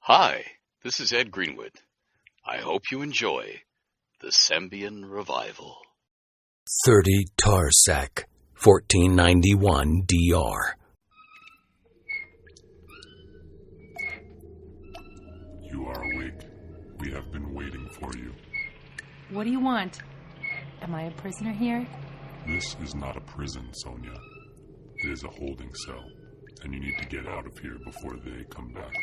Hi, this is Ed Greenwood. I hope you enjoy the Sembian Revival. 30 Tarsac, 1491 DR. You are awake. We have been waiting for you. What do you want? Am I a prisoner here? This is not a prison, Sonia. It is a holding cell, and you need to get out of here before they come back.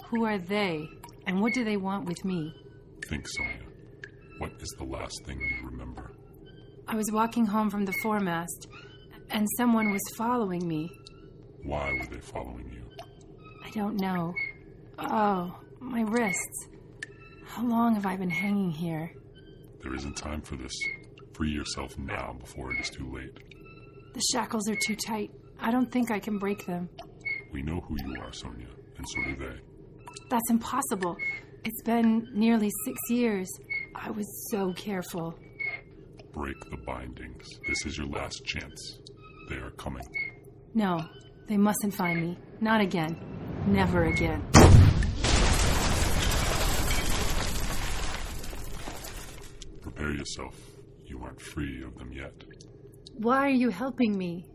Who are they, and what do they want with me? Think, Sonia. What is the last thing you remember? I was walking home from the foremast, and someone was following me. Why were they following you? I don't know. Oh, my wrists. How long have I been hanging here? There isn't time for this. Free yourself now before it is too late. The shackles are too tight. I don't think I can break them. We know who you are, Sonia, and so do they. That's impossible. It's been nearly 6 years. I was so careful. Break the bindings. This is your last chance. They are coming. No, they mustn't find me. Not again. Never again. Prepare yourself. You aren't free of them yet. Why are you helping me?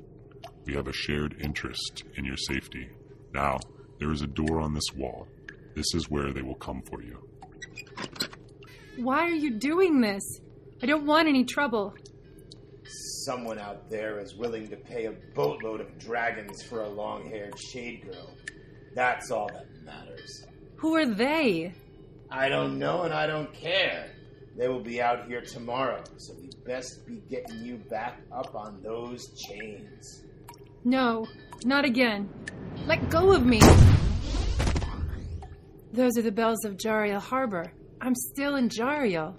We have a shared interest in your safety. Now, there is a door on this wall. This is where they will come for you. Why are you doing this? I don't want any trouble. Someone out there is willing to pay a boatload of dragons for a long-haired shade girl. That's all that matters. Who are they? I don't know and I don't care. They will be out here tomorrow, so we best be getting you back up on those chains. No, not again. Let go of me. Those are the bells of Jariel Harbor. I'm still in Jariel.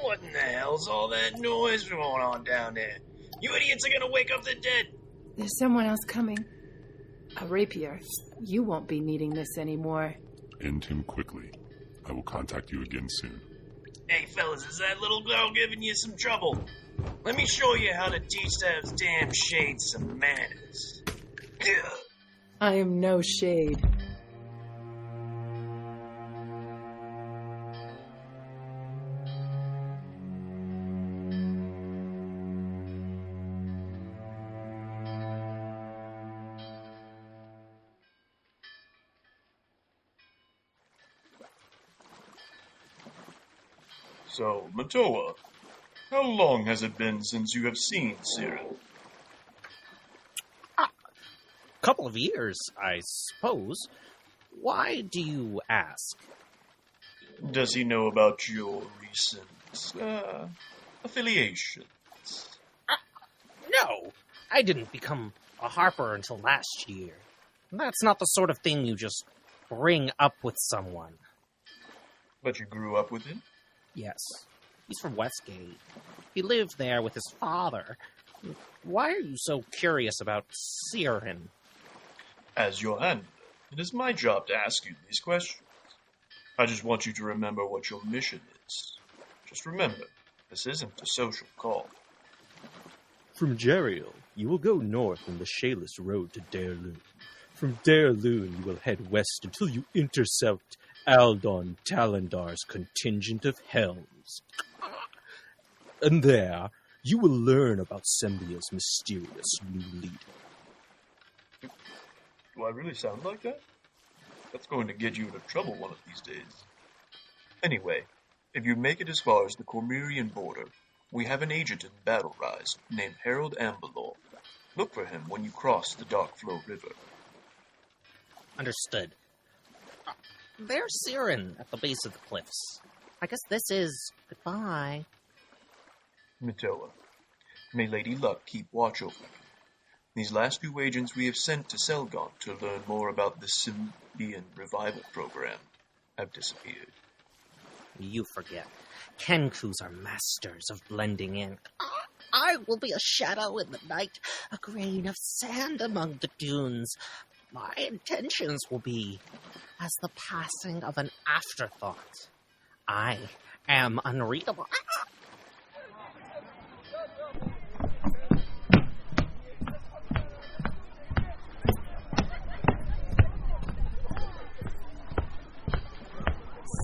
What in the hell's all that noise going on down there? You idiots are gonna wake up the dead! There's someone else coming. A rapier. You won't be needing this anymore. End him quickly. I will contact you again soon. Hey fellas, is that little girl giving you some trouble? Let me show you how to teach those damn shades some manners. I am no shade. So, Matoa, how long has it been since you have seen Siren? Couple of years, I suppose. Why do you ask? Does he know about your recent, affiliations? No, I didn't become a harper until last year. That's not the sort of thing you just bring up with someone. But you grew up with him? Yes, he's from Westgate. He lived there with his father. Why are you so curious about Siren? As your handler, it is my job to ask you these questions. I just want you to remember what your mission is. Just remember, this isn't a social call. From Jariel, you will go north on the Shayless Road to Dalelands. From Dalelands, you will head west until you intercept Aldon Talandar's contingent of Helms. And there, you will learn about Sembia's mysterious new leader. Do I really sound like that? That's going to get you into trouble one of these days. Anyway, if you make it as far as the Cormyrian border, we have an agent in Battle Rise named Harold Amberlaw. Look for him when you cross the Darkflow River. Understood. There's Siren at the base of the cliffs. I guess this is goodbye. Matoa, may Lady Luck keep watch over you. These last few agents we have sent to Selgon to learn more about the Sembian revival program have disappeared. You forget. Kenkus are masters of blending in. I will be a shadow in the night, a grain of sand among the dunes. My intentions will be as the passing of an afterthought. I am unreadable.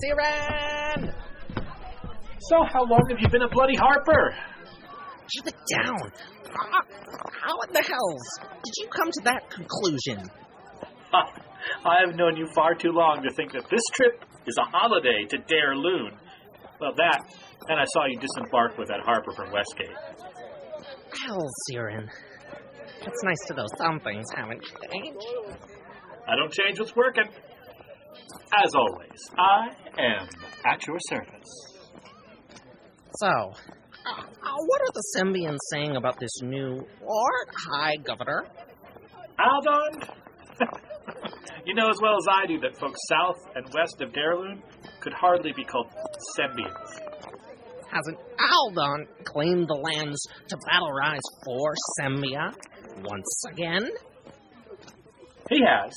Siren! So, how long have you been a bloody harper? Keep it down. How in the hells did you come to that conclusion? I have known you far too long to think that this trip is a holiday to Dalelands. Well, that, and I saw you disembark with that harper from Westgate. Hell, Siren. It's nice to know some things haven't changed. I don't change what's working. As always, I am at your service. So, what are the Sembians saying about this new Lord High Governor? Aldon? You know as well as I do that folks south and west of Dalelands could hardly be called Sembians. Hasn't Aldon claimed the lands to battle rise for Sembia once again? He has,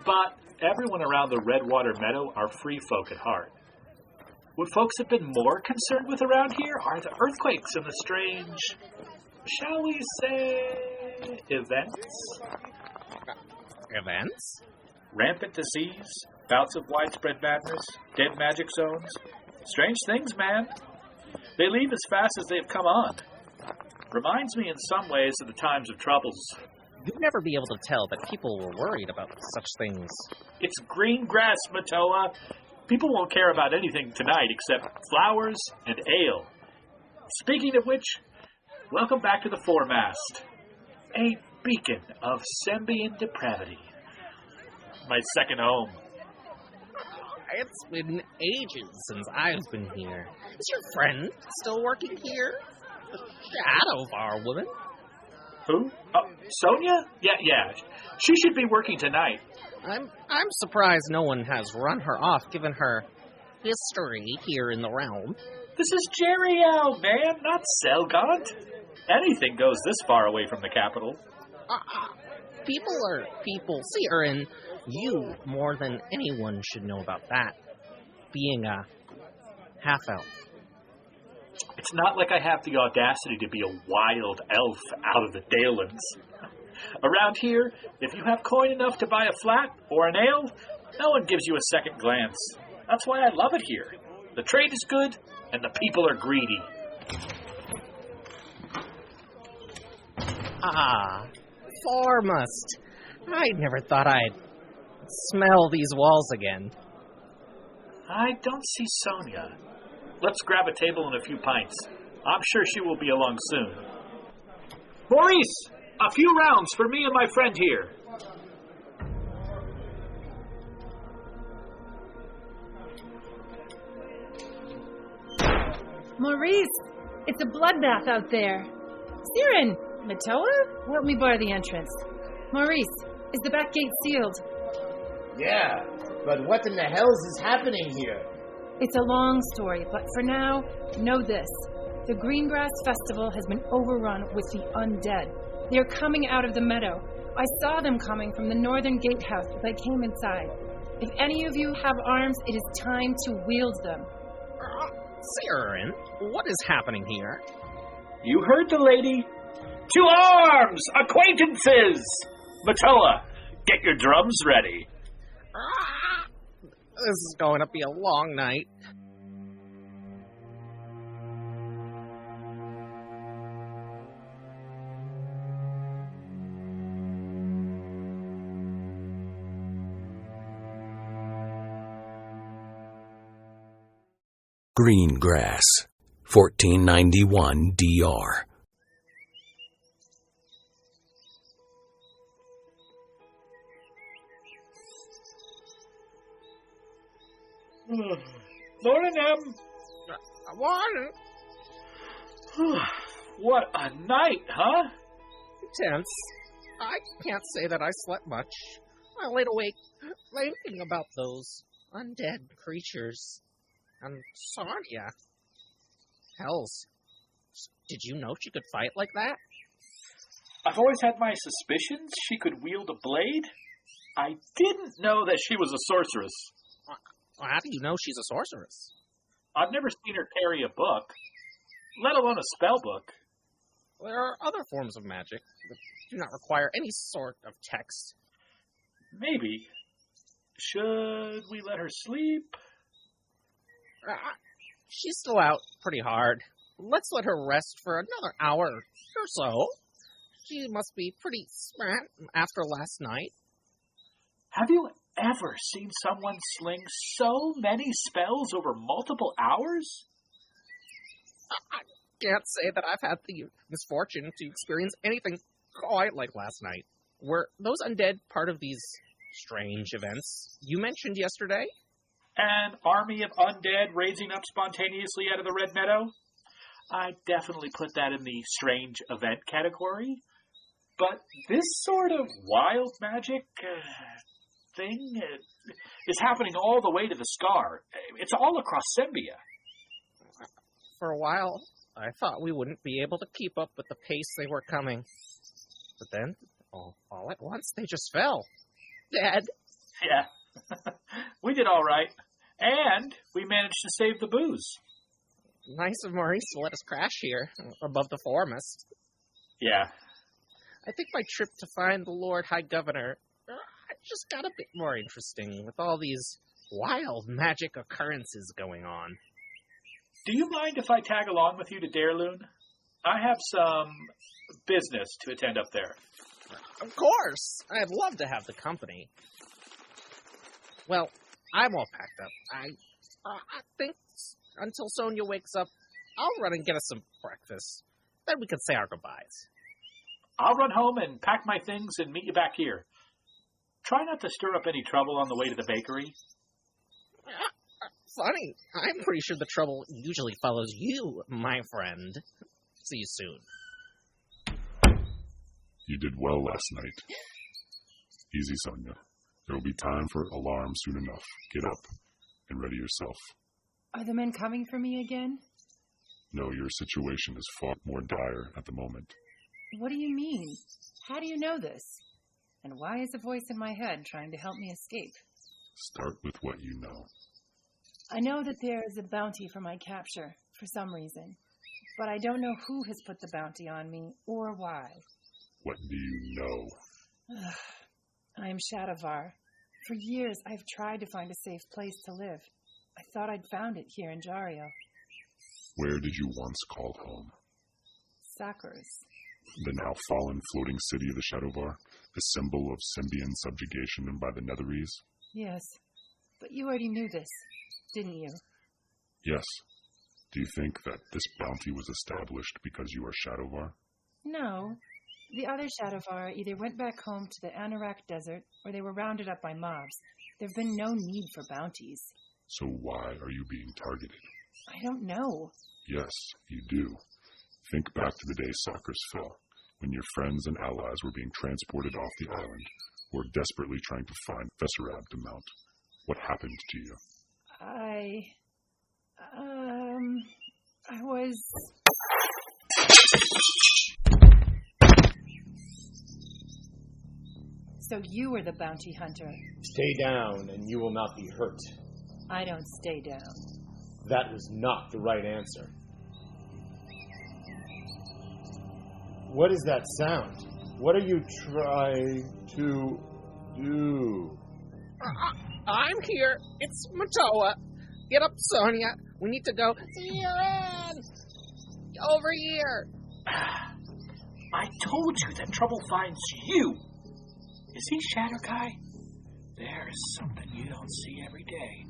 but everyone around the Redwater Meadow are free folk at heart. What folks have been more concerned with around here are the earthquakes and the strange, shall we say, events? Events? Rampant disease, bouts of widespread madness, dead magic zones. Strange things, man. They leave as fast as they've come on. Reminds me in some ways of the times of troubles. You'd never be able to tell that people were worried about such things. It's green grass, Matoa. People won't care about anything tonight except flowers and ale. Speaking of which, welcome back to the foremast. A beacon of Sembian depravity. My second home. It's been ages since I've been here. Is your friend still working here? The Shadovar woman? Who? Oh, Sonia? Yeah. She should be working tonight. I'm surprised no one has run her off, given her history here in the realm. This is Jeriel, man, not Selgaunt. Anything goes this far away from the capital. People are people. Siren, you, more than anyone, should know about that. Being a half-elf. It's not like I have the audacity to be a wild elf out of the Dalelands. Around here, if you have coin enough to buy a flat or an ale, no one gives you a second glance. That's why I love it here. The trade is good, and the people are greedy. Foremost. I never thought I'd smell these walls again. I don't see Sonia. Let's grab a table and a few pints. I'm sure she will be along soon. Maurice! A few rounds for me and my friend here. Maurice, it's a bloodbath out there. Siren, Matoa, help me bar the entrance. Maurice, is the back gate sealed? Yeah, but what in the hells is happening here? It's a long story, but for now, know this. The Greengrass Festival has been overrun with the undead. They're coming out of the meadow. I saw them coming from the northern gatehouse as I came inside. If any of you have arms, it is time to wield them. Siren, what is happening here? You heard the lady. To arms, acquaintances! Matoa, get your drums ready. This is going to be a long night. Greengrass, 1491 DR. Morning, Em. Morning. What a night, huh? Tense. I can't say that I slept much. I laid awake thinking about those undead creatures. And Sonia. Hells. Did you know she could fight like that? I've always had my suspicions she could wield a blade. I didn't know that she was a sorceress. Well, how do you know she's a sorceress? I've never seen her carry a book, let alone a spell book. There are other forms of magic that do not require any sort of text. Maybe. Should we let her sleep? She's still out pretty hard. Let's let her rest for another hour or so. She must be pretty smart after last night. Have you ever seen someone sling so many spells over multiple hours? I can't say that I've had the misfortune to experience anything quite like last night. Were those undead part of these strange events you mentioned yesterday? An army of undead raising up spontaneously out of the Red Meadow? I definitely put that in the strange event category. But this sort of wild magic thing is happening all the way to the Scar. It's all across Sembia. For a while, I thought we wouldn't be able to keep up with the pace they were coming. But then, all at once, they just fell. Dead. Yeah. We did all right. And we managed to save the booze. Nice of Maurice to let us crash here, above the foremast. Yeah. I think my trip to find the Lord High Governor just got a bit more interesting with all these wild magic occurrences going on. Do you mind if I tag along with you to Dalelands? I have some business to attend up there. Of course! I'd love to have the company. Well, I'm all packed up. I think until Sonia wakes up, I'll run and get us some breakfast. Then we can say our goodbyes. I'll run home and pack my things and meet you back here. Try not to stir up any trouble on the way to the bakery. Funny. I'm pretty sure the trouble usually follows you, my friend. See you soon. You did well last night. Easy, Sonia. There will be time for alarm soon enough. Get up and ready yourself. Are the men coming for me again? No, your situation is far more dire at the moment. What do you mean? How do you know this? And why is a voice in my head trying to help me escape? Start with what you know. I know that there is a bounty for my capture, for some reason. But I don't know who has put the bounty on me, or why. What do you know? I am Shadovar. For years, I've tried to find a safe place to live. I thought I'd found it here in Jariel. Where did you once call home? Sakurs. The now fallen floating city of the Shadovar, a symbol of Sembian subjugation by the Netherese? Yes, but you already knew this, didn't you? Yes. Do you think that this bounty was established because you are Shadovar? No. The other Shadovar either went back home to the Anorak Desert, or they were rounded up by mobs. There've been no need for bounties. So why are you being targeted? I don't know. Yes, you do. Think back to the day Sakurs fell, when your friends and allies were being transported off the island, or desperately trying to find Vesserab to mount. What happened to you? I was... So you were the bounty hunter. Stay down and you will not be hurt. I don't stay down. That was not the right answer. What is that sound? What are you trying to do? I'm here. It's Matoa. Get up, Sonia. We need to go. Siren! Over here. I told you that trouble finds you. Is he Shadow Guy? There's something you don't see every day.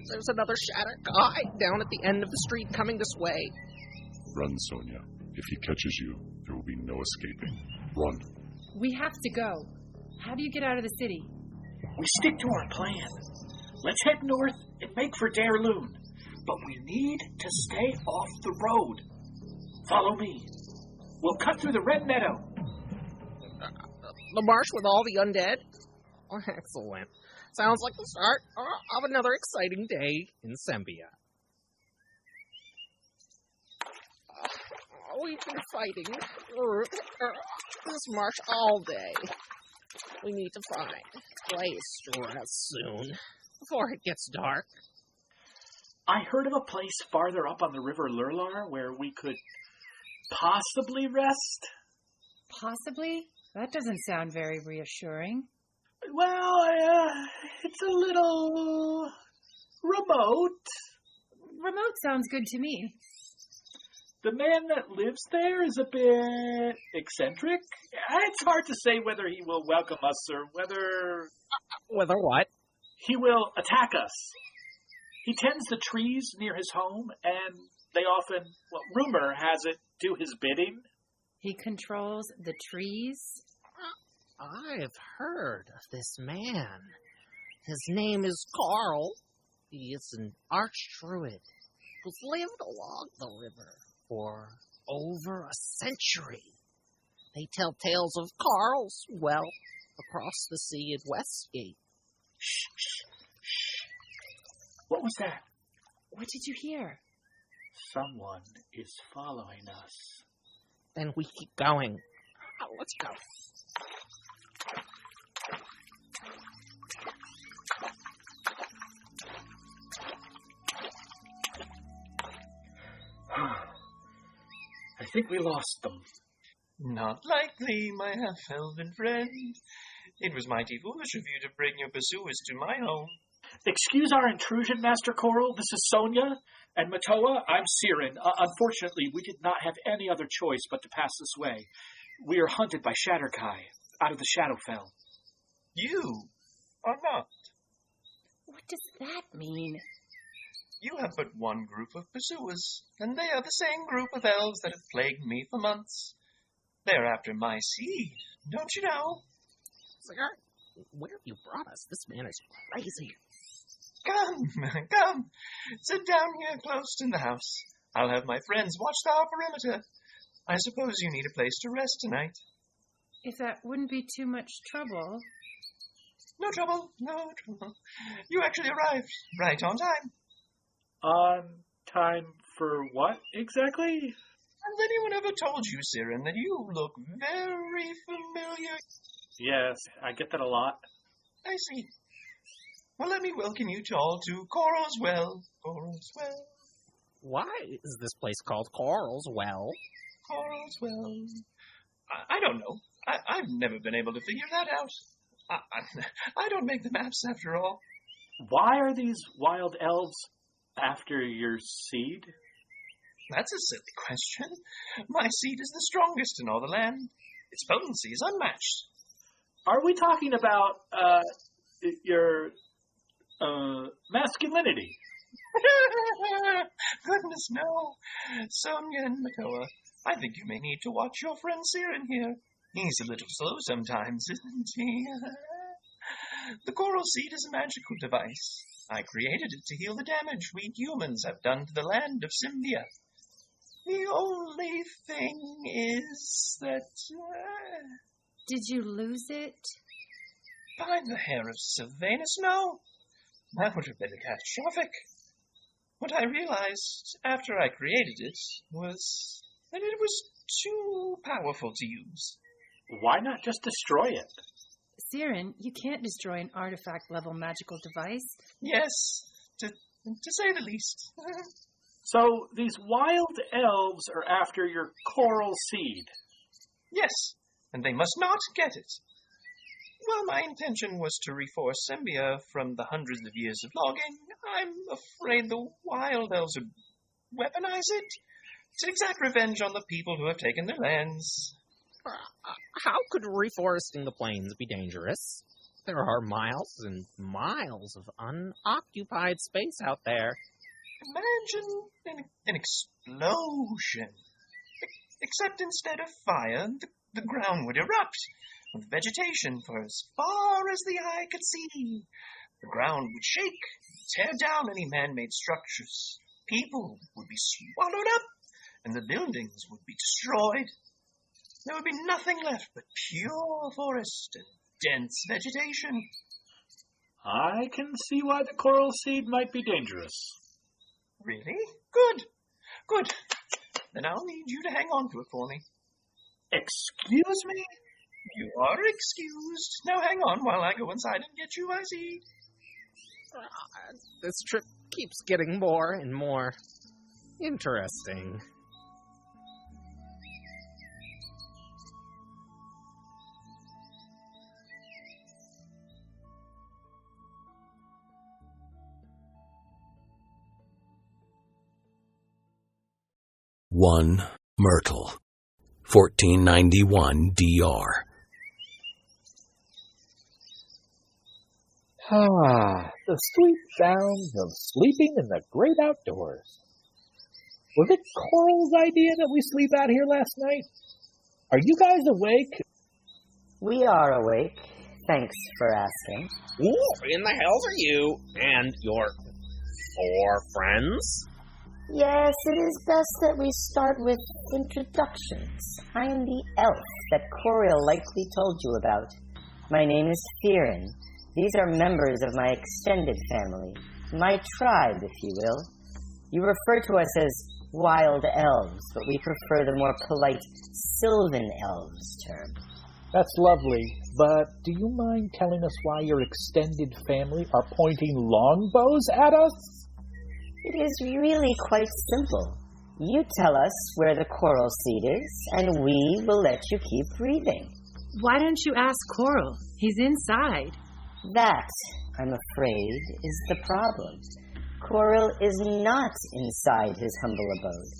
There's another Shadow Guy down at the end of the street coming this way. Run, Sonia. If he catches you, there will be no escaping. Run. We have to go. How do you get out of the city? We stick to our plan. Let's head north and make for Dalelands. But we need to stay off the road. Follow me. We'll cut through the Red Meadow. The marsh with all the undead? Oh, excellent. Sounds like the start of another exciting day in Sembia. We've been fighting this marsh all day. We need to find a place to rest soon, before it gets dark. I heard of a place farther up on the River Lurlar where we could possibly rest. Possibly? That doesn't sound very reassuring. Well, it's a little remote, Remote sounds good to me. The man that lives there is a bit eccentric. It's hard to say whether he will welcome us or whether... Whether what? He will attack us. He tends the trees near his home, and they often, well, rumor has it, do his bidding. He controls the trees? I've heard of this man. His name is Carl. He is an archdruid who's lived along the river for over a century. They tell tales of Carl's wealth across the sea at Westgate. Shh, shh, shh. What was that? What did you hear? Someone is following us. Then we keep going. Let's go. I think we lost them. Not likely, my half-elven friend. It was mighty foolish of you to bring your pursuers to my home. Excuse our intrusion, Master Coral. This is Sonia. And Matoa, I'm Siren. Unfortunately, we did not have any other choice but to pass this way. We are hunted by Shatterkai, out of the Shadowfell. You are not. What does that mean? You have but one group of pursuers, and they are the same group of elves that have plagued me for months. They're after my seed, don't you know? Sir, where have you brought us? This man is crazy. Come, sit down here close to the house. I'll have my friends watch our perimeter. I suppose you need a place to rest tonight. If that wouldn't be too much trouble. No trouble. You actually arrived right on time. On time for what, exactly? Has anyone ever told you, Siren, that you look very familiar? Yes, I get that a lot. I see. Well, let me welcome you all to Coral's Well. Coral's Well. Why is this place called Coral's Well? Coral's Well. I don't know. I've never been able to figure that out. I don't make the maps, after all. Why are these wild elves after your seed? That's a silly question. My seed is the strongest in all the land. Its potency is unmatched. Are we talking about, your, masculinity? Goodness, no. Sonia and Matoa, I think you may need to watch your friend Siren here. He's a little slow sometimes, isn't he? The coral seed is a magical device. I created it to heal the damage we humans have done to the land of Sembia. The only thing is that... Did you lose it? By the hair of Sylvanus, no. That would have been catastrophic. What I realized after I created it was that it was too powerful to use. Why not just destroy it? Siren, you can't destroy an artifact-level magical device. Yes, to say the least. So these wild elves are after your coral seed? Yes, and they must not get it. Well, my intention was to reforce Sembia from the hundreds of years of logging. I'm afraid the wild elves would weaponize it to exact revenge on the people who have taken their lands. How could reforesting the plains be dangerous? There are miles and miles of unoccupied space out there. Imagine an explosion. Except instead of fire, the ground would erupt with vegetation for as far as the eye could see. The ground would shake, tear down any man-made structures. People would be swallowed up, and the buildings would be destroyed. There would be nothing left but pure forest and dense vegetation. I can see why the coral seed might be dangerous. Really? Good. Then I'll need you to hang on to it for me. Excuse me? You are excused. Now hang on while I go inside and get you my seed. This trip keeps getting more and more interesting. 1 Myrtle, 1491 DR. The sweet sounds of sleeping in the great outdoors. Was it Coral's idea that we sleep out here last night? Are you guys awake? We are awake. Thanks for asking. Who in the hells are you and your 4 friends? Yes, it is best that we start with introductions. I am the elf that Cormyr likely told you about. My name is Fearin. These are members of my extended family. My tribe, if you will. You refer to us as wild elves, but we prefer the more polite Sylvan elves term. That's lovely, but do you mind telling us why your extended family are pointing longbows at us? It is really quite simple. You tell us where the coral seed is, and we will let you keep breathing. Why don't you ask Coral? He's inside. That, I'm afraid, is the problem. Coral is not inside his humble abode,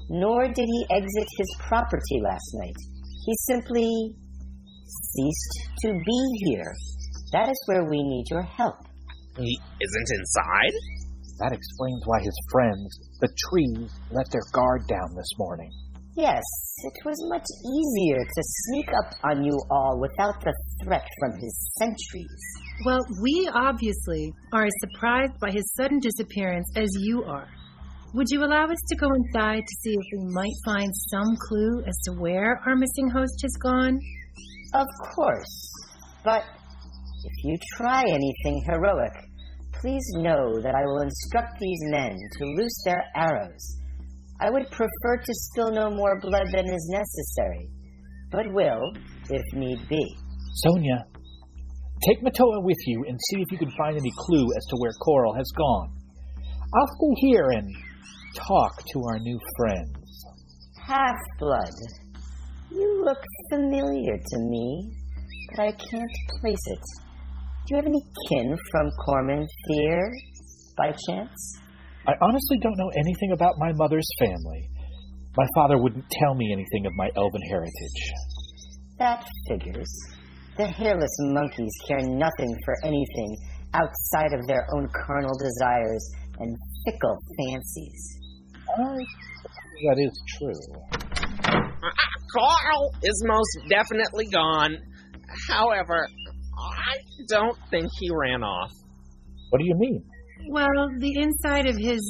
nor did he exit his property last night. He simply ceased to be here. That is where we need your help. He isn't inside? That explains why his friends, the trees, let their guard down this morning. Yes, it was much easier to sneak up on you all without the threat from his sentries. Well, we obviously are as surprised by his sudden disappearance as you are. Would you allow us to go inside to see if we might find some clue as to where our missing host has gone? Of course, but if you try anything heroic, please know that I will instruct these men to loose their arrows. I would prefer to spill no more blood than is necessary, but will, if need be. Sonia, take Matoa with you and see if you can find any clue as to where Coral has gone. I'll stay here and talk to our new friends. Half-blood. You look familiar to me, but I can't place it. Do you have any kin from Cormyr, Fear, by chance? I honestly don't know anything about my mother's family. My father wouldn't tell me anything of my elven heritage. That figures. The hairless monkeys care nothing for anything outside of their own carnal desires and fickle fancies. That is true. Carl is most definitely gone. However, I don't think he ran off. What do you mean? Well, the inside of his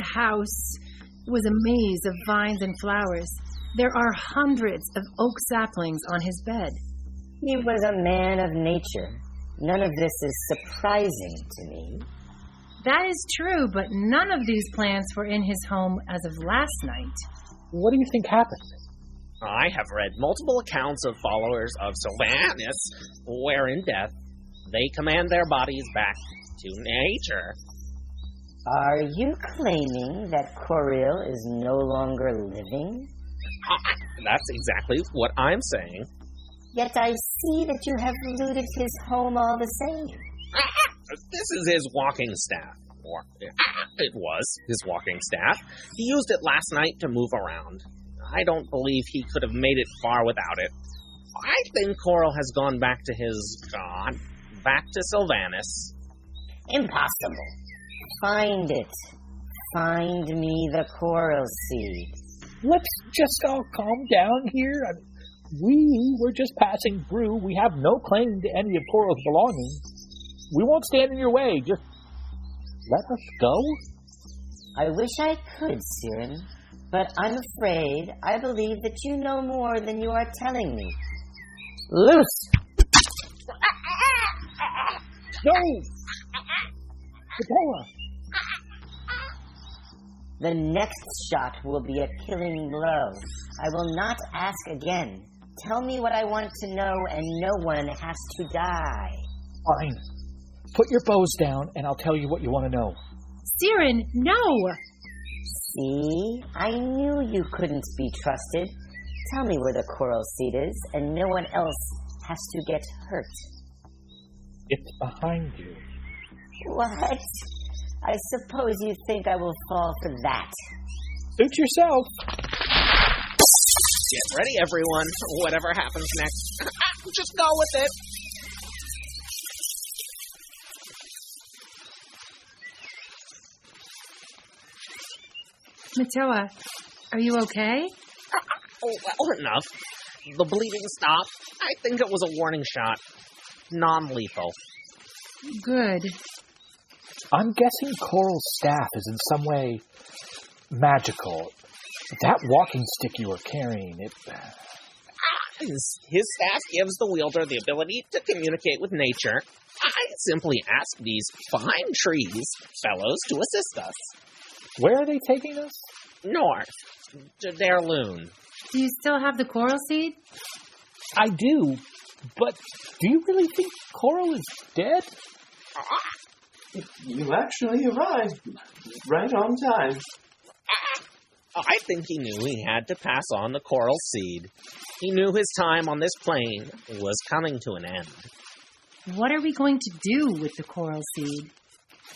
house was a maze of vines and flowers. There are hundreds of oak saplings on his bed. He was a man of nature. None of this is surprising to me. That is true, but none of these plants were in his home as of last night. What do you think happened? I have read multiple accounts of followers of Sylvanus, where in death they command their bodies back to nature. Are you claiming that Cormyr is no longer living? That's exactly what I'm saying. Yet I see that you have looted his home all the same. This is his walking staff. Or, it was his walking staff. He used it last night to move around. I don't believe he could have made it far without it. I think Coral has gone back to his god, back to Sylvanus. Impossible. Find it. Find me the coral seed. Let's just all calm down here. We were just passing through. We have no claim to any of Coral's belongings. We won't stand in your way. Just let us go. I wish I could, Siren, but I'm afraid I believe that you know more than you are telling me. Loose! No! Matoa! The next shot will be a killing blow. I will not ask again. Tell me what I want to know, and no one has to die. Fine. Put your bows down, and I'll tell you what you want to know. Siren, no! See? I knew you couldn't be trusted. Tell me where the coral seed is, and no one else has to get hurt. It's behind you. What? I suppose you think I will fall for that. Suit yourself. Get ready, everyone. Whatever happens next, just go with it. Matoa, are you okay? Well, enough. The bleeding stopped. I think it was a warning shot. Non-lethal. Good. I'm guessing Coral's staff is in some way magical. That walking stick you were carrying, His staff gives the wielder the ability to communicate with nature. I simply ask these fine trees fellows to assist us. Where are they taking us? North, to Dalelands. Do you still have the coral seed? I do, but do you really think Coral is dead? You actually arrived right on time. I think he knew he had to pass on the coral seed. He knew his time on this plane was coming to an end. What are we going to do with the coral seed?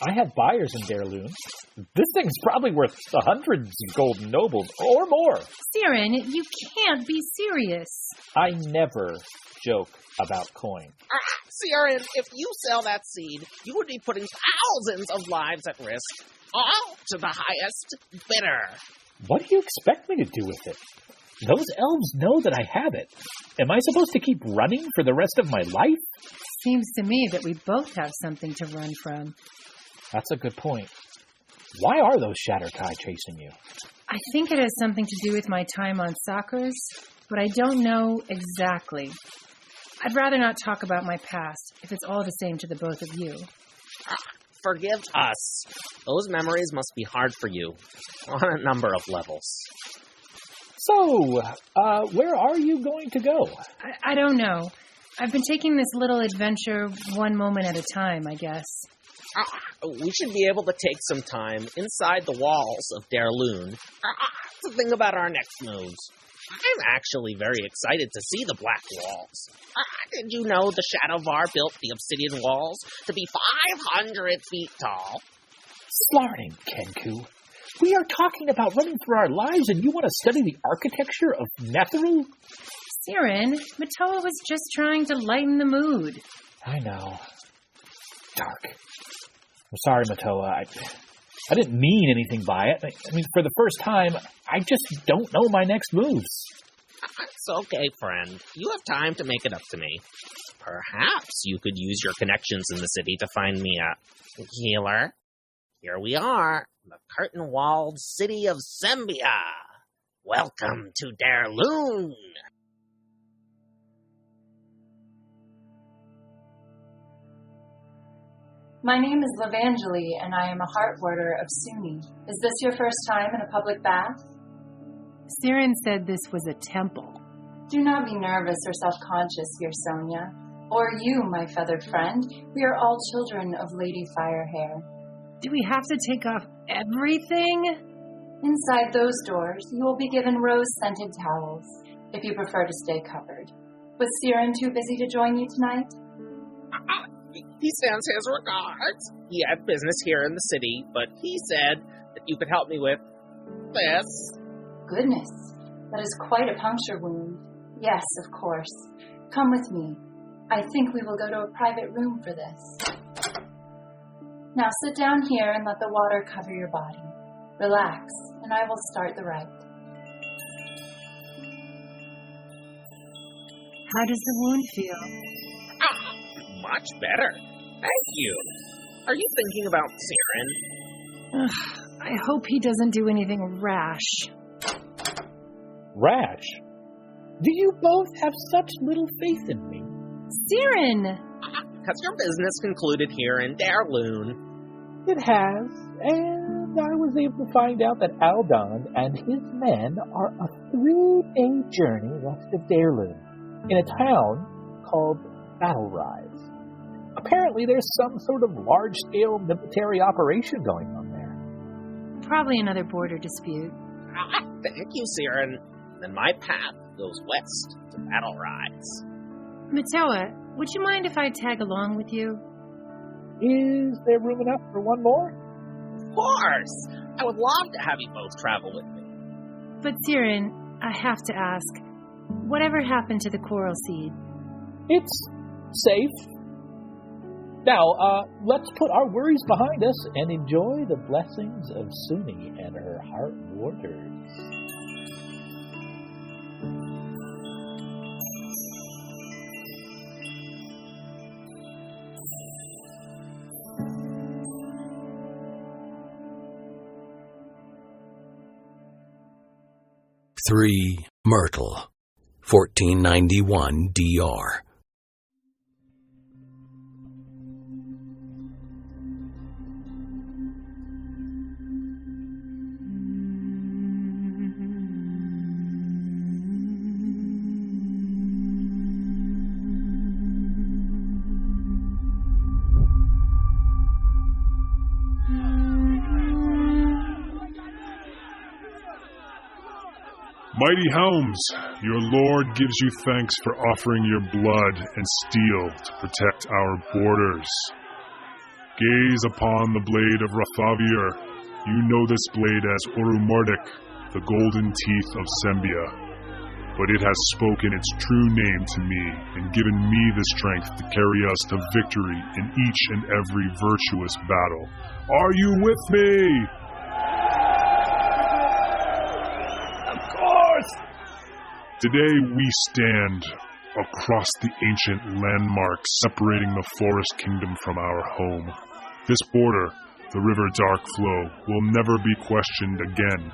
I have buyers in Dalelands. This thing's probably worth hundreds of golden nobles, or more. Siren, you can't be serious. I never joke about coin. Siren, if you sell that seed, you would be putting thousands of lives at risk, all to the highest bidder. What do you expect me to do with it? Those elves know that I have it. Am I supposed to keep running for the rest of my life? Seems to me that we both have something to run from. That's a good point. Why are those Shatterkai chasing you? I think it has something to do with my time on Sakura's, but I don't know exactly. I'd rather not talk about my past, if it's all the same to the both of you. Forgive us. Those memories must be hard for you, on a number of levels. So, where are you going to go? I don't know. I've been taking this little adventure one moment at a time, I guess. We should be able to take some time inside the walls of Dalelands to think about our next moves. I'm actually very excited to see the Black Walls. Did you know the Shadovar built the obsidian walls to be 500 feet tall? Slarting, Kenku. We are talking about running for our lives and you want to study the architecture of Netheru? Siren, Matoa was just trying to lighten the mood. I know. Dark. I'm sorry, Matoa. I didn't mean anything by it. I mean, for the first time, I just don't know my next moves. It's okay, friend. You have time to make it up to me. Perhaps you could use your connections in the city to find me a healer. Here we are, the curtain-walled city of Sembia. Welcome to Dalelands. My name is Lavangeli, and I am a heart warder of Suni. Is this your first time in a public bath? Siren said this was a temple. Do not be nervous or self-conscious, dear Sonia. Or you, my feathered friend. We are all children of Lady Firehair. Do we have to take off everything? Inside those doors, you will be given rose-scented towels, if you prefer to stay covered. Was Siren too busy to join you tonight? He sends his regards. He had business here in the city, but he said that you could help me with this. Goodness, that is quite a puncture wound. Yes, of course. Come with me. I think we will go to a private room for this. Now sit down here and let the water cover your body. Relax, and I will start the rite. How does the wound feel? Much better. Thank you. Are you thinking about Siren? I hope he doesn't do anything rash. Rash? Do you both have such little faith in me? Siren! Has your business concluded here in Dalelands? It has, and I was able to find out that Aldon and his men are a 3-day journey west of Dalelands, in a town called Battlerise. Apparently there's some sort of large-scale military operation going on there. Probably another border dispute. Thank you, Siren. Then my path goes west to Battlerise. Matoa, would you mind if I tag along with you? Is there room enough for one more? Of course! I would love to have you both travel with me. But Siren, I have to ask, whatever happened to the coral seed? It's safe. Now, let's put our worries behind us and enjoy the blessings of Suni and her heart warders. Three Myrtle, 1491 DR. Mighty Helms, your lord gives you thanks for offering your blood and steel to protect our borders. Gaze upon the blade of Rathavir. You know this blade as Orumardek, the golden teeth of Sembia. But it has spoken its true name to me and given me the strength to carry us to victory in each and every virtuous battle. Are you with me? Today we stand across the ancient landmark separating the forest kingdom from our home. This border, the river Dark Flow, will never be questioned again.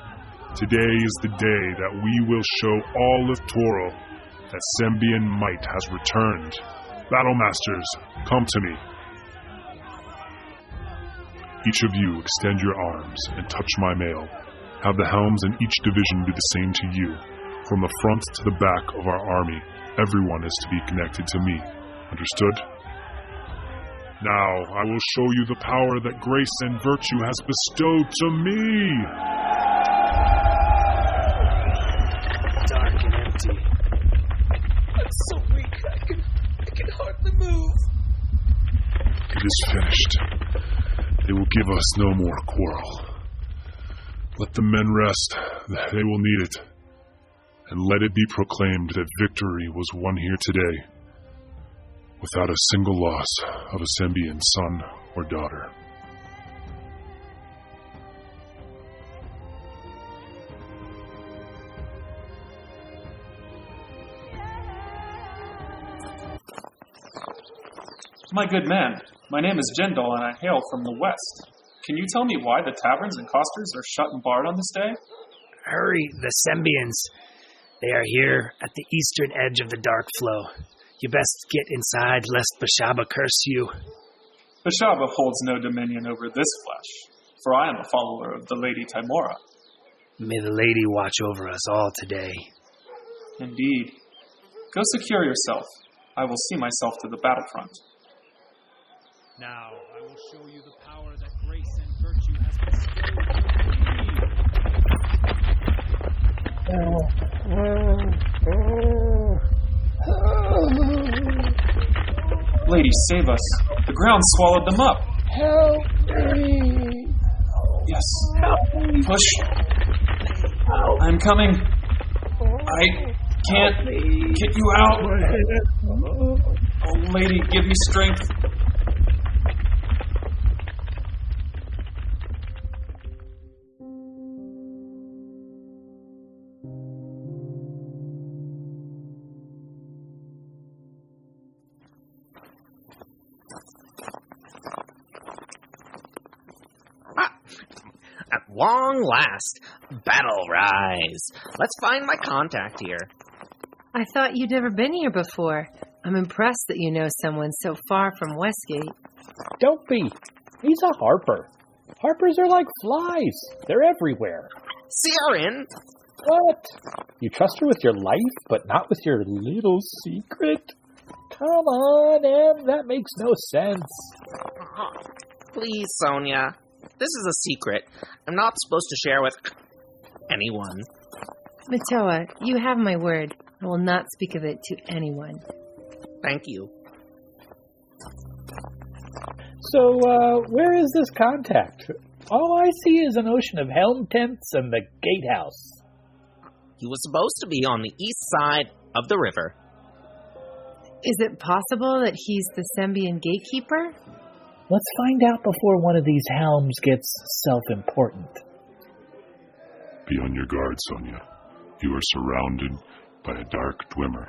Today is the day that we will show all of Toro that Sembian might has returned. Battlemasters, come to me. Each of you extend your arms and touch my mail. Have the helms in each division do the same to you. From the front to the back of our army, everyone is to be connected to me. Understood? Now, I will show you the power that grace and virtue has bestowed to me. Dark and empty. I'm so weak, I can hardly move. It is finished. They will give us no more quarrel. Let the men rest. They will need it. And let it be proclaimed that victory was won here today, without a single loss of a Sembian son or daughter. My good man, my name is Jendal and I hail from the west. Can you tell me why the taverns and costers are shut and barred on this day? Hurry, the Sembians. They are here at the eastern edge of the Dark Flow. You best get inside, lest Bashaba curse you. Bashaba holds no dominion over this flesh, for I am a follower of the Lady Timora. May the lady watch over us all today. Indeed. Go secure yourself. I will see myself to the battlefront. Now I will show you the power that grace and virtue has bestowed Lady, save us. The ground swallowed them up. Help me. Yes. Help me. Push. I'm coming. I can't get you out. Oh, lady, give me strength. At long last, battle rise. Let's find my contact here. I thought you'd never been here before. I'm impressed that you know someone so far from Westgate. Don't be. He's a harper. Harpers are like flies. They're everywhere. Siren! What? You trust her with your life, but not with your little secret? Come on, Em. That makes no sense. Please, Sonia. This is a secret. I'm not supposed to share with anyone. Matoa, you have my word. I will not speak of it to anyone. Thank you. So, where is this contact? All I see is an ocean of helm tents and the gatehouse. He was supposed to be on the east side of the river. Is it possible that he's the Sembian gatekeeper? Let's find out before one of these helms gets self-important. Be on your guard, Sonia. You are surrounded by a dark dwemer,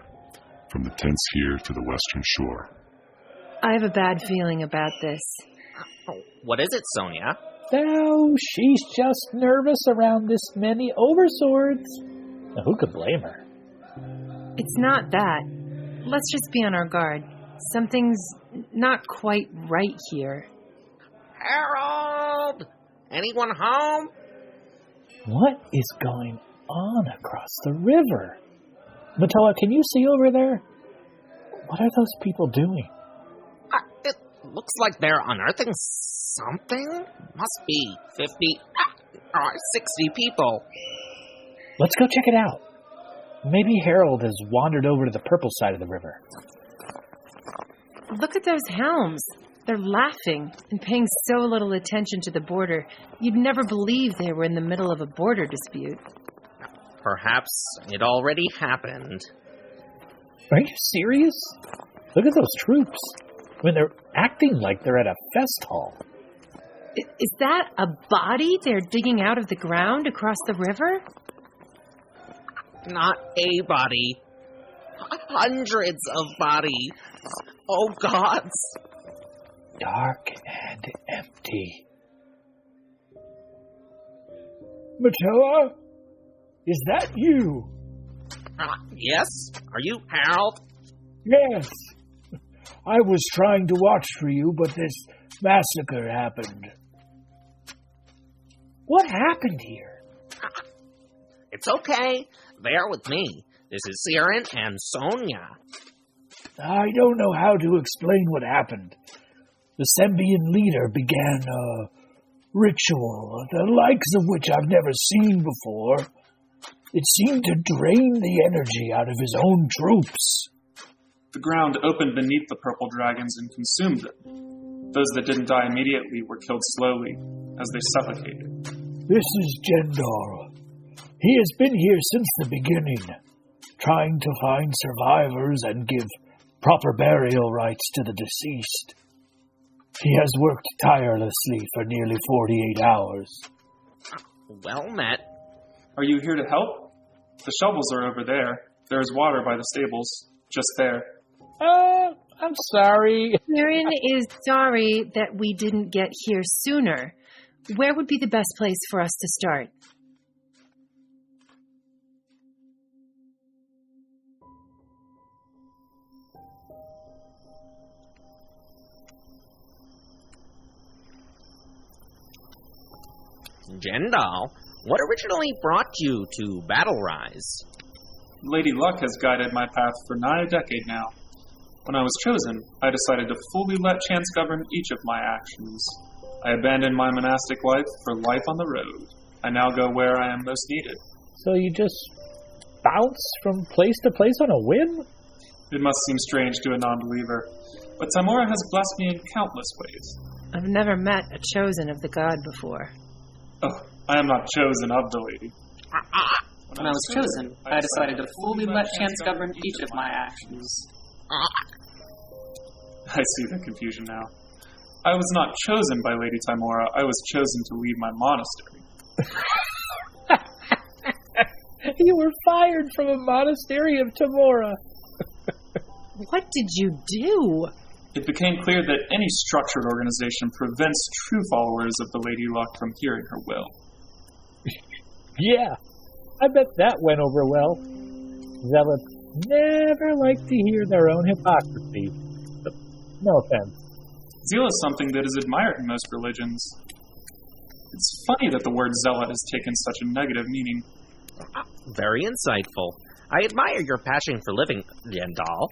from the tents here to the western shore. I have a bad feeling about this. What is it, Sonia? Oh, she's just nervous around this many overswords. Now, who could blame her? It's not that. Let's just be on our guard. Something's not quite right here. Harold! Anyone home? What is going on across the river? Matoa, can you see over there? What are those people doing? It looks like they're unearthing something. Must be 50 or 60 people. Let's go check it out. Maybe Harold has wandered over to the purple side of the river. Look at those helms. They're laughing and paying so little attention to the border. You'd never believe they were in the middle of a border dispute. Perhaps it already happened. Are you serious? Look at those troops. I mean, they're acting like they're at a fest hall. Is that a body they're digging out of the ground across the river? Not a body. Hundreds of bodies. Oh, gods. Dark and empty. Matoa? Is that you? Yes? Are you Harold? Yes. I was trying to watch for you, but this massacre happened. What happened here? It's okay. Bear with me. This is Siren and Sonia. I don't know how to explain what happened. The Sembian leader began a ritual, the likes of which I've never seen before. It seemed to drain the energy out of his own troops. The ground opened beneath the purple dragons and consumed them. Those that didn't die immediately were killed slowly, as they suffocated. This is Jendal. He has been here since the beginning, trying to find survivors and give proper burial rites to the deceased. He has worked tirelessly for nearly 48 hours. Well met. Are you here to help? The shovels are over there. There is water by the stables, just there. I'm sorry. Siren is sorry that we didn't get here sooner. Where would be the best place for us to start? Jendal, what originally brought you to Battle Rise? Lady Luck has guided my path for nigh a decade now. When I was chosen, I decided to fully let chance govern each of my actions. I abandoned my monastic life for life on the road. I now go where I am most needed. So you just bounce from place to place on a whim? It must seem strange to a non-believer, but Tamora has blessed me in countless ways. I've never met a chosen of the god before. Oh, I am not chosen of the lady. When I was chosen, I decided to fully let chance govern each of my actions. I see the confusion now. I was not chosen by Lady Timora. I was chosen to leave my monastery. You were fired from a monastery of Timora. What did you do? It became clear that any structured organization prevents true followers of the Lady Luck from hearing her will. Yeah, I bet that went over well. Zealots never like to hear their own hypocrisy. No offense. Zeal is something that is admired in most religions. It's funny that the word zealot has taken such a negative meaning. Very insightful. I admire your passion for living, Jendal.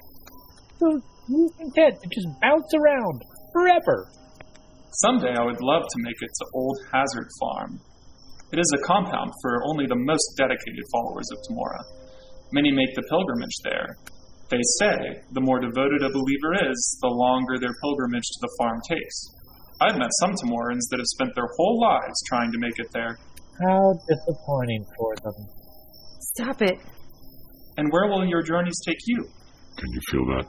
So you content to just bounce around forever. Someday I would love to make it to Old Hazard Farm. It is a compound for only the most dedicated followers of Timora. Many make the pilgrimage there. They say the more devoted a believer is, the longer their pilgrimage to the farm takes. I've met some Timorans that have spent their whole lives trying to make it there. How disappointing for them. Stop it. And where will your journeys take you? Can you feel that?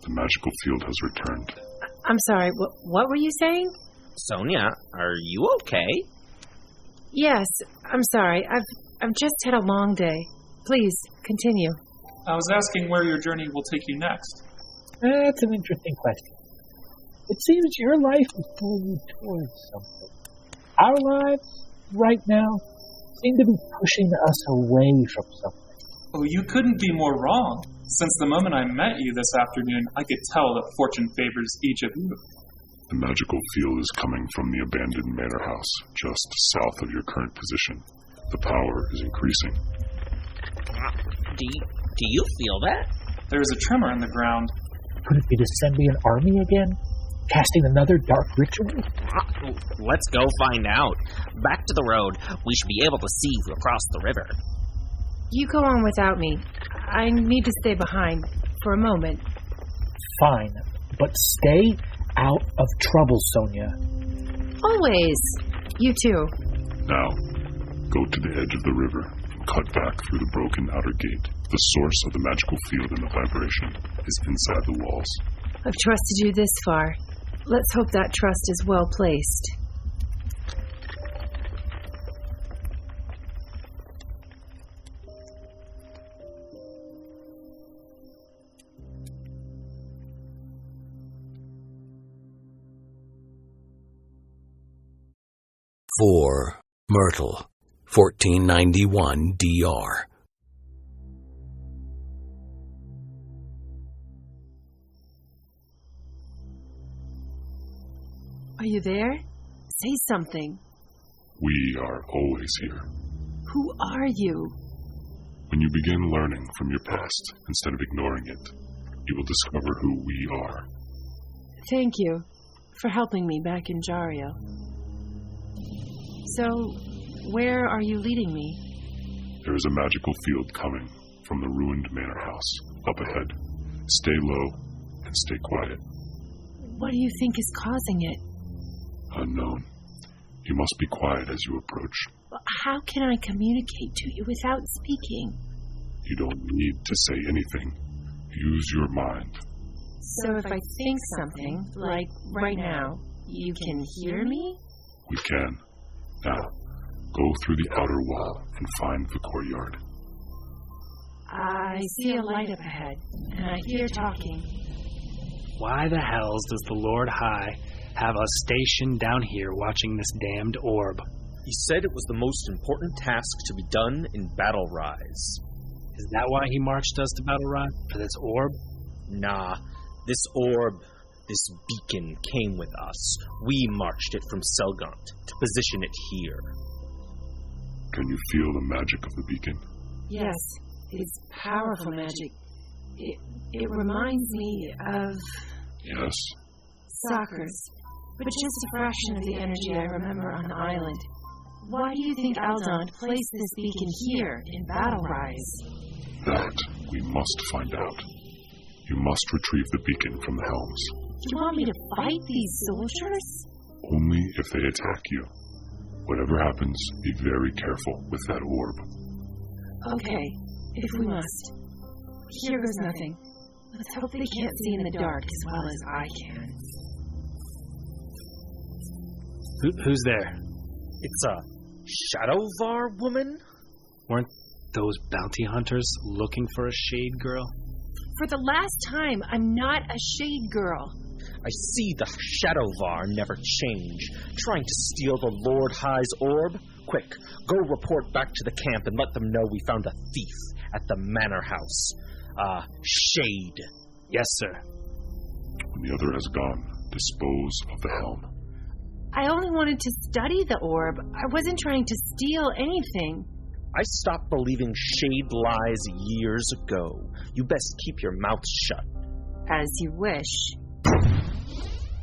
The magical field has returned. I'm sorry, what were you saying? Sonia, are you okay? Yes, I'm sorry. I've just had a long day. Please, continue. I was asking where your journey will take you next. That's an interesting question. It seems your life is pulling you towards something. Our lives, right now, seem to be pushing us away from something. Oh, you couldn't be more wrong. Since the moment I met you this afternoon, I could tell that fortune favors each of you. The magical field is coming from the abandoned manor house, just south of your current position. The power is increasing. Do you feel that? There's a tremor in the ground. Could it be the Sembian army again? Casting another dark ritual? Let's go find out. Back to the road. We should be able to see you across the river. You go on without me. I need to stay behind for a moment. Fine, but stay out of trouble, Sonia. Always. You too. Now, go to the edge of the river and cut back through the broken outer gate. The source of the magical field and the vibration is inside the walls. I've trusted you this far. Let's hope that trust is well placed. For Myrtle, 1491 DR. Are you there? Say something. We are always here. Who are you? When you begin learning from your past instead of ignoring it, you will discover who we are. Thank you for helping me back in Jariel. So, where are you leading me? There is a magical field coming from the ruined manor house up ahead. Stay low and stay quiet. What do you think is causing it? Unknown. You must be quiet as you approach. How can I communicate to you without speaking? You don't need to say anything. Use your mind. So if I think something, like right now, you can hear me? We can. Now, go through the outer wall and find the courtyard. I see a light up ahead, and I hear talking. Why the hells does the Lord High have us stationed down here watching this damned orb? He said it was the most important task to be done in Battle Rise. Is that why he marched us to Battle Rise? For this orb? Nah, this orb, this beacon came with us. We marched it from Selgant to position it here. Can you feel the magic of the beacon? Yes, it's powerful magic. It reminds me of... Yes? Soccer's, but just a fraction of the energy I remember on the island. Why do you think Aldon placed this beacon here in Battle Rise? That we must find out. You must retrieve the beacon from the helms. You want me to fight these soldiers? Only if they attack you. Whatever happens, be very careful with that orb. Okay, if we must. Here goes nothing. Let's hope they can't see in the dark as well as I can. Who's there? It's a Shadovar woman? Weren't those bounty hunters looking for a shade girl? For the last time, I'm not a shade girl. I see the Shadovar never change, trying to steal the Lord High's orb. Quick, go report back to the camp and let them know we found a thief at the manor house. Shade. Yes, sir. When the other has gone, dispose of the helm. I only wanted to study the orb. I wasn't trying to steal anything. I stopped believing shade lies years ago. You best keep your mouth shut. As you wish.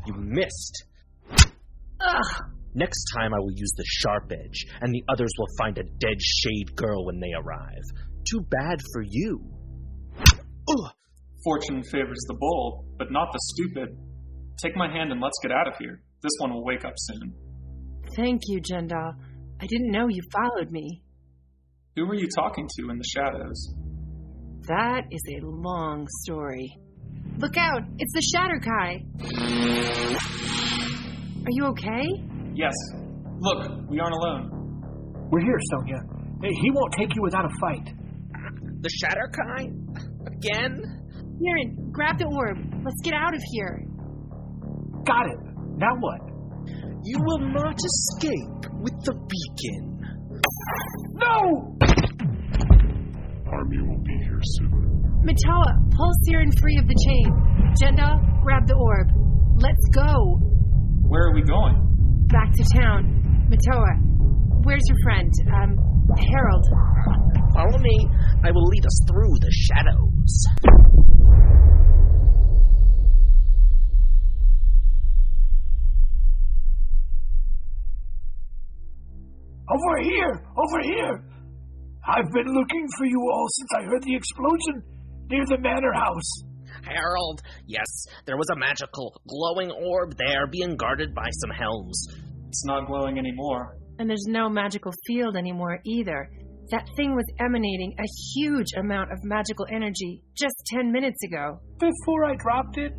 You missed. Ugh! Next time I will use the sharp edge, and the others will find a dead shade girl when they arrive. Too bad for you. Ugh. Fortune favors the bold, but not the stupid. Take my hand and let's get out of here. This one will wake up soon. Thank you, Jendal. I didn't know you followed me. Who were you talking to in the shadows? That is a long story. Look out! It's the Shatterkai! Are you okay? Yes. Look, we aren't alone. We're here, Sonia. He won't take you without a fight. The Shatterkai? Again? Aaron, grab the orb. Let's get out of here. Got it. Now what? You will not escape with the beacon. No! Army will be here soon. Matoa, pull Siren free of the chain. Jendal, grab the orb. Let's go. Where are we going? Back to town. Matoa, where's your friend? Harold. Follow me. I will lead us through the shadows. Over here! Over here! I've been looking for you all since I heard the explosion near the manor house. Harold, yes, there was a magical glowing orb there being guarded by some helms. It's not glowing anymore. And there's no magical field anymore either. That thing was emanating a huge amount of magical energy just 10 minutes ago. Before I dropped it.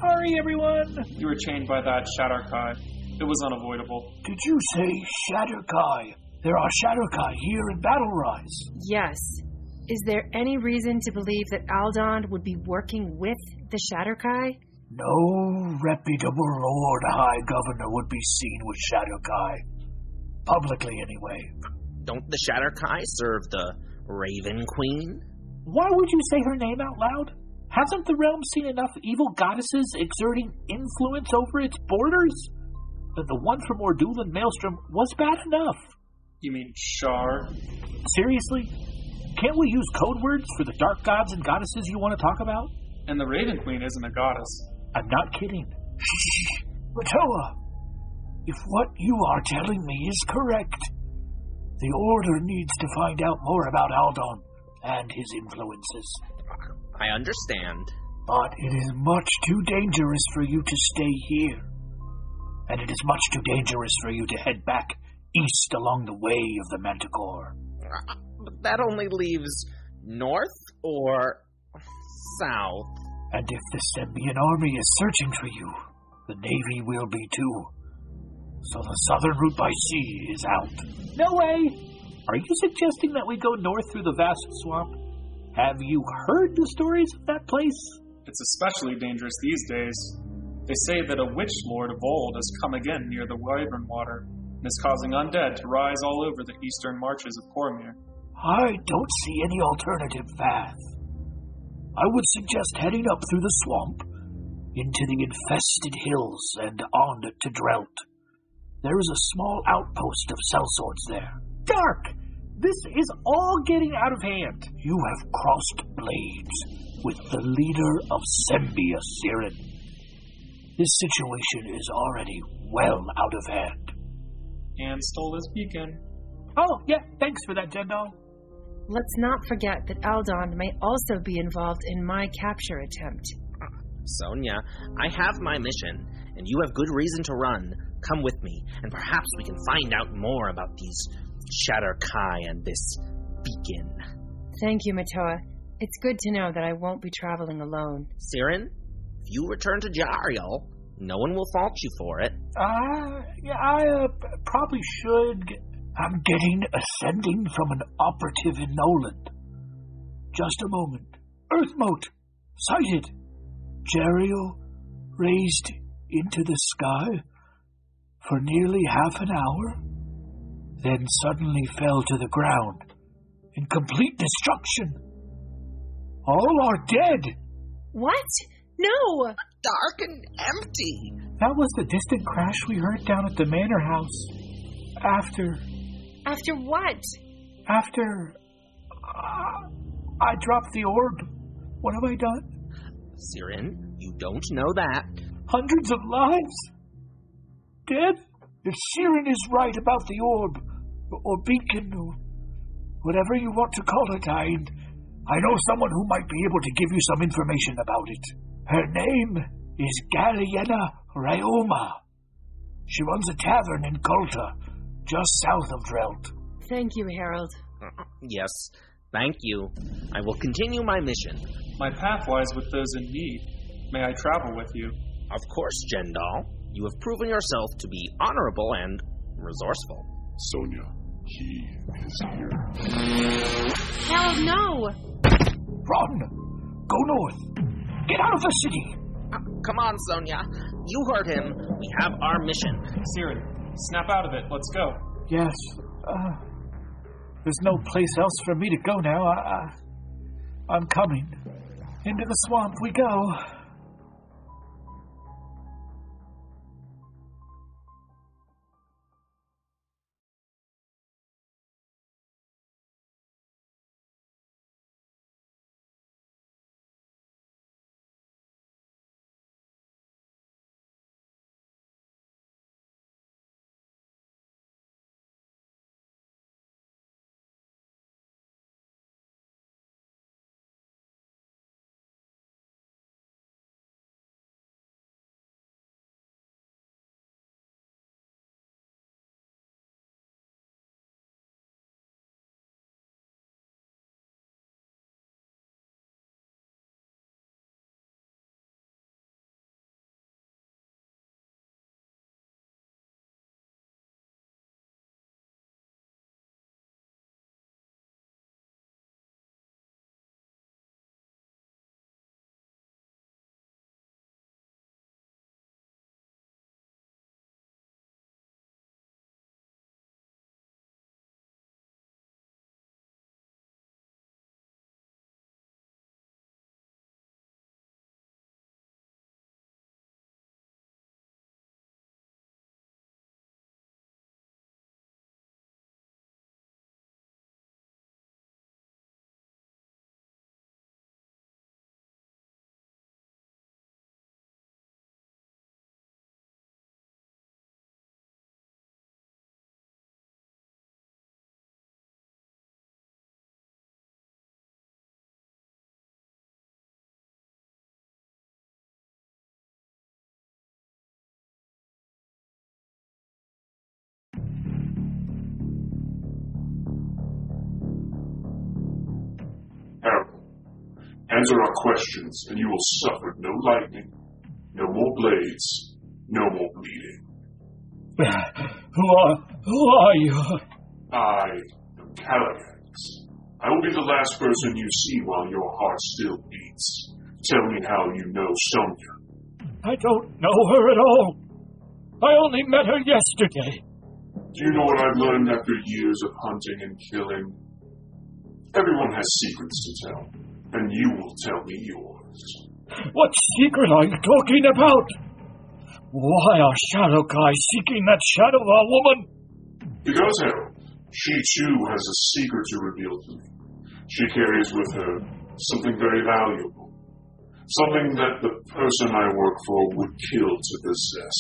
Sorry, everyone. You were chained by that Shatterkai. It was unavoidable. Did you say Shatterkai? There are Shatterkai here in Battle Rise. Yes. Is there any reason to believe that Aldon would be working with the Shatterkai? No reputable Lord High Governor would be seen with Shatterkai. Publicly, anyway. Don't the Shatterkai serve the Raven Queen? Why would you say her name out loud? Hasn't the realm seen enough evil goddesses exerting influence over its borders? The one from Ordulan Maelstrom was bad enough. You mean Shar? Seriously? Can't we use code words for the dark gods and goddesses you want to talk about? And the Raven Queen isn't a goddess. I'm not kidding. Matoa, if what you are telling me is correct, the Order needs to find out more about Aldon and his influences. I understand. But it is much too dangerous for you to stay here. And it is much too dangerous for you to head back east along the way of the Manticore. But that only leaves north or south. And if the Sembian army is searching for you, the Navy will be too. So the southern route by sea is out. No way! Are you suggesting that we go north through the vast swamp? Have you heard the stories of that place? It's especially dangerous these days. They say that a witch lord of old has come again near the Wyvern Water and is causing undead to rise all over the eastern marches of Cormyr. I don't see any alternative path. I would suggest heading up through the swamp, into the infested hills, and on to Drelt. There is a small outpost of sellswords there. Dark! This is all getting out of hand. You have crossed blades with the leader of Sembia, Siren. This situation is already well out of hand. And stole his beacon. Oh, yeah, thanks for that, Jendal. Let's not forget that Aldon may also be involved in my capture attempt. Sonia, I have my mission, and you have good reason to run. Come with me, and perhaps we can find out more about these Shatterkai and this beacon. Thank you, Matoa. It's good to know that I won't be traveling alone. Siren, if you return to Jariel, no one will fault you for it. Yeah, I probably should. I'm getting ascending from an operative in Noland. Just a moment. Earthmote! Sighted! Jariel raised into the sky for nearly half an hour, then suddenly fell to the ground in complete destruction. All are dead! What? No! Dark and empty! That was the distant crash we heard down at the manor house. After what? After I dropped the orb. What have I done? Siren, you don't know that. Hundreds of lives? Dead? If Siren is right about the orb, or beacon, or whatever you want to call it, I know someone who might be able to give you some information about it. Her name is Galliena Rayoma. She runs a tavern in Colta, just south of Drelt. Thank you, Harold. Yes, thank you. I will continue my mission. My path lies with those in need. May I travel with you? Of course, Jendal. You have proven yourself to be honorable and resourceful. Sonia, he is here. Hell no! Run! Go north! Get out of the city! Come on, Sonia. You heard him. We have our mission. Siren, snap out of it. Let's go. Yes. There's no place else for me to go now. I'm coming. Into the swamp we go. Answer our questions, and you will suffer no lightning, no more blades, no more bleeding. Who are you? I am Caligax. I will be the last person you see while your heart still beats. Tell me how you know Sonia. I don't know her at all. I only met her yesterday. Do you know what I've learned after years of hunting and killing? Everyone has secrets to tell, and you will tell me yours. What secret are you talking about? Why are Shadow Guys seeking that Shadovar woman? Because, Harold, she too has a secret to reveal to me. She carries with her something very valuable. Something that the person I work for would kill to possess.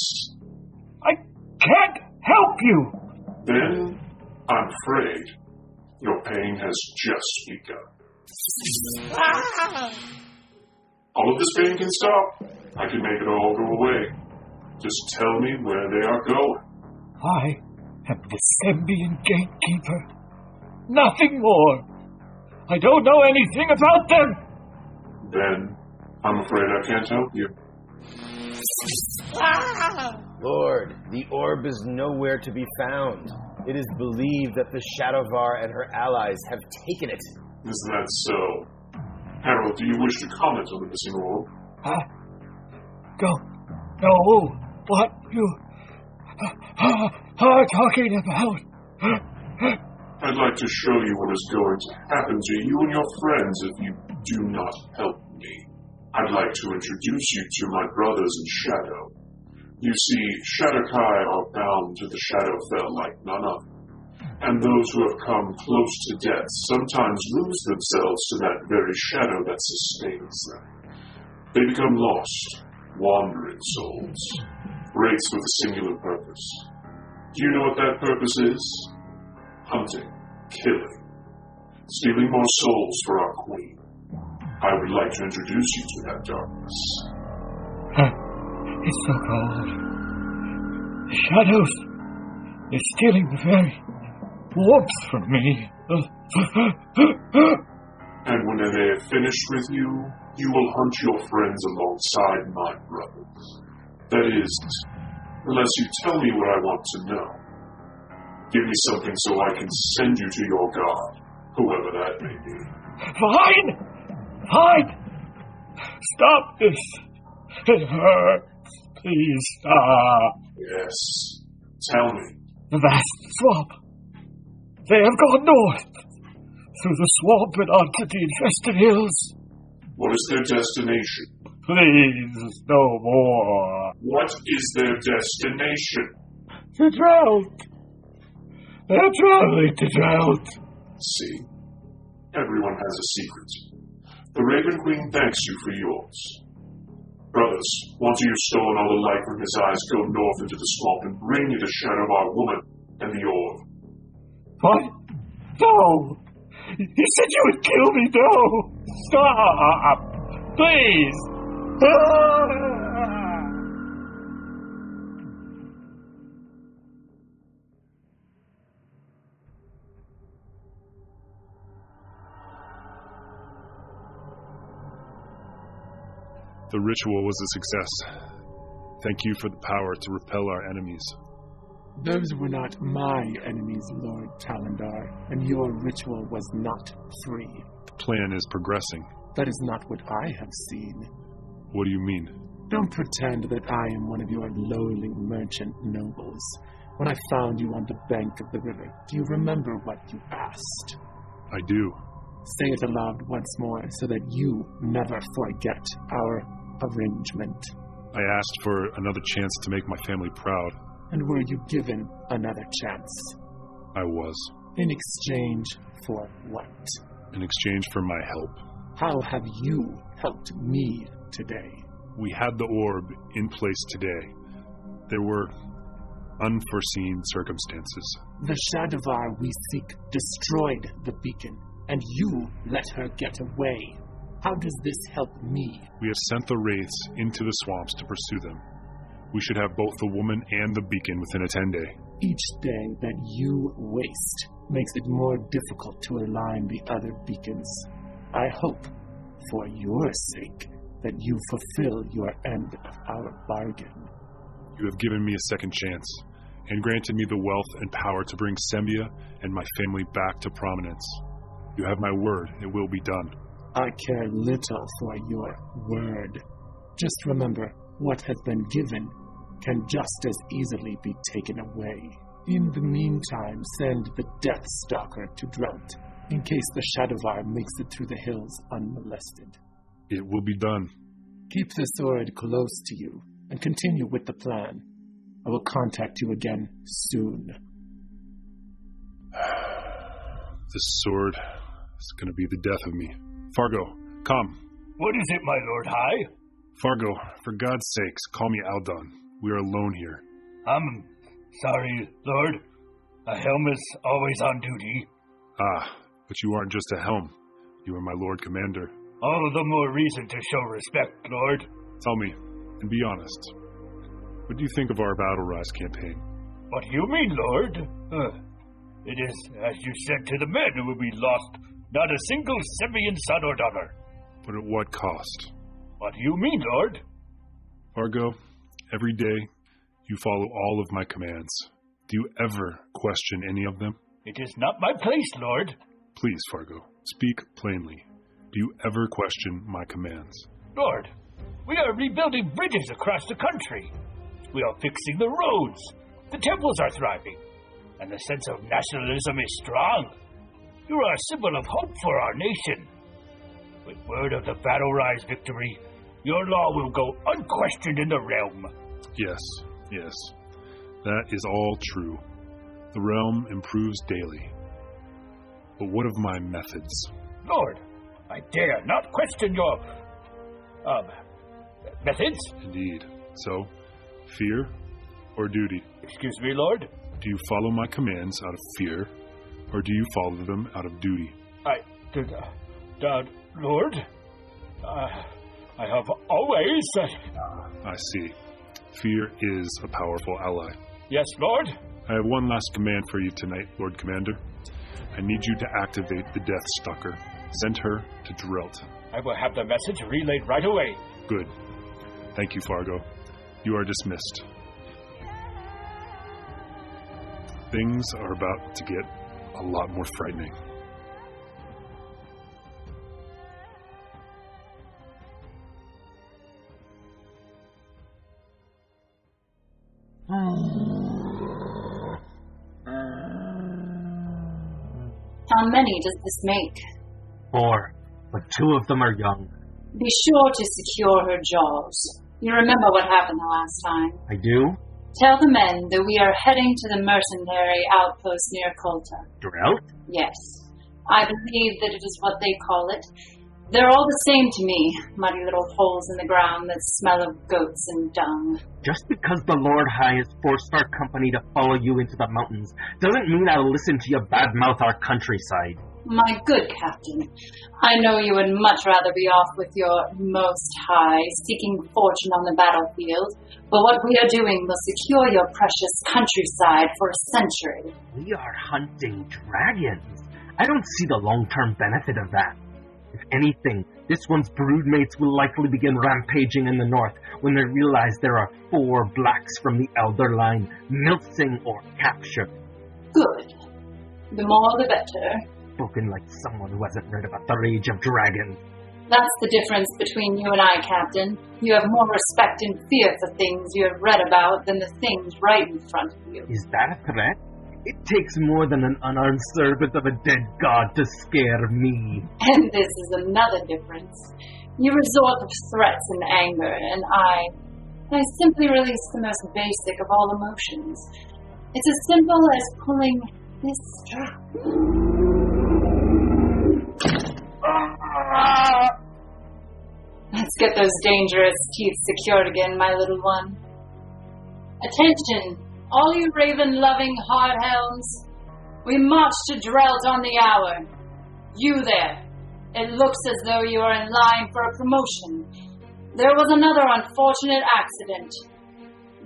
I can't help you! Then, I'm afraid, your pain has just begun. All of this pain can stop. I can make it all go away. Just tell me where they are going. I am the Sembian gatekeeper. Nothing more. I don't know anything about them. Then, I'm afraid I can't help you. Lord, the orb is nowhere to be found. It is believed that the Shadovar and her allies have taken it. Is that so? Harold, do you wish to comment on the missing orb? Don't know what you are talking about. I'd like to show you what is going to happen to you and your friends if you do not help me. I'd like to introduce you to my brothers in Shadow. You see, Shadowkai are bound to the Shadowfell like none other. And those who have come close to death sometimes lose themselves to that very shadow that sustains them. They become lost, wandering souls, wraiths with a singular purpose. Do you know what that purpose is? Hunting, killing, stealing more souls for our queen. I would like to introduce you to that darkness. It's so cold. The shadows, they're stealing the very warmth from me. The And when they have finished with you, you will hunt your friends alongside my brothers. That is, unless you tell me what I want to know. Give me something so I can send you to your god, whoever that may be. Fine! Stop this! It hurts. Please stop. Yes. Tell me. The vast swamp. They have gone north. Through the swamp and onto the infested hills. What is their destination? Please, no more. What is their destination? The drought. They're traveling to drought. See, everyone has a secret. The Raven Queen thanks you for yours. Brothers, once you've stolen all the light from his eyes, go north into the swamp and bring me the Shadovar woman and the orb. What? No! You said you would kill me, no! Stop! Please! The ritual was a success. Thank you for the power to repel our enemies. Those were not my enemies, Lord Talandar, and your ritual was not free. The plan is progressing. That is not what I have seen. What do you mean? Don't pretend that I am one of your lowly merchant nobles. When I found you on the bank of the river, do you remember what you asked? I do. Say it aloud once more so that you never forget our arrangement. I asked for another chance to make my family proud. And were you given another chance? I was. In exchange for what? In exchange for my help. How have you helped me today? We had the orb in place today. There were unforeseen circumstances. The Shadovar we seek destroyed the beacon, and you let her get away. How does this help me? We have sent the wraiths into the swamps to pursue them. We should have both the woman and the beacon within a 10-day. Each day that you waste makes it more difficult to align the other beacons. I hope, for your sake, that you fulfill your end of our bargain. You have given me a second chance, and granted me the wealth and power to bring Sembia and my family back to prominence. You have my word, it will be done. I care little for your word. Just remember, what has been given can just as easily be taken away. In the meantime, send the Death Stalker to Drought, in case the Shadovar makes it through the hills unmolested. It will be done. Keep the sword close to you, and continue with the plan. I will contact you again soon. This sword is going to be the death of me. Fargo, come. What is it, my Lord High? Fargo, for God's sakes, call me Aldon. We are alone here. I'm sorry, Lord. A helm is always on duty. Ah, but you aren't just a helm. You are my Lord Commander. All the more reason to show respect, Lord. Tell me, and be honest, what do you think of our Battle Rise campaign? What do you mean, Lord? It is, as you said to the men, we lost not a single Sembian son or daughter. But at what cost? What do you mean, Lord? Fargo, every day you follow all of my commands. Do you ever question any of them? It is not my place, Lord. Please, Fargo, speak plainly. Do you ever question my commands? Lord, we are rebuilding bridges across the country. We are fixing the roads. The temples are thriving. And the sense of nationalism is strong. You are a symbol of hope for our nation. With word of the Battle Rise victory, your law will go unquestioned in the realm. Yes. That is all true. The realm improves daily. But what of my methods? Lord, I dare not question your, methods? Indeed. So, fear or duty? Excuse me, Lord? Do you follow my commands out of fear, or do you follow them out of duty? Lord, I have always... I see. Fear is a powerful ally. Yes, Lord? I have one last command for you tonight, Lord Commander. I need you to activate the Death Stalker. Send her to Drelt. I will have the message relayed right away. Good. Thank you, Fargo. You are dismissed. Things are about to get a lot more frightening. How many does this make? 4, but 2 of them are young. Be sure to secure her jaws. You remember what happened the last time. I do? Tell the men that we are heading to the mercenary outpost near Colta. Drelt? Yes. I believe that it is what they call it. They're all the same to me, muddy little holes in the ground that smell of goats and dung. Just because the Lord High has forced our company to follow you into the mountains doesn't mean I'll listen to you badmouth our countryside. My good captain, I know you would much rather be off with your Most High, seeking fortune on the battlefield, but what we are doing will secure your precious countryside for a century. We are hunting dragons. I don't see the long-term benefit of that. If anything, this one's broodmates will likely begin rampaging in the north when they realize there are 4 blacks from the Elder line miltzing or captured. Good. The more the better. Spoken like someone who hasn't read about the Rage of Dragons. That's the difference between you and I, Captain. You have more respect and fear for things you have read about than the things right in front of you. Is that a threat? It takes more than an unarmed servant of a dead god to scare me. And this is another difference. You resort to threats and anger, and I simply release the most basic of all emotions. It's as simple as pulling this strap. Let's get those dangerous teeth secured again, my little one. Attention, all you raven-loving hardhounds. We march to Drelt on the hour. You there. It looks as though you are in line for a promotion. There was another unfortunate accident.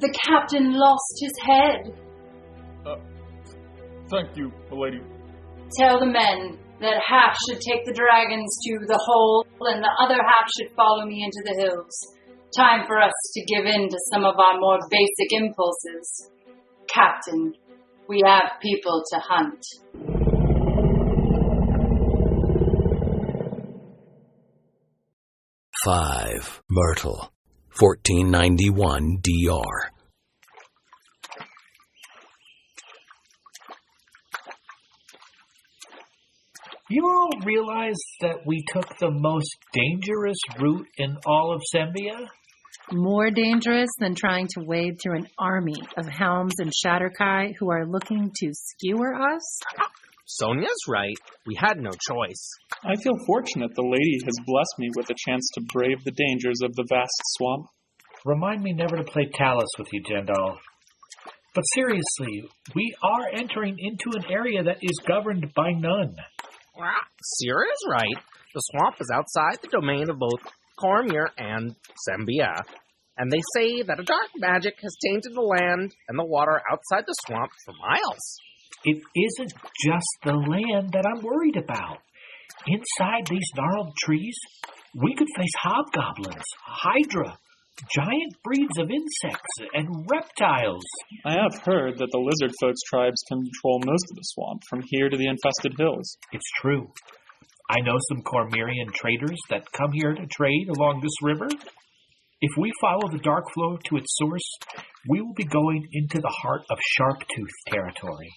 The captain lost his head. Thank you, milady. Tell the men that half should take the dragons to the hole and the other half should follow me into the hills. Time for us to give in to some of our more basic impulses. Captain, we have people to hunt. Five, Myrtle, 1491 DR. You all realize that we took the most dangerous route in all of Sembia? More dangerous than trying to wade through an army of Helms and Shatterkai who are looking to skewer us? Sonia's right. We had no choice. I feel fortunate the lady has blessed me with a chance to brave the dangers of the vast swamp. Remind me never to play Talus with you, Jendal. But seriously, we are entering into an area that is governed by none. Sierra is right. The swamp is outside the domain of both Cormyr and Sembia, and they say that a dark magic has tainted the land and the water outside the swamp for miles. It isn't just the land that I'm worried about. Inside these gnarled trees, we could face hobgoblins, hydra, giant breeds of insects, and reptiles. I have heard that the lizard folks tribes can control most of the swamp from here to the infested hills. It's true. I know some Cormyrian traders that come here to trade along this river. If we follow the dark flow to its source, we will be going into the heart of Sharptooth territory.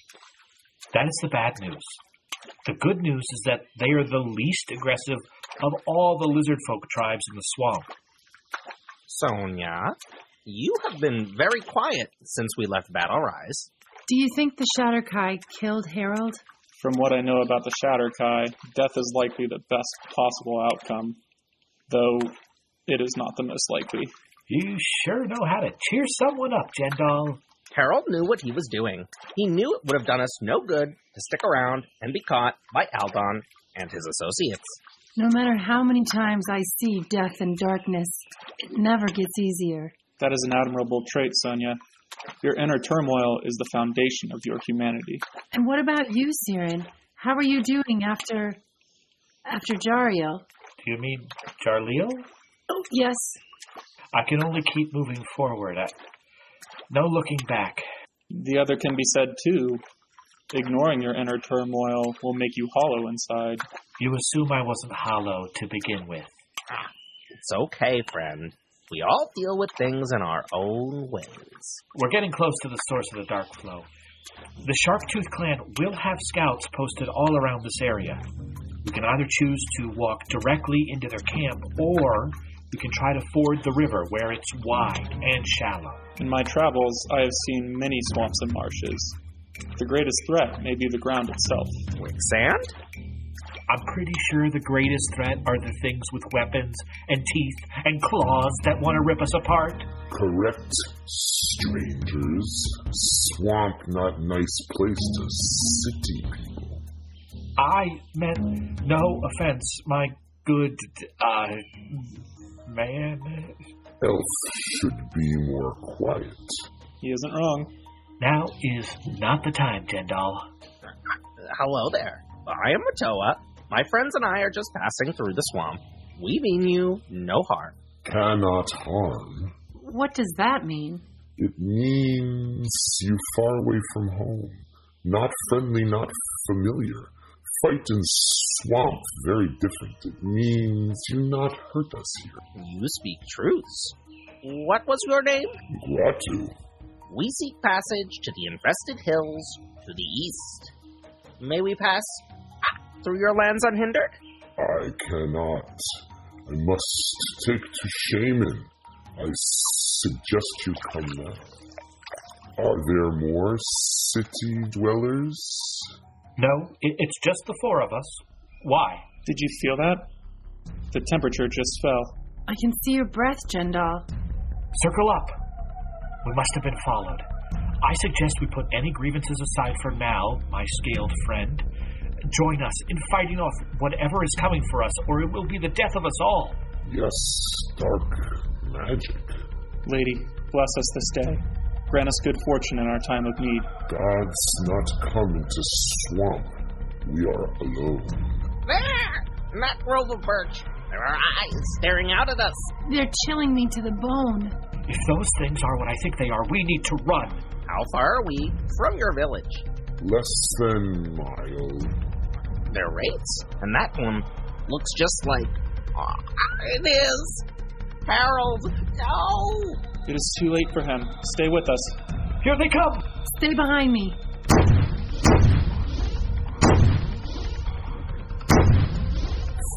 That is the bad news. The good news is that they are the least aggressive of all the lizard folk tribes in the swamp. Sonia, you have been very quiet since we left Battle Rise. Do you think the Shatterkai killed Harold? From what I know about the Shatterkai, death is likely the best possible outcome, though it is not the most likely. You sure know how to cheer someone up, Jendal. Harold knew what he was doing. He knew it would have done us no good to stick around and be caught by Aldon and his associates. No matter how many times I see death and darkness, it never gets easier. That is an admirable trait, Sonia. Your inner turmoil is the foundation of your humanity. And what about you, Siren? How are you doing after Jariel? Do you mean Jarleel? Oh, yes. I can only keep moving forward. No looking back. The other can be said, too. Ignoring your inner turmoil will make you hollow inside. You assume I wasn't hollow to begin with. It's okay, friend. We all deal with things in our own ways. We're getting close to the source of the dark flow. The Sharptooth clan will have scouts posted all around this area. We can either choose to walk directly into their camp, or we can try to ford the river where it's wide and shallow. In my travels, I have seen many swamps and marshes. The greatest threat may be the ground itself. Quicksand? I'm pretty sure the greatest threat are the things with weapons and teeth and claws that want to rip us apart. Correct, strangers. Swamp not nice place to city people. I meant no offense, my good, man. Elf should be more quiet. He isn't wrong. Now is not the time, Jendal. Hello there. I am Matoa. My friends and I are just passing through the swamp. We mean you no harm. Cannot harm. What does that mean? It means you far away from home. Not friendly, not familiar. Fight in swamp, very different. It means you not hurt us here. You speak truths. What was your name? Gratu. We seek passage to the infested hills to the east. May we pass through your lands unhindered? I cannot. I must take to Shaman. I suggest you come now. Are there more city dwellers? No, it's just the four of us. Why? Did you feel that? The temperature just fell. I can see your breath, Jendal. Circle up. We must have been followed. I suggest we put any grievances aside for now, my scaled friend. Join us in fighting off whatever is coming for us, or it will be the death of us all. Yes, dark magic. Lady, bless us this day. Grant us good fortune in our time of need. Gods not come into swamp. We are alone. There! In that grove of birch. There are eyes staring out at us. They're chilling me to the bone. If those things are what I think they are, we need to run. How far are we from your village? Less than mile. They're wraiths, and that one looks just like... it is! Harold, no! It is too late for him. Stay with us. Here they come! Stay behind me.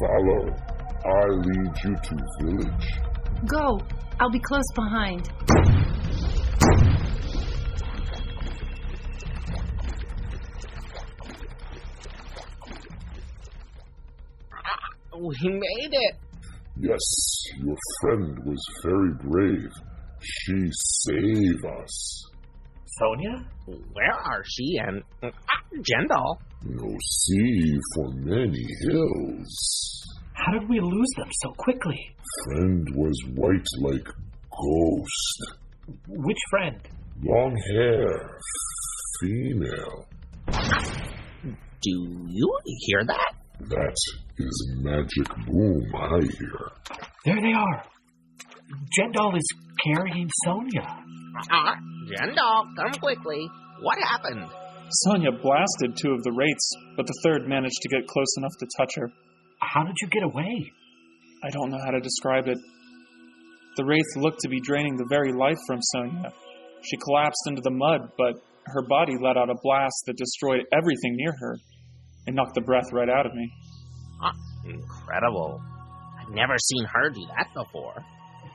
Follow. I lead you to village. Go. I'll be close behind. We made it. Yes, your friend was very brave. She saved us. Sonia? Where are she and... Jendal? No sea for many hills. How did we lose them so quickly? Friend was white like ghost. Which friend? Long hair. Female. Do you hear that? That is magic boom I hear. There they are. Jendal is carrying Sonia. Jendal, come quickly. What happened? Sonia blasted two of the wraiths, but the third managed to get close enough to touch her. How did you get away? I don't know how to describe it. The wraith looked to be draining the very life from Sonia. She collapsed into the mud, but her body let out a blast that destroyed everything near her and knocked the breath right out of me. Incredible. I've never seen her do that before.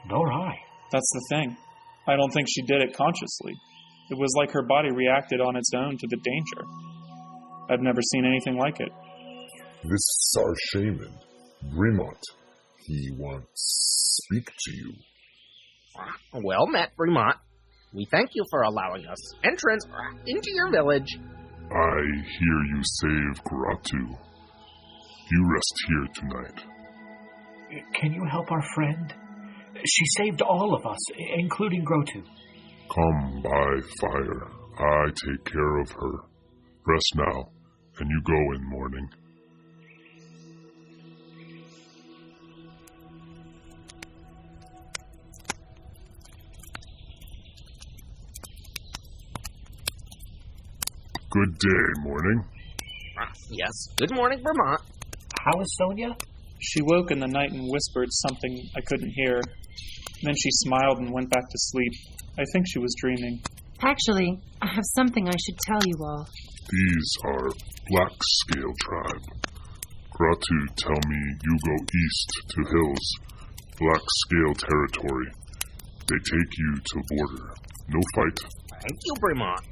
Nor I. That's the thing. I don't think she did it consciously. It was like her body reacted on its own to the danger. I've never seen anything like it. This is our shaman, Brimont. He wants to speak to you. Well met, Brimont. We thank you for allowing us entrance into your village. I hear you save Gratu. You rest here tonight. Can you help our friend? She saved all of us, including Grotu. Come by fire. I take care of her. Rest now, And you go in mourning. Good day, morning. Yes, good morning, Vermont. How is Sonia? She woke in the night and whispered something I couldn't hear. Then she smiled and went back to sleep. I think she was dreaming. Actually, I have something I should tell you all. These are Black Scale Tribe. Gratu tell me you go east to hills, Black Scale territory. They take you to border. No fight. Thank you, Vermont.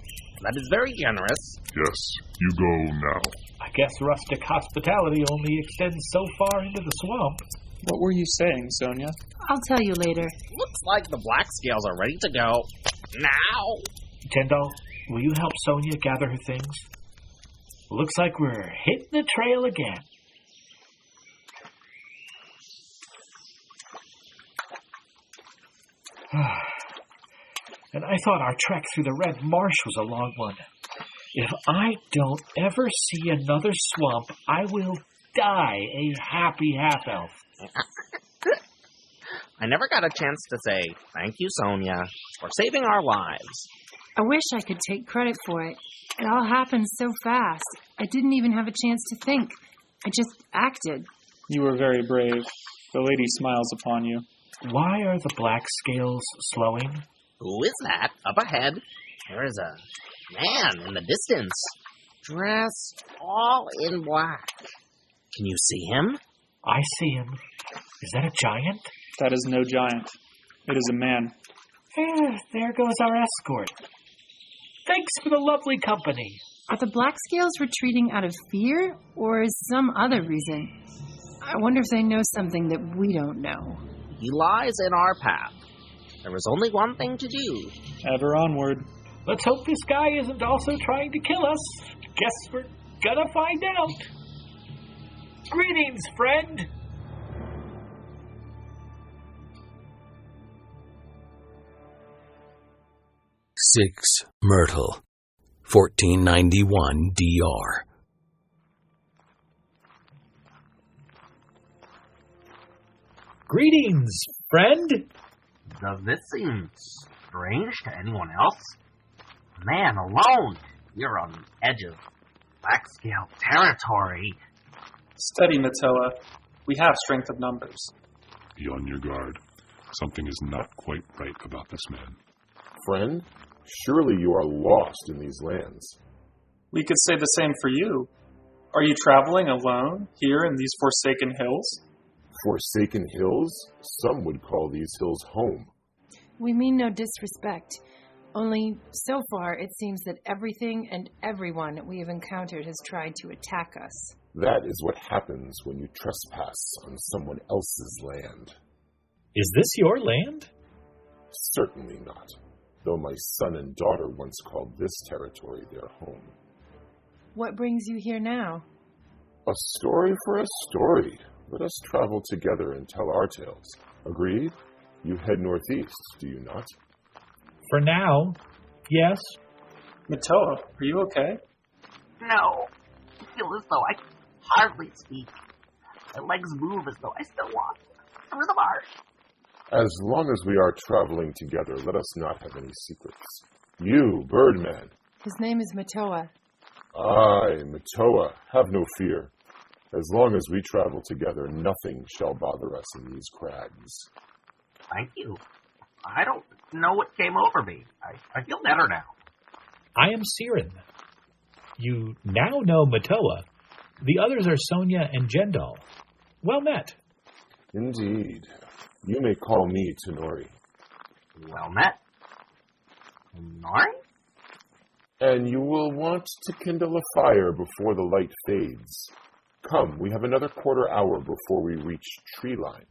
That is very generous. Yes, you go now. I guess rustic hospitality only extends so far into the swamp. What were you saying, Sonia? I'll tell you later. Looks like the Black Scales are ready to go. Now! Jendal, will you help Sonia gather her things? Looks like we're hitting the trail again. And I thought our trek through the Red Marsh was a long one. If I don't ever see another swamp, I will die a happy half-elf. I never got a chance to say thank you, Sonia, for saving our lives. I wish I could take credit for it. It all happened so fast. I didn't even have a chance to think. I just acted. You were very brave. The lady smiles upon you. Why are the Black Scales slowing? Who is that? Up ahead. There is a man in the distance, dressed all in black. Can you see him? I see him. Is that a giant? That is no giant. It is a man. There goes our escort. Thanks for the lovely company. Are the Black Scales retreating out of fear, or is some other reason? I wonder if they know something that we don't know. He lies in our path. There is only one thing to do. Ever onward. Let's hope this guy isn't also trying to kill us. Guess we're gonna find out. Greetings, friend. Six Myrtle, 1491 DR. Greetings, friend. Does this seem strange to anyone else? Man alone, you're on the edge of Black Scale territory. Steady, Matoa. We have strength of numbers. Be on your guard. Something is not quite right about this man. Friend, surely you are lost in these lands. We could say the same for you. Are you traveling alone here in these forsaken hills? Forsaken hills? Some would call these hills home. We mean no disrespect. Only, so far, it seems that everything and everyone we have encountered has tried to attack us. That is what happens when you trespass on someone else's land. Is this your land? Certainly not, though my son and daughter once called this territory their home. What brings you here now? A story for a story. Let us travel together and tell our tales. Agreed? You head northeast, do you not? For now, yes. Matoa, are you okay? No. I feel as though I can hardly speak. My legs move as though I still walk through the marsh. As long as we are traveling together, let us not have any secrets. You, Birdman. His name is Matoa. Aye, Matoa, have no fear. As long as we travel together, nothing shall bother us in these crags. Thank you. I don't know what came over me. I feel better now. I am Siren. You now know Matoa. The others are Sonia and Jendal. Well met. Indeed. You may call me Tenori. Well met. Tenori? And you will want to kindle a fire before the light fades. Come, we have another quarter hour before we reach tree line.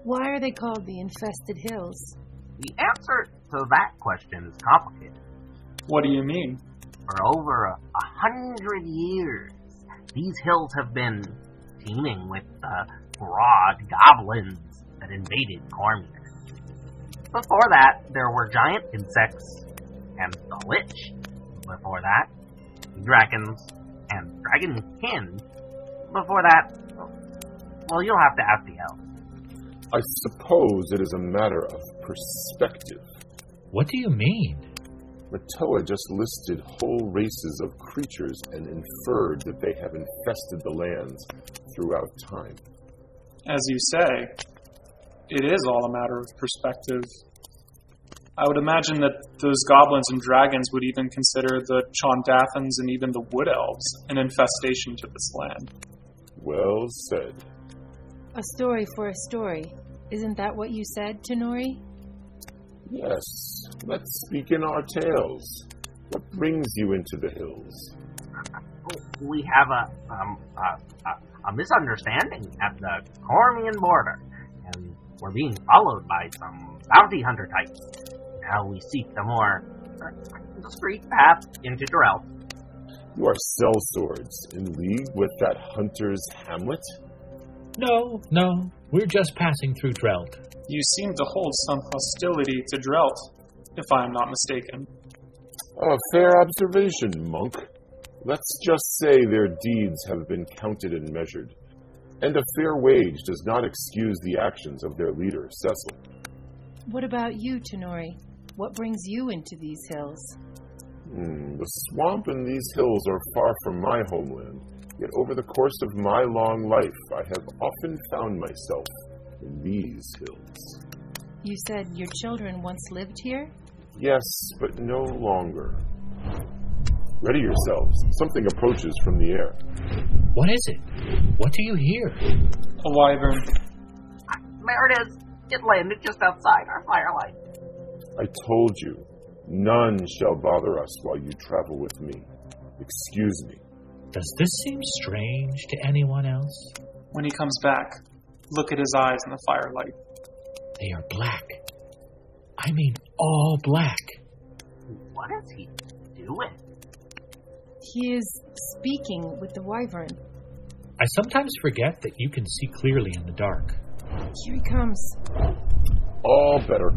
Why are they called the Infested Hills? The answer to that question is complicated. What do you mean? For over 100 years, these hills have been teeming with the broad goblins that invaded Cormyr. Before that, there were giant insects and the Lich. Before that, dragons and dragonkin. Before that, well, you'll have to ask the elves. I suppose it is a matter of perspective. What do you mean? Matoa just listed whole races of creatures and inferred that they have infested the lands throughout time. As you say, it is all a matter of perspective. I would imagine that those goblins and dragons would even consider the Chondathans and even the Wood Elves an infestation to this land. Well said. A story for a story. Isn't that what you said, Tenori? Yes, let's speak in our tales. What brings you into the hills? We have a misunderstanding at the Cormyr border, and we're being followed by some bounty hunter types. Now we seek the more discreet path into Drell. You are sellswords in league with that hunter's hamlet? No, we're just passing through Drelt. You seem to hold some hostility to Drelt, if I am not mistaken. A fair observation, monk. Let's just say their deeds have been counted and measured, and a fair wage does not excuse the actions of their leader, Cecil. What about you, Tenori? What brings you into these hills? The swamp and these hills are far from my homeland, yet over the course of my long life I have often found myself in these hills. You said your children once lived here? Yes, but no longer. Ready yourselves. Something approaches from the air. What is it? What do you hear? A wyvern. There it is. It landed just outside our firelight. I told you, none shall bother us while you travel with me. Excuse me. Does this seem strange to anyone else? When he comes back, look at his eyes in the firelight. They are black. I mean all black. What is he doing? He is speaking with the wyvern. I sometimes forget that you can see clearly in the dark. Here he comes. All better.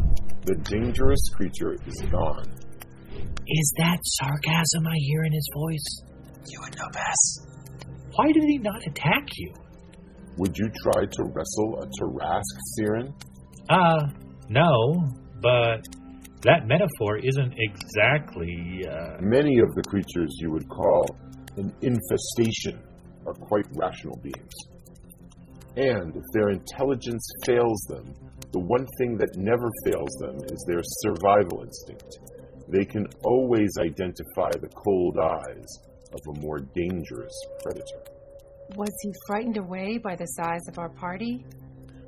The dangerous creature is gone. Is that sarcasm I hear in his voice? You would know best. Why did he not attack you? Would you try to wrestle a Tarask, Siren? No, but that metaphor isn't exactly, Many of the creatures you would call an infestation are quite rational beings. And if their intelligence fails them, the one thing that never fails them is their survival instinct. They can always identify the cold eyes of a more dangerous predator. Was he frightened away by the size of our party?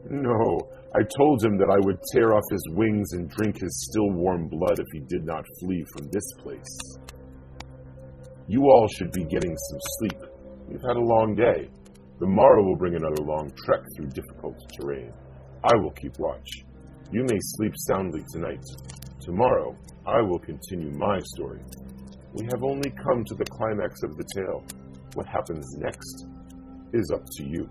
No, I told him that I would tear off his wings and drink his still warm blood if he did not flee from this place. You all should be getting some sleep. You've had a long day. The morrow will bring another long trek through difficult terrain. I will keep watch. You may sleep soundly tonight. Tomorrow, I will continue my story. We have only come to the climax of the tale. What happens next is up to you.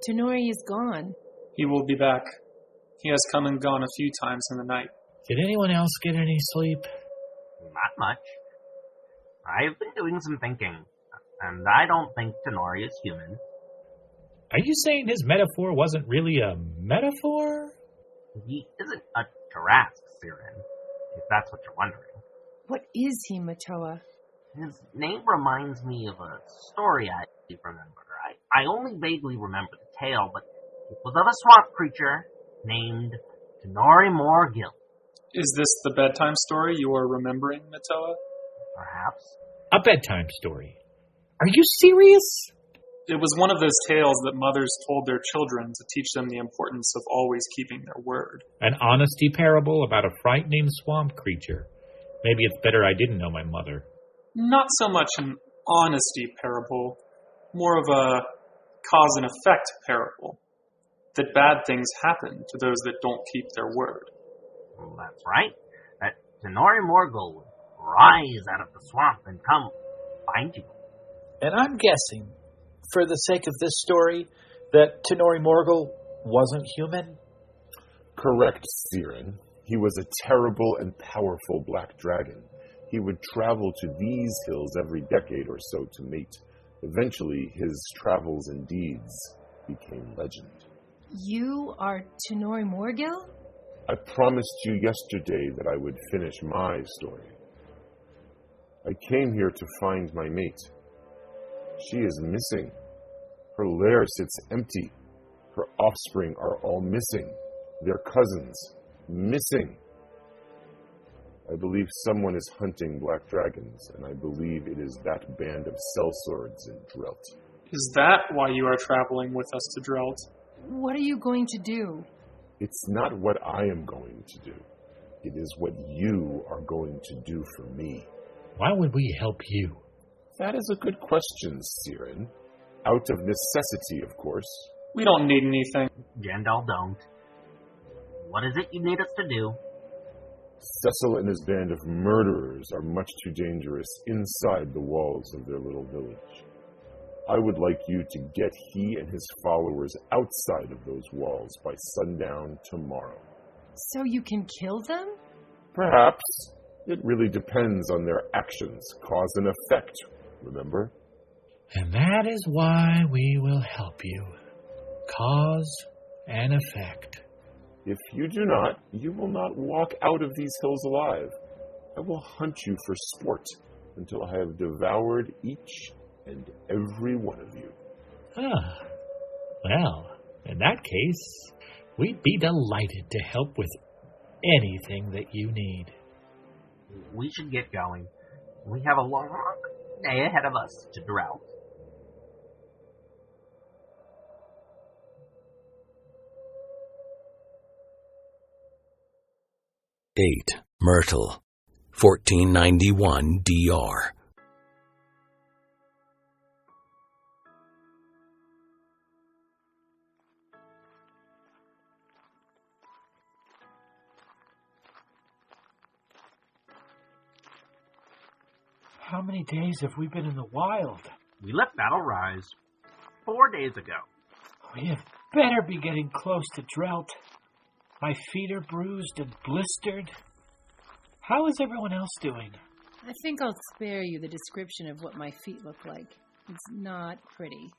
Tenori is gone. He will be back. He has come and gone a few times in the night. Did anyone else get any sleep? Not much. I've been doing some thinking, and I don't think Tenori is human. Are you saying his metaphor wasn't really a metaphor? He isn't a Tarask, Siren, if that's what you're wondering. What is he, Matoa? His name reminds me of a story I remember. I only vaguely remember the tale, but it was of a swamp creature named Tenori Morgil. Is this the bedtime story you are remembering, Matoa? Perhaps. A bedtime story. Are you serious? It was one of those tales that mothers told their children to teach them the importance of always keeping their word. An honesty parable about a frightening swamp creature. Maybe it's better I didn't know my mother. Not so much an honesty parable, More of a cause and effect parable. That bad things happen to those that don't keep their word. Well, that's right. That Tenori Morgul will rise out of the swamp and come find you. And I'm guessing, for the sake of this story, that Tenori Morgul wasn't human? Correct, Siren. He was a terrible and powerful black dragon. He would travel to these hills every decade or so to mate. Eventually, his travels and deeds became legend. You are Tenori Morgul? I promised you yesterday that I would finish my story. I came here to find my mate. She is missing. Her lair sits empty. Her offspring are all missing. Their cousins, missing. I believe someone is hunting black dragons, and I believe it is that band of sellswords in Drelt. Is that why you are traveling with us to Drelt? What are you going to do? It's not what I am going to do. It is what you are going to do for me. Why would we help you? That is a good question, Siren. Out of necessity, of course. We don't need anything. Jandal don't. What is it you need us to do? Cecil and his band of murderers are much too dangerous inside the walls of their little village. I would like you to get he and his followers outside of those walls by sundown tomorrow. So you can kill them? Perhaps. It really depends on their actions, cause and effect, remember? And that is why we will help you. Cause and effect. If you do not, you will not walk out of these hills alive. I will hunt you for sport until I have devoured each and every one of you. Ah, well, in that case, we'd be delighted to help with anything that you need. We should get going. We have a long day ahead of us to Drelt. Eight Myrtle, 1491 DR. How many days have we been in the wild? We left Battle Rise 4 days ago. We have better be getting close to Drelt. My feet are bruised and blistered. How is everyone else doing? I think I'll spare you the description of what my feet look like. It's not pretty.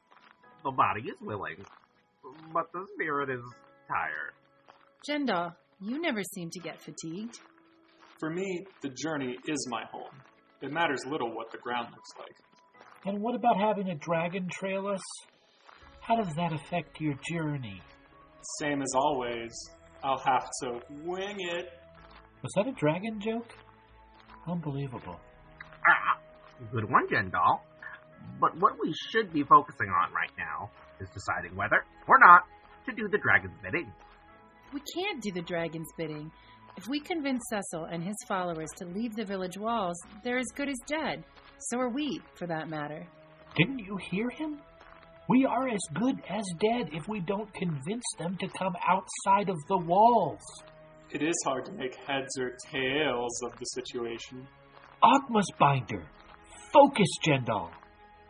The body is willing, but the spirit is tired. Jendal, you never seem to get fatigued. For me, the journey is my home. It matters little what the ground looks like. And what about having a dragon trail us? How does that affect your journey? Same as always. I'll have to wing it. Was that a dragon joke? Unbelievable. Good one, Jendal. But what we should be focusing on right now is deciding whether or not to do the dragon's bidding. We can't do the dragon's bidding. If we convince Cecil and his followers to leave the village walls, they're as good as dead. So are we, for that matter. Didn't you hear him? We are as good as dead if we don't convince them to come outside of the walls. It is hard to make heads or tails of the situation. Ogma's binder. Focus, Jendal.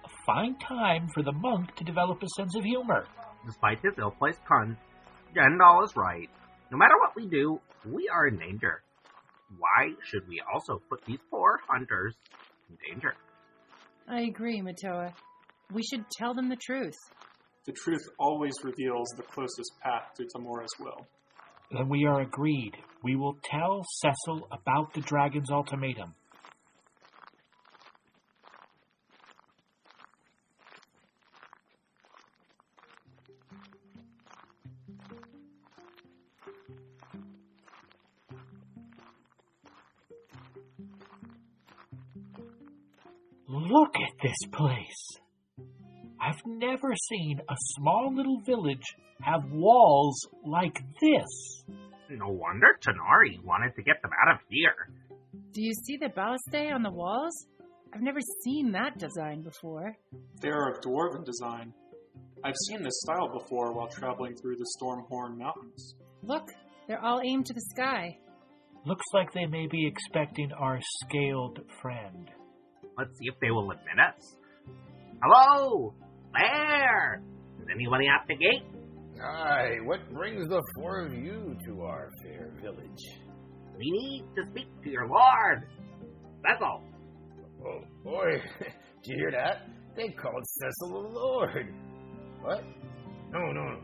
A fine time for the monk to develop a sense of humor. Despite his ill-placed puns, Jendal is right. No matter what we do, we are in danger. Why should we also put these poor hunters in danger? I agree, Matoa. We should tell them the truth. The truth always reveals the closest path to Tamora's will. Then we are agreed. We will tell Cecil about the dragon's ultimatum. Look at this place. I've never seen a small little village have walls like this. No wonder Tanari wanted to get them out of here. Do you see the balustrade on the walls? I've never seen that design before. They are of dwarven design. I've seen this style before while traveling through the Stormhorn Mountains. Look, they're all aimed to the sky. Looks like they may be expecting our scaled friend. Let's see if they will admit us. Hello! There! Is anybody at the gate? Aye, what brings the four of you to our fair village? We need to speak to your lord. That's all. Oh, boy, did you hear that? They called Cecil a lord. What? No.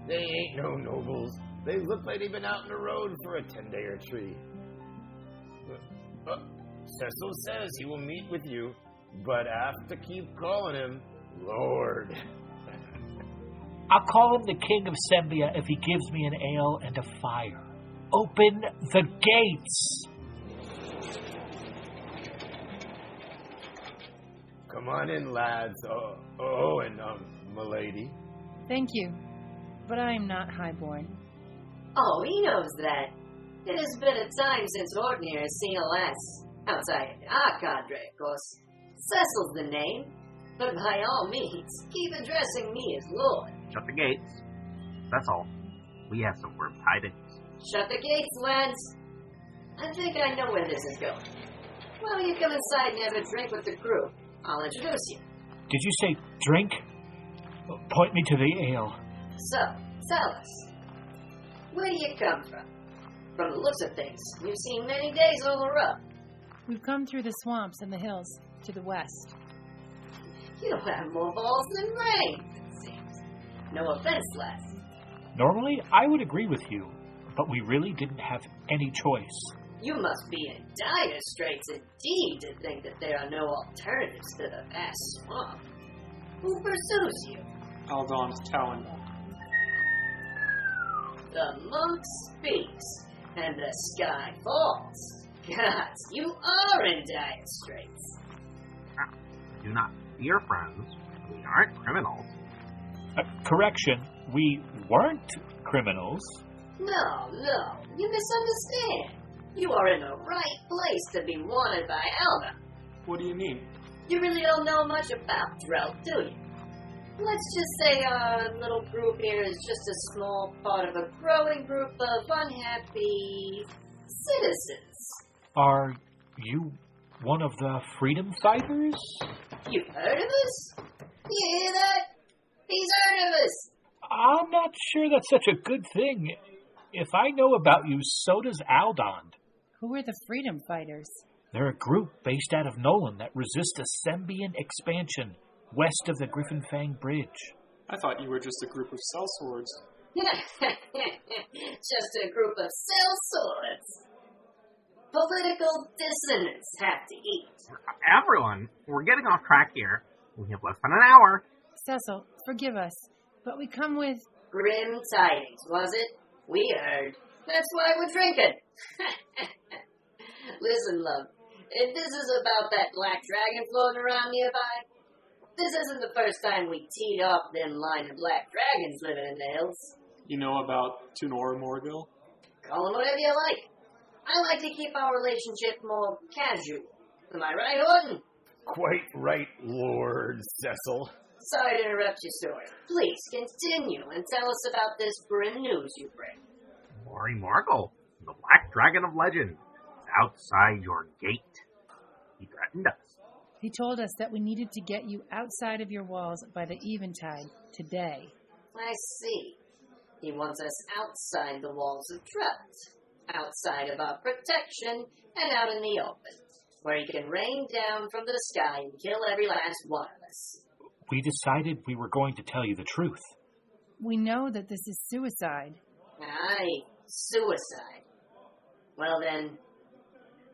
They ain't no nobles. They look like they've been out on the road for a 10-day or tree. Cecil says he will meet with you, but I have to keep calling him Lord. I'll call him the King of Sembia if he gives me an ale and a fire. Open the gates! Come on in, lads. And milady. Thank you, but I am not highborn. Oh, he knows that. It has been a time since Cormyr has seen a lass. Outside our cadre, of course. Cecil's the name, but by all means, keep addressing me as Lord. Shut the gates. That's all. We have some firm tidings. Shut the gates, lads. I think I know where this is going. Why don't you come inside and have a drink with the crew? I'll introduce you. Did you say drink? Point me to the ale. So, tell us. Where do you come from? From the looks of things, you've seen many days on the road. We've come through the swamps and the hills to the west. You have more balls than brains, it seems. No offense, lass. Normally, I would agree with you, but we really didn't have any choice. You must be in dire straits indeed to think that there are no alternatives to the vast swamp. Who pursues you? Aldon's Talon. The monk speaks, and the sky falls. Gods, you are in dire straits. Do not fear, friends. We aren't criminals. Correction, we weren't criminals. No, you misunderstand. You are in the right place to be wanted by Alba. What do you mean? You really don't know much about Drell, do you? Let's just say our little group here is just a small part of a growing group of unhappy citizens. Are you one of the freedom fighters? You've heard of us? You hear that? He's heard of us. I'm not sure that's such a good thing. If I know about you, so does Aldon. Who are the freedom fighters? They're a group based out of Nolan that resists a Sembian expansion west of the Griffin Fang Bridge. I thought you were just a group of sellswords. Just a group of sellswords. Political dissonance have to eat. Everyone, we're getting off track here. We have less than an hour. Cecil, forgive us, but we come with... Grim tidings, was it? We heard. That's why we're drinking. Listen, love, if this is about that black dragon floating around nearby, this isn't the first time we teed off them line of black dragons living in the hills. You know about Tunora Morgul? Call them whatever you like. I like to keep our relationship more casual. Am I right, Horton? Quite right, Lord Cecil. Sorry to interrupt your story. Please continue and tell us about this grim news you bring. Mori Morgul, the Black Dragon of Legend, is outside your gate. He threatened us. He told us that we needed to get you outside of your walls by the eventide today. I see. He wants us outside the walls of trust, outside of our protection, and out in the open, where he can rain down from the sky and kill every last one of us. We decided we were going to tell you the truth. We know that this is suicide. Aye, suicide. Well then,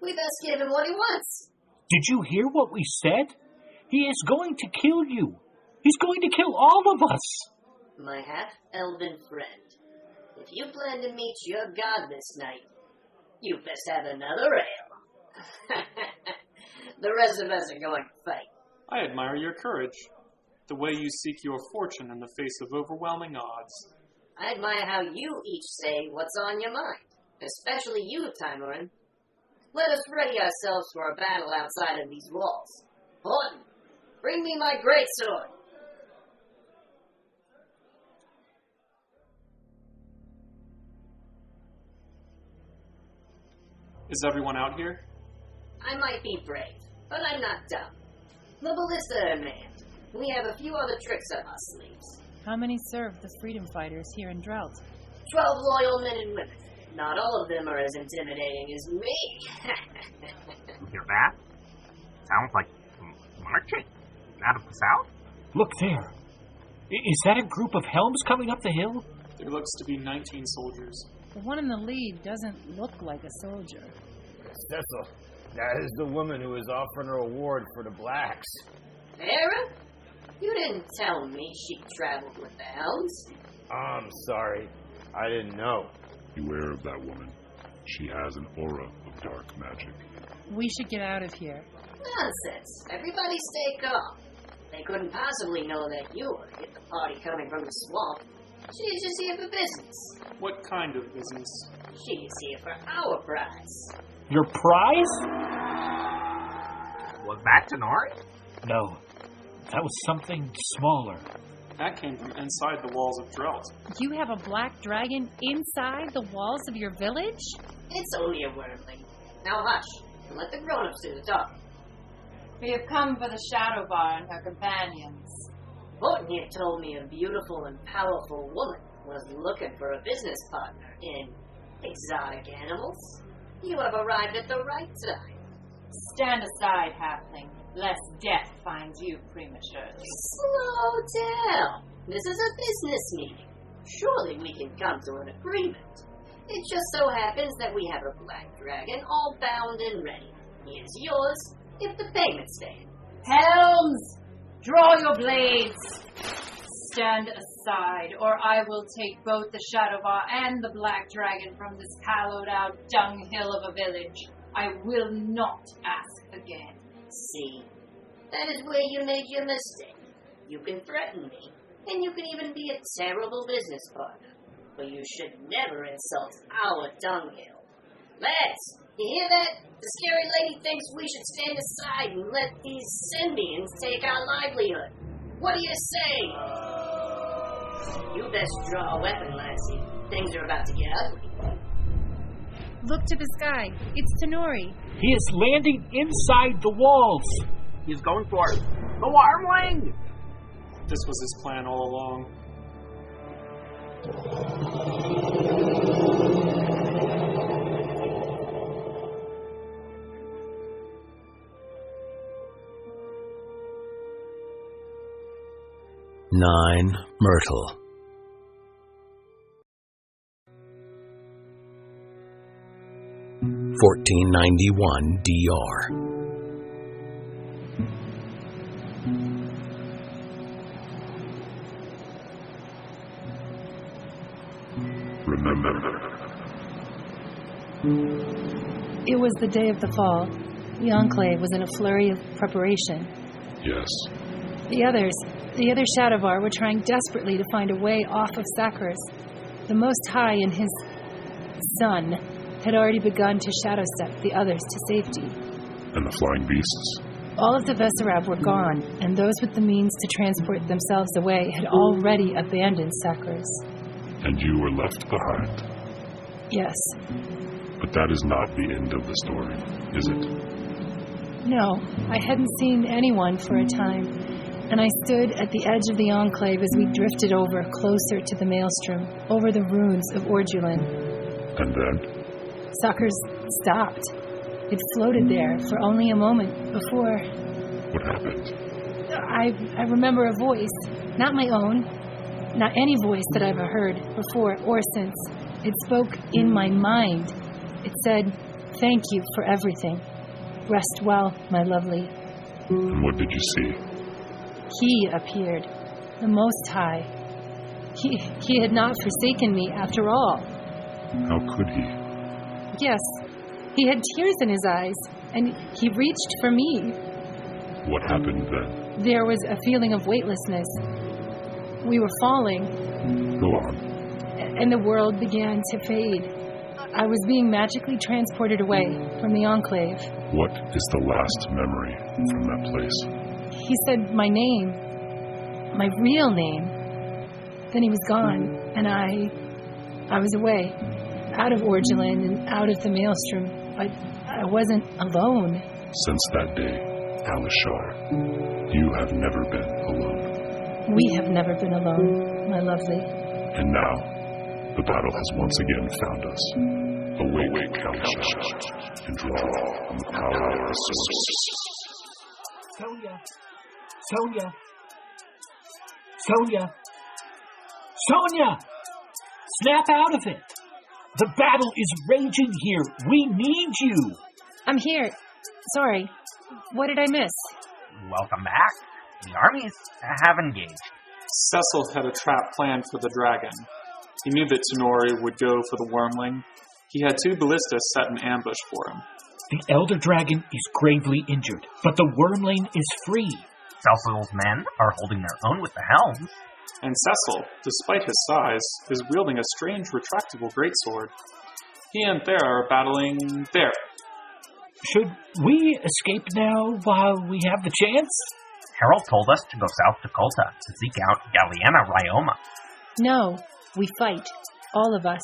we best give him what he wants. Did you hear what we said? He is going to kill you. He's going to kill all of us. My half-elven friend, if you plan to meet your god this night, you best have another ale. The rest of us are going to fight. I admire your courage. The way you seek your fortune in the face of overwhelming odds. I admire how you each say what's on your mind, especially you, Timorin. Let us ready ourselves for a battle outside of these walls. Horton, bring me my greatsword. Is everyone out here? I might be brave, but I'm not dumb. The ballista in hand. We have a few other tricks up our sleeves. How many serve the freedom fighters here in Drought? 12 loyal men and women. Not all of them are as intimidating as me. You hear that? Sounds like marching. Out of the south? Look there. Is that a group of helms coming up the hill? There looks to be 19 soldiers. The one in the lead doesn't look like a soldier. Cecil, that is the woman who is offering a reward for the blacks. Vera? You didn't tell me she traveled with the helms. I'm sorry. I didn't know. Beware of that woman. She has an aura of dark magic. We should get out of here. Nonsense. Everybody stay calm. They couldn't possibly know that you were at the party coming from the swamp. She's just here for business. What kind of business? She's here for our prize. Your prize? Was that Tenori? No. That was something smaller. That came from inside the walls of Drought. You have a black dragon inside the walls of your village? It's only a wormling. Now hush, and let the grown-ups do the talking. We have come for the Shadovar and her companions. Horton here told me a beautiful and powerful woman was looking for a business partner in exotic animals. You have arrived at the right time. Stand aside, halfling, lest death finds you prematurely. Slow down. This is a business meeting. Surely we can come to an agreement. It just so happens that we have a black dragon all bound and ready. Here's yours, if the payment's there. Helms! Draw your blades! Stand aside, or I will take both the Shadovar and the black dragon from this hallowed-out dunghill of a village. I will not ask again. See, that is where you made your mistake. You can threaten me, and you can even be a terrible business partner, but you should never insult our dunghill. Lads, you hear that? The scary lady thinks we should stand aside and let these Sembians take our livelihood. What do you say? You best draw a weapon, lassie. Things are about to get ugly. Look to the sky. It's Tenori. He is landing inside the walls. He's going for the Wormling. This was his plan all along. Nine Myrtle. $14.91 DR. Remember. It was the day of the fall. The Enclave was in a flurry of preparation. Yes. The other Shadovar were trying desperately to find a way off of Sakras. The Most High and his son had already begun to shadow step the others to safety. And the flying beasts? All of the Vesarab were gone, and those with the means to transport themselves away had already abandoned Sakras. And you were left behind? Yes. But that is not the end of the story, is it? No, I hadn't seen anyone for a time, and I stood at the edge of the Enclave as we drifted over closer to the Maelstrom, over the ruins of Ordulan. And then? Sakras stopped. It floated there for only a moment before... What happened? I remember a voice, not my own, not any voice that I've heard before or since. It spoke in my mind. It said, "Thank you for everything. Rest well, my lovely." And what did you see? He appeared, the Most High. He had not forsaken me after all. How could he? Yes, he had tears in his eyes, and he reached for me. What happened then? There was a feeling of weightlessness. We were falling. Go on. And the world began to fade. I was being magically transported away from the Enclave. What is the last memory from that place? He said my name, my real name. Then he was gone, and I was away, out of Orgeland and out of the Maelstrom. I wasn't alone. Since that day, Alishar, you have never been alone. We have never been alone, my lovely. And now, the battle has once again found us. Awake, Alishar, and draw on the power of the source. Sonia! Sonia! Sonia! Sonia! Snap out of it! The battle is raging here. We need you. I'm here. Sorry. What did I miss? Welcome back. The armies have engaged. Cecil had a trap planned for the dragon. He knew that Tenori would go for the wormling. He had 2 ballistas set in ambush for him. The Elder Dragon is gravely injured, but the wormling is free. Cecil's men are holding their own with the helms. And Cecil, despite his size, is wielding a strange retractable greatsword. He and Thera are battling there. Should we escape now while we have the chance? Harold told us to go south to Kolta to seek out Galliana Ryoma. No, we fight. All of us.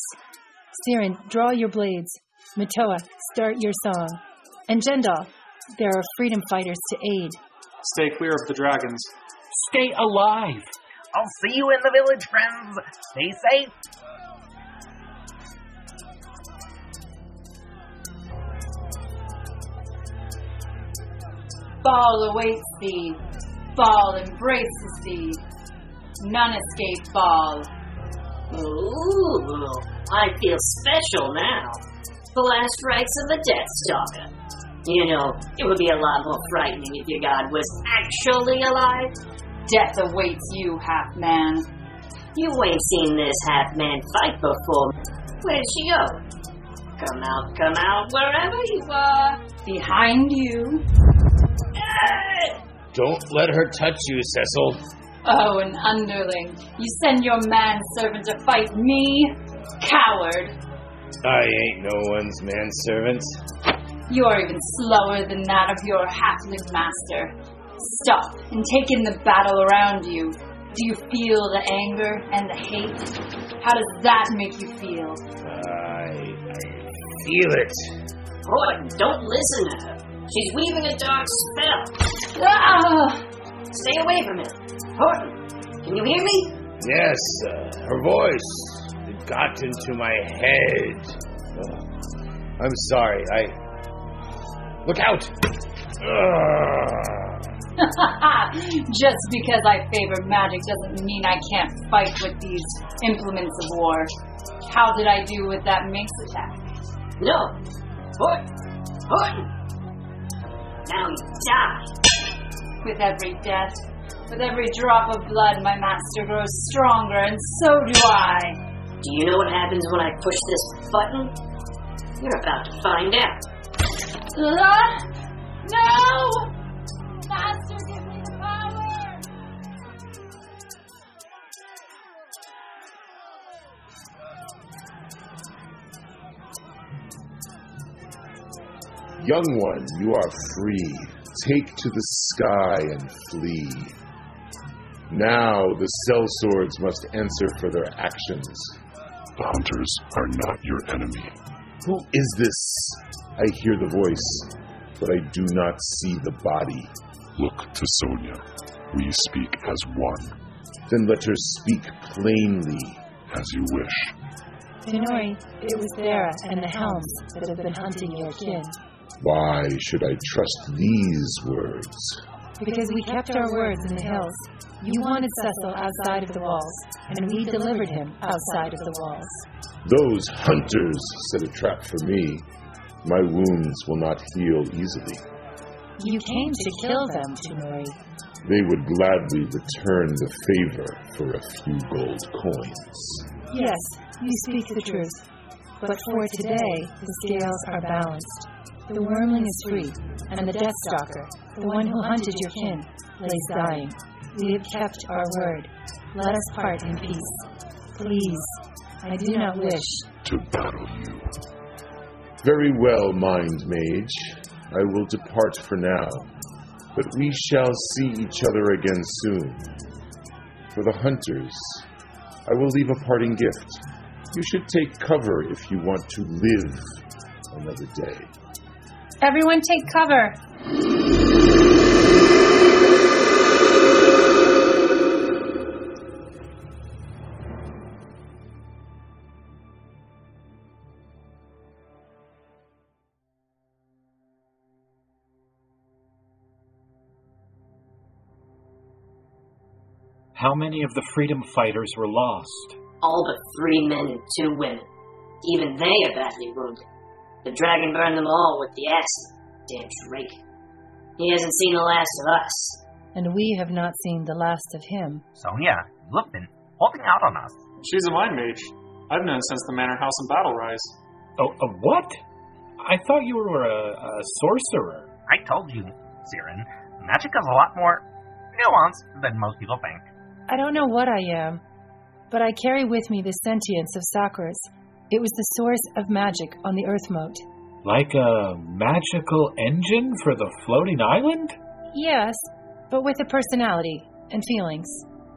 Siren, draw your blades. Matoa, start your song. And Jendal, there are freedom fighters to aid. Stay clear of the dragons. Stay alive. I'll see you in the village, friends. Stay safe. Ball awaits thee. Ball embraces thee. None escape Ball. Ooh, I feel special now. The last rites of the Death Stalker. You know, it would be a lot more frightening if your god was actually alive. Death awaits you, half-man. You ain't seen this half-man fight before. Where'd she go? Come out, wherever you are. Behind you. Don't let her touch you, Cecil. Oh, an underling. You send your manservant to fight me? Coward. I ain't no one's manservant. You're even slower than that of your halfling master. Stop and take in the battle around you. Do you feel the anger and the hate? How does that make you feel? I feel it. Horton, don't listen to her. She's weaving a dark spell. Ah! Stay away from her. Horton, can you hear me? Yes, her voice. It got into my head. I'm sorry. Look out! Just because I favor magic doesn't mean I can't fight with these implements of war. How did I do with that minx attack? No. Horton. Now you die. With every death, with every drop of blood, my master grows stronger, and so do I. Do you know what happens when I push this button? You're about to find out. No! Master, give me the power! Young one, you are free. Take to the sky and flee. Now the sellswords must answer for their actions. The hunters are not your enemy. Who is this? I hear the voice, but I do not see the body. Look to Sonia. We speak as one. Then let her speak plainly. As you wish. Tenori, it was Thera and the helms that have been hunting your kin. Why should I trust these words? Because we kept our words in the hills. You wanted Cecil outside of the walls, and we delivered him outside of the walls. Those hunters set a trap for me. My wounds will not heal easily. You came to kill them, Tenori. They would gladly return the favor for a few gold coins. Yes, you speak the truth. But for today, the scales are balanced. The wormling is free, and the Deathstalker, the one who hunted your kin, lays dying. We have kept our word. Let us part in peace. Please, I do not wish to battle you. Very well, Mind Mage. I will depart for now. but we shall see each other again soon. For the hunters, I will leave a parting gift. You should take cover if you want to live another day. Everyone take cover. How many of the freedom fighters were lost? All but 3 men and 2 women. Even they are badly wounded. The dragon burned them all with the acid. Damn Drake. He hasn't seen the last of us. And we have not seen the last of him. Sonia, you have been holding out on us. She's a mind mage. I've known since the Manor House in Battle Rise. Oh, what? I thought you were a sorcerer. I told you, Siren, magic is a lot more nuanced than most people think. I don't know what I am, but I carry with me the sentience of Sakras. It was the source of magic on the Earthmote. Like a magical engine for the floating island? Yes, but with a personality and feelings.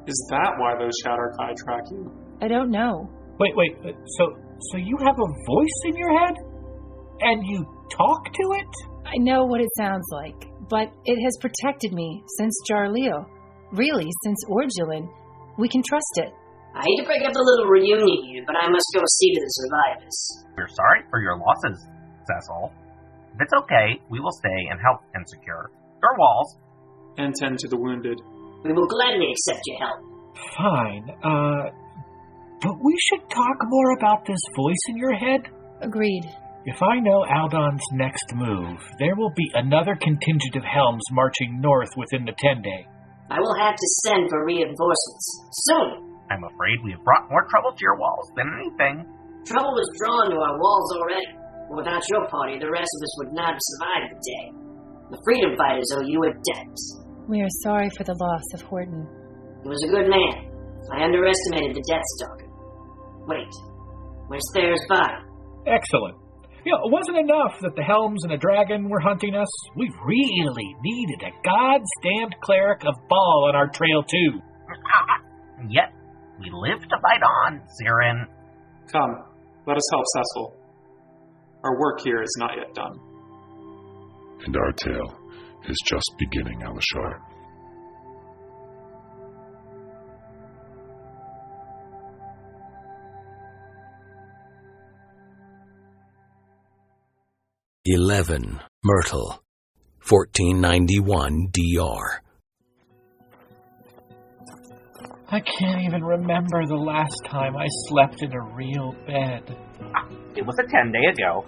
Is that why those Shadowkai track you? I don't know. Wait, so you have a voice in your head? And you talk to it? I know what it sounds like, but it has protected me since Jarleo. Really, since Orgulin. We can trust it. I hate to break up the little reunion here, but I must go see to the survivors. We're sorry for your losses, Cecil. If it's okay, we will stay and help and secure your walls. And tend to the wounded. We will gladly accept your help. Fine, but we should talk more about this voice in your head. Agreed. If I know Aldon's next move, there will be another contingent of Helms marching north within the 10-day. I will have to send for reinforcements. Soon. I'm afraid we have brought more trouble to your walls than anything. Trouble was drawn to our walls already. Without your party, the rest of us would not have survived the day. The freedom fighters owe you a debt. We are sorry for the loss of Horton. He was a good man. I underestimated the Death Stalker. Wait, where's Thayer's body? Excellent. You know, it wasn't enough that the Helms and a dragon were hunting us. We really needed a god-stamped cleric of Baal on our trail, too. Yet, we live to fight on, Siren. Come, let us help Cecil. Our work here is not yet done. And our tale is just beginning, Alishar. (11) Myrtle, 1491 DR. I can't even remember the last time I slept in a real bed. It was a 10-day ago,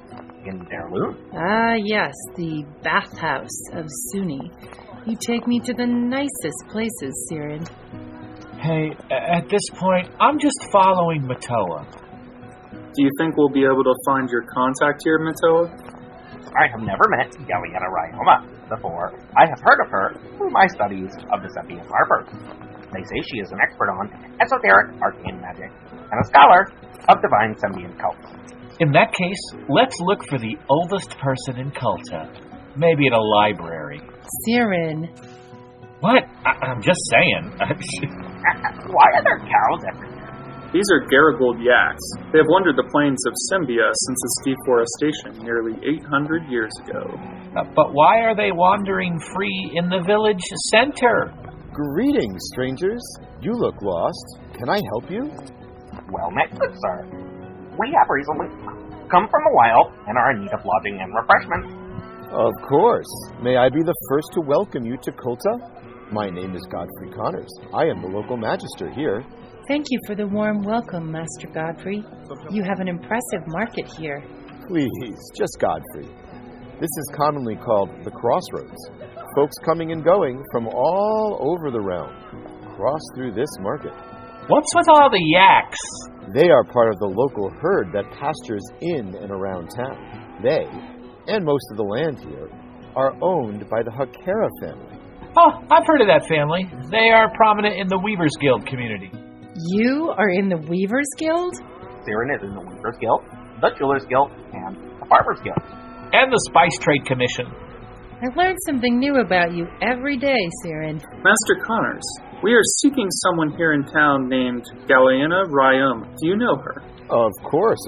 in Dalelands. Ah, yes, the bathhouse of Suni. You take me to the nicest places, Siren. Hey, at this point, I'm just following Matoa. Do you think we'll be able to find your contact here, Matoa? I have never met Galliana Ryoma before. I have heard of her through my studies of the Sembian Harper. They say she is an expert on esoteric arcane magic and a scholar of divine Sembian cults. In that case, let's look for the oldest person in Kulta. Maybe at a library. Siren. What? I'm just saying. Why are there cows everywhere? These are Garigold yaks. They have wandered the plains of Sembia since its deforestation nearly 800 years ago. But why are they wandering free in the village center? Greetings, strangers. You look lost. Can I help you? Well met, good sir. We have recently come from a while and are in need of lodging and refreshment. Of course. May I be the first to welcome you to Kulta? My name is Godfrey Connors. I am the local magister here. Thank you for the warm welcome, Master Godfrey. You have an impressive market here. Please, just Godfrey. This is commonly called the Crossroads. Folks coming and going from all over the realm cross through this market. What's with all the yaks? They are part of the local herd that pastures in and around town. They, and most of the land here, are owned by the Hakera family. Oh, I've heard of that family. They are prominent in the Weavers Guild community. You are in the Weavers Guild? Siren is in the Weavers Guild, the Jewelers Guild, and the Farmers Guild. And the Spice Trade Commission. I learn something new about you every day, Siren. Master Connors, we are seeking someone here in town named Galena Ryum. Do you know her? Of course.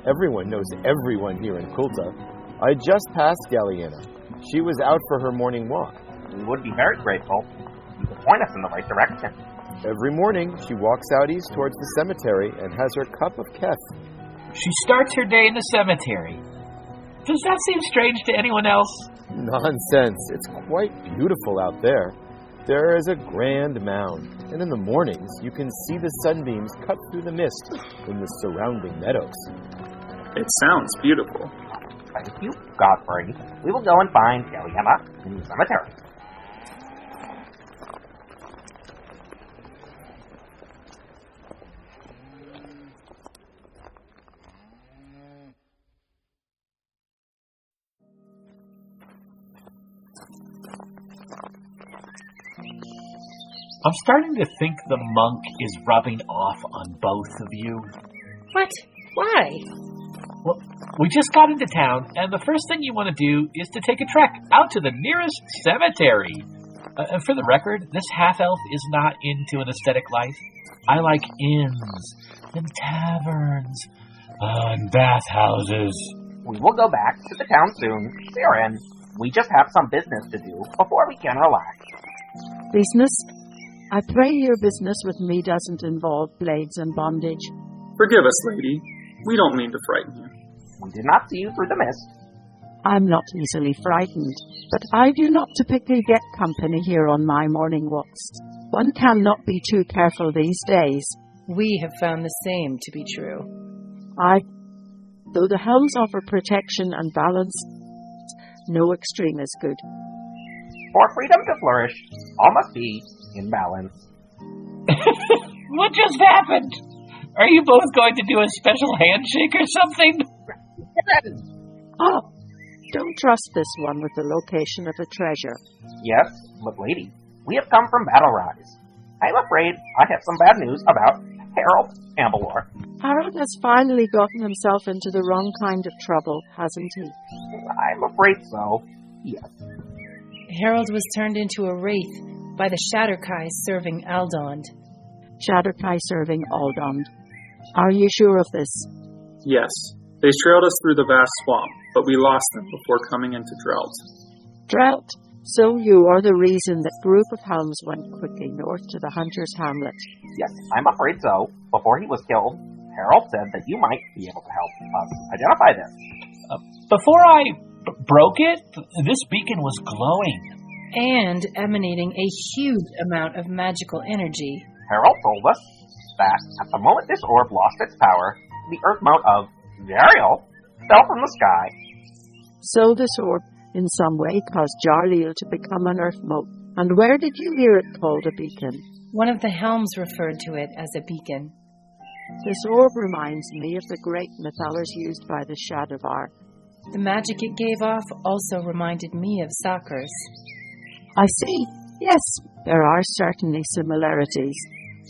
Everyone knows everyone here in Kulta. I just passed Galena. She was out for her morning walk. We would be very grateful. You could point us in the right direction. Every morning, she walks out east towards the cemetery and has her cup of kef. She starts her day in the cemetery. Does that seem strange to anyone else? Nonsense. It's quite beautiful out there. There is a grand mound, and in the mornings, you can see the sunbeams cut through the mist in the surrounding meadows. It sounds beautiful. Thank you, Godfrey. We will go and find Galena in the cemetery. I'm starting to think the monk is rubbing off on both of you. What? Why? Well, we just got into town, and the first thing you want to do is to take a trek out to the nearest cemetery. And for the record, this half-elf is not into an aesthetic life. I like inns and taverns and bathhouses. We will go back to the town soon. Siren, we just have some business to do before we can relax. Business? I pray your business with me doesn't involve blades and bondage. Forgive us, lady. We don't mean to frighten you. We did not see you through the mist. I'm not easily frightened, but I do not typically get company here on my morning walks. One cannot be too careful these days. We have found the same to be true. Though the helms offer protection and balance, no extreme is good. For freedom to flourish, all must be in balance. What just happened? Are you both going to do a special handshake or something? Oh, don't trust this one with the location of a treasure. Yes, but lady, we have come from Battle Rise. I'm afraid I have some bad news about Harold Ambelor. Harold has finally gotten himself into the wrong kind of trouble, hasn't he? I'm afraid so, yes. Harold was turned into a wraith by the Shatterkai serving Aldond. Shatterkai serving Aldond. Are you sure of this? Yes. They trailed us through the vast swamp, but we lost them before coming into Drought. Drought? So you are the reason that group of helms went quickly north to the hunter's hamlet? Yes, I'm afraid so. Before he was killed, Harold said that you might be able to help us identify this. Before I broke it, this beacon was glowing. And emanating a huge amount of magical energy. Harold told us that at the moment this orb lost its power, the Earthmote of Jariel fell from the sky. So this orb, in some way, caused Jarliel to become an Earthmote. And where did you hear it called a beacon? One of the helms referred to it as a beacon. This orb reminds me of the great mythallers used by the Shadovar. The magic it gave off also reminded me of Sakhar's. I see. Yes, there are certainly similarities.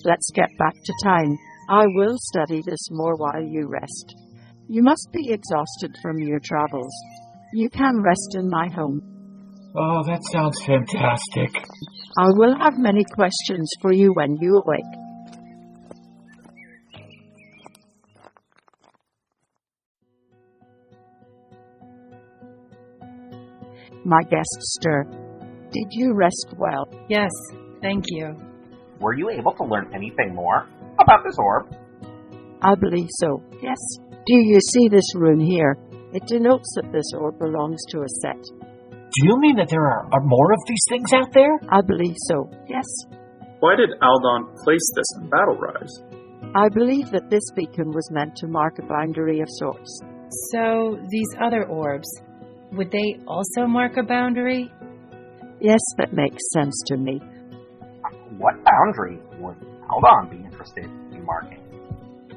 Let's get back to town. I will study this more while you rest. You must be exhausted from your travels. You can rest in my home. Oh, that sounds fantastic. I will have many questions for you when you awake. My guests stir. Did you rest well? Yes, thank you. Were you able to learn anything more about this orb? I believe so, yes. Do you see this rune here? It denotes that this orb belongs to a set. Do you mean that there are more of these things out there? I believe so, yes. Why did Aldon place this in Battle Rise? I believe that this beacon was meant to mark a boundary of sorts. So, these other orbs, would they also mark a boundary? Yes, that makes sense to me. What boundary would Aldon be interested in marking?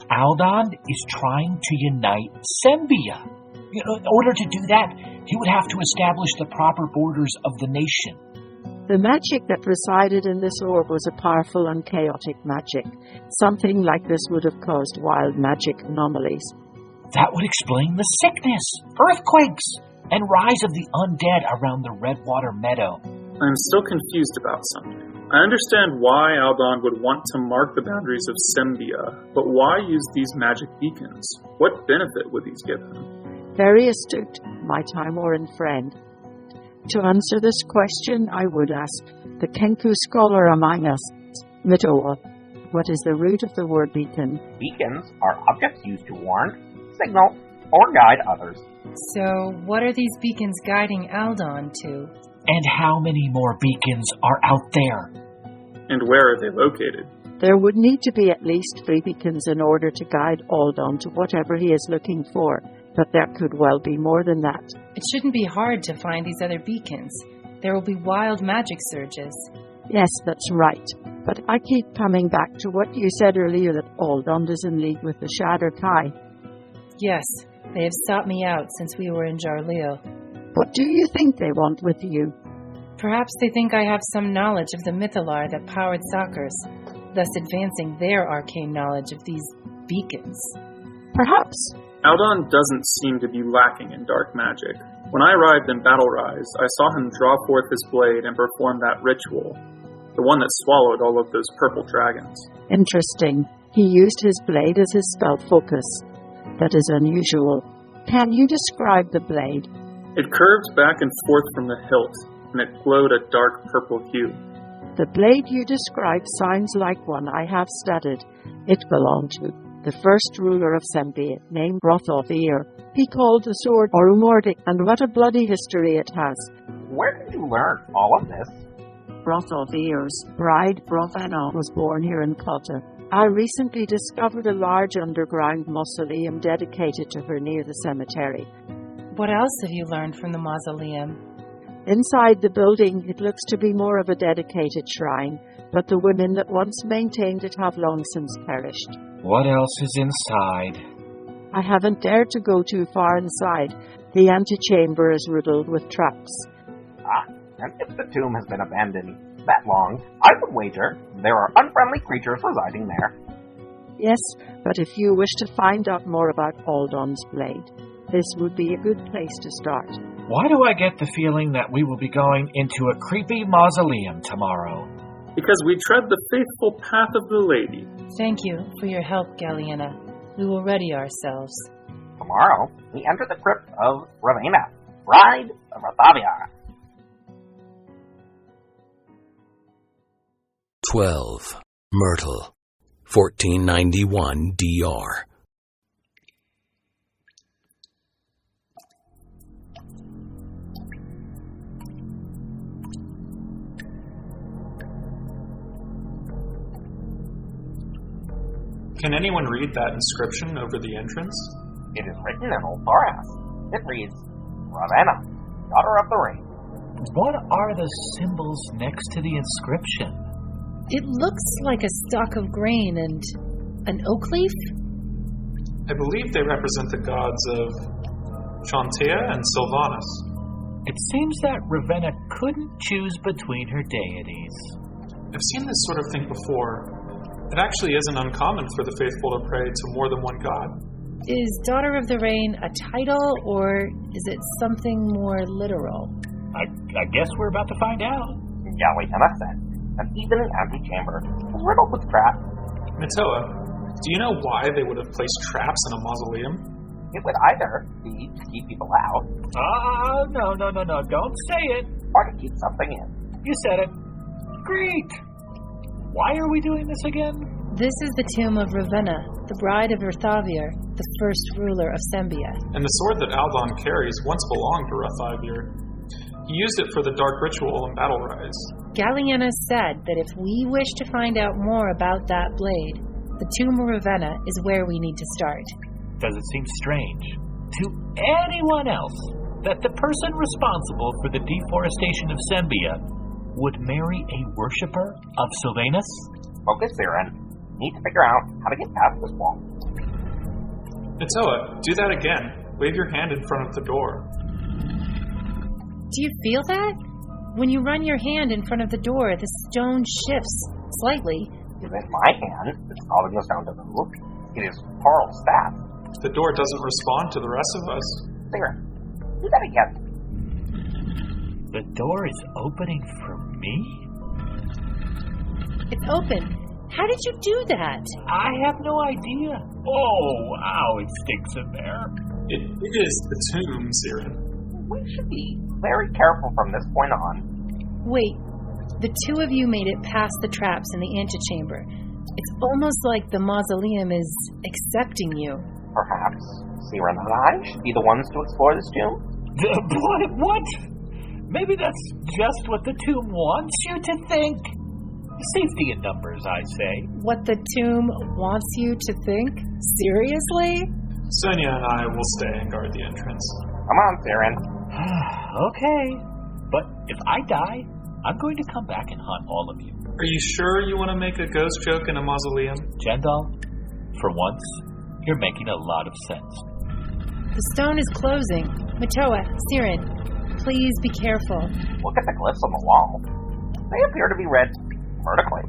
Aldon is trying to unite Sembia. In order to do that, he would have to establish the proper borders of the nation. The magic that resided in this orb was a powerful and chaotic magic. Something like this would have caused wild magic anomalies. That would explain the sickness, earthquakes, and rise of the undead around the Redwater Meadow. I'm still confused about something. I understand why Aldon would want to mark the boundaries of Sembia, but why use these magic beacons? What benefit would these give him? Very astute, my Timoran friend. To answer this question, I would ask the Kenku scholar among us, Mitoa. What is the root of the word beacon? Beacons are objects used to warn, signal, or guide others. So, what are these beacons guiding Aldon to? And how many more beacons are out there? And where are they located? There would need to be at least 3 beacons in order to guide Aldon to whatever he is looking for, but there could well be more than that. It shouldn't be hard to find these other beacons. There will be wild magic surges. Yes, that's right. But I keep coming back to what you said earlier, that Aldon is in league with the Shadowkai. Yes, they have sought me out since we were in Jarleel. What do you think they want with you? Perhaps they think I have some knowledge of the Mythalar that powered Sakurs, thus advancing their arcane knowledge of these beacons. Perhaps. Aldon doesn't seem to be lacking in dark magic. When I arrived in Battle Rise, I saw him draw forth his blade and perform that ritual, the one that swallowed all of those purple dragons. Interesting. He used his blade as his spell focus. That is unusual. Can you describe the blade? It curved back and forth from the hilt, and it glowed a dark purple hue. The blade you describe sounds like one I have studied. It belonged to the first ruler of Sembia, named Rothothir. He called the sword Orumordic, and what a bloody history it has. Where did you learn all of this? Rothothir's bride, Ravenna, was born here in Cotta. I recently discovered a large underground mausoleum dedicated to her near the cemetery. What else have you learned from the mausoleum? Inside the building, it looks to be more of a dedicated shrine, but the women that once maintained it have long since perished. What else is inside? I haven't dared to go too far inside. The antechamber is riddled with traps. And if the tomb has been abandoned that long, I would wager there are unfriendly creatures residing there. Yes, but if you wish to find out more about Aldon's blade, this would be a good place to start. Why do I get the feeling that we will be going into a creepy mausoleum tomorrow? Because we tread the faithful path of the lady. Thank you for your help, Galliena. We will ready ourselves. Tomorrow, we enter the crypt of Ravenna, bride of Arthavia. 12. Myrtle, 1491 DR. Can anyone read that inscription over the entrance? It is written in Old Thoras. It reads, Ravenna, daughter of the rain. What are the symbols next to the inscription? It looks like a stalk of grain and an oak leaf? I believe they represent the gods of Chantea and Sylvanas. It seems that Ravenna couldn't choose between her deities. I've seen this sort of thing before. It actually isn't uncommon for the faithful to pray to more than one god. Is Daughter of the Rain a title, or is it something more literal? I guess we're about to find out. Galliena said, and even the antechamber was riddled with traps. Mitoa, do you know why they would have placed traps in a mausoleum? It would either be to keep people out. No, don't say it. Or to keep something in. You said it. Great. Why are we doing this again? This is the tomb of Ravenna, the bride of Arthavir, the first ruler of Sembia. And the sword that Aldon carries once belonged to Arthavir. He used it for the dark ritual in Battle Rise. Galliena said that if we wish to find out more about that blade, the tomb of Ravenna is where we need to start. Does it seem strange to anyone else that the person responsible for the deforestation of Sembia would marry a worshipper of Sylvanas? Focus, Siren. Need to figure out how to get past this wall. Mitoa, do that again. Wave your hand in front of the door. Do you feel that? When you run your hand in front of the door, the stone shifts slightly. Is it my hand that's causing the stone to move? It is Carl's staff. The door doesn't respond to the rest of us. Siren, Do that again. The door is opening for me? It's open. How did you do that? I have no idea. Oh, ow, it stinks in there. It is the tomb, Siren. We should be very careful from this point on. Wait, the two of you made it past the traps in the antechamber. It's almost like the mausoleum is accepting you. Perhaps Siren and I should be the ones to explore this tomb? What? Maybe that's just what the tomb wants you to think. Safety in numbers, I say. What the tomb wants you to think? Seriously? Sonia and I will stay and guard the entrance. Come on, Siren. Okay. But if I die, I'm going to come back and hunt all of you. Are you sure you want to make a ghost joke in a mausoleum? Jandal, for once, you're making a lot of sense. The stone is closing. Matoa, Siren, please be careful. Look at the glyphs on the wall. They appear to be read vertically.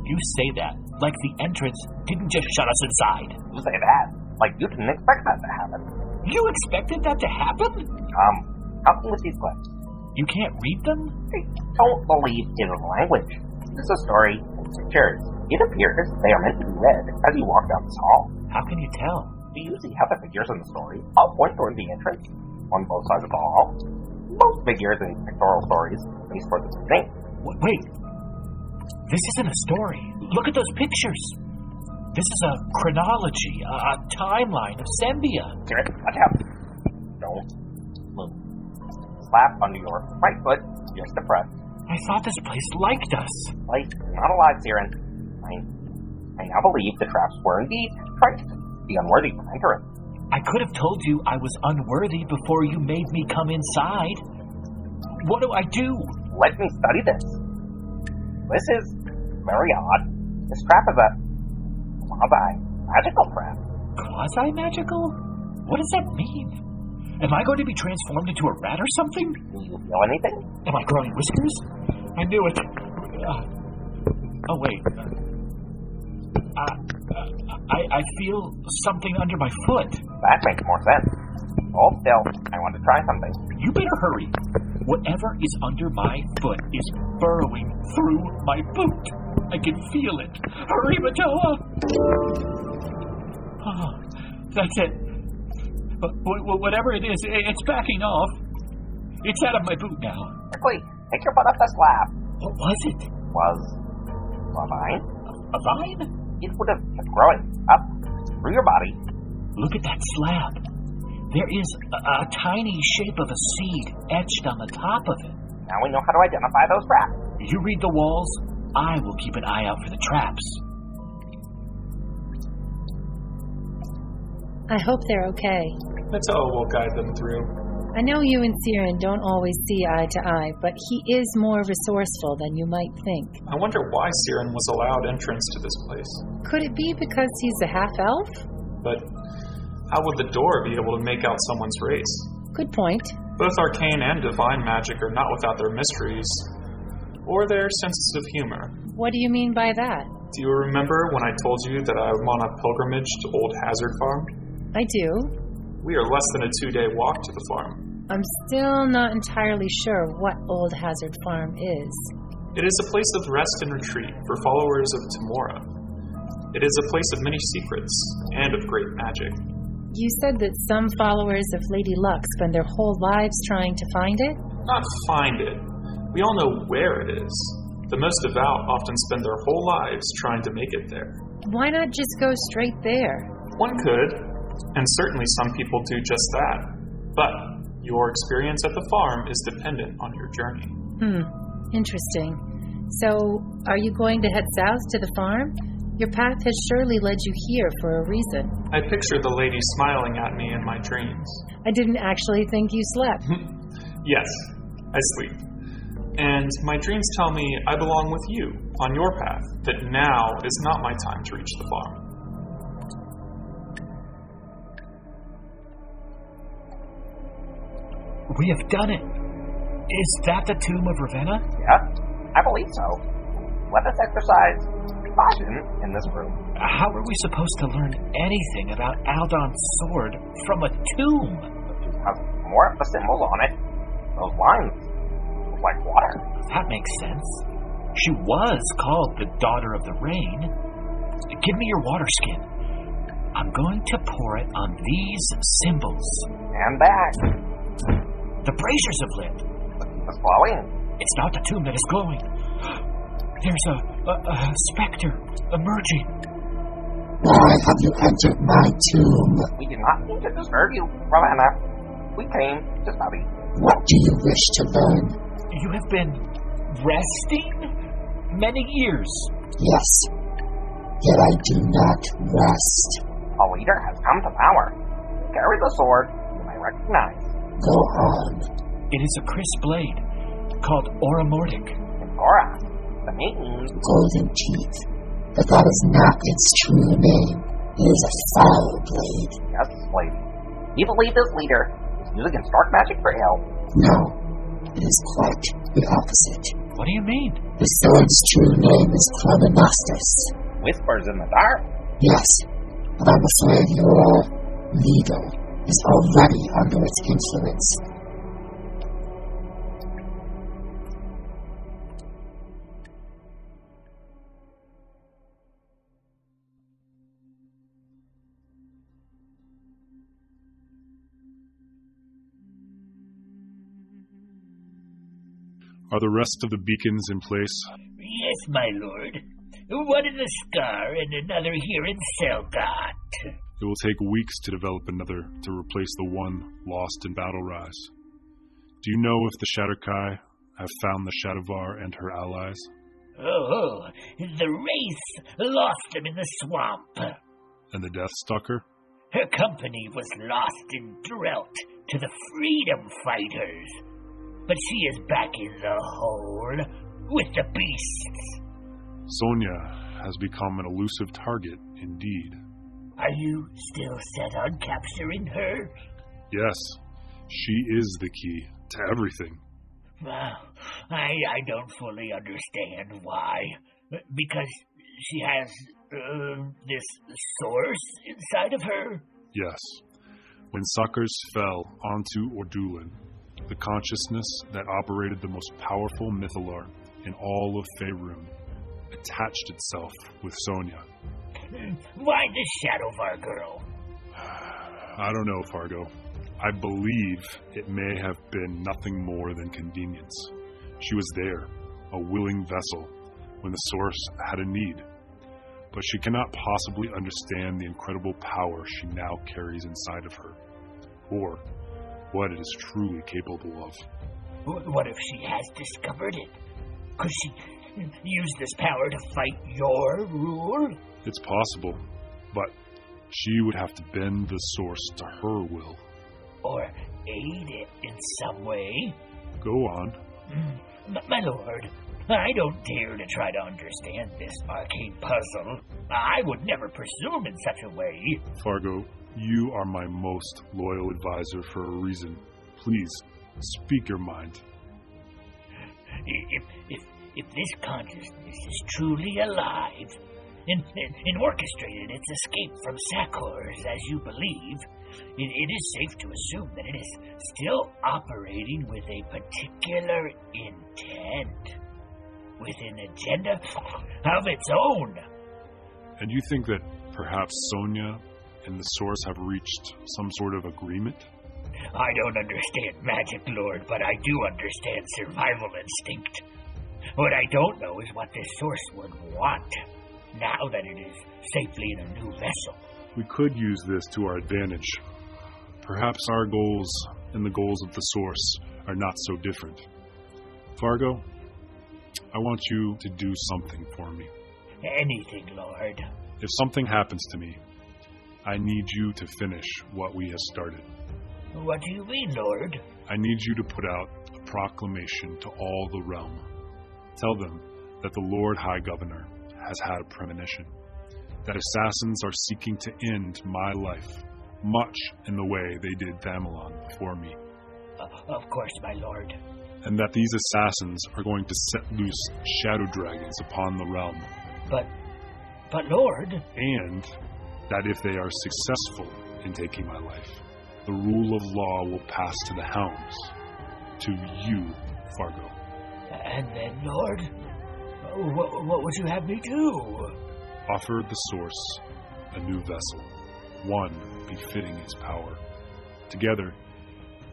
You say that like the entrance didn't just shut us inside. You say that like you didn't expect that to happen. You expected that to happen? Help me with these glyphs. You can't read them? I don't believe in language. This is a story in pictures. It appears they are meant to be read as you walk down this hall. How can you tell? Do you see how the figures in the story all point toward the entrance on both sides of the hall? Most figures in pictorial stories face toward the beginning. Wait. This isn't a story. Look at those pictures. This is a chronology, a timeline of Sembia. Siren, watch out. Don't move. Slap under your right foot, just a press. I thought this place liked us. Like, not alive, Siren. I now believe the traps were indeed trying to be unworthy from entering. I could have told you I was unworthy before you made me come inside. What do I do? Let me study this. This is very odd. This trap is a quasi-magical trap. Quasi-magical? What does that mean? Am I going to be transformed into a rat or something? Do you feel anything? Am I growing whiskers? I knew it. Oh, wait. I feel something under my foot. That makes more sense. Hold still. I want to try something. You better hurry. Whatever is under my foot is burrowing through my boot. I can feel it. Hurry, Matoa! Oh, that's it. Whatever it is, it's backing off. It's out of my boot now. Quickly, take your butt off the slab. What was it? Was a vine? A vine? It would have kept growing up through your body. Look at that slab. There is a tiny shape of a seed etched on the top of it. Now we know how to identify those traps. You read the walls. I will keep an eye out for the traps. I hope they're okay. Matoa will guide them through. I know you and Siren don't always see eye to eye, but he is more resourceful than you might think. I wonder why Siren was allowed entrance to this place. Could it be because he's a half-elf? But how would the door be able to make out someone's race? Good point. Both arcane and divine magic are not without their mysteries, or their senses of humor. What do you mean by that? Do you remember when I told you that I'm on a pilgrimage to Old Hazard Farm? I do. We are less than a 2-day walk to the farm. I'm still not entirely sure what Old Hazard Farm is. It is a place of rest and retreat for followers of Tamora. It is a place of many secrets and of great magic. You said that some followers of Lady Luck spend their whole lives trying to find it? Not find it. We all know where it is. The most devout often spend their whole lives trying to make it there. Why not just go straight there? One could, and certainly some people do just that. But your experience at the farm is dependent on your journey. Interesting. So, are you going to head south to the farm? Your path has surely led you here for a reason. I picture the lady smiling at me in my dreams. I didn't actually think you slept. Yes, I sleep. And my dreams tell me I belong with you on your path, that now is not my time to reach the farm. We have done it. Is that the tomb of Ravenna? Yeah, I believe so. Let us exercise caution in this room. How are we supposed to learn anything about Aldon's sword from a tomb? Because more of the symbols on it. Those lines look like water. That makes sense. She was called the Daughter of the Rain. Give me your water skin. I'm going to pour it on these symbols. And back. The braziers have lit. It's glowing. It's not the tomb that is glowing. There's a specter emerging. Why have you entered my tomb? We did not mean to disturb you, Ravenna. We came to study. What do you wish to learn? You have been resting many years. Yes, yet I do not rest. A leader has come to power. Carry the sword you may recognize. Go on. It is a crisp blade called Oramortic. Cora, the means Golden teeth. But that is not its true name. It is a foul blade. Yes, lady. You believe this leader is using dark magic for help? No, it is quite the opposite. What do you mean? The sword's true name is Chronomastus. Whispers in the dark? Yes, but I'm afraid your leader is already under its influence. Are the rest of the beacons in place? Yes, my lord. One in the Scar and another here in Selgot. It will take weeks to develop another to replace the one lost in Battle Rise. Do you know if the Shatterkai have found the Shadovar and her allies? Oh, the race lost them in the swamp. And the Deathstalker? Her company was lost in drought to the freedom fighters. But she is back in the hole with the beasts. Sonia has become an elusive target, indeed. Are you still set on capturing her? Yes, she is the key to everything. Well, I don't fully understand why. Because she has this source inside of her? Yes. When suckers fell onto Ordulan, the consciousness that operated the most powerful Mythalar in all of Faerun attached itself with Sonia. Why the Shadovar girl? I don't know, Fargo. I believe it may have been nothing more than convenience. She was there, a willing vessel, when the Source had a need. But she cannot possibly understand the incredible power she now carries inside of her, or what it is truly capable of. What if she has discovered it? Could she use this power to fight your rule? It's possible, but she would have to bend the Source to her will. Or aid it in some way? Go on. My lord, I don't dare to try to understand this arcane puzzle. I would never presume in such a way. Fargo, you are my most loyal advisor for a reason. Please, speak your mind. If this consciousness is truly alive and orchestrated its escape from Sakors, as you believe, it is safe to assume that it is still operating with a particular intent, with an agenda of its own. And you think that perhaps Sonia and the Source have reached some sort of agreement? I don't understand magic, Lord, but I do understand survival instinct. What I don't know is what this Source would want, now that it is safely in a new vessel. We could use this to our advantage. Perhaps our goals and the goals of the Source are not so different. Fargo, I want you to do something for me. Anything, Lord. If something happens to me, I need you to finish what we have started. What do you mean, Lord? I need you to put out a proclamation to all the realm. Tell them that the Lord High Governor has had a premonition, that assassins are seeking to end my life, much in the way they did Dalelands before me. Of course, my lord. And that these assassins are going to set loose shadow dragons upon the realm. But lord... And that if they are successful in taking my life, the rule of law will pass to the Hounds. To you, Fargo. And then, Lord, what would you have me do? Offer the Source a new vessel, one befitting its power. Together,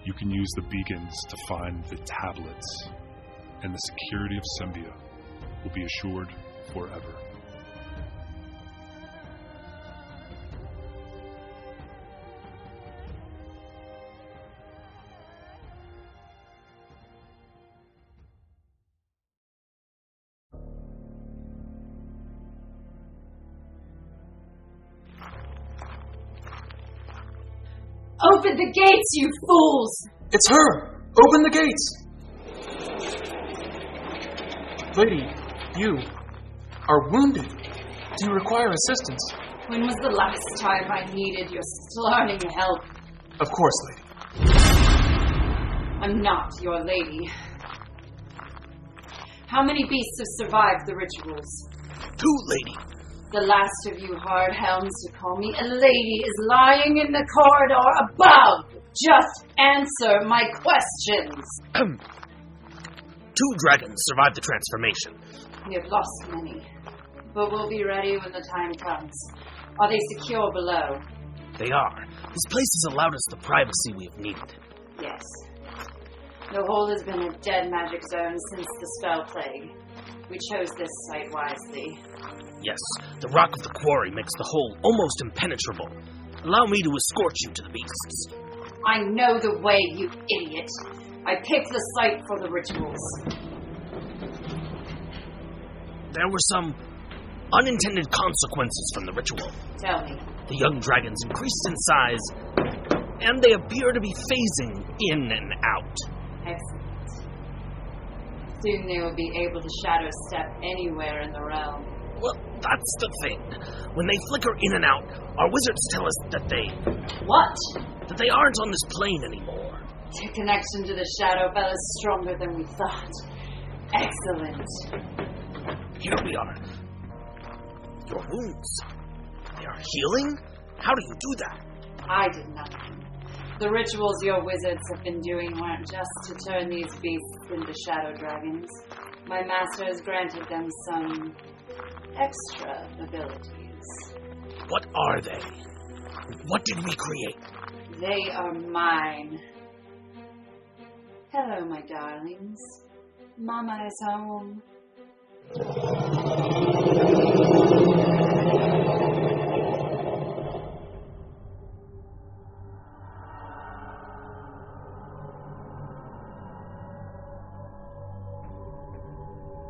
you can use the beacons to find the tablets, and the security of Sembia will be assured forever. Open the gates, you fools! It's her! Open the gates! Lady, you are wounded. Do you require assistance? When was the last time I needed your starting help? Of course, lady. I'm not your lady. How many beasts have survived the rituals? 2, lady. The last of you hard helms to call me a lady is lying in the corridor above. Just answer my questions. 2 dragons survived the transformation. We have lost many, but we'll be ready when the time comes. Are they secure below? They are. This place has allowed us the privacy we have needed. Yes. The hold has been a dead magic zone since the spell plague. We chose this site wisely. Yes, the rock of the quarry makes the hole almost impenetrable. Allow me to escort you to the beasts. I know the way, you idiot. I picked the site for the rituals. There were some unintended consequences from the ritual. Tell me. The young dragons increased in size, and they appear to be phasing in and out. Excellent. Soon they will be able to shadow step anywhere in the realm. Well, that's the thing. When they flicker in and out, our wizards tell us that they... What? That they aren't on this plane anymore. The connection to the Shadowfell is stronger than we thought. Excellent. Here we are. Your wounds. They are healing? How do you do that? I did nothing. The rituals your wizards have been doing weren't just to turn these beasts into shadow dragons. My masters granted them some extra abilities. What are they? What did we create? They are mine. Hello, my darlings. Mama is home.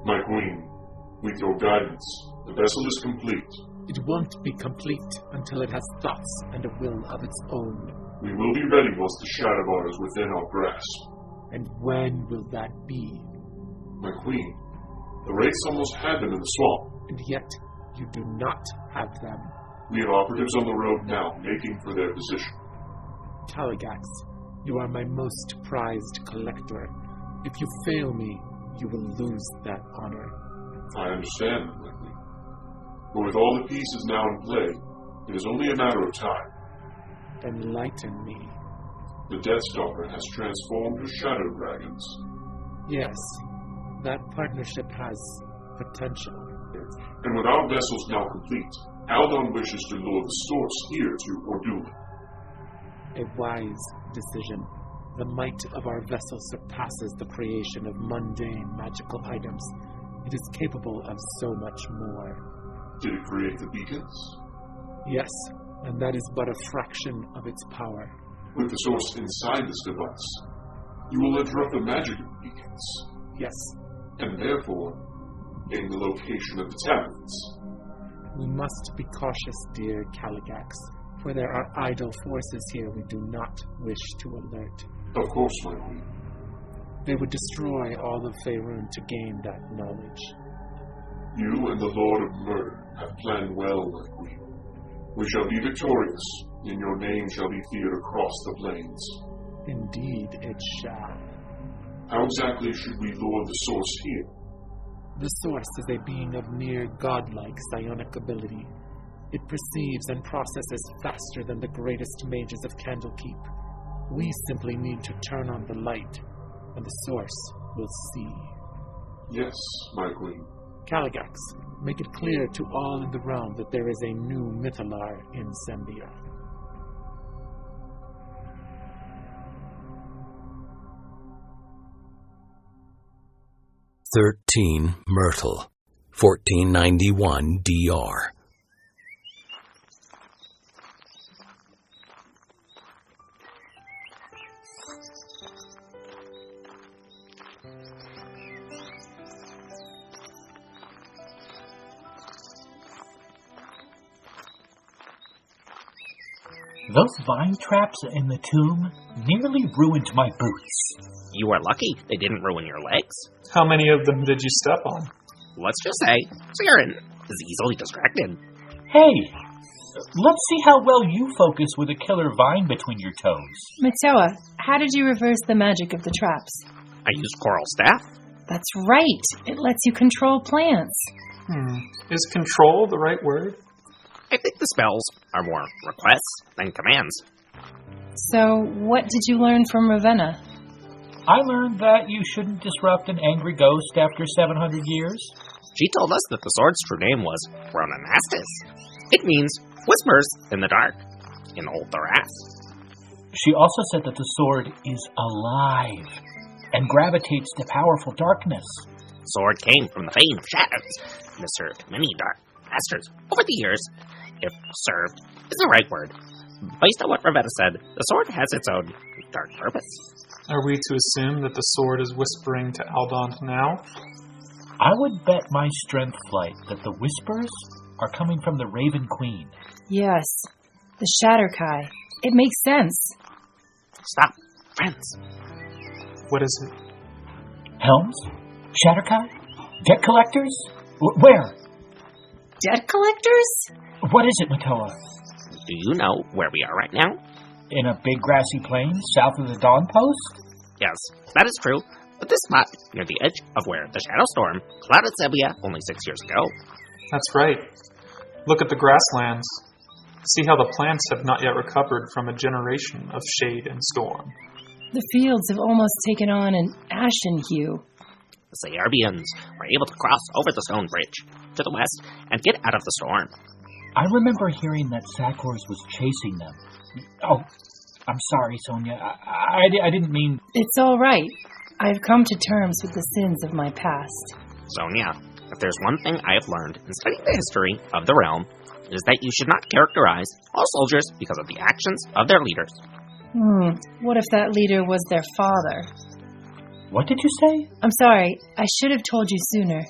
My queen, with your guidance, the vessel is complete. It won't be complete until it has thoughts and a will of its own. We will be ready once the Shadovar is within our grasp. And when will that be? My queen, the Wraiths almost had them in the swamp. And yet, you do not have them. We have operatives on the road now, making for their position. Caligax, you are my most prized collector. If you fail me, you will lose that honor. I understand, my queen. But with all the pieces now in play, it is only a matter of time. Enlighten me. The Death Stalker has transformed to shadow dragons. Yes, that partnership has potential. And with our vessels now complete, Aldon wishes to lure the Source here to Ordula. A wise decision. The might of our vessel surpasses the creation of mundane magical items. It is capable of so much more. Did it create the beacons? Yes, and that is but a fraction of its power. With the Source inside this device, you will interrupt the magic of the beacons. Yes. And therefore, gain the location of the tablets. We must be cautious, dear Caligax, for there are idle forces here we do not wish to alert. Of course, my queen. They would destroy all of Faerun to gain that knowledge. You and the Lord of Murder have planned well, my queen. We shall be victorious, and your name shall be feared across the plains. Indeed it shall. How exactly should we lure the Source here? The Source is a being of near godlike psionic ability. It perceives and processes faster than the greatest mages of Candlekeep. We simply need to turn on the light, and the source will see. Yes, my queen. Caligax, make it clear to all in the realm that there is a new Mythalar in Sembia. Myrtle, 1491 DR. Those vine traps in the tomb nearly ruined my boots. You were lucky they didn't ruin your legs. How many of them did you step on? Let's just say, Siren is easily distracted. Hey, let's see how well you focus with a killer vine between your toes. Matoa, how did you reverse the magic of the traps? I used Coral Staff. That's right. It lets you control plants. Is control the right word? I think the spells are more requests than commands. So, what did you learn from Ravenna? I learned that you shouldn't disrupt an angry ghost after 700 years. She told us that the sword's true name was Ronanastis. It means whispers in the dark in Old Thoras. She also said that the sword is alive and gravitates to powerful darkness. Sword came from the Bane of Shadows and has served many dark masters over the years. If served is the right word. Based on what Ravenna said, the sword has its own dark purpose. Are we to assume that the sword is whispering to Aldont now? I would bet my strength flight that the whispers are coming from the Raven Queen. Yes, the Shatterkai. It makes sense. Stop, friends. What is it? Helms? Shatterkai? Debt collectors? Where? Debt collectors? What is it, Matoa? Do you know where we are right now? In a big grassy plain south of the Dawn Post? Yes, that is true. But this spot, near the edge of where the Shadowstorm clouded Sembia only 6 years ago. That's right. Look at the grasslands. See how the plants have not yet recovered from a generation of shade and storm. The fields have almost taken on an ashen hue. The Serbians were able to cross over the stone bridge to the west and get out of the storm. I remember hearing that Sakors was chasing them. Oh, I'm sorry, Sonia. I didn't mean... It's all right. I've come to terms with the sins of my past. Sonia, if there's one thing I have learned in studying the history of the realm, it is that you should not characterize all soldiers because of the actions of their leaders. What if that leader was their father? What did you say? I'm sorry. I should have told you sooner.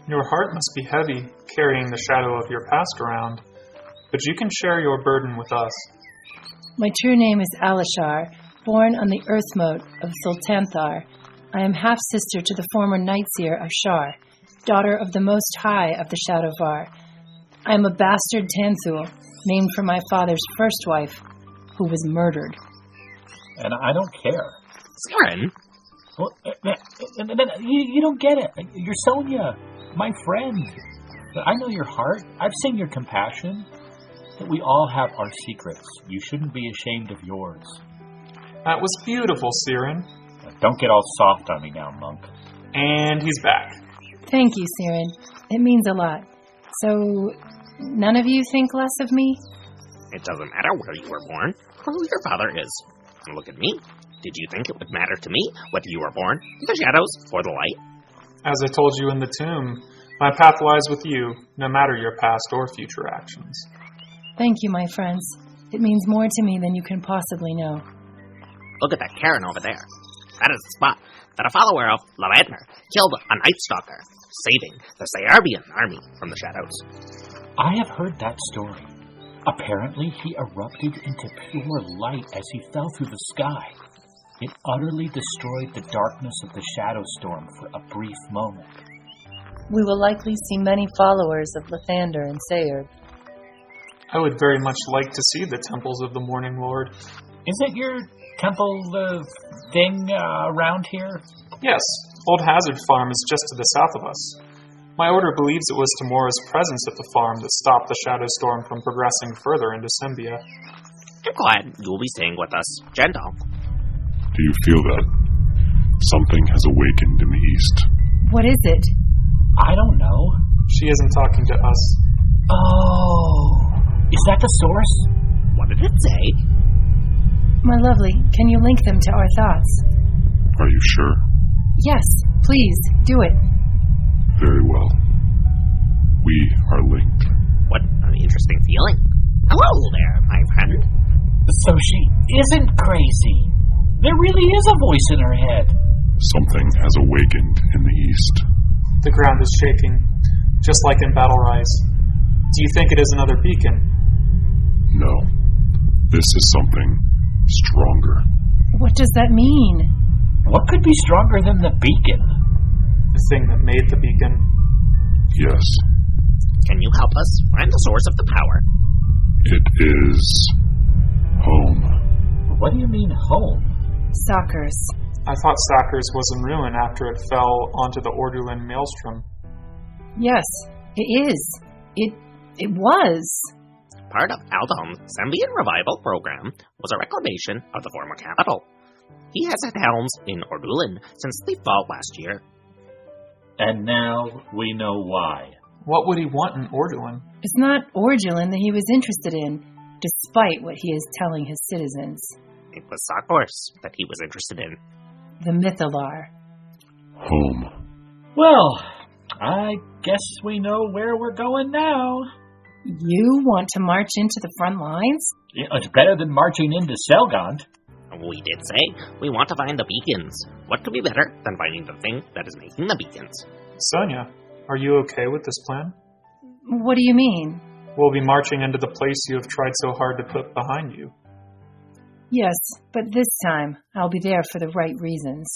Your heart must be heavy, carrying the shadow of your past around. But you can share your burden with us. My true name is Alishar, born on the Earthmote of Sultanthar. I am half-sister to the former Nightseer of Shar, daughter of the Most High of the Shadovar. I am a bastard Tanthul, named for my father's first wife, who was murdered. And I don't care. Siren? Well, you don't get it. You're Sonia, my friend. I know your heart. I've seen your compassion. But we all have our secrets. You shouldn't be ashamed of yours. That was beautiful, Siren. Don't get all soft on me now, monk. And he's back. Thank you, Siren. It means a lot. So, none of you think less of me? It doesn't matter where you were born or who your father is. Look at me. Did you think it would matter to me whether you were born in the shadows or the light? As I told you in the tomb, my path lies with you, no matter your past or future actions. Thank you, my friends. It means more to me than you can possibly know. Look at that cairn over there. That is the spot that a follower of Lavendar killed a Night Stalker, saving the Serbian army from the shadows. I have heard that story. Apparently, he erupted into pure light as he fell through the sky. It utterly destroyed the darkness of the Shadowstorm for a brief moment. We will likely see many followers of Lathander and Sayre. I would very much like to see the temples of the Morning Lord. Isn't your temple thing around here? Yes, Old Hazard Farm is just to the south of us. My order believes it was Tamora's presence at the farm that stopped the Shadowstorm from progressing further into Sembia. I'm glad you'll be staying with us, Gentle. Do you feel that? Something has awakened in the east. What is it? I don't know. She isn't talking to us. Oh, is that the source? What did it say? My lovely, can you link them to our thoughts? Are you sure? Yes, please, do it. Very well. We are linked. What an interesting feeling. Hello there, my friend. So she isn't crazy. There really is a voice in her head. Something has awakened in the east. The ground is shaking, just like in Battle Rise. Do you think it is another beacon? No. This is something stronger. What does that mean? What could be stronger than the beacon? The thing that made the beacon. Yes. Can you help us find the source of the power? It is home. What do you mean home? Sakurs. I thought Sakurs was in ruin after it fell onto the Ordulan maelstrom. Yes, it is. It was. Part of Aldon's Sembian revival program was a reclamation of the former capital. He has had helms in Ordulan since the fall last year. And now we know why. What would he want in Ordulan? It's not Ordulan that he was interested in, despite what he is telling his citizens. It was Sakurs that he was interested in. The Mythalar. Home. Well, I guess we know where we're going now. You want to march into the front lines? Yeah, it's better than marching into Selgond. We did say we want to find the beacons. What could be better than finding the thing that is making the beacons? Sonia, are you okay with this plan? What do you mean? We'll be marching into the place you have tried so hard to put behind you. Yes, but this time I'll be there for the right reasons.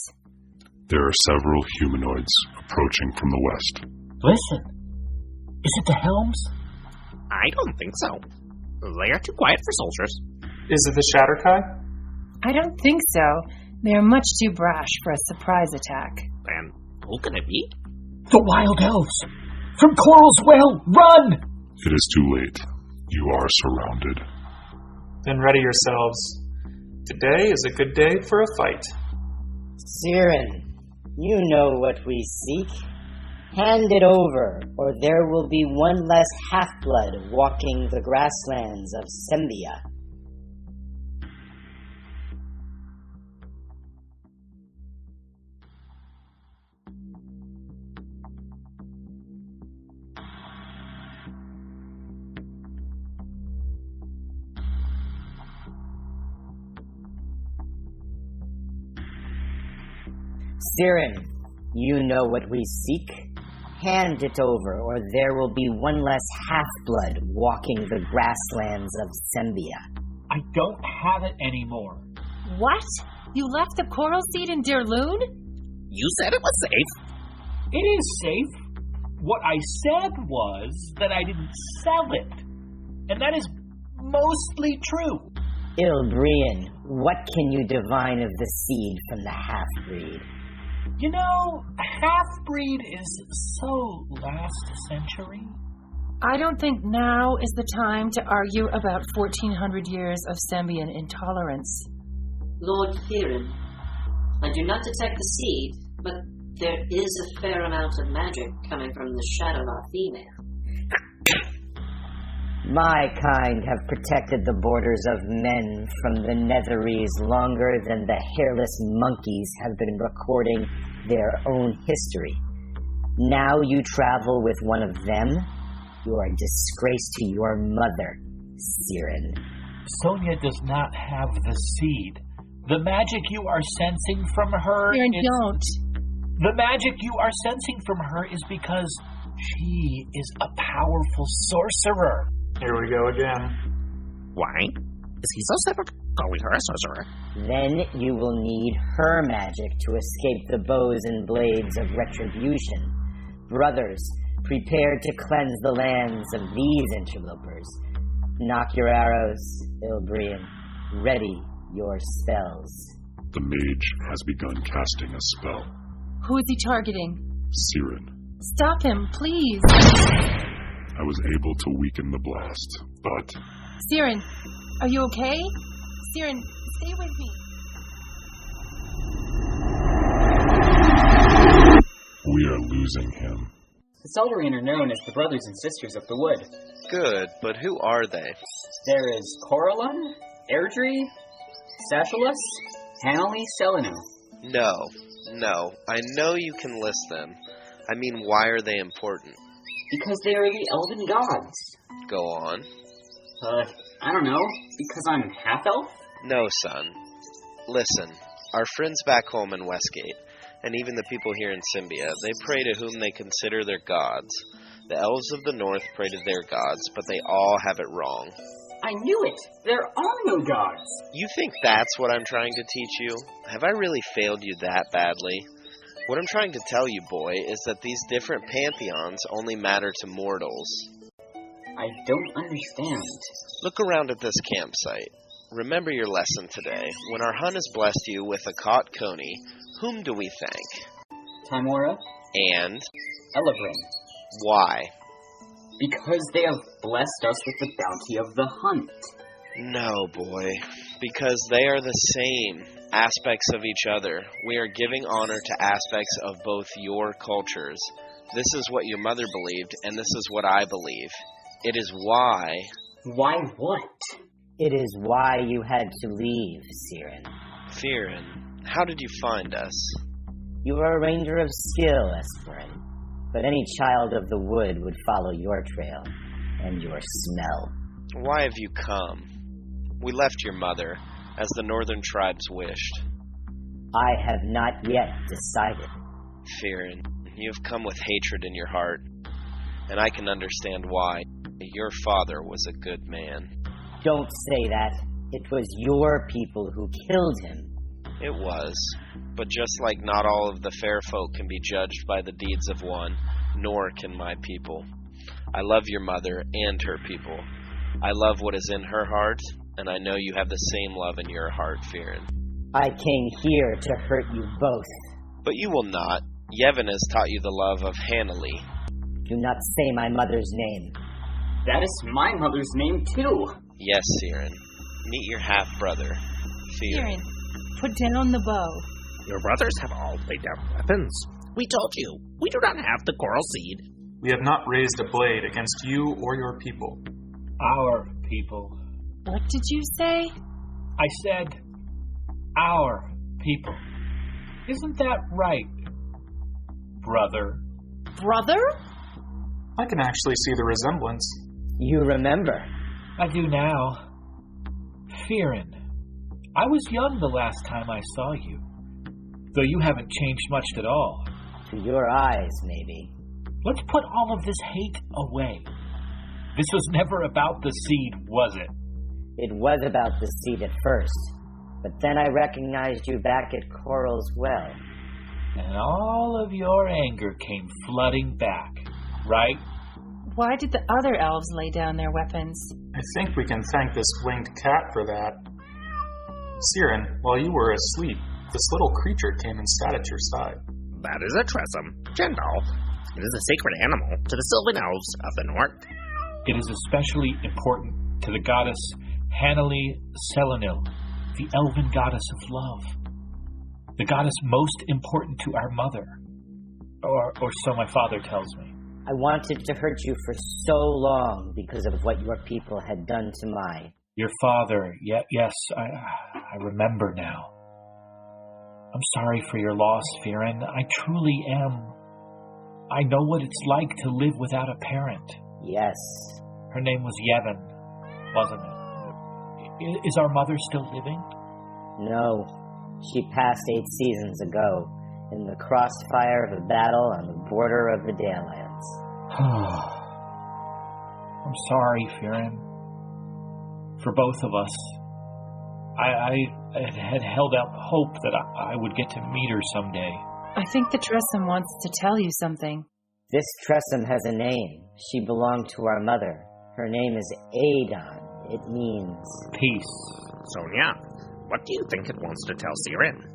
There are several humanoids approaching from the west. Listen, is it the Helms? I don't think so. They are too quiet for soldiers. Is it the Shatterkai? I don't think so. They are much too brash for a surprise attack. Then who can it be? The Wild Elves! From Coral's Well! Run! It is too late. You are surrounded. Then ready yourselves. Today is a good day for a fight. Siren, you know what we seek. Hand it over, or there will be one less half-blood walking the grasslands of Sembia. Siren, you know what we seek. Hand it over, or there will be one less half-blood walking the grasslands of Sembia. I don't have it anymore. What? You left the coral seed in Dalelands? You said it was safe. It is safe. What I said was that I didn't sell it. And that is mostly true. Ilbrian, what can you divine of the seed from the half-breed? You know, half-breed is so last century. I don't think now is the time to argue about 1400 years of Sembian intolerance. Lord Thirin, I do not detect the seed, but there is a fair amount of magic coming from the Shadovar female. My kind have protected the borders of men from the Netherese longer than the hairless monkeys have been recording their own history. Now you travel with one of them? You are a disgrace to your mother, Siren. Sonia does not have the seed. The magic you are sensing from her Siren, don't. The magic you are sensing from her is because she is a powerful sorcerer. Here we go again. Why? Is he so set on calling her a sorcerer? Then you will need her magic to escape the bows and blades of retribution. Brothers, prepare to cleanse the lands of these interlopers. Knock your arrows, Ilbrian. Ready your spells. The mage has begun casting a spell. Who is he targeting? Siren. Stop him, please. I was able to weaken the blast, but... Siren, Are you okay? Siren, stay with me. We are losing him. The Saldarine are known as the brothers and sisters of the wood. Good, but who are they? There is Coralun, Airdrie, Sashalus, Hanley, Selinu. No. I know you can list them. I mean, why are they important? Because they are the elven gods. Go on. I don't know. Because I'm half-elf? No, son. Listen, our friends back home in Westgate, and even the people here in Sembia, they pray to whom they consider their gods. The elves of the north pray to their gods, but they all have it wrong. I knew it! There are no gods! You think that's what I'm trying to teach you? Have I really failed you that badly? What I'm trying to tell you, boy, is that these different pantheons only matter to mortals. I don't understand. Look around at this campsite. Remember your lesson today. When our Hun has blessed you with a caught coney, whom do we thank? Timora. And? Elevrin. Why? Because they have blessed us with the bounty of the hunt. No, boy. Because they are the same aspects of each other. We are giving honor to aspects of both your cultures. This is what your mother believed, and this is what I believe. It is why... Why what? It is why you had to leave, Siren. Firen, how did you find us? You are a ranger of skill, Esperin. But any child of the wood would follow your trail and your smell. Why have you come? We left your mother, as the northern tribes wished. I have not yet decided. Firen, you have come with hatred in your heart, and I can understand why. Your father was a good man. Don't say that. It was your people who killed him. It was. But just like not all of the fair folk can be judged by the deeds of one, nor can my people. I love your mother and her people. I love what is in her heart, and I know you have the same love in your heart, Firen. I came here to hurt you both. But you will not. Yevon has taught you the love of Hanley. Do not say my mother's name. That is my mother's name, too. Yes, Siren. Meet your half-brother, Firen. Siren, put down the bow. Your brothers have all laid down weapons. We told you, we do not have the coral seed. We have not raised a blade against you or your people. Our people. What did you say? I said, our people. Isn't that right, brother? Brother? I can actually see the resemblance. You remember? I do now. Firen, I was young the last time I saw you, though you haven't changed much at all. To your eyes, maybe. Let's put all of this hate away. This was never about the seed, was it? It was about the seed at first, but then I recognized you back at Coral's Well. And all of your anger came flooding back, right? Why did the other elves lay down their weapons? I think we can thank this winged cat for that. Siren, while you were asleep, this little creature came and sat at your side. That is a tressum, Jendal. It is a sacred animal to the Sylvan Elves of the North. It is especially important to the goddess Hanley Selenil, the elven goddess of love. The goddess most important to our mother. Or so my father tells me. I wanted to hurt you for so long because of what your people had done to mine. Your father, yes, I remember now. I'm sorry for your loss, Firen. I truly am. I know what it's like to live without a parent. Yes. Her name was Yevon, wasn't it? Is our mother still living? No. She passed 8 seasons ago in the crossfire of a battle on the border of the Dalelands. I'm sorry, Firen. For both of us. I had held out hope that I would get to meet her someday. I think the Tressum wants to tell you something. This Tressum has a name. She belonged to our mother. Her name is Adon. It means... peace. Sonia, what do you think it wants to tell Siren?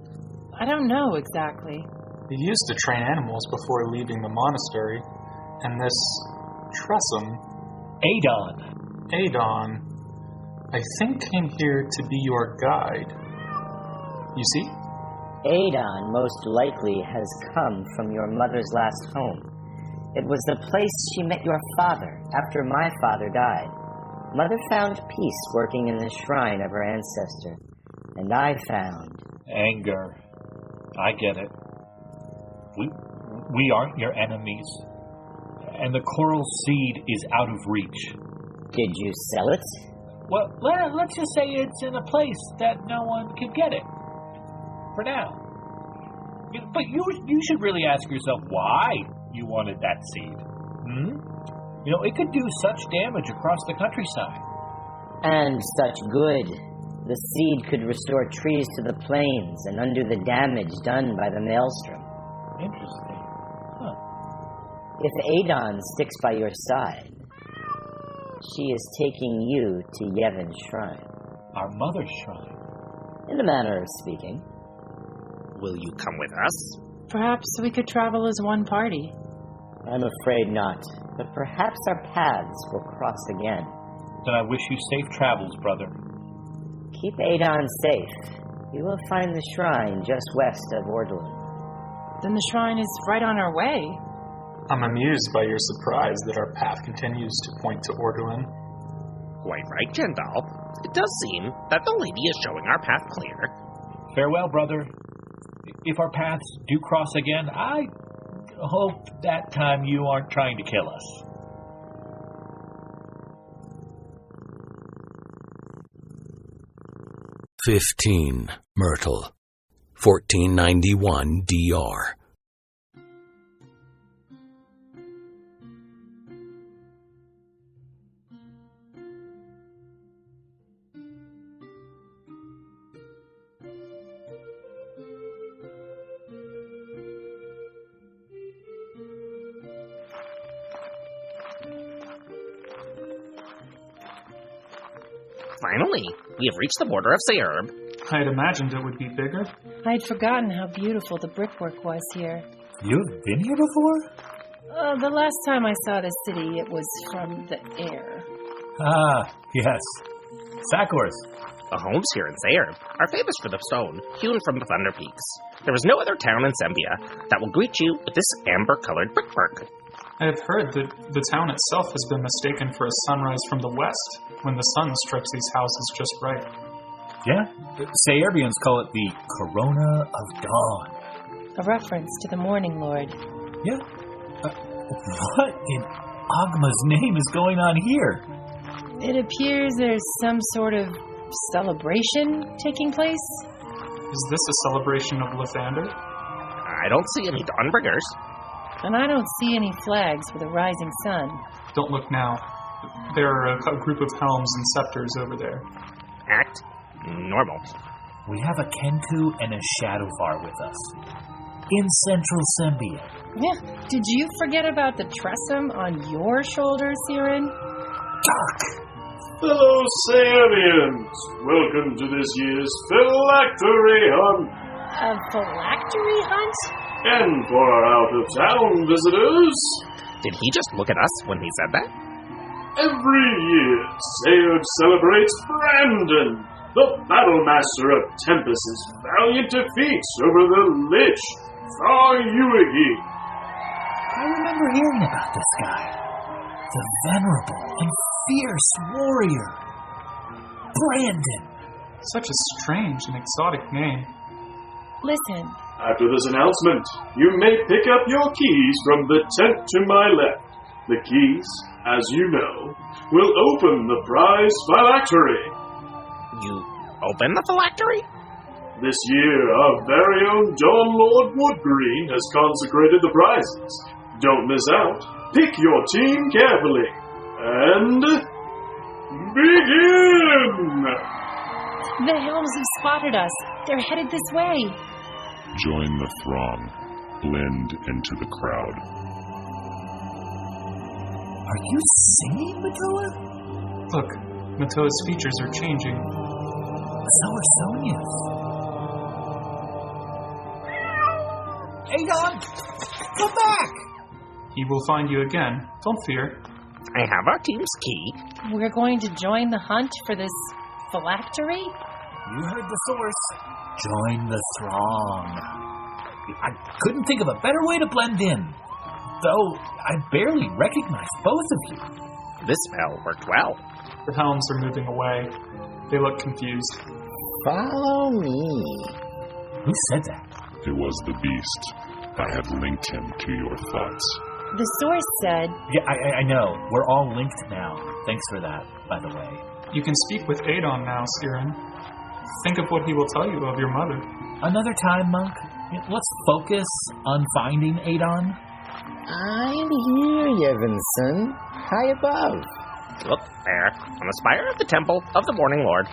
I don't know exactly. He used to train animals before leaving the monastery, and this Tressum... Adon. I think came here to be your guide. You see? Adon most likely has come from your mother's last home. It was the place she met your father after my father died. Mother found peace working in the shrine of her ancestor, and I found... anger. I get it. We aren't your enemies, and the coral seed is out of reach. Did you sell it? Well, let's just say it's in a place that no one can get it. For now. But you should really ask yourself why you wanted that seed. It could do such damage across the countryside. And such good. The seed could restore trees to the plains and undo the damage done by the maelstrom. Interesting. Huh. If Adon sticks by your side, she is taking you to Yevon's shrine. Our mother's shrine? In a manner of speaking. Will you come with us? Perhaps we could travel as one party. I'm afraid not, but perhaps our paths will cross again. Then I wish you safe travels, brother. Keep Adon safe. You will find the shrine just west of Ordolan. Then the shrine is right on our way. I'm amused by your surprise that our path continues to point to Ordolan. Quite right, Jendal. It does seem that the lady is showing our path clear. Farewell, brother. If our paths do cross again, I hope that time you aren't trying to kill us. "15 Myrtle, 1491 DR. Finally, we have reached the border of Sayerb. I'd imagined it would be bigger. I'd forgotten how beautiful the brickwork was here. You've been here before? The last time I saw the city, it was from the air. Ah, yes. Sakors. The homes here in Sayerb are famous for the stone hewn from the Thunder Peaks. There is no other town in Sembia that will greet you with this amber-colored brickwork. I have heard that the town itself has been mistaken for a sunrise from the west, when the sun strikes these houses just right. Yeah, Sayerbians call it the Corona of Dawn. A reference to the Morning Lord. Yeah. What in Agma's name is going on here? It appears there's some sort of celebration taking place. Is this a celebration of Lathander? I don't see any Dawnbringers. And I don't see any flags with a rising sun. Don't look now. There are a group of helms and scepters over there. Act normal. We have a Kenku and a Shadovar with us. In central Sembia. Yeah. Did you forget about the tressum on your shoulder, Siren? Fellow Sembians, welcome to this year's phylactery hunt. A phylactery hunt? And for our out-of-town visitors... Did he just look at us when he said that? Every year, Sayerb celebrates Brandon, the battlemaster of Tempest's valiant defeats over the Lich, Far-Yuigi. I remember hearing about this guy. The venerable and fierce warrior. Brandon. Such a strange and exotic name. Listen. After this announcement, you may pick up your keys from the tent to my left. The keys, as you know, will open the prize phylactery. You open the phylactery? This year, our very own Dawn Lord Woodgreen has consecrated the prizes. Don't miss out. Pick your team carefully. And... begin! The helms have spotted us. They're headed this way. Join the throng. Blend into the crowd. Are you singing, Matoa? Look, Matoa's features are changing. So are Sonia's. Adon! Come back! He will find you again. Don't fear. I have our team's key. We're going to join the hunt for this phylactery? You heard the source. Join the throng. I couldn't think of a better way to blend in, though I barely recognize both of you. This spell worked well. The helms are moving away. They look confused. Follow me. Who said that? It was the beast. I have linked him to your thoughts. The source said... Yeah, I know. We're all linked now. Thanks for that, by the way. You can speak with Adon now, Siren. Think of what he will tell you of your mother. Another time, Monk. Let's focus on finding Adon. I'm here, Yevonson. High above. Look, there, on the spire of the Temple of the Morning Lord.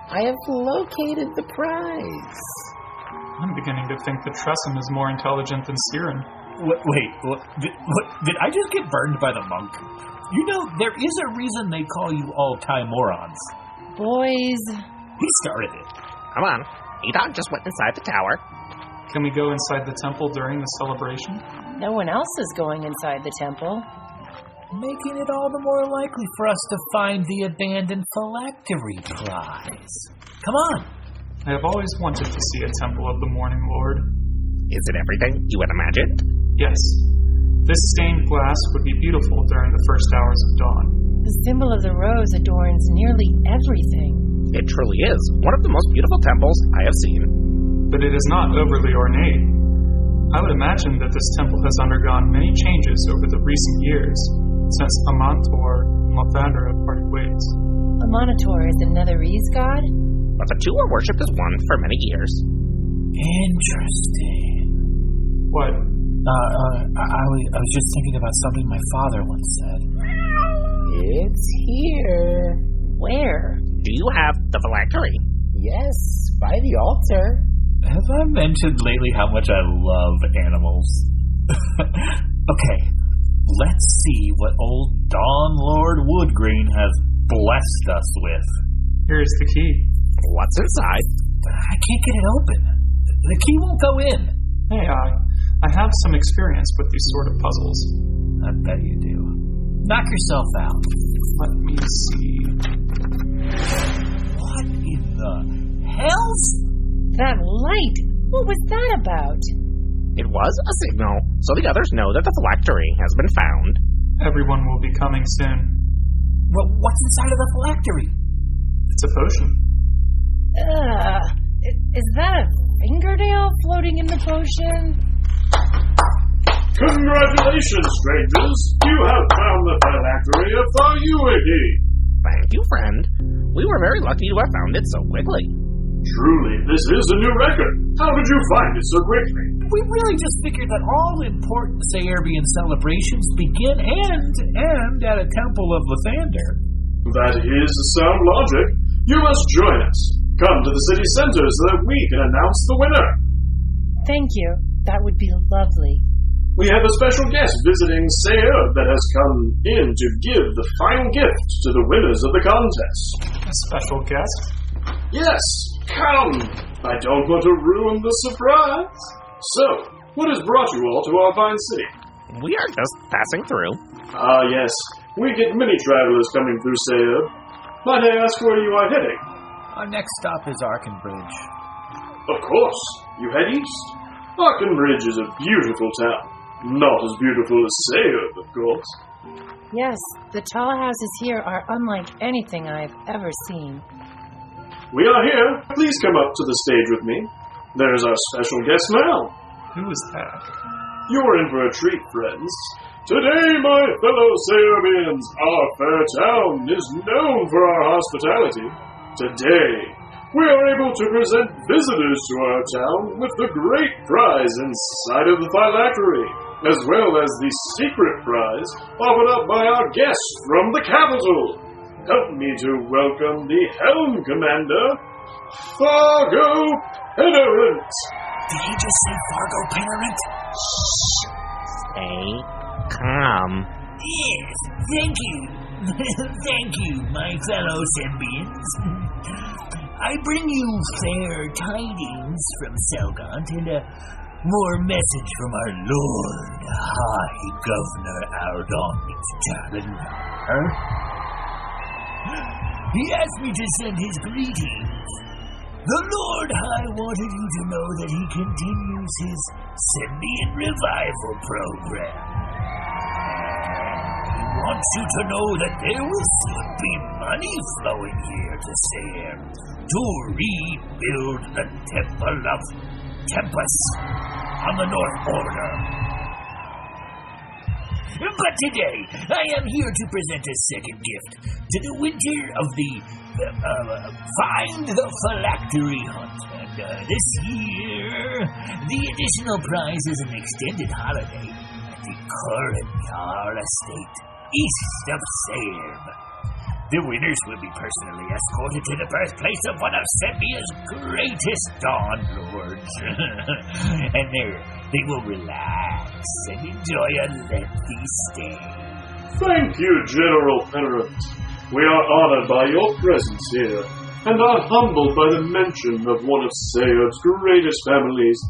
I have located the prize. I'm beginning to think that Tressum is more intelligent than Siren. Wait, did I just get burned by the monk? You know, there is a reason they call you all Timorons. Boys. He started it. Come on, Adon just went inside the tower. Can we go inside the temple during the celebration? No one else is going inside the temple. Making it all the more likely for us to find the abandoned phylactery prize. Come on. I have always wanted to see a temple of the Morning Lord. Is it everything you had imagined? Yes. This stained glass would be beautiful during the first hours of dawn. The symbol of the rose adorns nearly everything. It truly is one of the most beautiful temples I have seen. But it is not overly ornate. I would imagine that this temple has undergone many changes over the recent years, since Amantor and Lathander have parted ways. Amantor is a Netherese god? But the two were worshipped as one for many years. Interesting. What? I was just thinking about something my father once said. It's here. Where? Do you have the phylactery? Yes, by the altar. Have I mentioned lately how much I love animals? Okay, let's see what old Dawn Lord Woodgreen has blessed us with. Here's the key. What's inside? I can't get it open. The key won't go in. Hey, I have some experience with these sort of puzzles. I bet you do. Knock yourself out. Let me see. What in the hell's... That light! What was that about? It was a signal, so the others know that the phylactery has been found. Everyone will be coming soon. Well, what's inside of the phylactery? It's a potion. Is that a fingernail floating in the potion? Congratulations, strangers! You have found the phylactery of Fayuigi! Thank you, friend. We were very lucky to have found it so quickly. Truly, this is a new record. How did you find it so quickly? We really just figured that all important Saerbian celebrations begin and end at a temple of Lathander. That is sound logic. You must join us. Come to the city center so that we can announce the winner. Thank you. That would be lovely. We have a special guest visiting Saerb that has come in to give the final gift to the winners of the contest. A special guest? Yes, come! I don't want to ruin the surprise. So, what has brought you all to our fine city? We are just passing through. Ah, yes. We get many travelers coming through Saerb. Might I ask where you are heading? Our next stop is Arkenbridge. Of course. You head east. Arkenbridge is a beautiful town. Not as beautiful as Saerb, of course. Yes, the tall houses here are unlike anything I've ever seen. We are here. Please come up to the stage with me. There's our special guest now. Who is that? You're in for a treat, friends. Today, my fellow Saerbians, our fair town is known for our hospitality. Today, we are able to present visitors to our town with the great prize inside of the phylactery, as well as the secret prize offered up by our guests from the capital. Help me to welcome the Helm Commander, Fargo Pennerant. Did he just say Fargo Pennerant? Stay calm. Yes, thank you. Thank you, my fellow Sembians. I bring you fair tidings from Selgant and a more message from our Lord High Governor Ardonic Dalelands. He asked me to send his greetings. The Lord High wanted you to know that he continues his Sembian revival program. He wants you to know that there will soon be money flowing here to Sayre to rebuild the Temple of Tempus on the north border. But today, I am here to present a second gift to the winter of the Find the Phylactery Hunt. And this year, the additional prize is an extended holiday at the Cormyr estate, east of Sayre. The winners will be personally escorted to the birthplace of one of Sembia's greatest Dawn Lords. And they will relax and enjoy a lengthy stay. Thank you, General Penrith. We are honored by your presence here, and are humbled by the mention of one of Sayre's greatest families,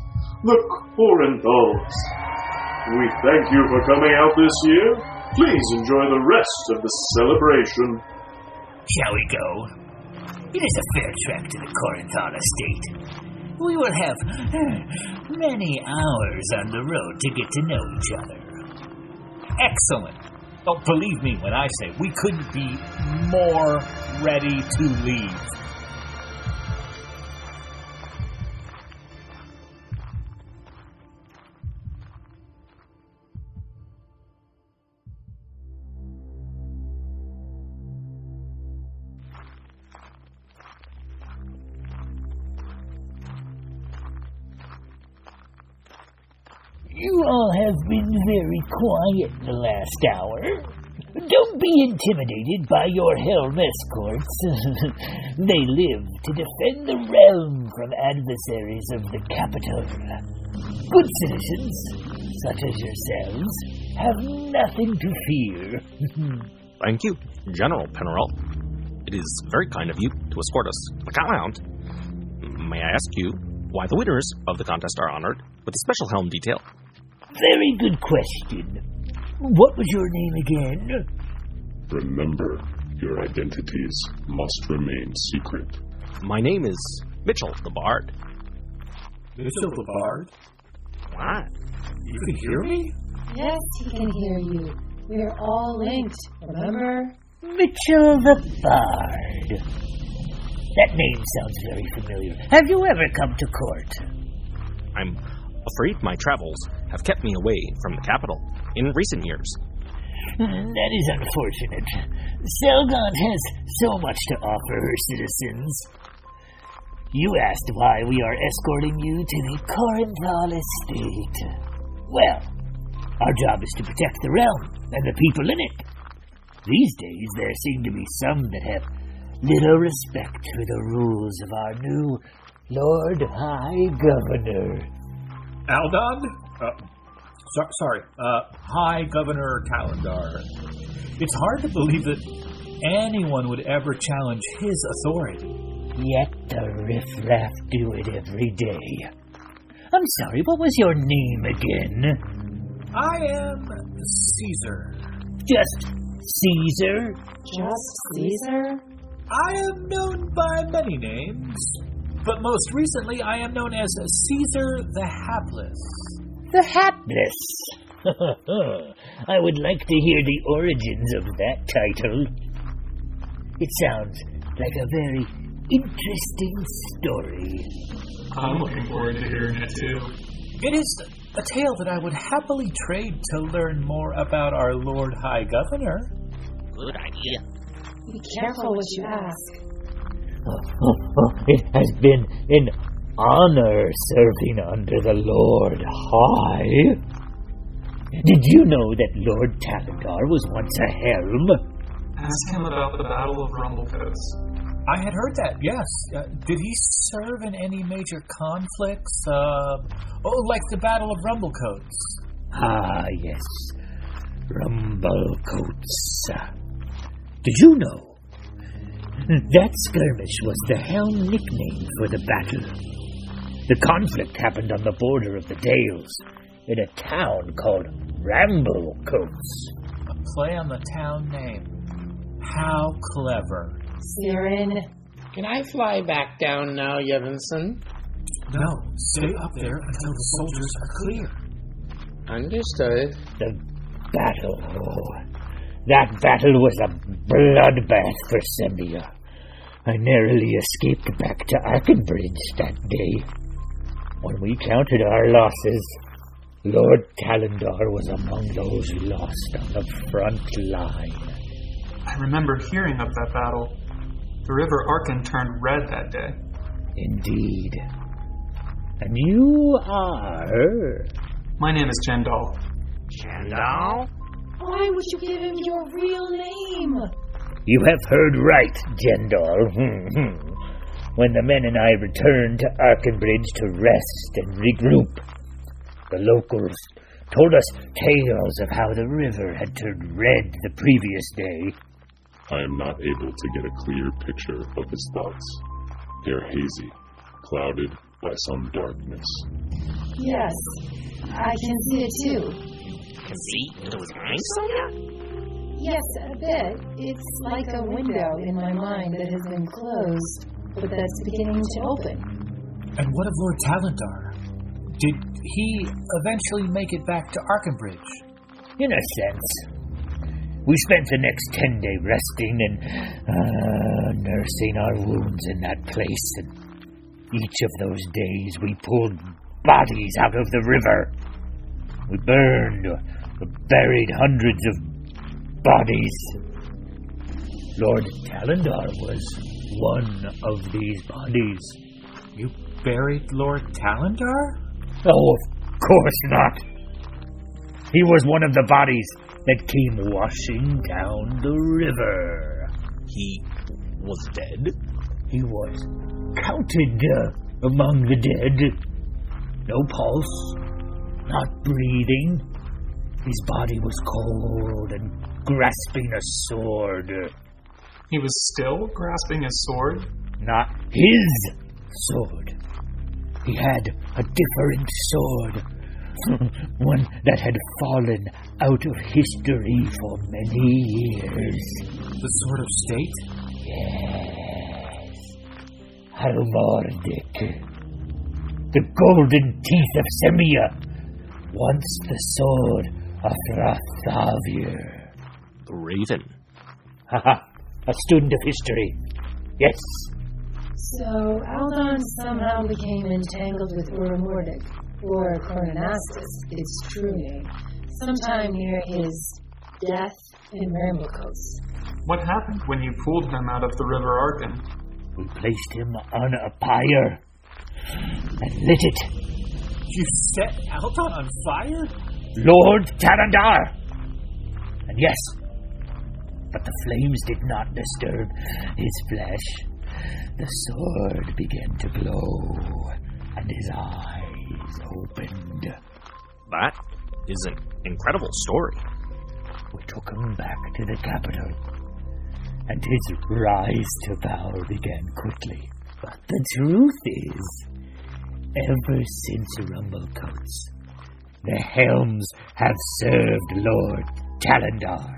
the Corinthals. We thank you for coming out this year. Please enjoy the rest of the celebration. Shall we go? It is a fair trek to the Corinthal estate. We will have many hours on the road to get to know each other. Excellent. Don't believe me when I say we couldn't be more ready to leave. You all have been very quiet the last hour. Don't be intimidated by your helm escorts. They live to defend the realm from adversaries of the capital. Good citizens, such as yourselves, have nothing to fear. Thank you, General Penrith. It is very kind of you to escort us around. May I ask you why the winners of the contest are honored with a special helm detail? Very good question. What was your name again? Remember, your identities must remain secret. My name is Mitchell the Bard. Mitchell the Bard? What? You can hear me? Yes, he can hear you. We are all linked, remember? Mitchell the Bard. That name sounds very familiar. Have you ever come to court? I'm afraid my travels have kept me away from the capital in recent years. That is unfortunate. Selgon has so much to offer her citizens. You asked why we are escorting you to the Corinthal estate. Well, our job is to protect the realm and the people in it. These days, there seem to be some that have little respect for the rules of our new Lord High Governor. Aldon? Sorry, High Governor Calendar. It's hard to believe that anyone would ever challenge his authority. Yet the riffraff do it every day. I'm sorry, what was your name again? I am Caesar. Just Caesar? Just Caesar? I am known by many names, but most recently I am known as Caesar the Hapless. The Hapless? I would like to hear the origins of that title. It sounds like a very interesting story. I'm looking forward to hearing it too. It is a tale that I would happily trade to learn more about our Lord High Governor. Good idea. Be careful what you ask. It has been an honor serving under the Lord High. Did you know that Lord Calendar was once a helm? Ask him about the Battle of Rumblecoats. I had heard that, yes. Did he serve in any major conflicts? Like the Battle of Rumblecoats. Ah, yes. Rumblecoats. Did you know? That skirmish was the helm nickname for the battle. The conflict happened on the border of the Dales, in a town called Rumblecoats. A play on the town name. How clever. Siren. Can I fly back down now, Yevinson? No, stay up there until the soldiers are clear. Understood. The battle. Oh, that battle was a bloodbath for Sembia. I narrowly escaped back to Arkenbridge that day. When we counted our losses, Lord Talendar was among those lost on the front line. I remember hearing of that battle. The river Arken turned red that day. Indeed. And you are? My name is Jendal. Jendal? Why would you give him your real name? You have heard right, Jendal. When the men and I returned to Arkenbridge to rest and regroup, the locals told us tales of how the river had turned red the previous day. I am not able to get a clear picture of his thoughts. They are hazy, clouded by some darkness. Yes, I can see it too. Can see those eyes, Sonia? Yes, a bit. It's like a window in my mind that has been closed, but that's beginning to open. And what of Lord Talendar? Did he eventually make it back to Arkenbridge? In a sense. We spent the next 10 days resting and nursing our wounds in that place. And each of those days we pulled bodies out of the river. We burned or buried hundreds of bodies. Lord Talendar was one of these bodies. You buried Lord Talendar? Oh, of course not. He was one of the bodies that came washing down the river. He was dead? He was counted among the dead. No pulse, not breathing. His body was cold and grasping a sword. He was still grasping a sword? Not his sword. He had a different sword. One that had fallen out of history for many years. The Sword of State? Yes. Halmordic. The golden teeth of Sembia. Once the sword of Rathavir. The Raven. Haha. A student of history. Yes. So Aldon somehow became entangled with Uramordic, or Cornanastus, its true name, sometime near his death in Ramblecos. What happened when you pulled him out of the River Arken? We placed him on a pyre and lit it. You set Aldon on fire? Lord Talendar! And yes, but the flames did not disturb his flesh. The sword began to glow, and his eyes opened. That is an incredible story. We took him back to the capital, and his rise to power began quickly. But the truth is, ever since Rumblecoats, the Helms have served Lord Talendar.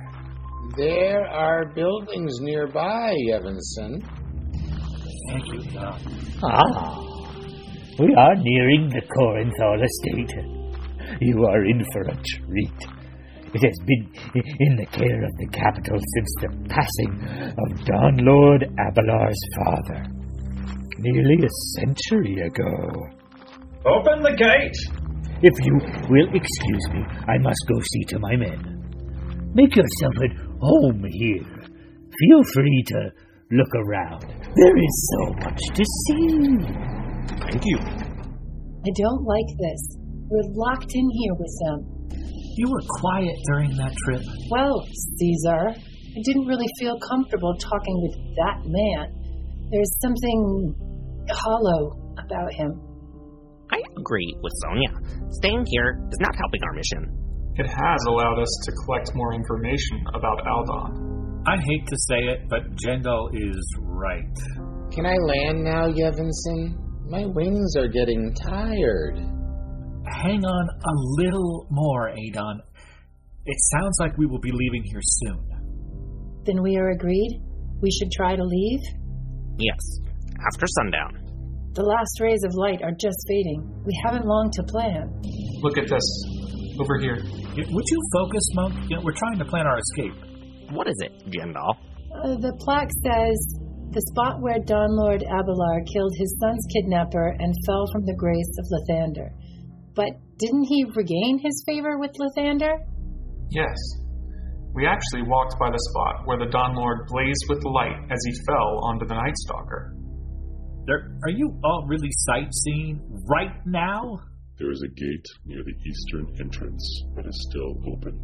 There are buildings nearby, Evanson. Thank you, God. We are nearing the Corinthal estate. You are in for a treat. It has been in the care of the capital since the passing of Don Lord Abelar's father, nearly a century ago. Open the gate! If you will excuse me, I must go see to my men. Make yourself at home here. Feel free to look around. There is so much to see. Thank you. I don't like this. We're locked in here with them. You were quiet during that trip. Well, Caesar, I didn't really feel comfortable talking with that man. There's something hollow about him. I agree with Sonia. Staying here is not helping our mission. It has allowed us to collect more information about Aldon. I hate to say it, but Jendal is right. Can I land now, Yevinson? My wings are getting tired. Hang on a little more, Adon. It sounds like we will be leaving here soon. Then we are agreed? We should try to leave? Yes, after sundown. The last rays of light are just fading. We haven't long to plan. Look at this. Over here. Would you focus, Monk? We're trying to plan our escape. What is it, Jendal? The plaque says, the spot where Dawn Lord Abelard killed his son's kidnapper and fell from the grace of Lathander. But didn't he regain his favor with Lathander? Yes. We actually walked by the spot where the Dawn Lord blazed with light as he fell onto the Night Stalker. Are you all really sightseeing right now? There is a gate near the eastern entrance that is still open.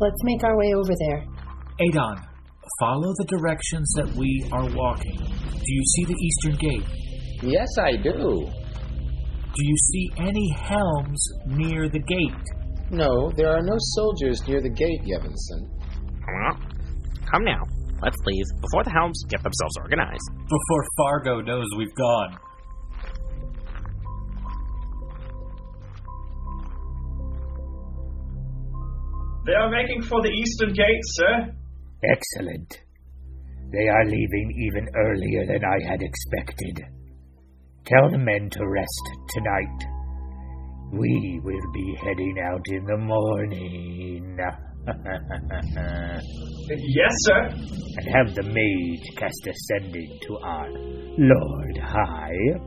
Let's make our way over there. Adon, follow the directions that we are walking. Do you see the eastern gate? Yes, I do. Do you see any helms near the gate? No, there are no soldiers near the gate, Yevinson. Come now. Let's leave before the helms get themselves organized. Before Fargo knows we've gone. They are making for the eastern gate, sir. Excellent. They are leaving even earlier than I had expected. Tell the men to rest tonight. We will be heading out in the morning. Yes, sir. And have the mage cast Ascending to our Lord High.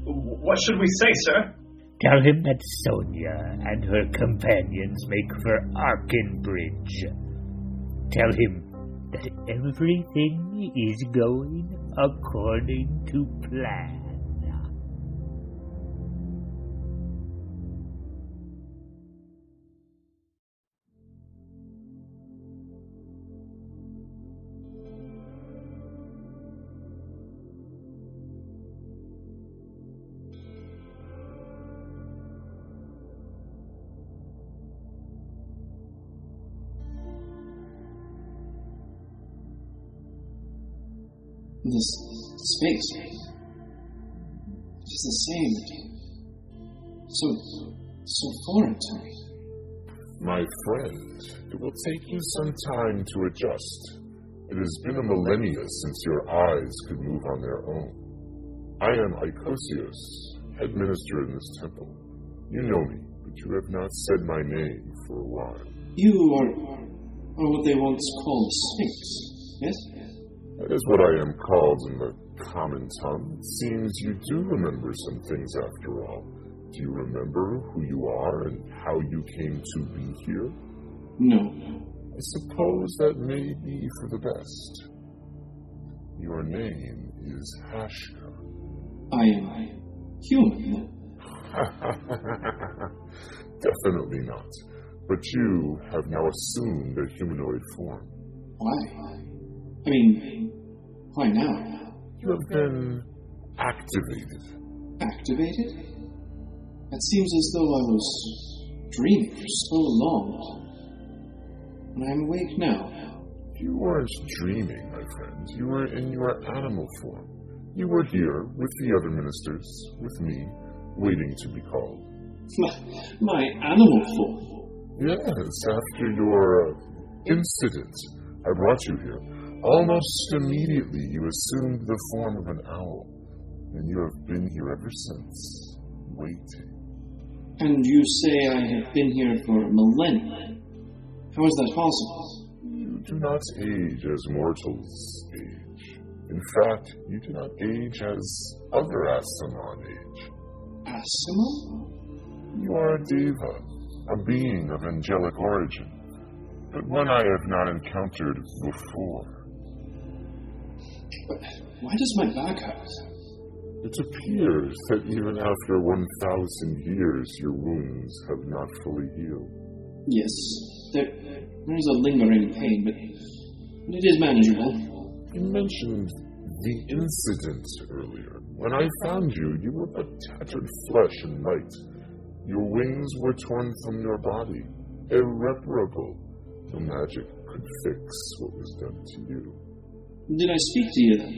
What should we say, sir? Tell him that Sonia and her companions make for Arkenbridge. Tell him that everything is going according to plan. This space is the same. So foreign to me. My friend, it will take you some time to adjust. It has been a millennia since your eyes could move on their own. I am Icosios, head minister in this temple. You know me, but you have not said my name for a while. You are what they once called Sphinx, yes? That is what I am called in the common tongue. It seems you do remember some things after all. Do you remember who you are and how you came to be here? No. I suppose that may be for the best. Your name is Hashka. I am human. Definitely not. But you have now assumed a humanoid form. Why? I mean, why now? You have been activated. Activated? It seems as though I was dreaming for so long. And I'm awake now. You weren't dreaming, my friend. You were in your animal form. You were here with the other ministers, with me, waiting to be called. My animal form? Yes, after your incident, I brought you here. Almost immediately, you assumed the form of an owl, and you have been here ever since, waiting. And you say I have been here for millennia. How is that possible? You do not age as mortals age. In fact, you do not age as other Asimon age. Asimon? You are a deva, a being of angelic origin, but one I have not encountered before. But why does my back hurt? It appears that even after 1,000 years, your wounds have not fully healed. Yes, there is a lingering pain, but it is manageable. You mentioned the incident earlier. When I found you, you were but tattered flesh and light. Your wings were torn from your body. Irreparable. No magic could fix what was done to you. Did I speak to you then?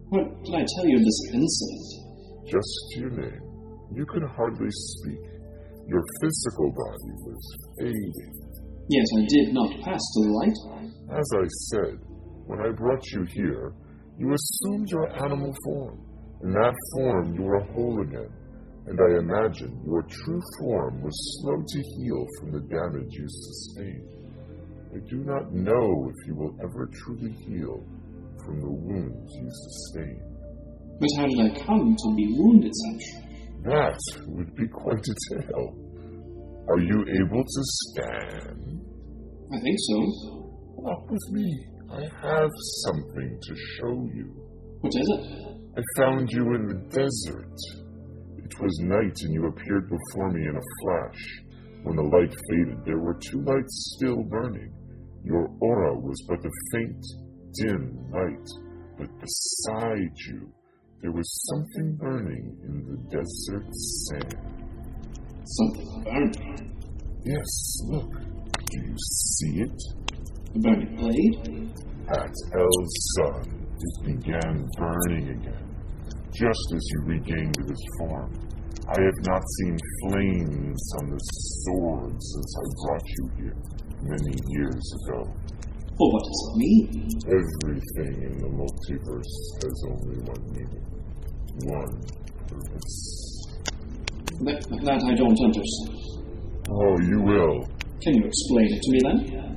What did I tell you of this incident? Just your name. You could hardly speak. Your physical body was fading. Yes, I did not pass the light. As I said, when I brought you here, you assumed your animal form. In that form, you were whole again, and I imagine your true form was slow to heal from the damage you sustained. I do not know if you will ever truly heal from the wounds you sustained. But how did I come to be wounded such? That would be quite a tale. Are you able to stand? I think so. Walk with me. I have something to show you. What is it? I found you in the desert. It was night and you appeared before me in a flash. When the light faded, there were 2 lights still burning. Your aura was but a faint, dim light. But beside you, there was something burning in the desert sand. Something burning? Yes, look. Do you see it? The burning blade? At El's sun, it began burning again, just as you regained this form. I have not seen flames on the sword since I brought you here many years ago. Well, what does it mean? Everything in the multiverse has only one meaning, one purpose. That I don't understand. Oh, you will. Can you explain it to me then?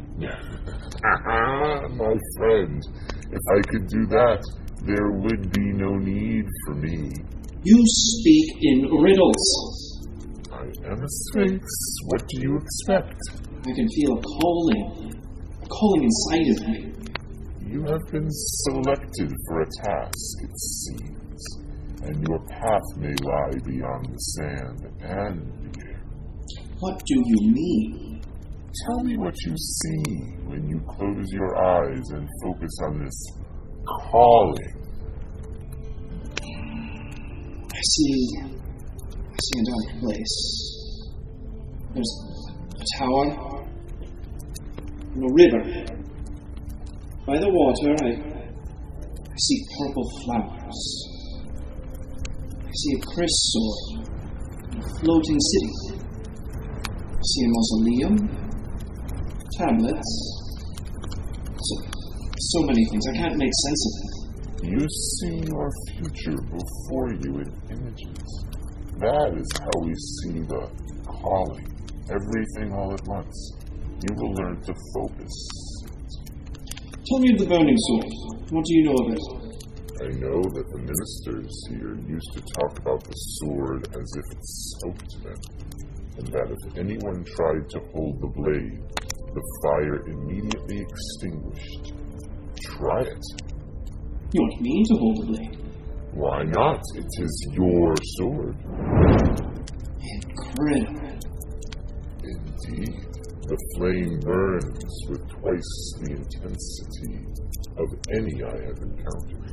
My friend, if I could do that, there would be no need for me. You speak in riddles. I am a sphinx. What do you expect? I can feel a calling inside of me. You have been selected for a task, it seems, and your path may lie beyond the sand and the air. What do you mean? Tell me what you see when you close your eyes and focus on this calling. I see a dark place. There's a tower and a river. By the water, I see purple flowers. I see a chrysaor, a floating city. I see a mausoleum. Tablets. So many things. I can't make sense of it. You see your future before you in images. That is how we see the calling. Everything all at once. You will learn to focus. Tell me of the burning sword. What do you know of it? I know that the ministers here used to talk about the sword as if it spoke to them, and that if anyone tried to hold the blade, the fire immediately extinguished. Try it. You want me to hold the blade? Why not? It is your sword. Incredible. Indeed. The flame burns with twice the intensity of any I have encountered.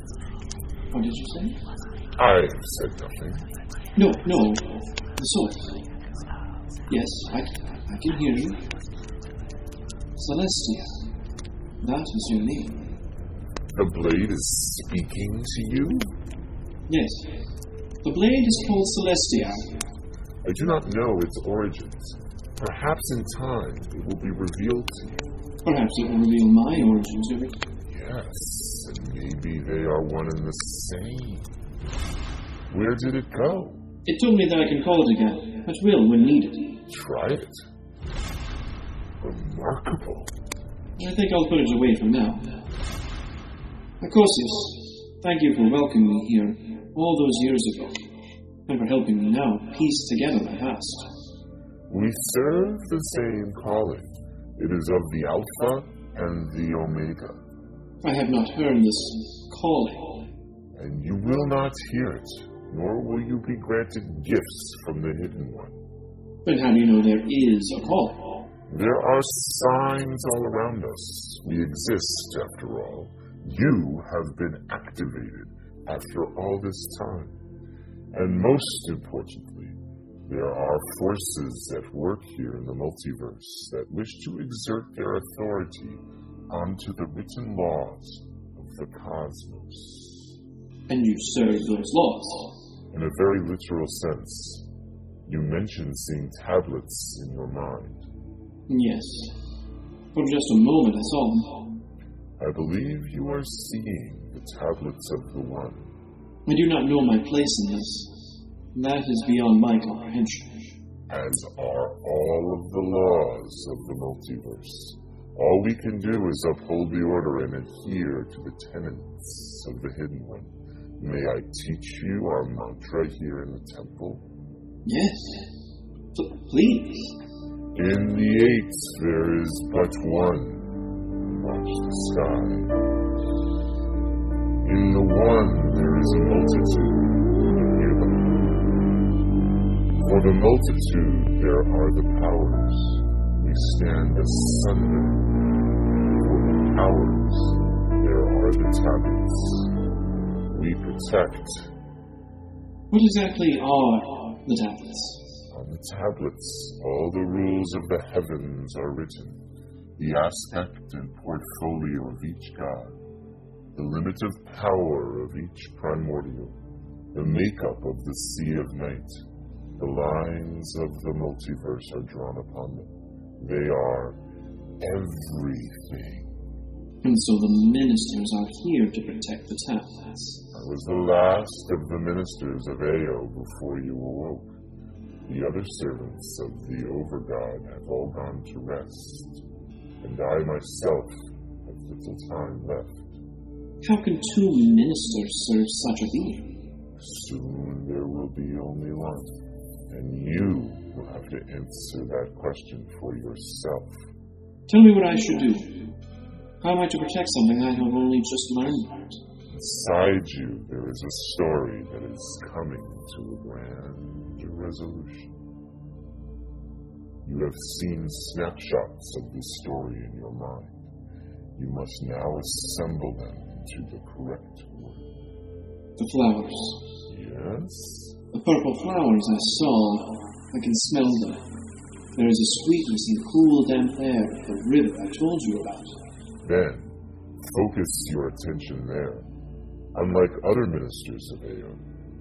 What did you say? I said nothing. No. The sword. Yes, I can hear you. Celestia. That is your name. The blade is speaking to you? Yes. The blade is called Celestia. I do not know its origins. Perhaps in time it will be revealed to you. Perhaps it will reveal my origin to me. Yes, and maybe they are one and the same. Where did it go? It told me that I can call it again, at will when needed. Try it. Remarkable. I think I'll put it away for now. Akosius, thank you for welcoming me here all those years ago, and for helping me now piece together my past. We serve the same calling. It is of the Alpha and the Omega. I have not heard this calling. And you will not hear it, nor will you be granted gifts from the Hidden One. But how do you know there is a calling? There are signs all around us. We exist, after all. You have been activated after all this time. And most importantly, there are forces at work here in the multiverse that wish to exert their authority onto the written laws of the cosmos. And you serve those laws? In a very literal sense. You mentioned seeing tablets in your mind. Yes. For just a moment I saw them. I believe you are seeing the tablets of the One. I do not know my place in this. That is beyond my comprehension. As are all of the laws of the multiverse. All we can do is uphold the order and adhere to the tenets of the Hidden One. May I teach you our mantra here in the temple? Yes. Please. In the eight, there is but one. Watch the sky. In the one, there is a multitude. Hear them. For the multitude, there are the powers. We stand asunder. For the powers, there are the tablets. We protect. What exactly are the tablets? On the tablets, all the rules of the heavens are written. The aspect and portfolio of each god, the limit of power of each primordial, the makeup of the sea of night, the lines of the multiverse are drawn upon them. They are everything. And so the ministers are here to protect the tablets. I was the last of the ministers of Ao before you awoke. The other servants of the Overgod have all gone to rest. And I myself have little time left. How can two ministers serve such a being? Soon there will be only one, and you will have to answer that question for yourself. Tell me what I should do. How am I to protect something I have only just learned about? Inside you, there is a story that is coming to a grand resolution. You have seen snapshots of this story in your mind. You must now assemble them into the correct order. The flowers. Yes? The purple flowers I saw. I can smell them. There is a sweetness and cool damp air of the river I told you about. Then, focus your attention there. Unlike other ministers of Ao,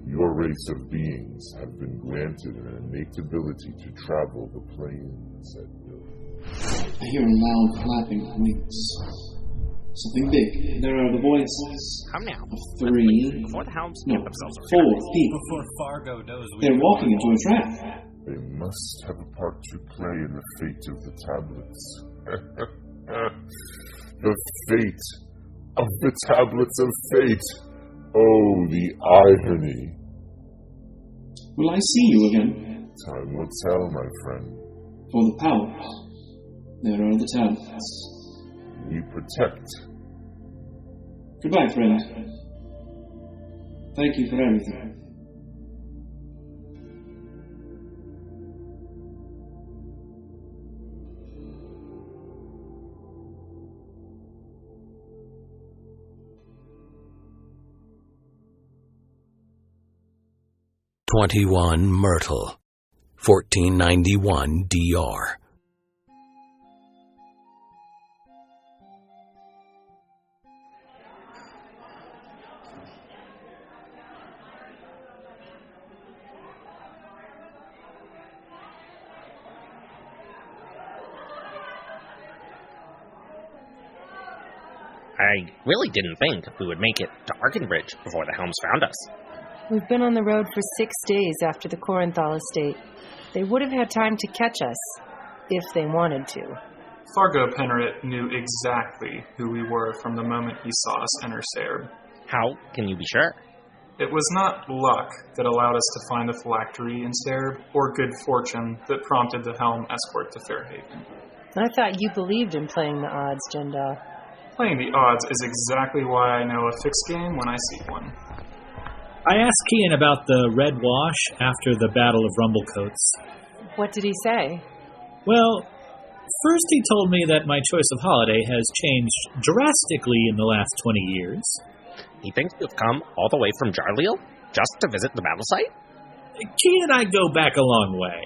your race of beings have been granted an innate ability to travel the plains at will. I hear a loud flapping of wings. Something big. There are the voices. Come now. Of three. Before the hounds no, get themselves four people. Before Fargo knows they're walking into a trap. They must have a part to play in the fate of the tablets. The fate of the tablets of fate. Oh, the irony. Will I see you again? Time will tell, my friend. For the powers, there are the tablets. We protect. Goodbye, friend. Thank you for everything. "21 Myrtle, 1491 DR. I really didn't think we would make it to Arkenbridge before the Helms found us. We've been on the road for 6 days after the Corinthal estate. They would have had time to catch us, if they wanted to. Fargo Penrit knew exactly who we were from the moment he saw us enter Sayre. How can you be sure? It was not luck that allowed us to find the phylactery in Sayre, or good fortune that prompted the Helm escort to Fairhaven. I thought you believed in playing the odds, Jendal. Playing the odds is exactly why I know a fixed game when I see one. I asked Kian about the red wash after the Battle of Rumblecoats. What did he say? Well, first he told me that my choice of holiday has changed drastically in the last 20 years. He thinks you've come all the way from Jarliel just to visit the battle site? Kian and I go back a long way.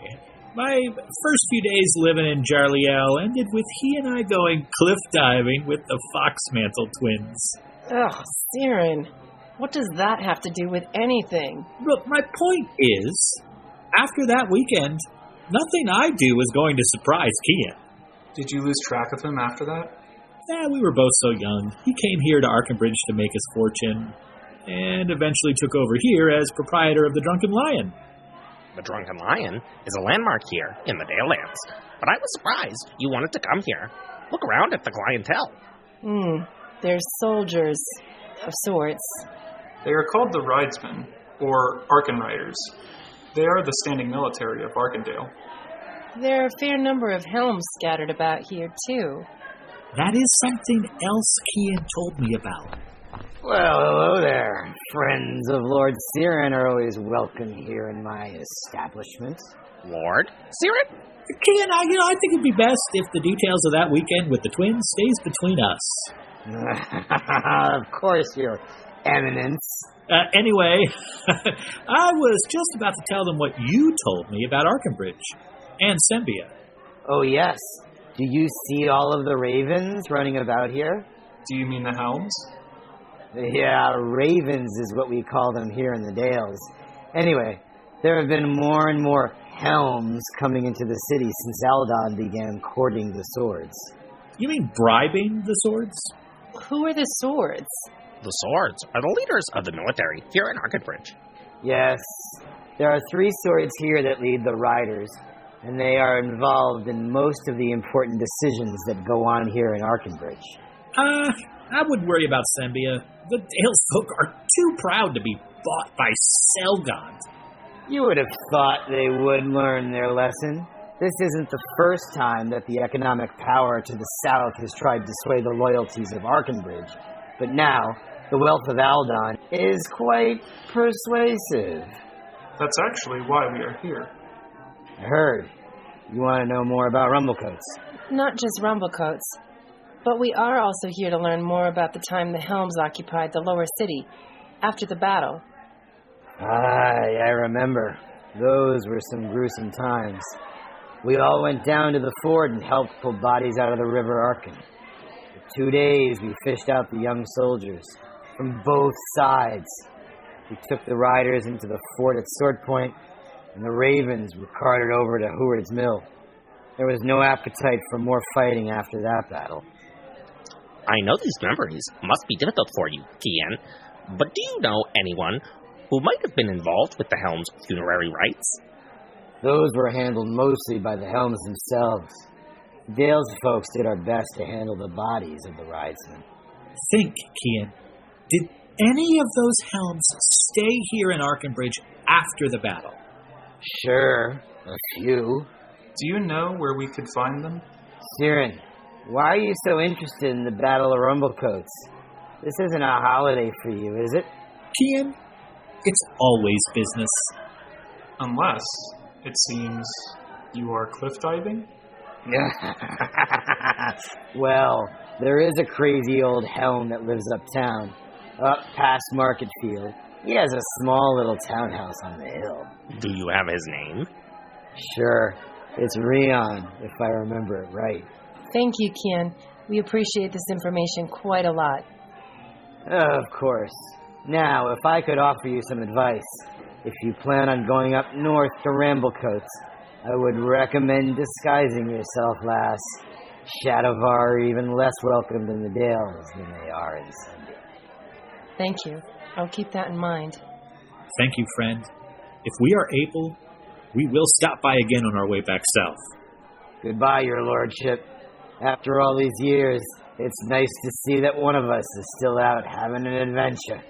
My first few days living in Jarliel ended with he and I going cliff diving with the Foxmantle twins. Ugh, Siren. What does that have to do with anything? Look, my point is, after that weekend, nothing I do is going to surprise Kian. Did you lose track of him after that? We were both so young. He came here to Arkenbridge to make his fortune, and eventually took over here as proprietor of the Drunken Lion. The Drunken Lion is a landmark here in the Dalelands, but I was surprised you wanted to come here. Look around at the clientele. They're soldiers of sorts. They are called the Ridesmen, or Arkenriders. They are the standing military of Arkendale. There are a fair number of helms scattered about here, too. That is something else Kian told me about. Well, hello there. Friends of Lord Siren are always welcome here in my establishment. Lord Siren? Kian, I think it'd be best if the details of that weekend with the twins stays between us. Of course, Your Eminence. Anyway, I was just about to tell them what you told me about Arkenbridge and Sembia. Oh, yes. Do you see all of the ravens running about here? Do you mean the helms? Yeah, ravens is what we call them here in the Dales. Anyway, there have been more and more helms coming into the city since Aldon began courting the swords. You mean bribing the swords? Who are the swords? The swords are the leaders of the military here in Arkenbridge. Yes, there are 3 swords here that lead the riders, and they are involved in most of the important decisions that go on here in Arkenbridge. I wouldn't worry about Sembia. The Dale folk are too proud to be bought by Selgond. You would have thought they would learn their lesson. This isn't the first time that the economic power to the south has tried to sway the loyalties of Arkenbridge. But now, the wealth of Aldon is quite persuasive. That's actually why we are here. I heard. You want to know more about Rumblecoats? Not just Rumblecoats, but we are also here to learn more about the time the Helms occupied the lower city after the battle. Aye, I remember. Those were some gruesome times. We all went down to the ford and helped pull bodies out of the River Arken. For 2 days, we fished out the young soldiers from both sides. We took the riders into the fort at Sword Point, and the ravens were carted over to Heward's Mill. There was no appetite for more fighting after that battle. I know these memories must be difficult for you, Kian, but do you know anyone who might have been involved with the Helm's funerary rites? Those were handled mostly by the Helms themselves. Dale's folks did our best to handle the bodies of the Ridesmen. Think, Kian, did any of those Helms stay here in Arkenbridge after the battle? Sure, a few. Do you know where we could find them? Siren, why are you so interested in the Battle of Rumblecoats? This isn't a holiday for you, is it? Kian, it's always business. Unless, it seems, you are cliff diving? Well, there is a crazy old helm that lives uptown, up past Marketfield. He has a small little townhouse on the hill. Do you have his name? Sure. It's Rion, if I remember it right. Thank you, Kian. We appreciate this information quite a lot. Of course. Now, if I could offer you some advice, if you plan on going up north to Ramblecoats, I would recommend disguising yourself, lass. Shadovar are even less welcomed in the Dales than they are in Sembia. Thank you. I'll keep that in mind. Thank you, friend. If we are able, we will stop by again on our way back south. Goodbye, your lordship. After all these years, it's nice to see that one of us is still out having an adventure.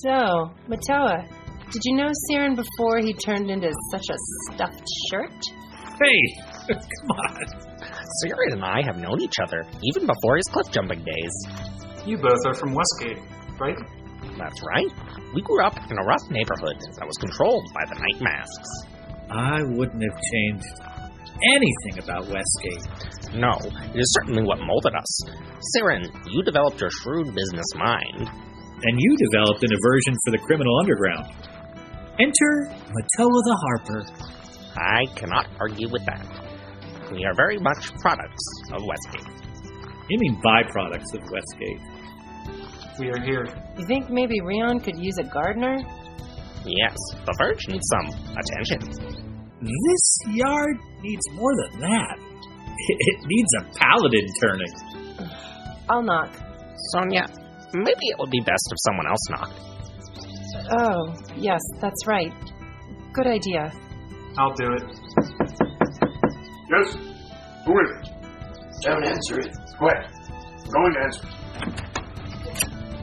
So, Matoa, did you know Siren before he turned into such a stuffed shirt? Hey, come on. Siren and I have known each other even before his cliff jumping days. You both are from Westgate, right? That's right. We grew up in a rough neighborhood that was controlled by the Night Masks. I wouldn't have changed anything about Westgate. No, it is certainly what molded us. Siren, you developed your shrewd business mind. And you developed an aversion for the criminal underground. Enter Matoa the Harper. I cannot argue with that. We are very much products of Westgate. You mean byproducts of Westgate? We are here. You think maybe Rion could use a gardener? Yes, the verge needs some attention. This yard needs more than that. It needs a paladin turning. I'll knock. Sonia, maybe it would be best if someone else knocked. Oh, yes, that's right. Good idea. I'll do it. Yes? Who is it? Don't answer it. Quiet. I'm going to answer it.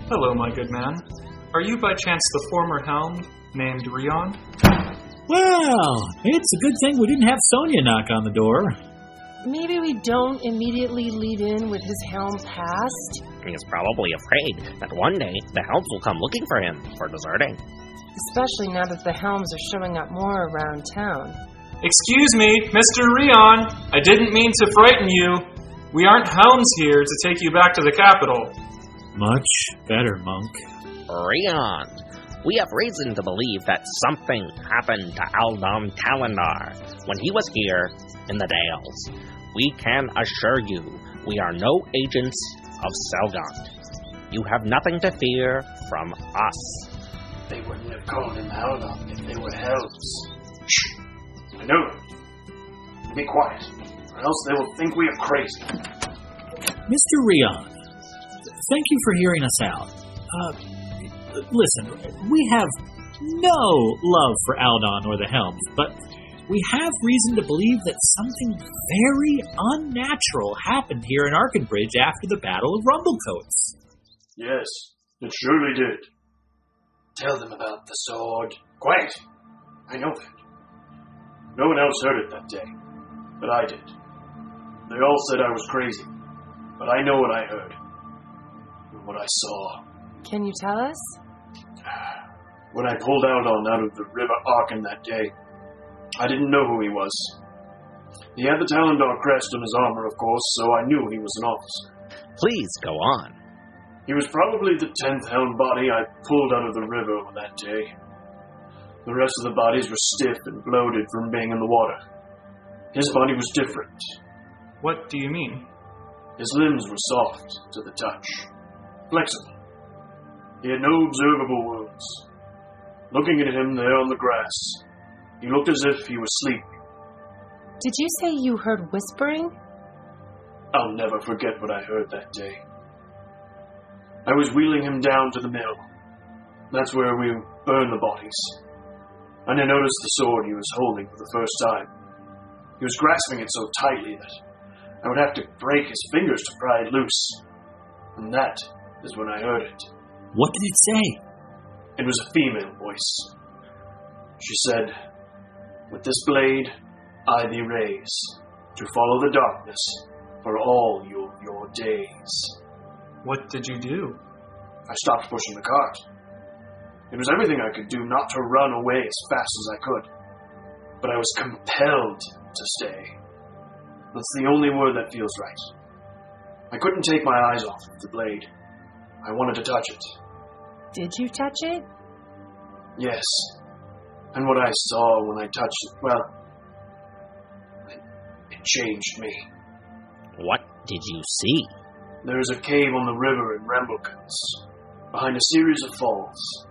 Hello, my good man. Are you by chance the former helm named Rion? Well, it's a good thing we didn't have Sonia knock on the door. Maybe we don't immediately lead in with his helm past? He is probably afraid that one day the helms will come looking for him for deserting. Especially now that the helms are showing up more around town. Excuse me, Mr. Rion. I didn't mean to frighten you. We aren't helms here to take you back to the capital. Much better, monk. Rion, we have reason to believe that something happened to Aldon Talendar when he was here in the Dales. We can assure you we are no agents of Selgant. You have nothing to fear from us. They wouldn't have called him Aldon if they were elves. Shh! I know them. Be quiet, or else they will think we are crazy. Mr. Rion, thank you for hearing us out. Listen, we have no love for Aldon or the Helms, but we have reason to believe that something very unnatural happened here in Arkenbridge after the Battle of Rumblecoats. Yes, it surely did. Tell them about the sword. Quiet! I know that. No one else heard it that day, but I did. They all said I was crazy, but I know what I heard and what I saw. Can you tell us? When I pulled Aldon out of the River Arken that day, I didn't know who he was. He had the Talendar crest on his armor, of course, so I knew he was an officer. Please go on. He was probably the 10th helm body I pulled out of the river that day. The rest of the bodies were stiff and bloated from being in the water. His body was different. What do you mean? His limbs were soft to the touch, flexible. He had no observable wounds. Looking at him there on the grass, he looked as if he was sleeping. Did you say you heard whispering? I'll never forget what I heard that day. I was wheeling him down to the mill. That's where we burned the bodies. And I noticed the sword he was holding for the first time. He was grasping it so tightly that I would have to break his fingers to pry it loose. And that is when I heard it. What did it say? It was a female voice. She said, "With this blade, I thee raise, to follow the darkness for all your days." What did you do? I stopped pushing the cart. It was everything I could do not to run away as fast as I could. But I was compelled to stay. That's the only word that feels right. I couldn't take my eyes off of the blade. I wanted to touch it. Did you touch it? Yes. And what I saw when I touched it, well, it changed me. What did you see? There is a cave on the river in Rumblecoats, behind a series of falls.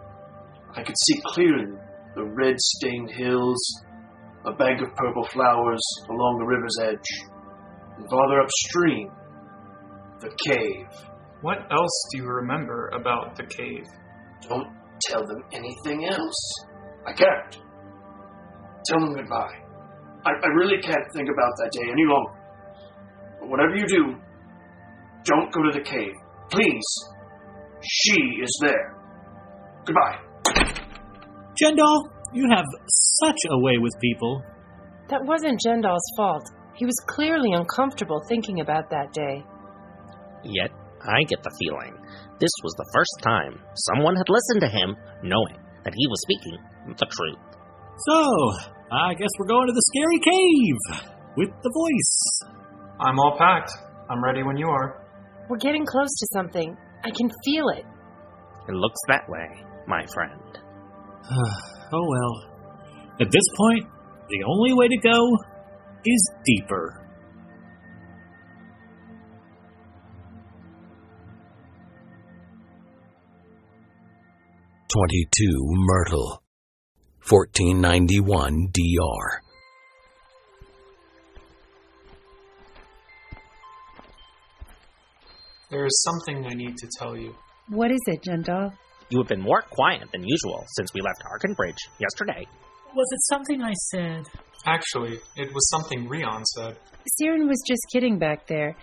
I could see clearly the red-stained hills, a bank of purple flowers along the river's edge, and farther upstream, the cave. What else do you remember about the cave? Don't tell them anything else. I can't. Tell them goodbye. I really can't think about that day any longer. But whatever you do, don't go to the cave. Please. She is there. Goodbye. Jendal, you have such a way with people. That wasn't Jendal's fault. He was clearly uncomfortable thinking about that day. Yet, I get the feeling this was the first time someone had listened to him, knowing that he was speaking the truth. So, I guess we're going to the scary cave with the voice. I'm all packed. I'm ready when you are. We're getting close to something. I can feel it. It looks that way, my friend. Oh well. At this point, The only way to go is deeper. Myrtle, 1491 DR. There is something I need to tell you. What is it, Jendal? You have been more quiet than usual since we left Arkenbridge yesterday. Was it something I said? Actually, it was something Rion said. Siren was just kidding back there.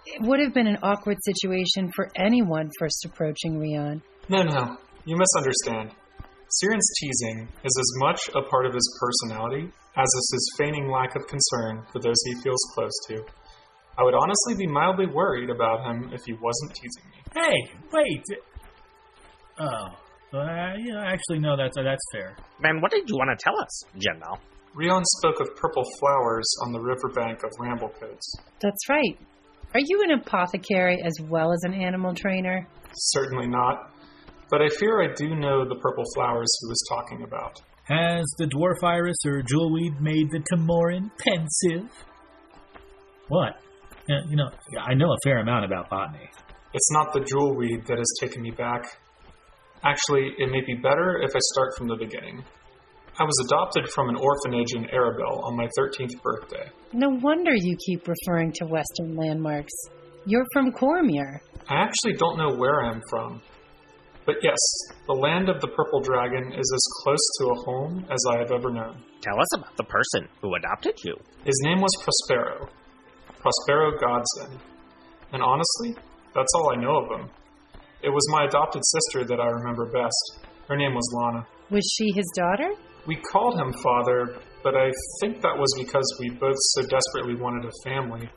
It would have been an awkward situation for anyone first approaching Rion. No, you misunderstand. Siren's teasing is as much a part of his personality as is his feigning lack of concern for those he feels close to. I would honestly be mildly worried about him if he wasn't teasing me. Hey, wait! Actually, no, that's fair. Then what did you want to tell us, Jendal? Rion spoke of purple flowers on the riverbank of Ramblecoats. That's right. Are you an apothecary as well as an animal trainer? Certainly not. But I fear I do know the purple flowers he was talking about. Has the dwarf iris or jewelweed made the Timoran pensive? What? I know a fair amount about botany. It's not the jewelweed that has taken me back. Actually, it may be better if I start from the beginning. I was adopted from an orphanage in Arabelle on my 13th birthday. No wonder you keep referring to Western landmarks. You're from Cormyr. I actually don't know where I'm from. But yes, the land of the Purple Dragon is as close to a home as I have ever known. Tell us about the person who adopted you. His name was Prospero Godson. And honestly, that's all I know of him. It was my adopted sister that I remember best. Her name was Lana. Was she his daughter? We called him father, but I think that was because we both so desperately wanted a family.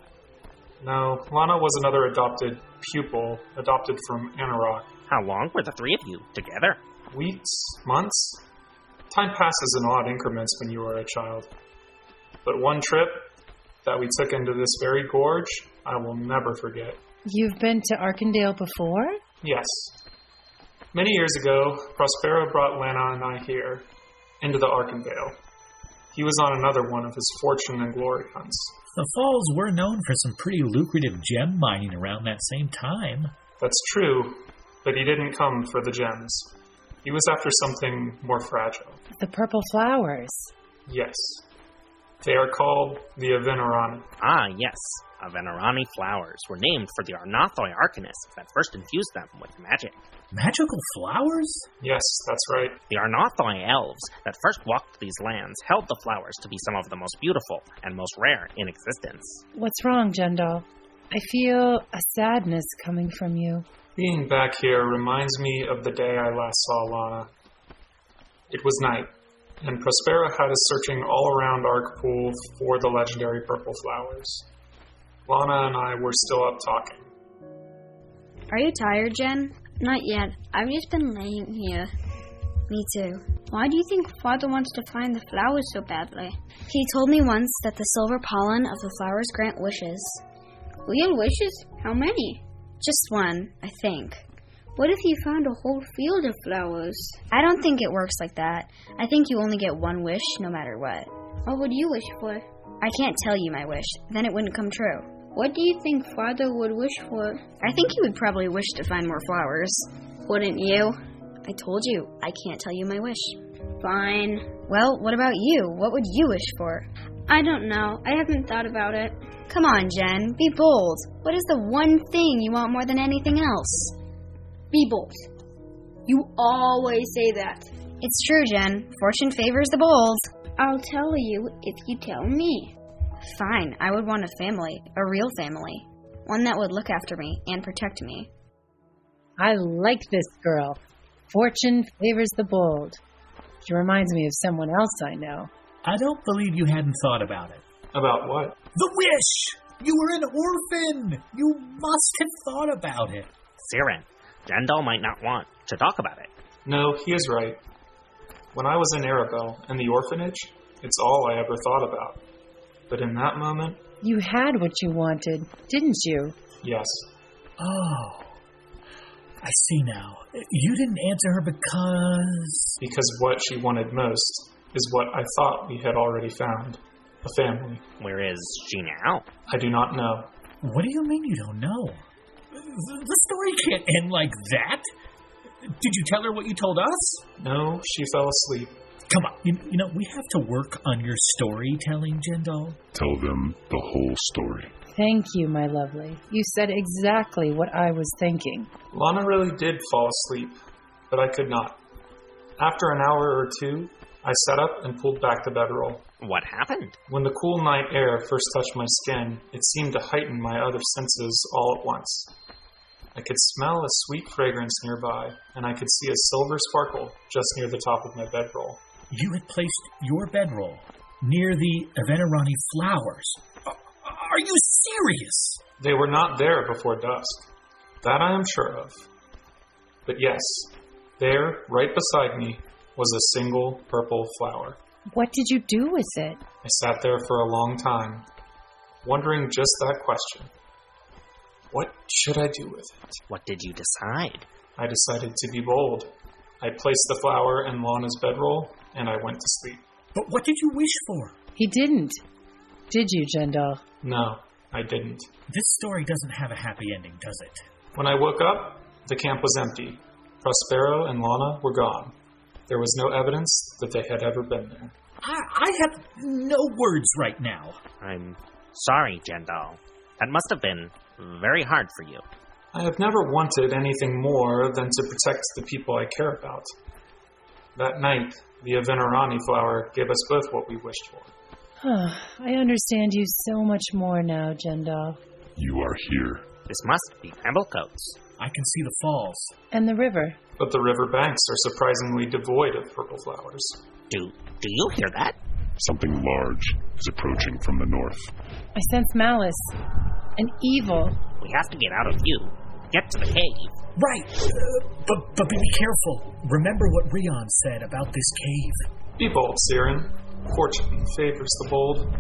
No, Lana was another adopted pupil, adopted from Anarok. How long were the three of you together? Weeks? Months? Time passes in odd increments when you are a child. But one trip that we took into this very gorge, I will never forget. You've been to Arkandale before? Yes. Many years ago, Prospero brought Lana and I here, into the Arkandale. He was on another one of his fortune and glory hunts. The Falls were known for some pretty lucrative gem mining around that same time. That's true, but he didn't come for the gems. He was after something more fragile. The purple flowers. Yes. They are called the Avenerani. Ah, yes. Avenerani flowers were named for the Arnothoi arcanists that first infused them with magic. Magical flowers? Yes, that's right. The Arnothoi elves that first walked these lands held the flowers to be some of the most beautiful and most rare in existence. What's wrong, Jendal? I feel a sadness coming from you. Being back here reminds me of the day I last saw Lana. It was night, and Prospero had us searching all around Arkpool for the legendary purple flowers. Lana and I were still up talking. Are you tired, Jen? Not yet. I've just been laying here. Me too. Why do you think Father wants to find the flowers so badly? He told me once that the silver pollen of the flowers grant wishes. Real wishes? How many? Just one, I think. What if you found a whole field of flowers? I don't think it works like that. I think you only get one wish no matter what. What would you wish for? I can't tell you my wish. Then it wouldn't come true. What do you think Father would wish for? I think he would probably wish to find more flowers. Wouldn't you? I told you, I can't tell you my wish. Fine. Well, what about you? What would you wish for? I don't know. I haven't thought about it. Come on, Jen. Be bold. What is the one thing you want more than anything else? Be bold. You always say that. It's true, Jen. Fortune favors the bold. I'll tell you if you tell me. Fine. I would want a family. A real family. One that would look after me and protect me. I like this girl. Fortune favors the bold. She reminds me of someone else I know. I don't believe you hadn't thought about it. About what? The wish! You were an orphan! You must have thought about it. Siren, Jendal might not want to talk about it. No, he is right. When I was in Arabelle and the orphanage, it's all I ever thought about. But in that moment... You had what you wanted, didn't you? Yes. Oh, I see now. You didn't answer her because... Because what she wanted most is what I thought we had already found. A family. Where is she now? I do not know. What do you mean you don't know? The story can't end like that. Did you tell her what you told us? No, she fell asleep. Come on, you know, we have to work on your storytelling, Jindal. Tell them the whole story. Thank you, my lovely. You said exactly what I was thinking. Lana really did fall asleep, but I could not. After an hour or two, I sat up and pulled back the bedroll. What happened? When the cool night air first touched my skin, it seemed to heighten my other senses all at once. I could smell a sweet fragrance nearby, and I could see a silver sparkle just near the top of my bedroll. You had placed your bedroll near the Avenerani flowers. Are you serious? They were not there before dusk. That I am sure of. But yes, there, right beside me, was a single purple flower. What did you do with it? I sat there for a long time, wondering just that question. What should I do with it? What did you decide? I decided to be bold. I placed the flower in Lana's bedroll, and I went to sleep. But what did you wish for? He didn't. Did you, Jindal? No, I didn't. This story doesn't have a happy ending, does it? When I woke up, the camp was empty. Prospero and Lana were gone. There was no evidence that they had ever been there. I have no words right now. I'm sorry, Jindal. That must have been very hard for you. I have never wanted anything more than to protect the people I care about. That night, the Avenerani flower gave us both what we wished for. I understand you so much more now, Jindal. You are here. This must be Bramblecoats. I can see the falls. And the river. But the river banks are surprisingly devoid of purple flowers. Do you hear that? Something large is approaching from the north. I sense malice. And evil. We have to get out of you. Get to the cave. Right. But be careful. Remember what Rion said about this cave. Be bold, Siren. Fortune favors the bold.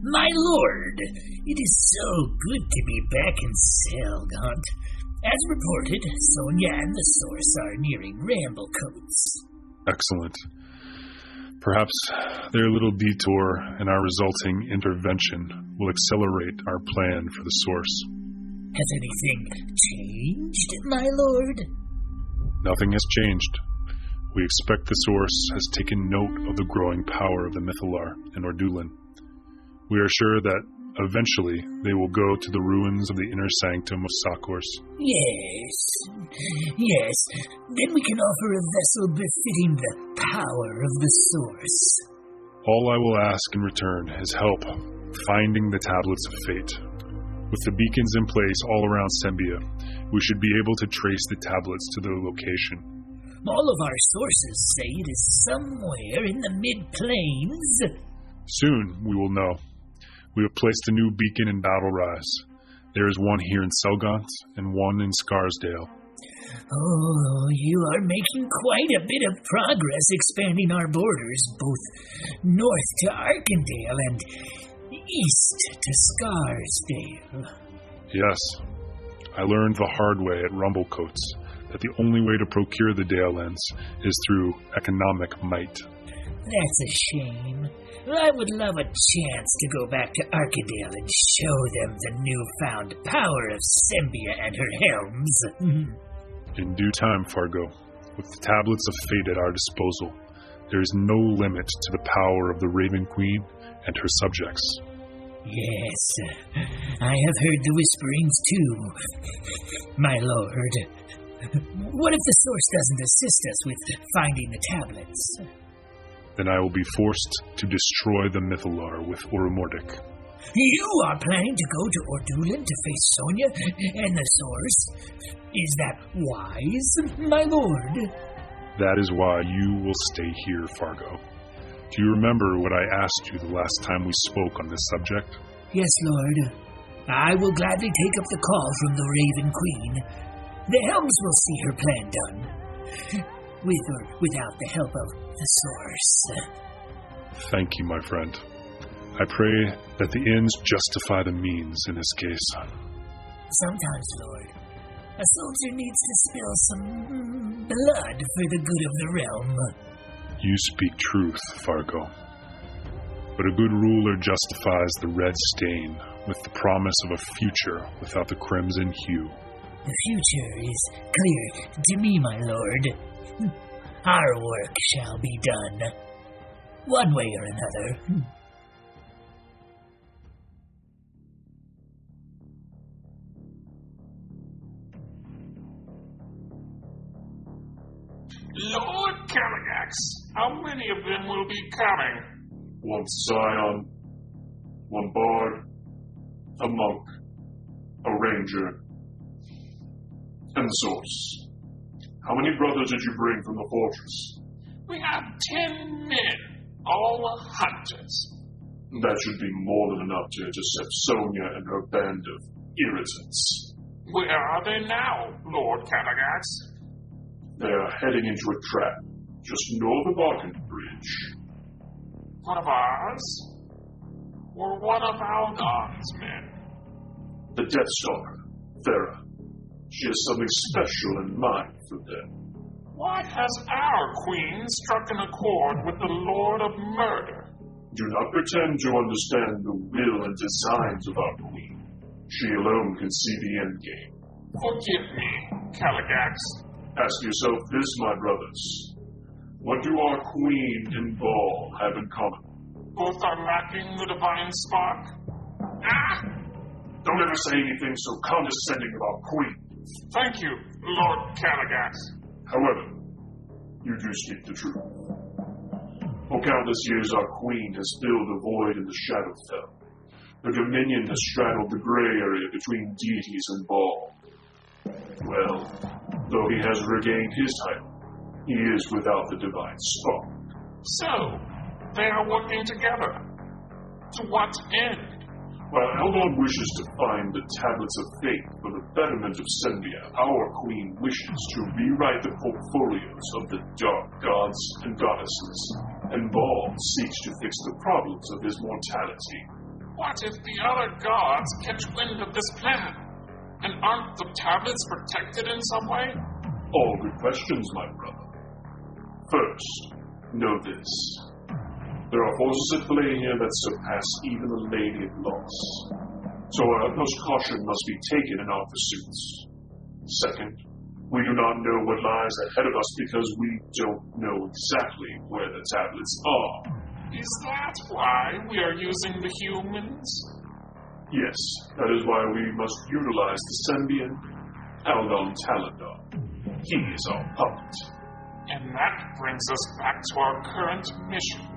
My lord, it is so good to be back in Selgaunt. As reported, Sonia and the Source are nearing Bramblecoats. Excellent. Perhaps their little detour and our resulting intervention will accelerate our plan for the Source. Has anything changed, my lord? Nothing has changed. We expect the Source has taken note of the growing power of the Mythalar and Ordulan. We are sure that eventually they will go to the ruins of the inner sanctum of Sakors. Yes. Then we can offer a vessel befitting the power of the Source. All I will ask in return is help finding the Tablets of Fate. With the beacons in place all around Sembia, we should be able to trace the tablets to their location. All of our sources say it is somewhere in the mid-plains. Soon we will know. We have placed a new beacon in Battle Rise. There is one here in Selgaunt and one in Scarsdale. Oh, you are making quite a bit of progress expanding our borders, both north to Arkandale and east to Scarsdale. Yes. I learned the hard way at Rumblecoats that the only way to procure the Dalelands is through economic might. That's a shame. I would love a chance to go back to Arkandale and show them the newfound power of Sembia and her helms. In due time, Fargo. With the Tablets of Fate at our disposal, there is no limit to the power of the Raven Queen and her subjects. Yes, I have heard the whisperings too, my lord. What if the Source doesn't assist us with finding the tablets? Then I will be forced to destroy the Mythalar with Urumordic. You are planning to go to Ordulan to face Sonia and the Source? Is that wise, my lord? That is why you will stay here, Fargo. Do you remember what I asked you the last time we spoke on this subject? Yes, lord. I will gladly take up the call from the Raven Queen. The elves will see her plan done, with or without the help of the Source. Thank you, my friend. I pray that the ends justify the means in this case. Sometimes, Lord, a soldier needs to spill some blood for the good of the realm. You speak truth, Fargo. But a good ruler justifies the red stain with the promise of a future without the crimson hue. The future is clear to me, my lord. Our work shall be done, one way or another. Lord Caligax, how many of them will be coming? One scion, one bard, a monk, a ranger, and the Source. How many brothers did you bring from the fortress? We have 10 men, all hunters. That should be more than enough to intercept Sonia and her band of irritants. Where are they now, Lord Caligax? They are heading into a trap, just north of Arkan Bridge. One of ours? Or one of Algon's men? The Death Stalker, Thera. She has something special in mind for them. Why has our queen struck an accord with the Lord of Murder? Do not pretend to understand the will and designs of our queen. She alone can see the end game. Forgive me, Caligax. Ask yourself this, my brothers. What do our queen and Ball have in common? Both are lacking the divine spark. Ah! Don't ever say anything so condescending of our queen. Thank you, Lord Caligax. However, you do speak the truth. For countless years our queen has filled a void in the Shadowfell. Her dominion has straddled the gray area between deities and Ball. Well, though he has regained his title, he is without the divine spark. So, they are working together. To what end? While Eldon wishes to find the Tablets of Fate for the betterment of Sembia, our queen wishes to rewrite the portfolios of the dark gods and goddesses, and Ball seeks to fix the problems of his mortality. What if the other gods catch wind of this plan? And aren't the tablets protected in some way? All good questions, my brother. First, know this. There are forces at play here that surpass even the Lady of Loss. So our utmost caution must be taken in our pursuits. Second, we do not know what lies ahead of us because we don't know exactly where the tablets are. Is that why we are using the humans? Yes, that is why we must utilize the Sembian, Aldon Talandar. He is our puppet. And that brings us back to our current mission,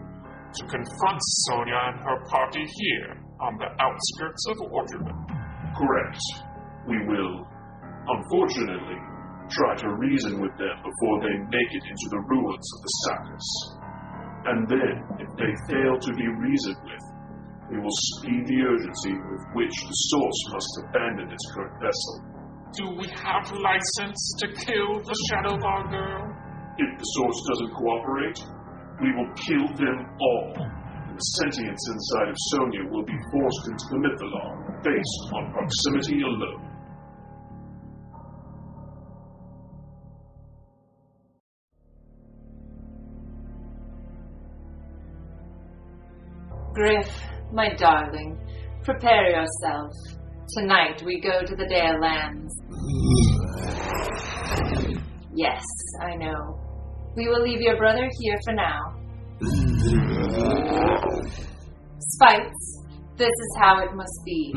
to confront Sonia and her party here on the outskirts of Orderman. Correct. We will, unfortunately, try to reason with them before they make it into the ruins of the Sakas. And then, if they fail to be reasoned with, we will speed the urgency with which the Source must abandon its current vessel. Do we have license to kill the Shadovar girl? If the Source doesn't cooperate, we will kill them all. And the sentience inside of Sonia will be forced into the Mythalon, based on proximity alone. Griff, my darling, prepare yourself. Tonight we go to the Dalelands. Yes, I know. We will leave your brother here for now. Spites, this is how it must be.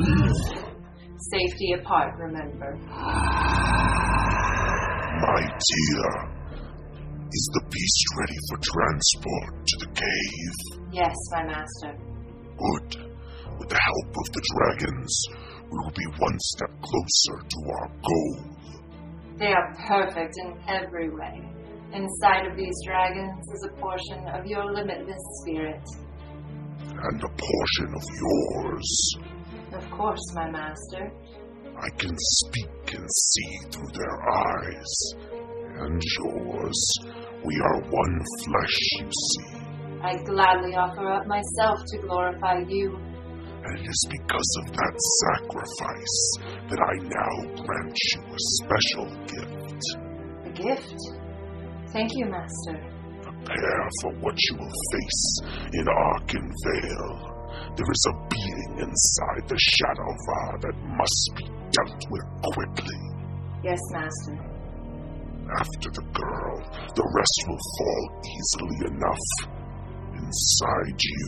Safety apart, remember. My dear, is the beast ready for transport to the cave? Yes, my master. Good. With the help of the dragons, we will be one step closer to our goal. They are perfect in every way. Inside of these dragons is a portion of your limitless spirit. And a portion of yours. Of course, my master. I can speak and see through their eyes. And yours. We are one flesh, you see. I gladly offer up myself to glorify you. And it is because of that sacrifice that I now grant you a special gift. A gift? Thank you, master. Prepare for what you will face in Arkenvale. There is a being inside the Shadovar that must be dealt with quickly. Yes, master. After the girl, the rest will fall easily enough. Inside you,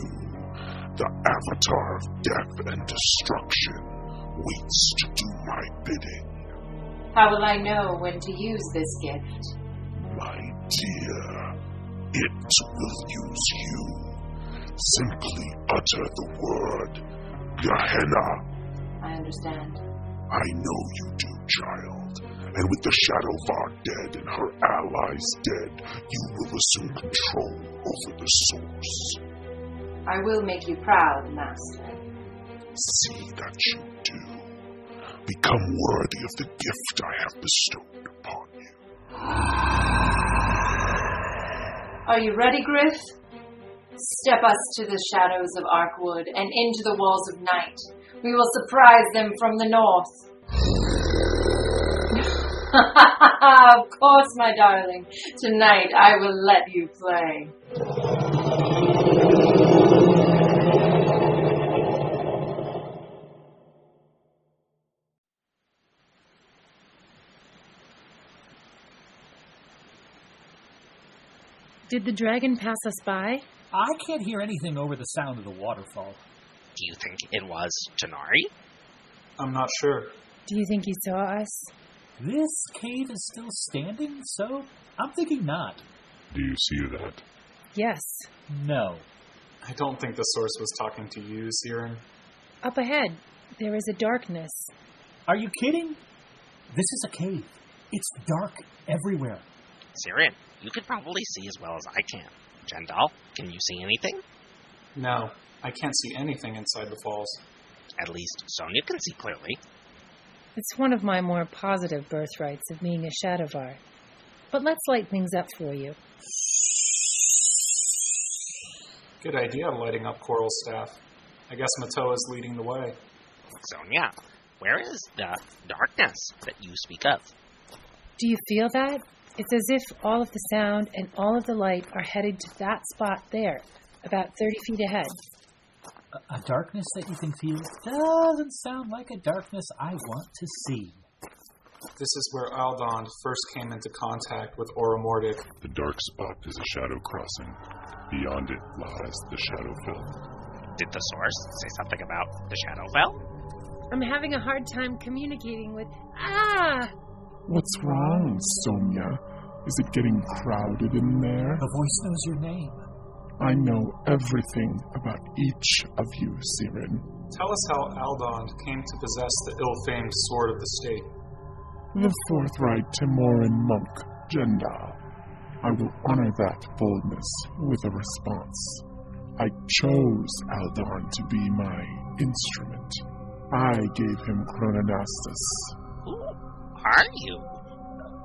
the avatar of death and destruction waits to do my bidding. How will I know when to use this gift? My dear, it will use you. Simply utter the word, Gehenna. I understand. I know you do, child. And with the Shadovar dead and her allies dead, you will assume control over the source. I will make you proud, master. See that you do. Become worthy of the gift I have bestowed upon you. Are you ready, Griff? Step us to the shadows of Arkwood and into the walls of night. We will surprise them from the north. Of course, my darling. Tonight I will let you play. Did the dragon pass us by? I can't hear anything over the sound of the waterfall. Do you think it was Janari? I'm not sure. Do you think he saw us? This cave is still standing, so I'm thinking not. Do you see that? Yes. No. I don't think the source was talking to you, Siren. Up ahead, there is a darkness. Are you kidding? This is a cave. It's dark everywhere. Siren, you could probably see as well as I can. Jendal, can you see anything? No, I can't see anything inside the falls. At least Sonia can see clearly. It's one of my more positive birthrights of being a Shadovar. But let's light things up for you. Good idea, lighting up Coral Staff. I guess Matoa's leading the way. Sonia, where is the darkness that you speak of? Do you feel that? It's as if all of the sound and all of the light are headed to that spot there, about 30 feet ahead. A darkness that you can feel doesn't sound like a darkness I want to see. This is where Aldond first came into contact with Oromordic. The dark spot is a shadow crossing. Beyond it lies the Shadowfell. Did the source say something about the Shadowfell? I'm having a hard time communicating with... What's wrong, Sonia? Is it getting crowded in there? The voice knows your name. I know everything about each of you, Siren. Tell us how Aldond came to possess the ill-famed sword of the state. The forthright Timoran monk, Jendal. I will honor that boldness with a response. I chose Aldon to be my instrument. I gave him Chrononastus. Who are you?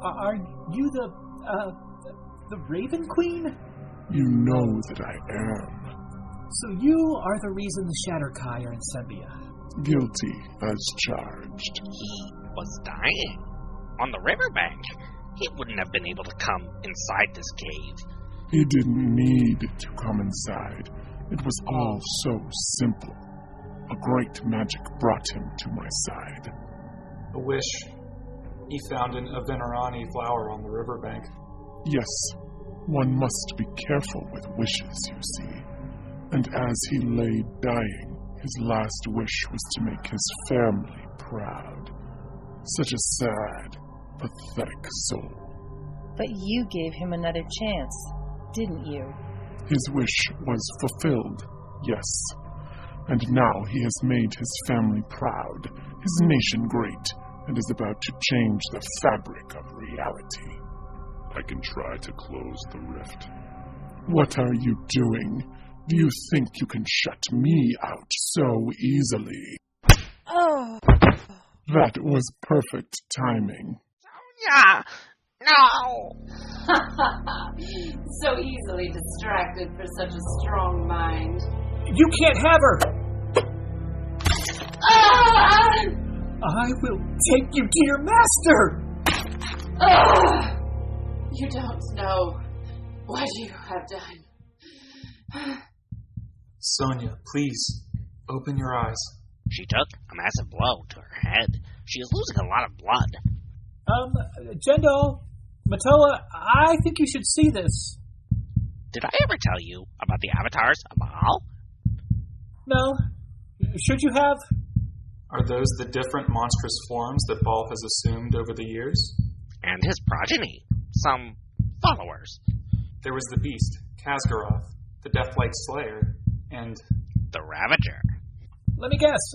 Are you the Raven Queen? You know that I am. So you are the reason the Shatterkai are in Sembia. Guilty as charged. He was dying on the riverbank. He wouldn't have been able to come inside this cave. He didn't need to come inside. It was all so simple. A great magic brought him to my side. A wish. He found an Avenerani flower on the riverbank. Yes, one must be careful with wishes, you see. And as he lay dying, his last wish was to make his family proud. Such a sad, pathetic soul. But you gave him another chance, didn't you? His wish was fulfilled, yes. And now he has made his family proud, his nation great, and is about to change the fabric of reality. I can try to close the rift. What are you doing? Do you think you can shut me out so easily? That was perfect timing. Yeah. No! So easily distracted for such a strong mind. You can't have her! Ah! I will take you to your master! Ah! You don't know what you have done. Sonia, please, open your eyes. She took a massive blow to her head. She is losing a lot of blood. Jendal, Matoa, I think you should see this. Did I ever tell you about the avatars of Baal? No. Should you have? Are those the different monstrous forms that Baal has assumed over the years? And his progeny. Some followers. There was the beast, Khazgaroth, the death-like slayer, and... the Ravager. Let me guess,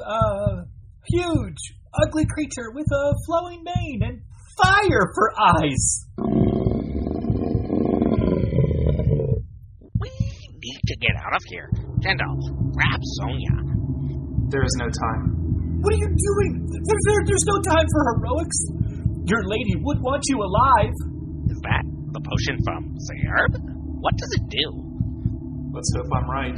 huge, ugly creature with a flowing mane and fire for eyes. We need to get out of here. Jendal, grab Sonia. There is no time. What are you doing? There's no time for heroics. Your lady would want you alive. Is that the potion from Zerb? What does it do? Let's hope I'm right.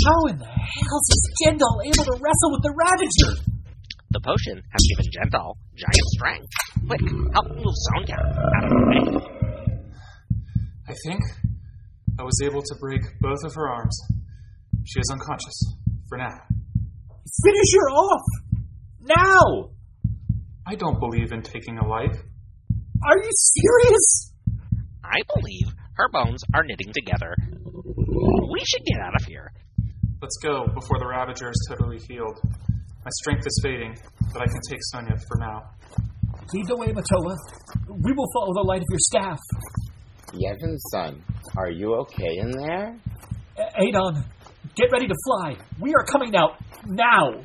How in the hell is Jendal able to wrestle with the Ravager? The potion has given Jendal giant strength. Quick, help move Sonia out of the way. I think I was able to break both of her arms. She is unconscious, for now. Finish her off! Now! I don't believe in taking a life. Are you serious? I believe her bones are knitting together. We should get out of here. Let's go before the Ravager is totally healed. My strength is fading, but I can take Sonia for now. Lead the way, Matoa. We will follow the light of your staff. Yevon's son, are you okay in there? Adon, get ready to fly. We are coming out now.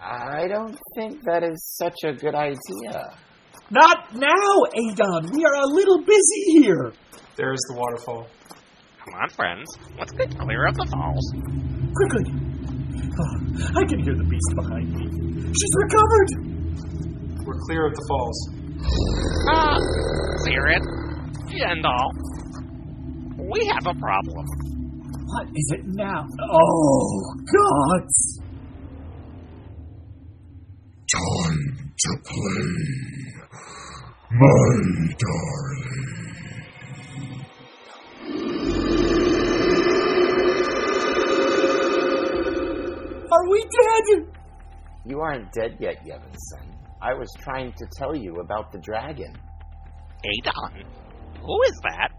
I don't think that is such a good idea. Not now, Adon. We are a little busy here. There is the waterfall. Come on, friends. Let's get clear of the falls. Quickly. Oh, I can hear the beast behind me. She's recovered. We're clear of the falls. Sirid, Jendal, we have a problem. What is it now? Oh, gods! Time to play, my darling. Are we dead? You aren't dead yet, Yevon's son. I was trying to tell you about the dragon. Adon, who is that?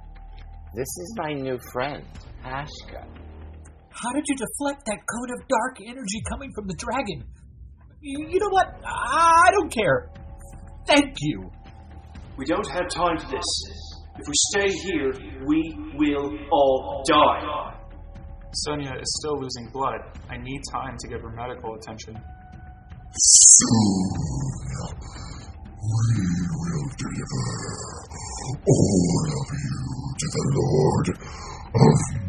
This is my new friend, Ashka. How did you deflect that cone of dark energy coming from the dragon? You know what? I don't care. Thank you. We don't have time for this. If we stay here, we will all die. Sonia is still losing blood. I need time to give her medical attention. Soon, we will deliver all of you to the Lord of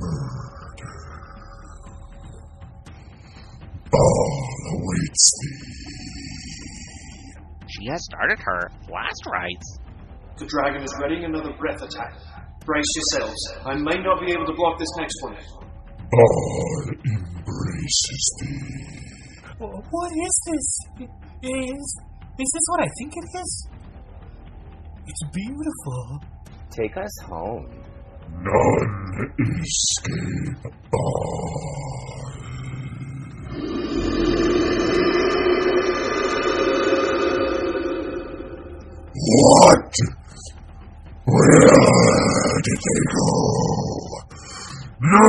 Murder. Baal awaits thee. She has started her last rites. The dragon is readying another breath attack. Brace yourselves. I may not be able to block this next one. Baal embraces thee. What is this? Is this what I think it is? It's beautiful. Take us home. None escape Baal. What? Where did they go? No!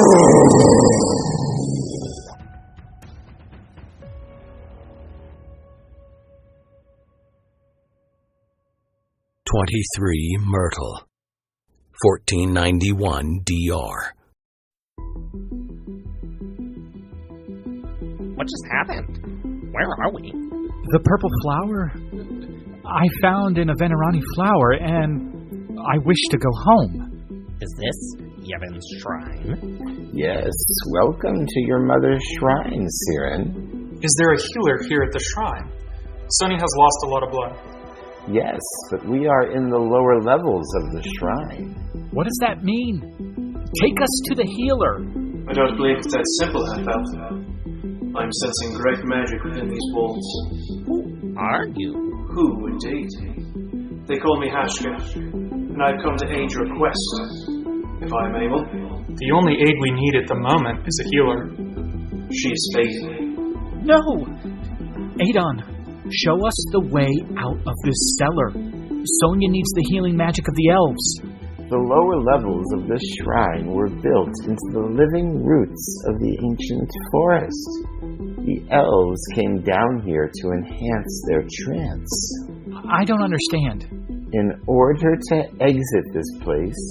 23 Myrtle, 1491 DR. What just happened? Where are we? The purple flower. I found an Venerani flower, and I wish to go home. Is this Yevon's shrine? Yes, welcome to your mother's shrine, Siren. Is there a healer here at the shrine? Sonny has lost a lot of blood. Yes, but we are in the lower levels of the shrine. What does that mean? Take us to the healer. I don't believe it's that simple, Half-Elf. I'm sensing great magic within these walls. Who are you? Who, indeed? They call me Hashka, and I've come to aid your quest, if I am able. The only aid we need at the moment is a healer. She is fading. No! Adon, show us the way out of this cellar. Sonia needs the healing magic of the elves. The lower levels of this shrine were built into the living roots of the ancient forest. The elves came down here to enhance their trance. I don't understand. In order to exit this place,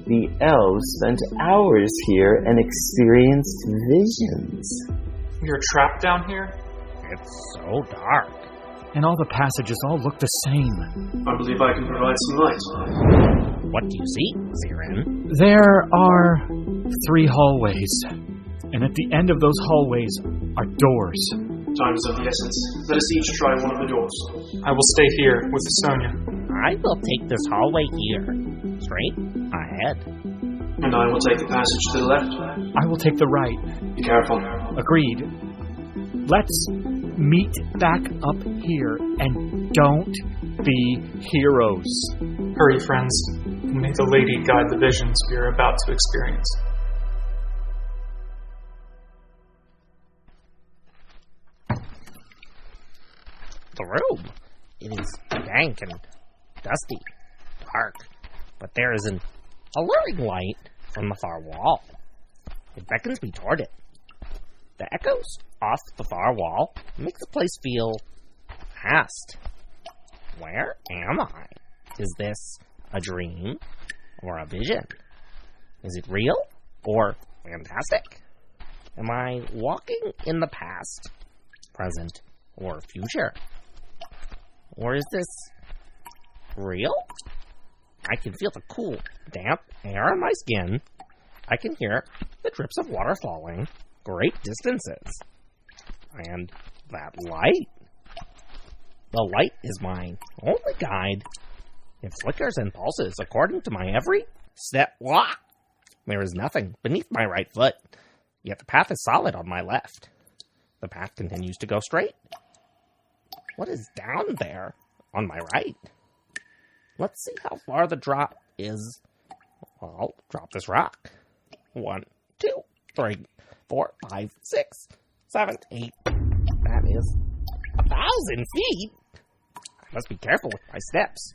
the elves spent hours here and experienced visions. We are trapped down here? It's so dark. And all the passages all look the same. I believe I can provide some light. What do you see, Siren? There are 3 hallways, and at the end of those hallways are doors. Time is of the essence. Let us each try one of the doors. I will stay here with Sonia. I will take this hallway here, straight ahead. And I will take the passage to the left. I will take the right. Be careful. Agreed. Let's meet back up here, and don't be heroes. Hurry, friends. May the lady guide the visions we are about to experience. The room. It is dank and dusty, dark, but there is an alluring light from the far wall. It beckons me toward it. The echoes off the far wall make the place feel past. Where am I? Is this a dream or a vision? Is it real or fantastic? Am I walking in the past, present, or future? Or is this real? I can feel the cool, damp air on my skin. I can hear the drips of water falling great distances. And that light. The light is my only guide. It flickers and pulses according to my every step. Wah! There is nothing beneath my right foot, yet the path is solid on my left. The path continues to go straight. What is down there on my right? Let's see how far the drop is. I'll drop this rock. 1, 2, 3, 4, 5, 6, 7, 8. That is 1,000 feet. I must be careful with my steps.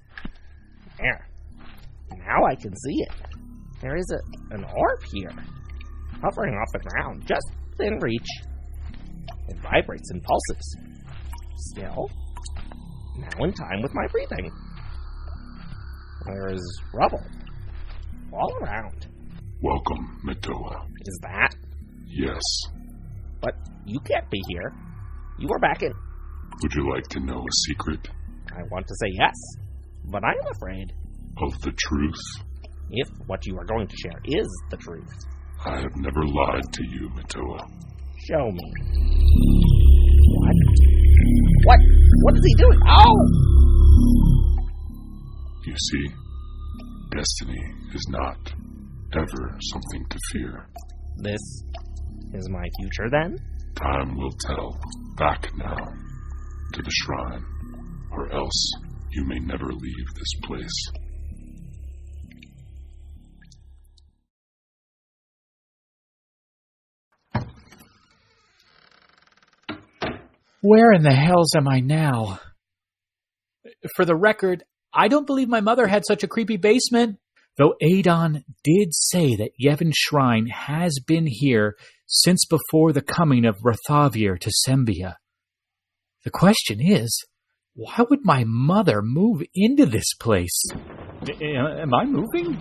There. Now I can see it. There is an orb here, hovering off the ground, just within reach. It vibrates and pulses. Still, now in time with my breathing. There is rubble all around. Welcome, Mitoa. Is that? Yes. But you can't be here. You were back in... Would you like to know a secret? I want to say yes, but I am afraid. Of the truth? If what you are going to share is the truth. I have never lied to you, Mitoa. Show me. What? What is he doing? Oh! You see, destiny is not ever something to fear. This is my future, then? Time will tell. Back now to the shrine, or else you may never leave this place. Where in the hells am I now? For the record, I don't believe my mother had such a creepy basement, though Adon did say that Yevon's shrine has been here since before the coming of Rathavir to Sembia. The question is, why would my mother move into this place? Am I moving?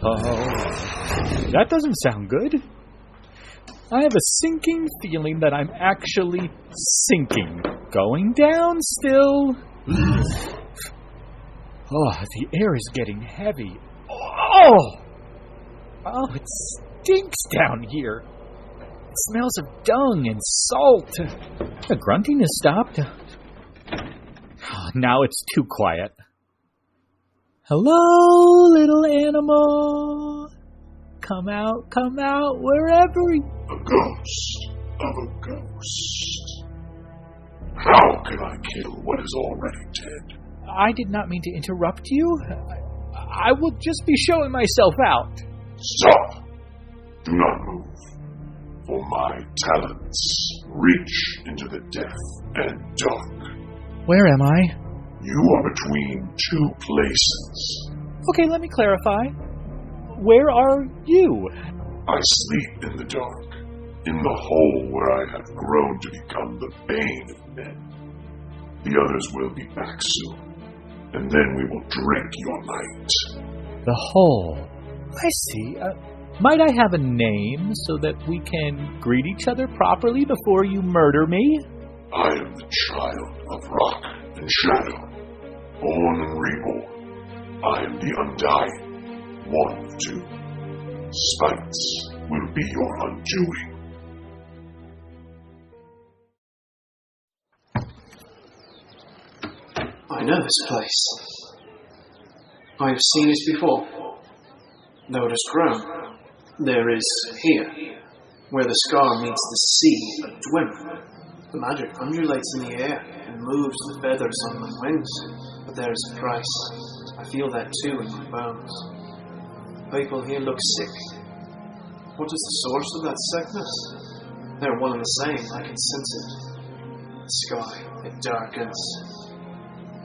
Oh, that doesn't sound good. I have a sinking feeling that I'm actually sinking. Going down still. Oh, the air is getting heavy. Oh, it stinks down here. It smells of dung and salt. The grunting has stopped. Now it's too quiet. Hello, little animal. Come out, wherever you... A ghost of a ghost. How can I kill what is already dead? I did not mean to interrupt you. I will just be showing myself out. Stop! Do not move. For my talents reach into the death and dark. Where am I? You are between two places. Okay, let me clarify. Where are you? I sleep in the dark, in the hole where I have grown to become the bane of men. The others will be back soon, and then we will drink your light. The hole. I see. Might I have a name so that we can greet each other properly before you murder me? I am the child of rock and shadow, born and reborn. I am the undying. One of two. Spites will be your undoing. I know this place. I have seen it before. Though it has grown, there is here, where the scar meets the sea, a dwemer. The magic undulates in the air and moves the feathers on my wings. But there is a price. I feel that too in my bones. People here look sick. What is the source of that sickness? They're one and the same. I can sense it. The sky, it darkens.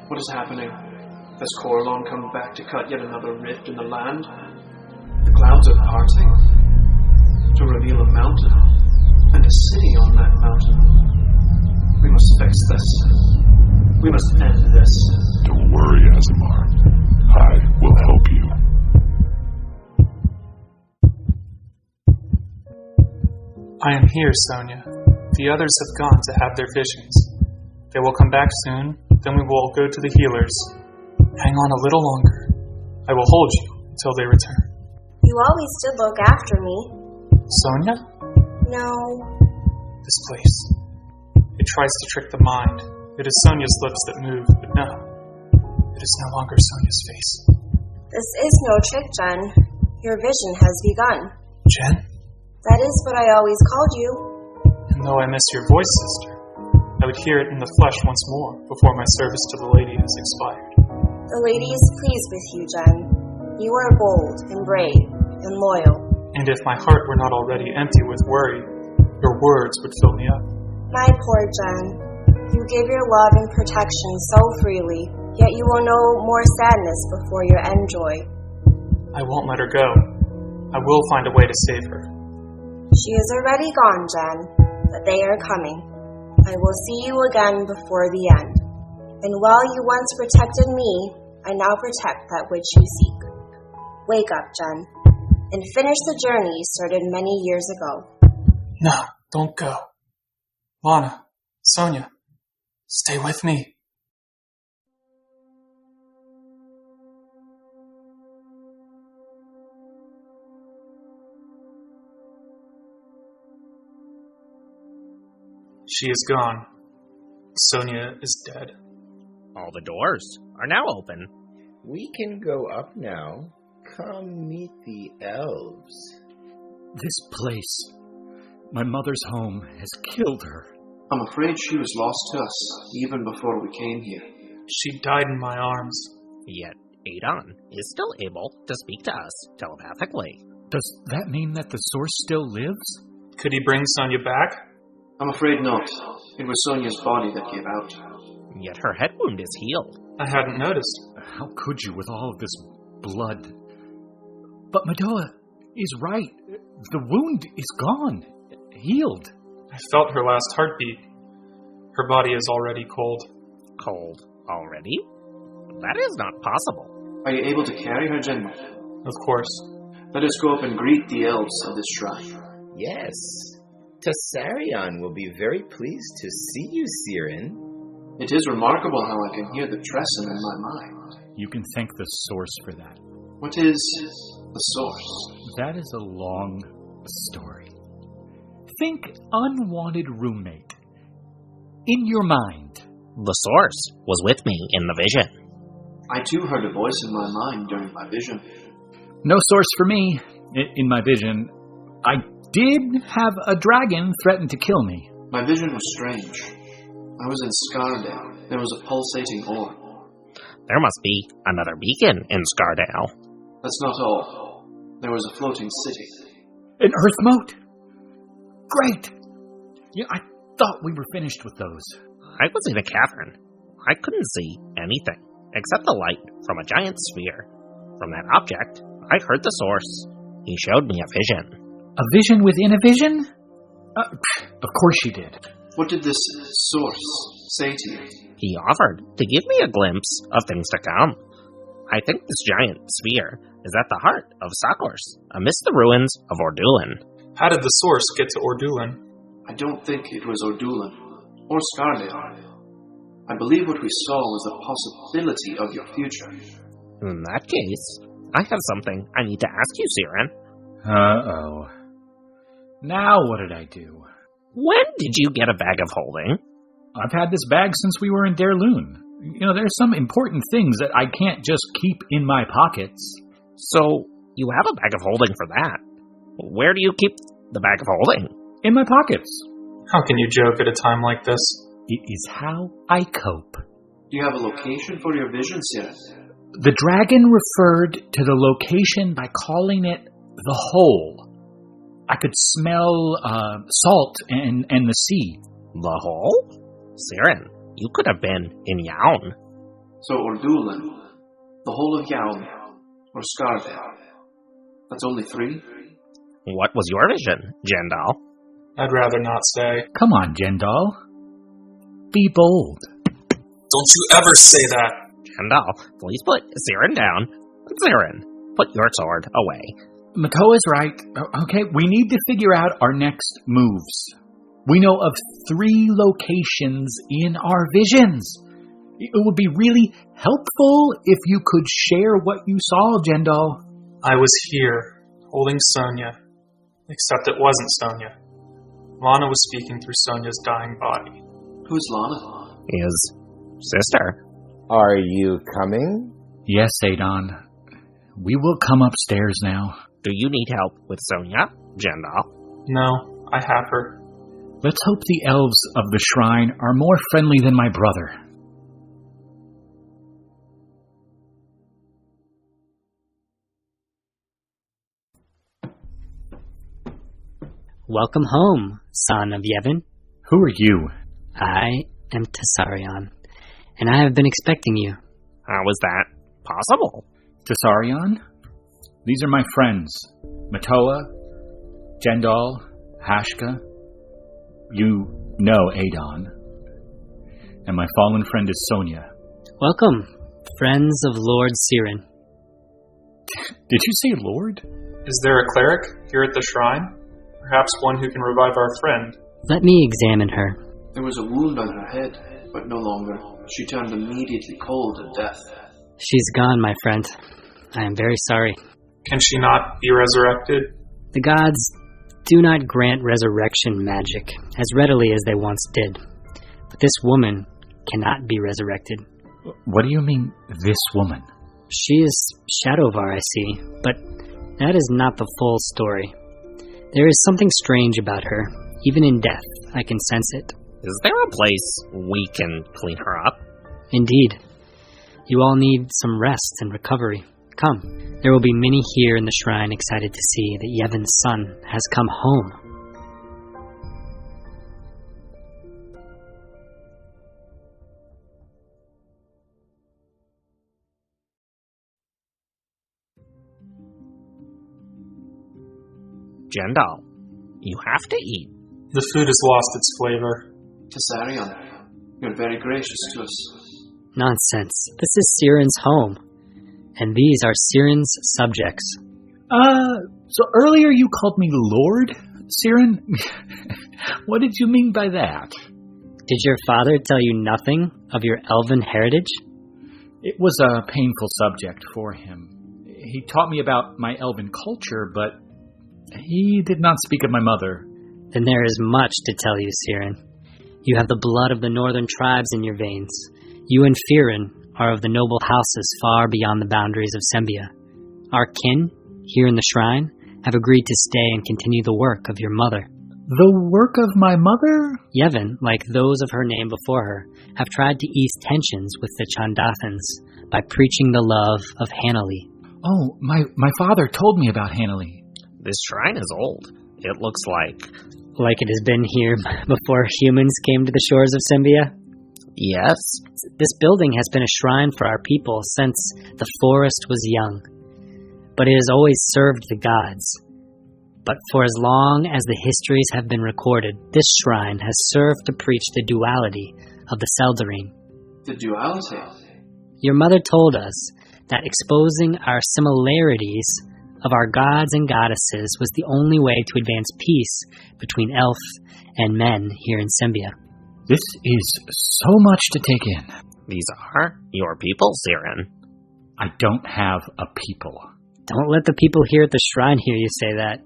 What is happening? Has Corlon come back to cut yet another rift in the land? The clouds are parting to reveal a mountain and a city on that mountain. We must fix this. We must end this. Don't worry, Azamar. I will help you. I am here, Sonia. The others have gone to have their visions. They will come back soon, then we will go to the healers. Hang on a little longer. I will hold you until they return. You always did look after me. Sonia? No. This place. It tries to trick the mind. It is Sonia's lips that move, but no. It is no longer Sonia's face. This is no trick, Jen. Your vision has begun. Jen? That is what I always called you. And though I miss your voice, sister, I would hear it in the flesh once more before my service to the lady has expired. The lady is pleased with you, Jen. You are bold and brave and loyal. And if my heart were not already empty with worry, your words would fill me up. My poor Jen, you give your love and protection so freely, yet you will know more sadness before your end joy. I won't let her go. I will find a way to save her. She is already gone, Jen, but they are coming. I will see you again before the end. And while you once protected me, I now protect that which you seek. Wake up, Jen, and finish the journey you started many years ago. No, don't go. Lana, Sonia, stay with me. She is gone. Sonia is dead. All the doors are now open. We can go up now. Come meet the elves. This place, my mother's home, has killed her. I'm afraid she was lost to us, even before we came here. She died in my arms. Yet Adon is still able to speak to us telepathically. Does that mean that the source still lives? Could he bring Sonia back? I'm afraid not. It was Sonia's body that gave out. Yet her head wound is healed. I hadn't noticed. How could you with all of this blood? But Madoa is right. The wound is gone. Healed. I felt her last heartbeat. Her body is already cold. Cold already? That is not possible. Are you able to carry her, Jen? Of course. Let us go up and greet the elves of this shrine. Yes. Tessarion will be very pleased to see you, Siren. It is remarkable how I can hear the Tresson in my mind. You can thank the source for that. What is the source? That is a long story. Think unwanted roommate. In your mind. The source was with me in the vision. I too heard a voice in my mind during my vision. No source for me. In my vision, I did have a dragon threaten to kill me. My vision was strange. I was in Scardale. There was a pulsating orb. There must be another beacon in Scardale. That's not all. There was a floating city. An Earthmote? Great! Yeah, I thought we were finished with those. I was in a cavern. I couldn't see anything except the light from a giant sphere. From that object, I heard the source. He showed me a vision. A vision within a vision? Of course you did. What did this source say to you? He offered to give me a glimpse of things to come. I think this giant sphere is at the heart of Sakors, amidst the ruins of Ordulan. How did the source get to Ordulan? I don't think it was Ordulan or Scardale. I believe what we saw was a possibility of your future. In that case, I have something I need to ask you, Siren. Uh-oh. Now what did I do? When did you get a bag of holding? I've had this bag since we were in Dalelands. You know, there's some important things that I can't just keep in my pockets. So, you have a bag of holding for that. Where do you keep the bag of holding? In my pockets. How can you joke at a time like this? It is how I cope. Do you have a location for your vision, Siren? The dragon referred to the location by calling it the hole. I could smell salt and the sea. The hole? Siren, you could have been in Yaun. So Ordulan, the whole of Yaun, or Scardale. That's only 3? What was your vision, Jendal? I'd rather not say. Come on, Jendal. Be bold. Don't you ever say that. Jendal, please put Siren down. Siren, put your sword away. Matoa's right. Okay, we need to figure out our next moves. We know of 3 locations in our visions. It would be really helpful if you could share what you saw, Jendal. I was here, holding Sonia. Except it wasn't Sonia. Lana was speaking through Sonia's dying body. Who's Lana? His sister. Are you coming? Yes, Adon. We will come upstairs now. Do you need help with Sonia, Jendal? No, I have her. Let's hope the elves of the shrine are more friendly than my brother. Welcome home, son of Yevon. Who are you? I am Tessarion, and I have been expecting you. How is that possible? Tessarion? These are my friends. Matoa, Jendal, Hashka. You know Adon. And my fallen friend is Sonia. Welcome, friends of Lord Siren. Did you say Lord? Is there a cleric here at the shrine? Perhaps one who can revive our friend. Let me examine her. There was a wound on her head, but no longer. She turned immediately cold at death. She's gone, my friend. I am very sorry. Can she not be resurrected? The gods do not grant resurrection magic as readily as they once did. But this woman cannot be resurrected. What do you mean, this woman? She is Shadovar, I see, but that is not the full story. There is something strange about her. Even in death, I can sense it. Is there a place we can clean her up? Indeed. You all need some rest and recovery. Come. There will be many here in the shrine excited to see that Yevon's son has come home. Jendal, you have to eat. The food has lost its flavor. Tessarion, you're very gracious to us. Nonsense. This is Siren's home. And these are Siren's subjects. So earlier you called me Lord, Siren? What did you mean by that? Did your father tell you nothing of your elven heritage? It was a painful subject for him. He taught me about my elven culture, but he did not speak of my mother. Then there is much to tell you, Siren. You have the blood of the northern tribes in your veins. You and Firen are of the noble houses far beyond the boundaries of Sembia. Our kin, here in the shrine, have agreed to stay and continue the work of your mother. The work of my mother? Yevon, like those of her name before her, have tried to ease tensions with the Chandathans by preaching the love of Hanali. Oh, my father told me about Hanali. This shrine is old. It looks like it has been here before humans came to the shores of Sembia? Yes. This building has been a shrine for our people since the forest was young. But it has always served the gods. But for as long as the histories have been recorded, this shrine has served to preach the duality of the Seldarine. The duality? Your mother told us that exposing our similarities of our gods and goddesses was the only way to advance peace between elf and men here in Sembia. This is so much to take in. These are your people, Siren. I don't have a people. Don't let the people here at the shrine hear you say that.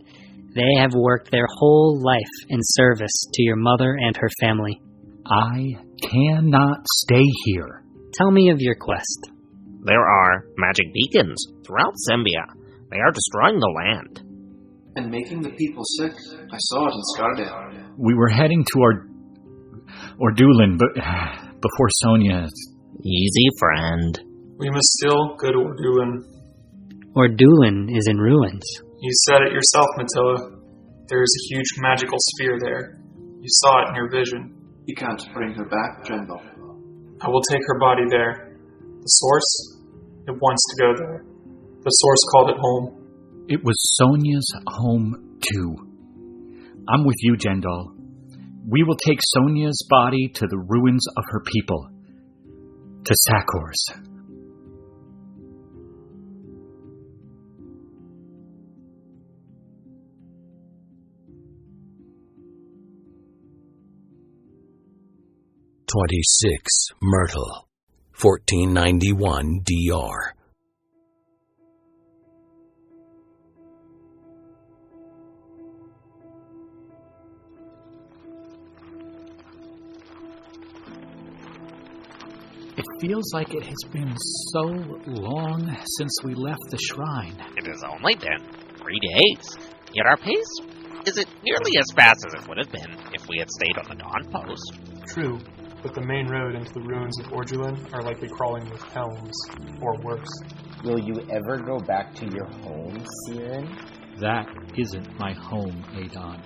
They have worked their whole life in service to your mother and her family. I cannot stay here. Tell me of your quest. There are magic beacons throughout Sembia. They are destroying the land. And making the people sick. I saw it in Scardale. We were heading to Ordulan, but before Sonia... Easy, friend. We must still go to Ordulan. Ordulan is in ruins. You said it yourself, Matilla. There is a huge magical sphere there. You saw it in your vision. You can't bring her back, General. I will take her body there. The source? It wants to go there. The source called it home. It was Sonia's home, too. I'm with you, Jendal. We will take Sonia's body to the ruins of her people. To Sakor's. Myrtle, 1491 DR. It feels like it has been so long since we left the shrine. It has only been 3 days. Yet our pace isn't nearly as fast as it would have been if we had stayed on the dawn post. True, but the main road into the ruins of Ordulan are likely crawling with helms, or worse. Will you ever go back to your home, Siren? That isn't my home, Adon.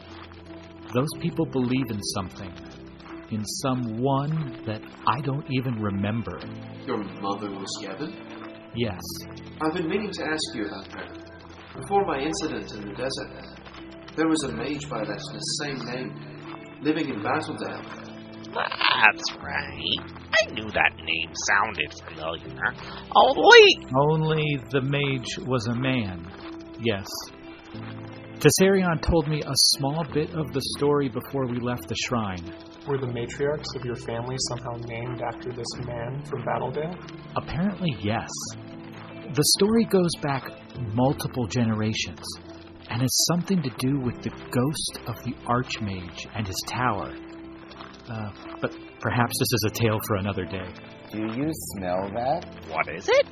Those people believe in something. In someone that I don't even remember. Your mother was Yevon? Yes. I've been meaning to ask you about her. Before my incident in the desert, there was a mage by that same name, living in Battledale. That's right. I knew that name sounded familiar. Only the mage was a man. Yes. Tessarion told me a small bit of the story before we left the shrine. Were the matriarchs of your family somehow named after this man from Battledale? Apparently, yes. The story goes back multiple generations, and has something to do with the ghost of the Archmage and his tower. But perhaps this is a tale for another day. Do you smell that? What is it?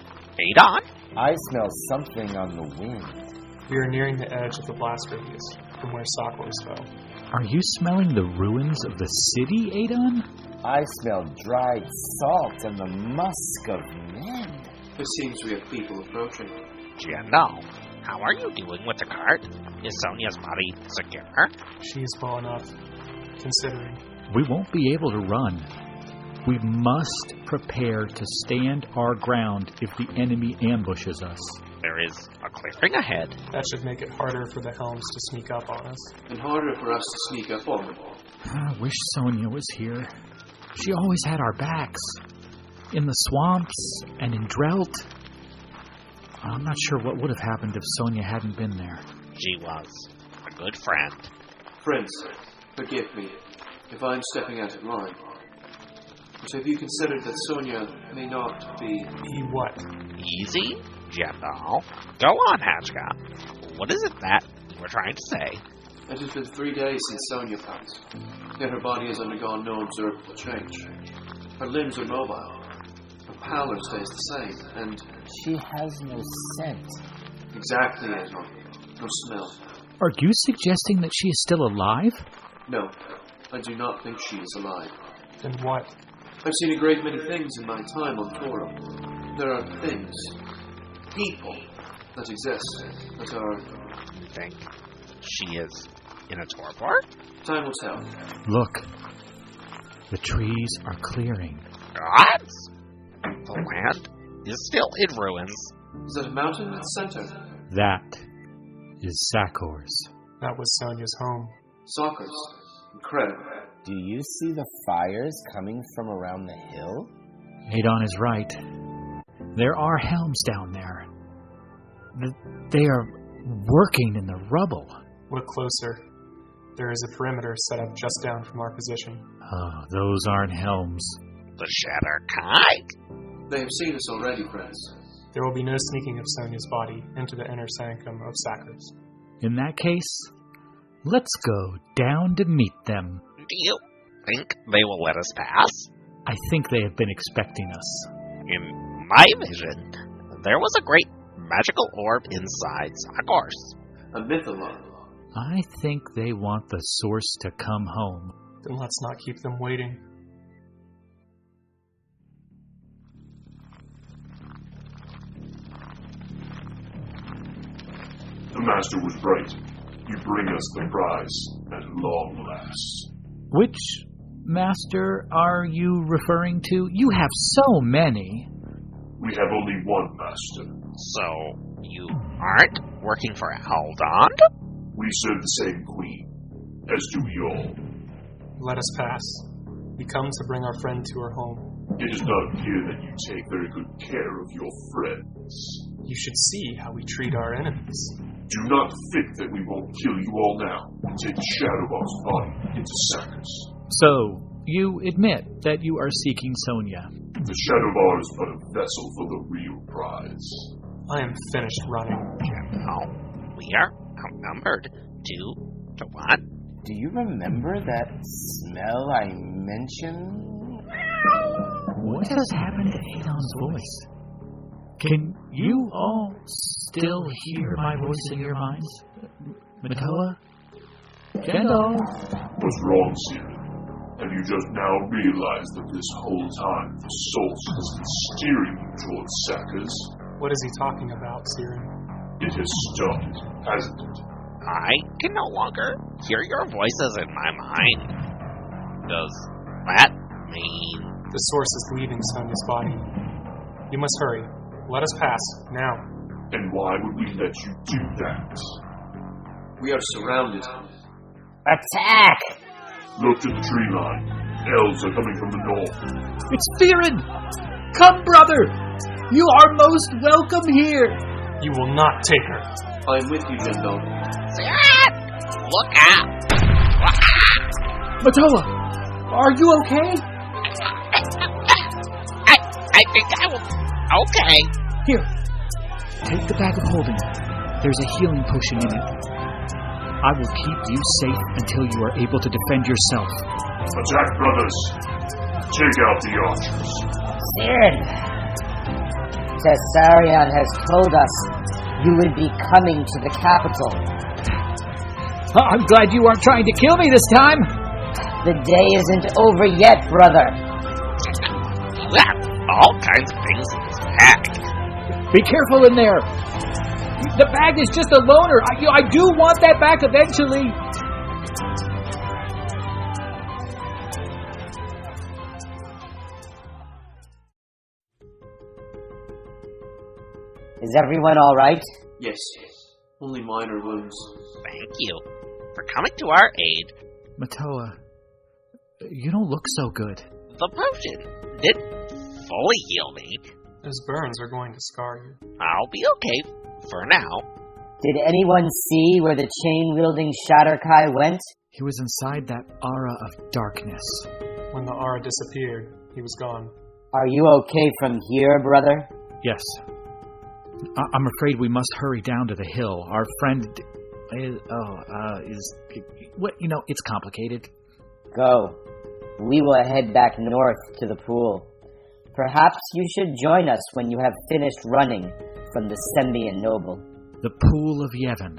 Adon? I smell something on the wind. We are nearing the edge of the blast radius, from where Sakor's fell. Are you smelling the ruins of the city, Adon? I smell dried salt and the musk of men. It seems we have people approaching. Jendal, how are you doing with the cart? Is Sonia's body secure? She's well enough, considering. We won't be able to run. We must prepare to stand our ground if the enemy ambushes us. There is a clearing ahead. That should make it harder for the helms to sneak up on us. And harder for us to sneak up on them. I wish Sonia was here. She always had our backs. In the swamps and in Drelt. I'm not sure what would have happened if Sonia hadn't been there. She was a good friend. Friends, forgive me if I'm stepping out of line. So have you considered that Sonia may not be... Be what? Easy, Jethal. Go on, Hatchka. What is it that we're trying to say? It has been 3 days since Sonia passed, yet her body has undergone no observable change. Her limbs are mobile. Her pallor stays the same, and... She has no scent. Exactly, Edmond. No smell. Are you suggesting that she is still alive? No, I do not think she is alive. Then what? I've seen a great many things in my time on Toro. There are things, people, that exist, that are... You think she is in a torpor? Time will tell. Look. The trees are clearing. Gods! The land is still in ruins. Is that a mountain in the center? That is Sakor's. That was Sonia's home. Sakor's? Incredible. Do you see the fires coming from around the hill? Adon is right. There are helms down there. They are working in the rubble. Look closer. There is a perimeter set up just down from our position. Oh, those aren't helms. The Shatterkai? They have seen us already, friends. There will be no sneaking of Sonia's body into the inner sanctum of Sakor's. In that case, let's go down to meet them. Do you think they will let us pass? I think they have been expecting us. In my vision, there was a great magical orb inside Sakor's. A mythalon. I think they want the source to come home. Then let's not keep them waiting. The master was right. You bring us the prize at long last. Which master are you referring to? You have so many. We have only one master. So, you aren't working for Aldond? We serve the same queen, as do we all. Let us pass. We come to bring our friend to her home. It does not appear that you take very good care of your friends. You should see how we treat our enemies. Do not think that we won't kill you all now and take Shadovar's body into Sakor's. So, you admit that you are seeking Sonia. The Shadovar is but a vessel for the real prize. I am finished running. General, we are outnumbered 2 to 1. Do you remember that smell I mentioned? What has happened to Adon's voice? Can you all still hear my voice in your minds? Matoa? Kendall? What's wrong, Siren? Have you just now realized that this whole time the source has been steering you towards Sakor's? What is he talking about, Siren? It has started, hasn't it? I can no longer hear your voices in my mind. Does that mean... The source is leaving Sonia's body. You must hurry. Let us pass, now. And why would we let you do that? We are surrounded. Attack! Look to the tree line. Elves are coming from the north. It's Fearin! Come, brother! You are most welcome here! You will not take her. I am with you, Jendo. Siren! Look out! Matoa, are you okay? I think I will... Okay. Here, take the bag of holding. There's a healing potion in it. I will keep you safe until you are able to defend yourself. Attack, brothers! Take out the archers. Siren! Cesarion has told us you would be coming to the capital. I'm glad you aren't trying to kill me this time. The day isn't over yet, brother. You have all kinds of things in this bag. Be careful in there. The bag is just a loaner. I do want that back eventually. Is everyone all right? Yes. Only minor wounds. Thank you for coming to our aid. Matoa, you don't look so good. The potion didn't fully heal me. Those burns are going to scar you. I'll be okay for now. Did anyone see where the chain-wielding Shatterkai went? He was inside that aura of darkness. When the aura disappeared, he was gone. Are you okay from here, brother? Yes. I'm afraid we must hurry down to the hill. Our friend it's complicated. Go. We will head back north to the pool. Perhaps you should join us when you have finished running from the Sembian noble. The Pool of Yevon.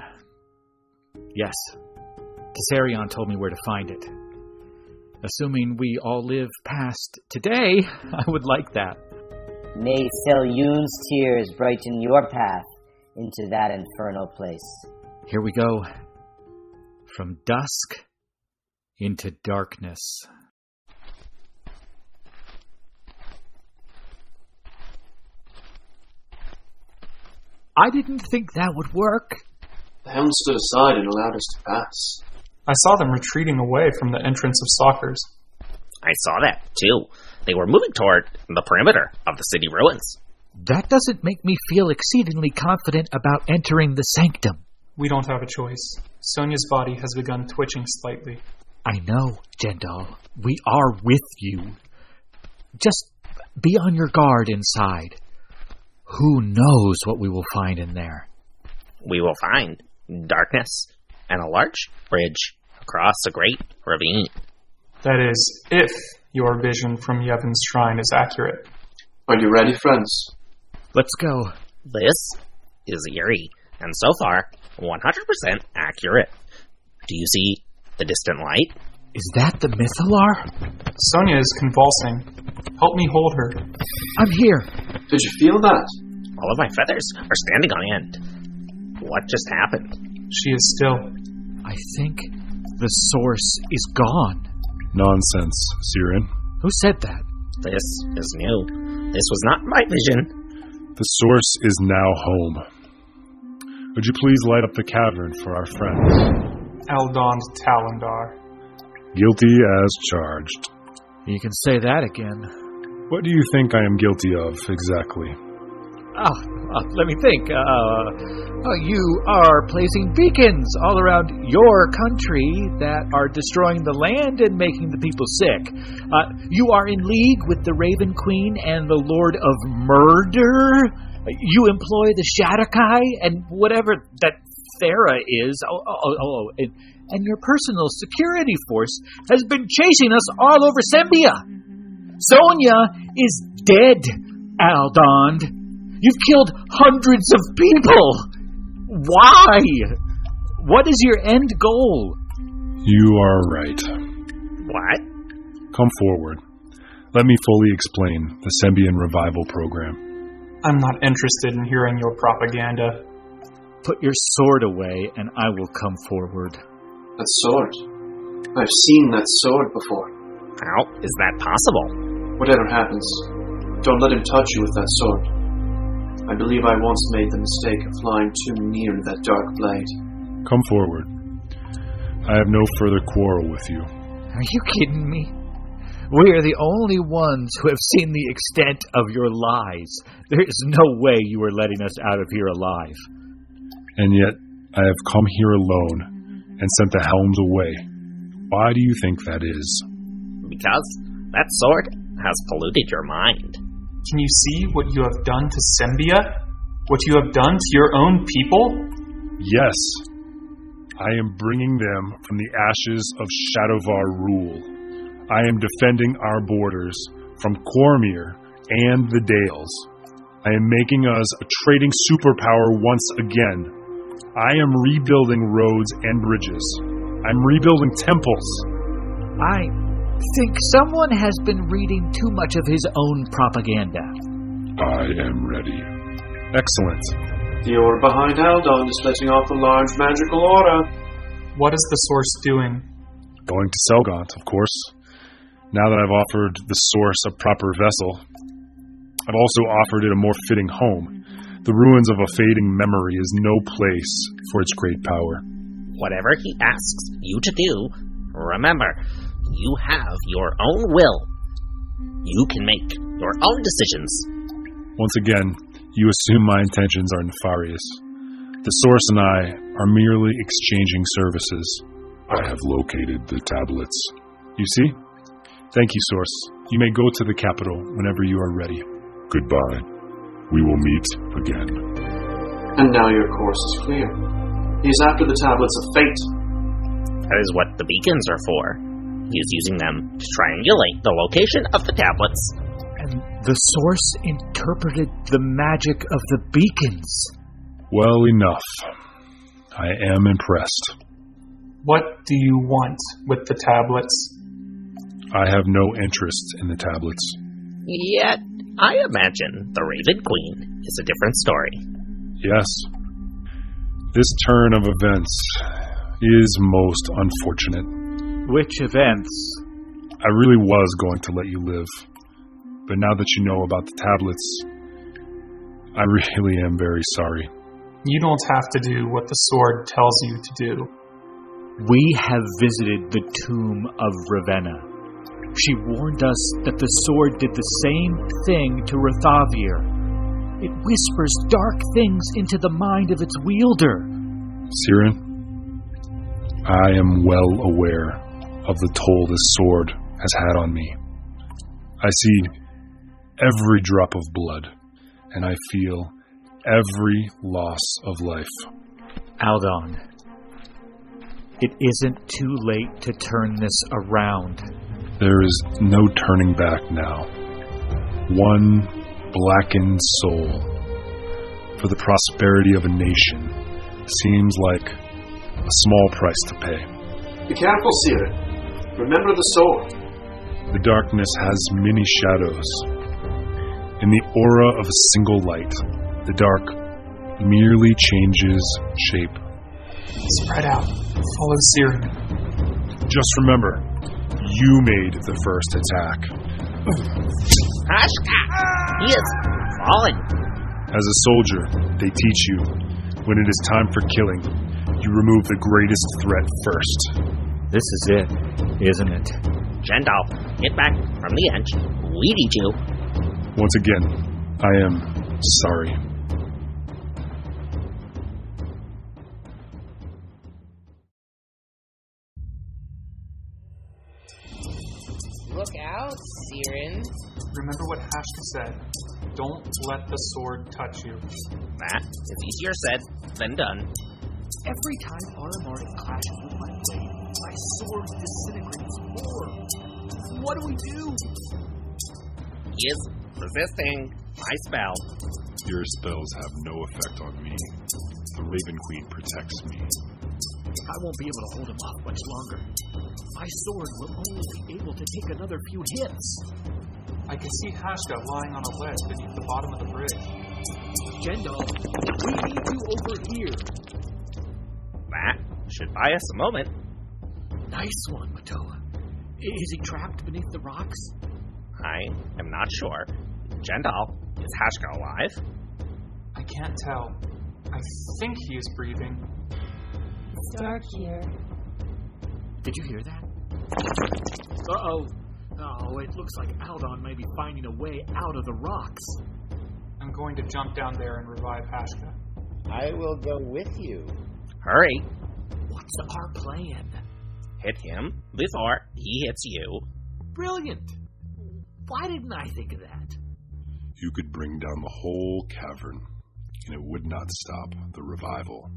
Yes. Tessarion told me where to find it. Assuming we all live past today, I would like that. May Selyun's tears brighten your path into that infernal place. Here we go. From dusk into darkness. I didn't think that would work. The hound stood aside and allowed us to pass. I saw them retreating away from the entrance of Stalkers. I saw that, too. They were moving toward the perimeter of the city ruins. That doesn't make me feel exceedingly confident about entering the sanctum. We don't have a choice. Sonia's body has begun twitching slightly. I know, Jendal. We are with you. Just be on your guard inside. Who knows what we will find in there? We will find darkness and a large bridge across a great ravine. That is, if your vision from Yevon's shrine is accurate. Are you ready, friends? Let's go. This is eerie, and so far, 100% accurate. Do you see the distant light? Is that the Mythalar? Sonia is convulsing. Help me hold her. I'm here. Did you feel that? All of my feathers are standing on end. What just happened? She is still. I think the source is gone. Nonsense, Siren. Who said that? This is new. This was not my vision. The source is now home. Would you please light up the cavern for our friends? Eldon Talendar. Guilty as charged. You can say that again. What do you think I am guilty of, exactly? Let me think. You are placing beacons all around your country that are destroying the land and making the people sick. You are in league with the Raven Queen and the Lord of Murder. You employ the Shadakai and whatever that Thera is. And your personal security force has been chasing us all over Sembia. Sonia is dead, Aldond. You've killed hundreds of people. Why? What is your end goal? You are right. What? Come forward. Let me fully explain the Sembian revival program. I'm not interested in hearing your propaganda. Put your sword away and I will come forward. That sword. I've seen that sword before. How is that possible? Whatever happens, don't let him touch you with that sword. I believe I once made the mistake of flying too near that dark blade. Come forward. I have no further quarrel with you. Are you kidding me? We are the only ones who have seen the extent of your lies. There is no way you are letting us out of here alive. And yet, I have come here alone and sent the helms away. Why do you think that is? Because that sword has polluted your mind. Can you see what you have done to Sembia? What you have done to your own people? Yes. I am bringing them from the ashes of Shadovar rule. I am defending our borders from Cormyr and the Dales. I am making us a trading superpower once again. I am rebuilding roads and bridges. I'm rebuilding temples. I think someone has been reading too much of his own propaganda. I am ready. Excellent. The orb behind Eldon is letting off a large magical aura. What is the source doing? Going to Selgant, of course. Now that I've offered the source a proper vessel, I've also offered it a more fitting home. The ruins of a fading memory is no place for its great power. Whatever he asks you to do, remember, you have your own will. You can make your own decisions. Once again, you assume my intentions are nefarious. The source and I are merely exchanging services. I have located the tablets. You see? Thank you, Source. You may go to the capital whenever you are ready. Goodbye. We will meet again. And now your course is clear. He is after the tablets of fate. That is what the beacons are for. He is using them to triangulate the location of the tablets. And the source interpreted the magic of the beacons. Well, enough. I am impressed. What do you want with the tablets? I have no interest in the tablets. Yet, I imagine the Raven Queen is a different story. Yes. This turn of events is most unfortunate. Which events? I really was going to let you live. But now that you know about the tablets, I really am very sorry. You don't have to do what the sword tells you to do. We have visited the tomb of Ravenna. She warned us that the sword did the same thing to Rathavir. It whispers dark things into the mind of its wielder. Siren, I am well aware of the toll this sword has had on me. I see every drop of blood, and I feel every loss of life. Aldon, it isn't too late to turn this around. There is no turning back now. One blackened soul for the prosperity of a nation seems like a small price to pay. Be careful, Siren. Remember the sword. The darkness has many shadows. In the aura of a single light, the dark merely changes shape. Spread out. Follow Siren. Just remember, you made the first attack. Hashka! He is fallen. As a soldier, they teach you, when it is time for killing, you remove the greatest threat first. This is it, isn't it? Jendal, get back from the edge. We need you. Once again, I am sorry. Look out, Siren. Remember what Hashka said. Don't let the sword touch you. That is easier said than done. Every time Aramaric clashes with my blade, my sword disintegrates more. What do we do? He is resisting my spell. Your spells have no effect on me. The Raven Queen protects me. I won't be able to hold him off much longer. My sword will only be able to take another few hits. I can see Hashka lying on a ledge beneath the bottom of the bridge. Jendal, we need you over here. That should buy us a moment. Nice one, Matoa. Is he trapped beneath the rocks? I am not sure. Jendal, is Hashka alive? I can't tell. I think he is breathing. It's dark here. Did you hear that? Uh-oh. Oh, it looks like Aldon may be finding a way out of the rocks. I'm going to jump down there and revive Hashka. I will go with you. Hurry. What's our plan? Hit him before he hits you. Brilliant. Why didn't I think of that? You could bring down the whole cavern, and it would not stop the revival.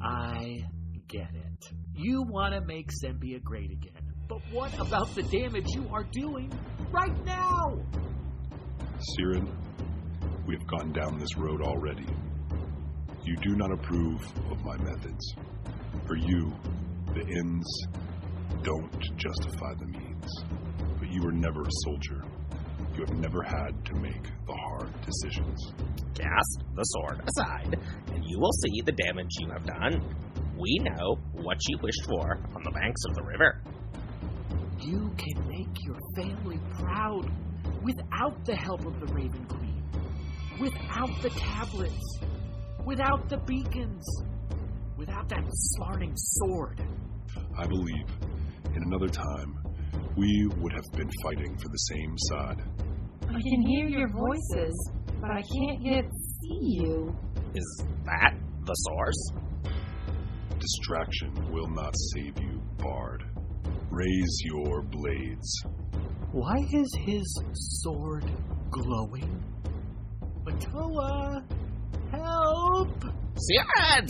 I get it. You want to make Sembia great again. But what about the damage you are doing right now? Siren, we have gone down this road already. You do not approve of my methods. For you, the ends don't justify the means. But you were never a soldier. You have never had to make the hard decisions. Cast the sword aside, and you will see the damage you have done. We know what you wished for on the banks of the river. You can make your family proud without the help of the Raven Queen, without the tablets, without the beacons, without that smarting sword. I believe in another time we would have been fighting for the same side. I can hear your voices, but I can't yet see you. Is that the source? Distraction will not save you, Bard. Raise your blades. Why is his sword glowing? Matoa, help! Siren!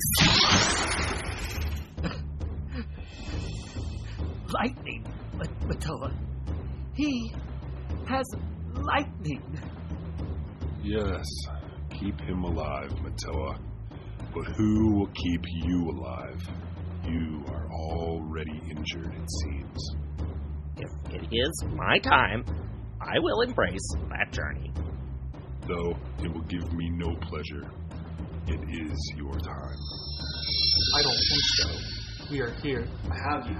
Lightning, Matoa. He has lightning. Yes, keep him alive, Matoa. But who will keep you alive? You are already injured, it seems. If it is my time, I will embrace that journey. Though it will give me no pleasure. It is your time. I don't think so. We are here. I have you.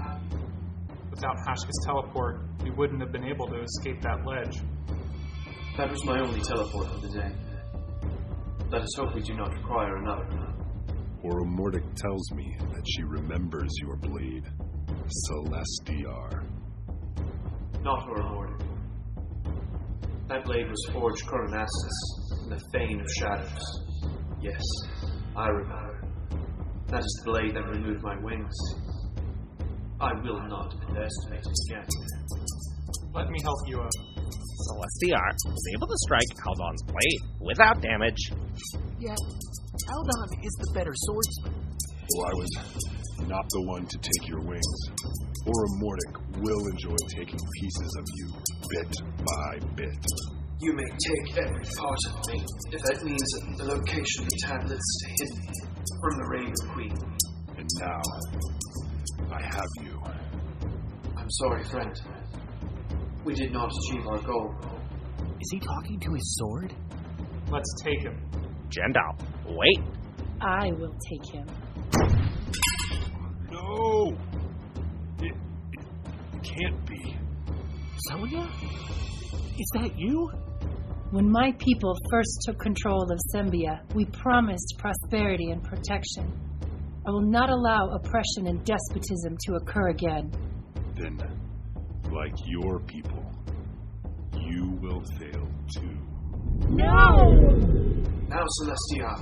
Without Hashka's teleport, we wouldn't have been able to escape that ledge. That was my only teleport for the day. Let us hope we do not require another. Mordic tells me that she remembers your blade, Celestiar. Not Mordic. That blade was forged Coronastus in the Fane of Shadows. Yes, I remember. That is the blade that removed my wings. I will not underestimate it again. Let me help you out. Celestiar was able to strike Aldon's blade without damage. Yet, Aldon is the better swordsman. Well, I was not the one to take your wings. Mordic will enjoy taking pieces of you, bit by bit. You may take every part of me, if that means that the location of the tablets stay hidden from the Raven Queen. And now, I have you. I'm sorry, friend. We did not achieve our goal. Is he talking to his sword? Let's take him. Jendal, wait. I will take him. No! It can't be. Sonia? Is that you? When my people first took control of Sembia, we promised prosperity and protection. I will not allow oppression and despotism to occur again. Then, like your people, you will fail too. No! Now, Celestia,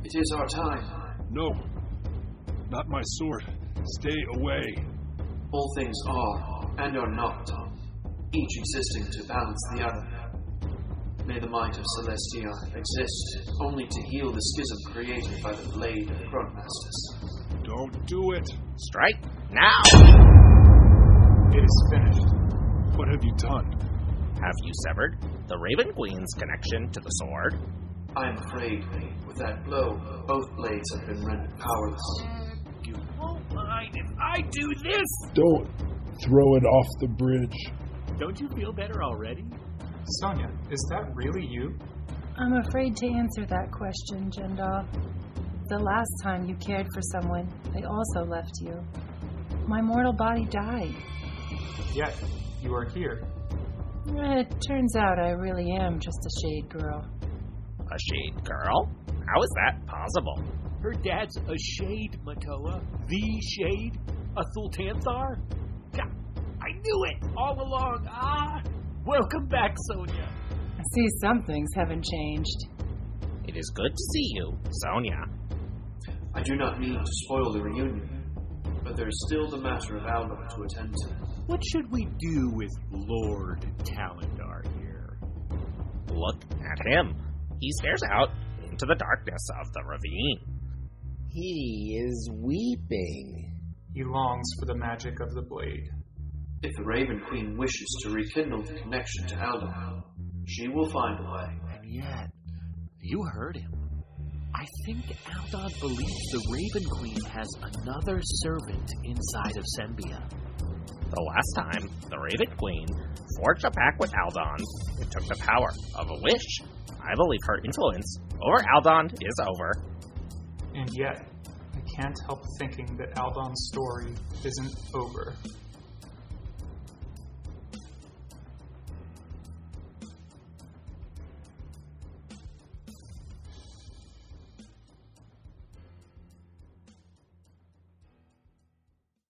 it is our time. No, not my sword. Stay away. All things are and are not, each existing to balance the other. May the might of Celestia exist only to heal the schism created by the blade of Chronomastus. Don't do it. Strike now! It is finished. What have you done? Have you severed the Raven Queen's connection to the sword? I am afraid, with that blow, both blades have been rendered powerless. You won't mind if I do this! Don't throw it off the bridge. Don't you feel better already? Sonia, is that really you? I'm afraid to answer that question, Jendal. The last time you cared for someone, they also left you. My mortal body died. Yet, you are here. It turns out I really am just a shade girl. A shade girl? How is that possible? Her dad's a shade, Matoa. The shade? A Thultanthar? God, I knew it all along. Welcome back, Sonia. I see some things haven't changed. It is good to see you, Sonia. I do not mean to spoil the reunion, but there is still the matter of Alba to attend to. What should we do with Lord Talendar here? Look at him. He stares out into the darkness of the ravine. He is weeping. He longs for the magic of the blade. If the Raven Queen wishes to rekindle the connection to Aldon, she will find a way. And yet, you heard him. I think Aldon believes the Raven Queen has another servant inside of Sembia. The last time the Raven Queen forged a pact with Aldon, it took the power of a wish. I believe her influence over Aldon is over. And yet, I can't help thinking that Aldon's story isn't over.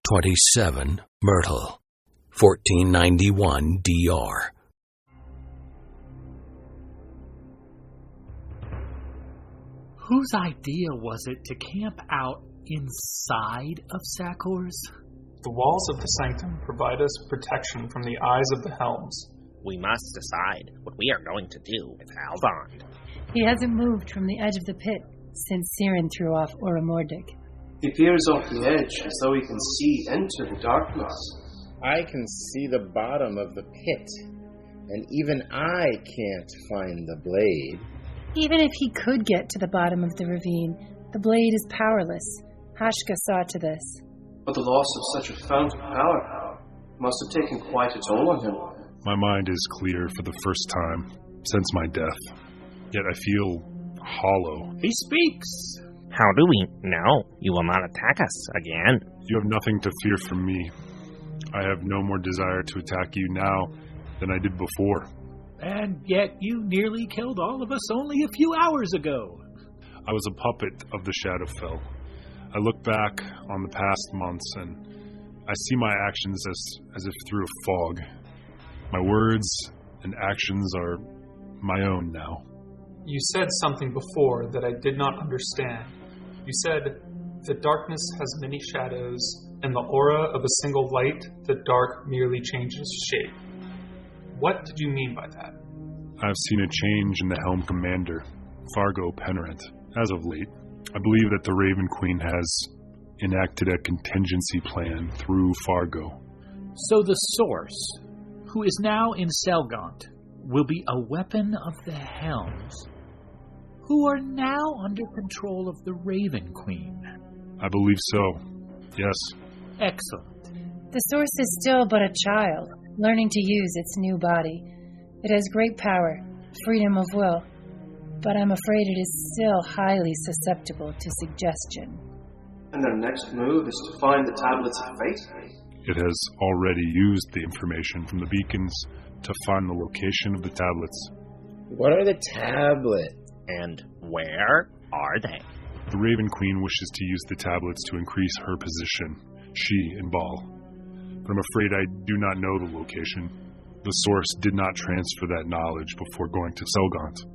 "27 Myrtle, 1491 DR." Whose idea was it to camp out inside of Sakors? The walls of the sanctum provide us protection from the eyes of the helms. We must decide what we are going to do with Aldon. He hasn't moved from the edge of the pit since Siren threw off Oramordic. He peers off the edge as though he can see into the darkness. I can see the bottom of the pit, and even I can't find the blade. Even if he could get to the bottom of the ravine, the blade is powerless. Hashka saw to this. But the loss of such a fount of power must have taken quite a toll on him. My mind is clear for the first time since my death, yet I feel hollow. He speaks. How do we know you will not attack us again? You have nothing to fear from me. I have no more desire to attack you now than I did before. And yet you nearly killed all of us only a few hours ago. I was a puppet of the Shadowfell. I look back on the past months and I see my actions as if through a fog. My words and actions are my own now. You said something before that I did not understand. You said, the darkness has many shadows, and the aura of a single light, the dark merely changes shape. What did you mean by that? I've seen a change in the Helm Commander, Fargo Penrent, as of late. I believe that the Raven Queen has enacted a contingency plan through Fargo. So the Source, who is now in Selgaunt, will be a weapon of the Helms, who are now under control of the Raven Queen. I believe so, yes. Excellent. The Source is still but a child, learning to use its new body. It has great power, freedom of will, but I'm afraid it is still highly susceptible to suggestion. And their next move is to find the Tablets of Fate? It has already used the information from the beacons to find the location of the tablets. What are the tablets? And where are they? The Raven Queen wishes to use the tablets to increase her position, she and Baal. But I'm afraid I do not know the location. The Source did not transfer that knowledge before going to Selgaunt.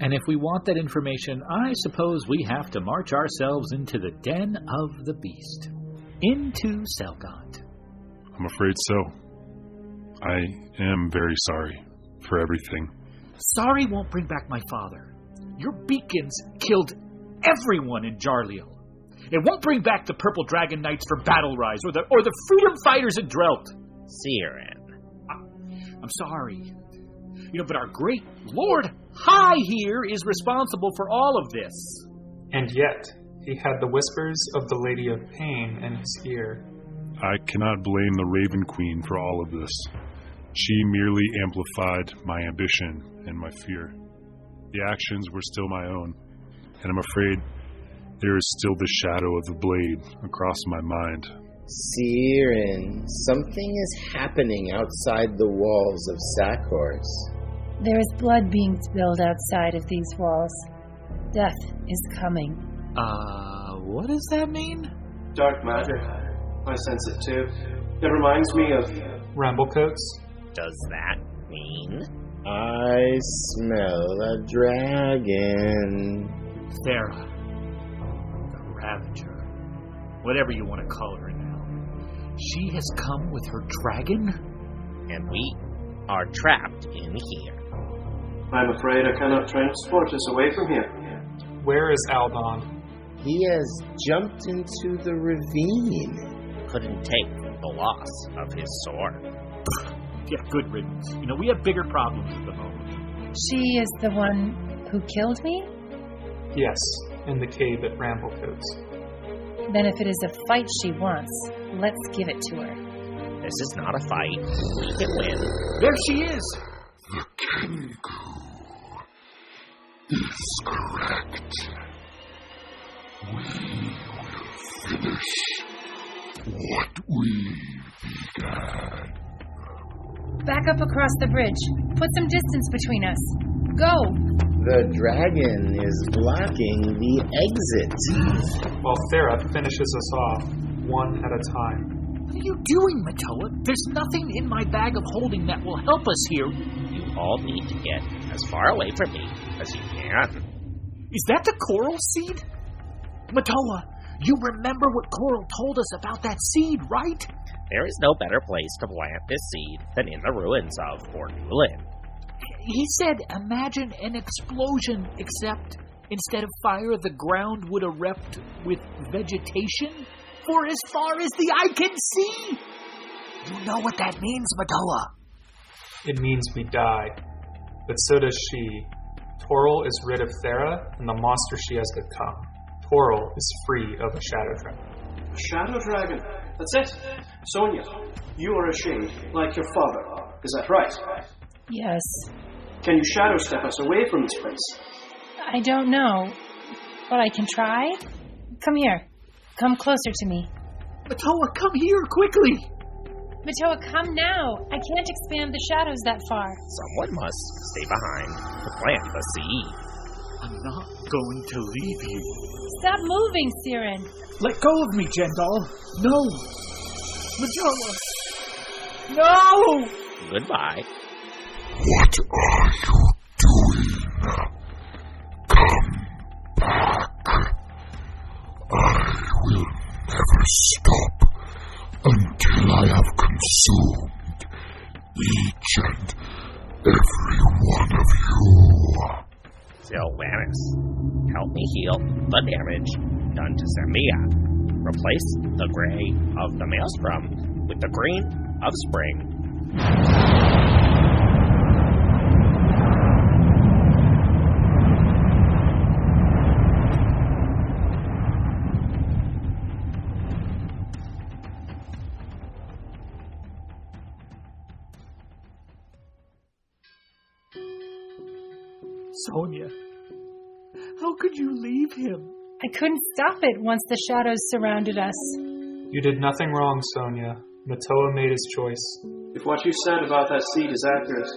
And if we want that information, I suppose we have to march ourselves into the den of the beast. Into Selgaunt. I'm afraid so. I am very sorry for everything. Sorry won't bring back my father. Your beacons killed everyone in Jarliel. It won't bring back the Purple Dragon Knights for Battle Rise or the Freedom Fighters in Drelt. Siren. I'm sorry. But our great Lord High here is responsible for all of this. And yet, he had the whispers of the Lady of Pain in his ear. I cannot blame the Raven Queen for all of this. She merely amplified my ambition and my fear. The actions were still my own, and I'm afraid there is still the shadow of the blade across my mind. Siren, something is happening outside the walls of Sakhor's. There is blood being spilled outside of these walls. Death is coming. What does that mean? Dark magic. I sense it too. It reminds me of... Ramblecoats? Does that mean? I smell a dragon. Thera. The Ravager. Whatever you want to call her now. She has come with her dragon? And we are trapped in here. I'm afraid I cannot transport us away from here. Where is Aldon? He has jumped into the ravine. Couldn't take the loss of his sword. Yeah, good riddance. We have bigger problems at the moment. She is the one who killed me? Yes, in the cave at Ramblecoats. Then if it is a fight she wants, let's give it to her. This is not a fight. We can win. There she is! The Kenku is correct. We will finish what we began. Back up across the bridge. Put some distance between us. Go! The dragon is blocking the exit. While Thera finishes us off, one at a time. What are you doing, Matoa? There's nothing in my bag of holding that will help us here. You all need to get as far away from me as you can. Is that the coral seed? Matoa, you remember what Coral told us about that seed, right? There is no better place to plant this seed than in the ruins of Ordulan. He said, imagine an explosion, except instead of fire, the ground would erupt with vegetation for as far as the eye can see. You know what that means, Matoa? It means we die. But so does she. Toril is rid of Thera and the monster she has become. Toril is free of a shadow dragon. A shadow dragon? That's it. Sonia, you are a shade, like your father. Is that right? Yes. Can you shadow step us away from this place? I don't know, but I can try. Come here. Come closer to me. Matoa, come here, quickly! Matoa, come now. I can't expand the shadows that far. Someone must stay behind to plant the seed. I'm not going to leave you. Stop moving, Siren. Let go of me, Jendal. No. Matoa. No! Goodbye. What are you doing? Come back. I will never stop until I have consumed each and every one of you. Sylvanas, help me heal the damage done to Sembia. Replace the gray of the maelstrom with the green of spring. Sonia, how could you leave him? I couldn't stop it once the shadows surrounded us. You did nothing wrong, Sonia. Matoa made his choice. If what you said about that seed is accurate,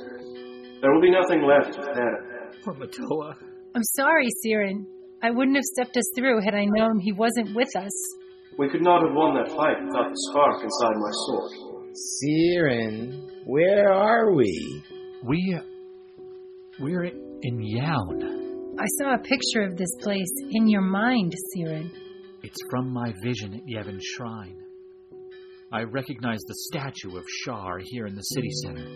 there will be nothing left of Thera. Poor Matoa. I'm sorry, Siren. I wouldn't have stepped us through had I known he wasn't with us. We could not have won that fight without the spark inside my sword. Siren, where are we? We're in Yaun. I saw a picture of this place in your mind, Siren. It's from my vision at Yevon's shrine. I recognize the statue of Shar here in the city center.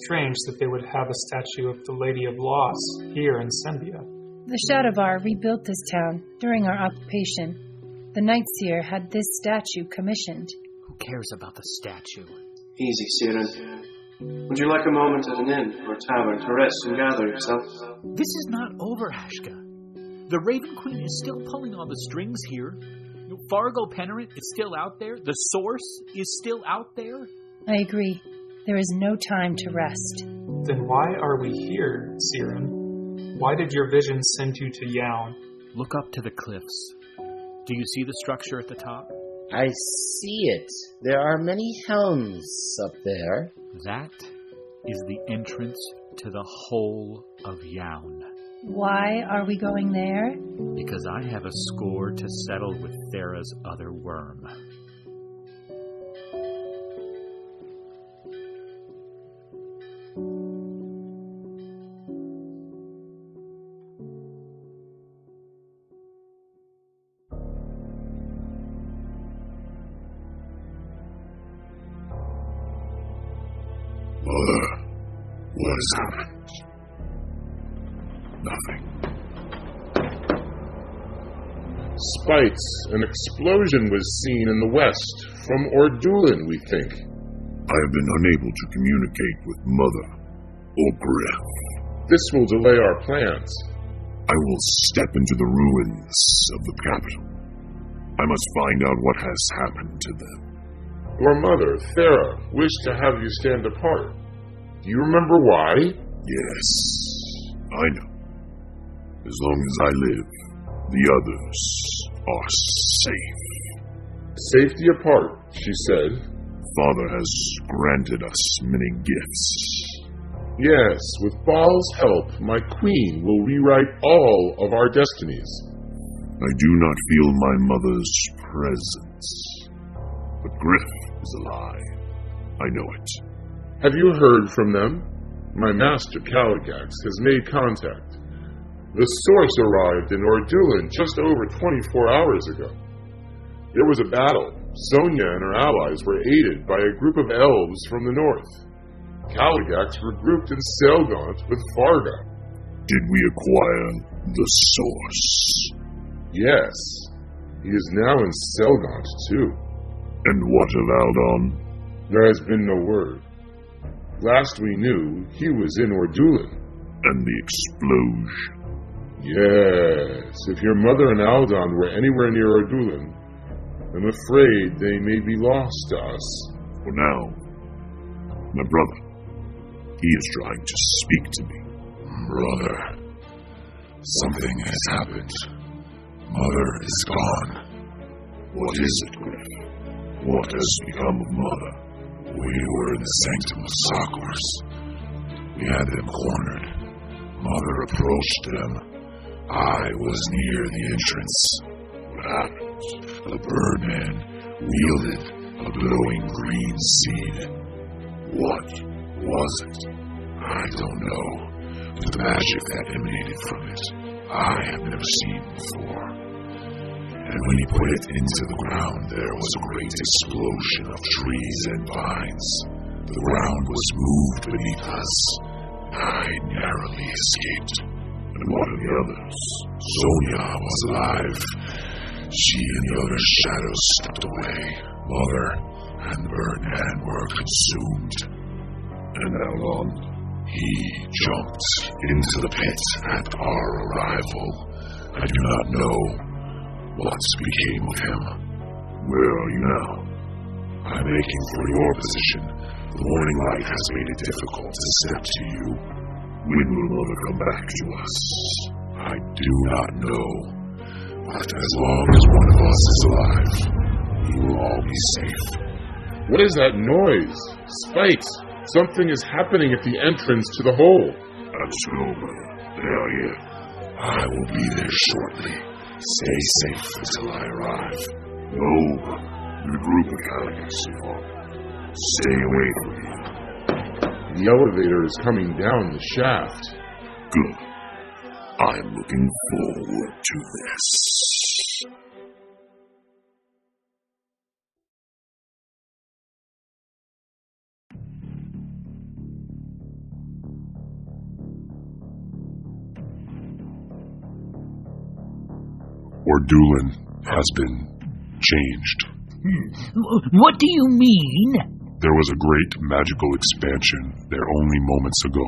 Strange that they would have a statue of the Lady of Loss here in Sembia. The Shadovar rebuilt this town during our occupation. The Night Seer had this statue commissioned. Who cares about the statue? Easy, Siren. Would you like a moment at an inn or tavern to rest and gather yourself? This is not over, Hashka. The Raven Queen is still pulling on the strings here. Fargo Pennerant is still out there. The Source is still out there. I agree. There is no time to rest. Then why are we here, Siren? Why did your vision send you to Yaun? Look up to the cliffs. Do you see the structure at the top? I see it. There are many helms up there. That is the entrance to the whole of Yaun. Why are we going there? Because I have a score to settle with Thera's other worm. Mother, what has happened? Nothing. Spites, an explosion was seen in the west, from Ordulan, we think. I have been unable to communicate with Mother or Griff. This will delay our plans. I will step into the ruins of the capital. I must find out what has happened to them. Your mother, Thera, wished to have you stand apart. Do you remember why? Yes, I know. As long as I live, the others are safe. Safety apart, she said. Father has granted us many gifts. Yes, with Baal's help, my queen will rewrite all of our destinies. I do not feel my mother's presence. But Griff is alive. I know it. Have you heard from them? My master, Caligax, has made contact. The Source arrived in Ordulan just over 24 hours ago. There was a battle, Sonia and her allies were aided by a group of elves from the north. Caligaks were grouped in Selgaunt with Farga. Did we acquire the source? Yes. He is now in Selgaunt, too. And what of Aldon? There has been no word. Last we knew, he was in Ordulan. And the explosion? Yes. If your mother and Aldon were anywhere near Ordulan, I'm afraid they may be lost to us. For now, my brother, he is trying to speak to me. Brother, something has happened. Mother is gone. What is it, Griff? What has become of Mother? We were in the Sanctum of Sakurs. We had them cornered. Mother approached them. I was near the entrance. What happened? The birdman wielded a glowing green seed. What was it? I don't know. But the magic that emanated from it, I have never seen before. And when he put it into the ground, there was a great explosion of trees and vines. The ground was moved beneath us. I narrowly escaped. And what of the others? Sonia was alive. She and the other shadows stepped away. Mother and the birdman were consumed. And Aldon? He jumped into the pit at our arrival. I do not know what became of him. Where are you now? I'm making for your position. The morning light has made it difficult to step to you. When will Mother come back to us? I do not know. But as long as one of us is alive, we will all be safe. What is that noise? Spikes! Something is happening at the entrance to the hole. Let's go, brother. They are here. I will be there shortly. Stay safe until I arrive. No, the group of Caligaks involved. Stay away from me. The elevator is coming down the shaft. Good. I'm looking forward to this. Ordulan has been changed. What do you mean? There was a great magical expansion there only moments ago.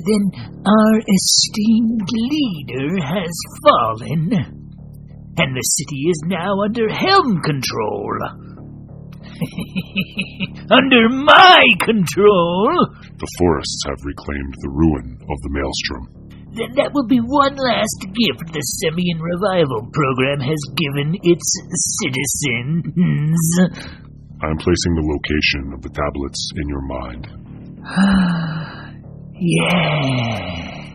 Then our esteemed leader has fallen, and the city is now under helm control. Under my control! The forests have reclaimed the ruin of the Maelstrom. Then that will be one last gift the Sembian revival program has given its citizens. I'm placing the location of the tablets in your mind. Yes.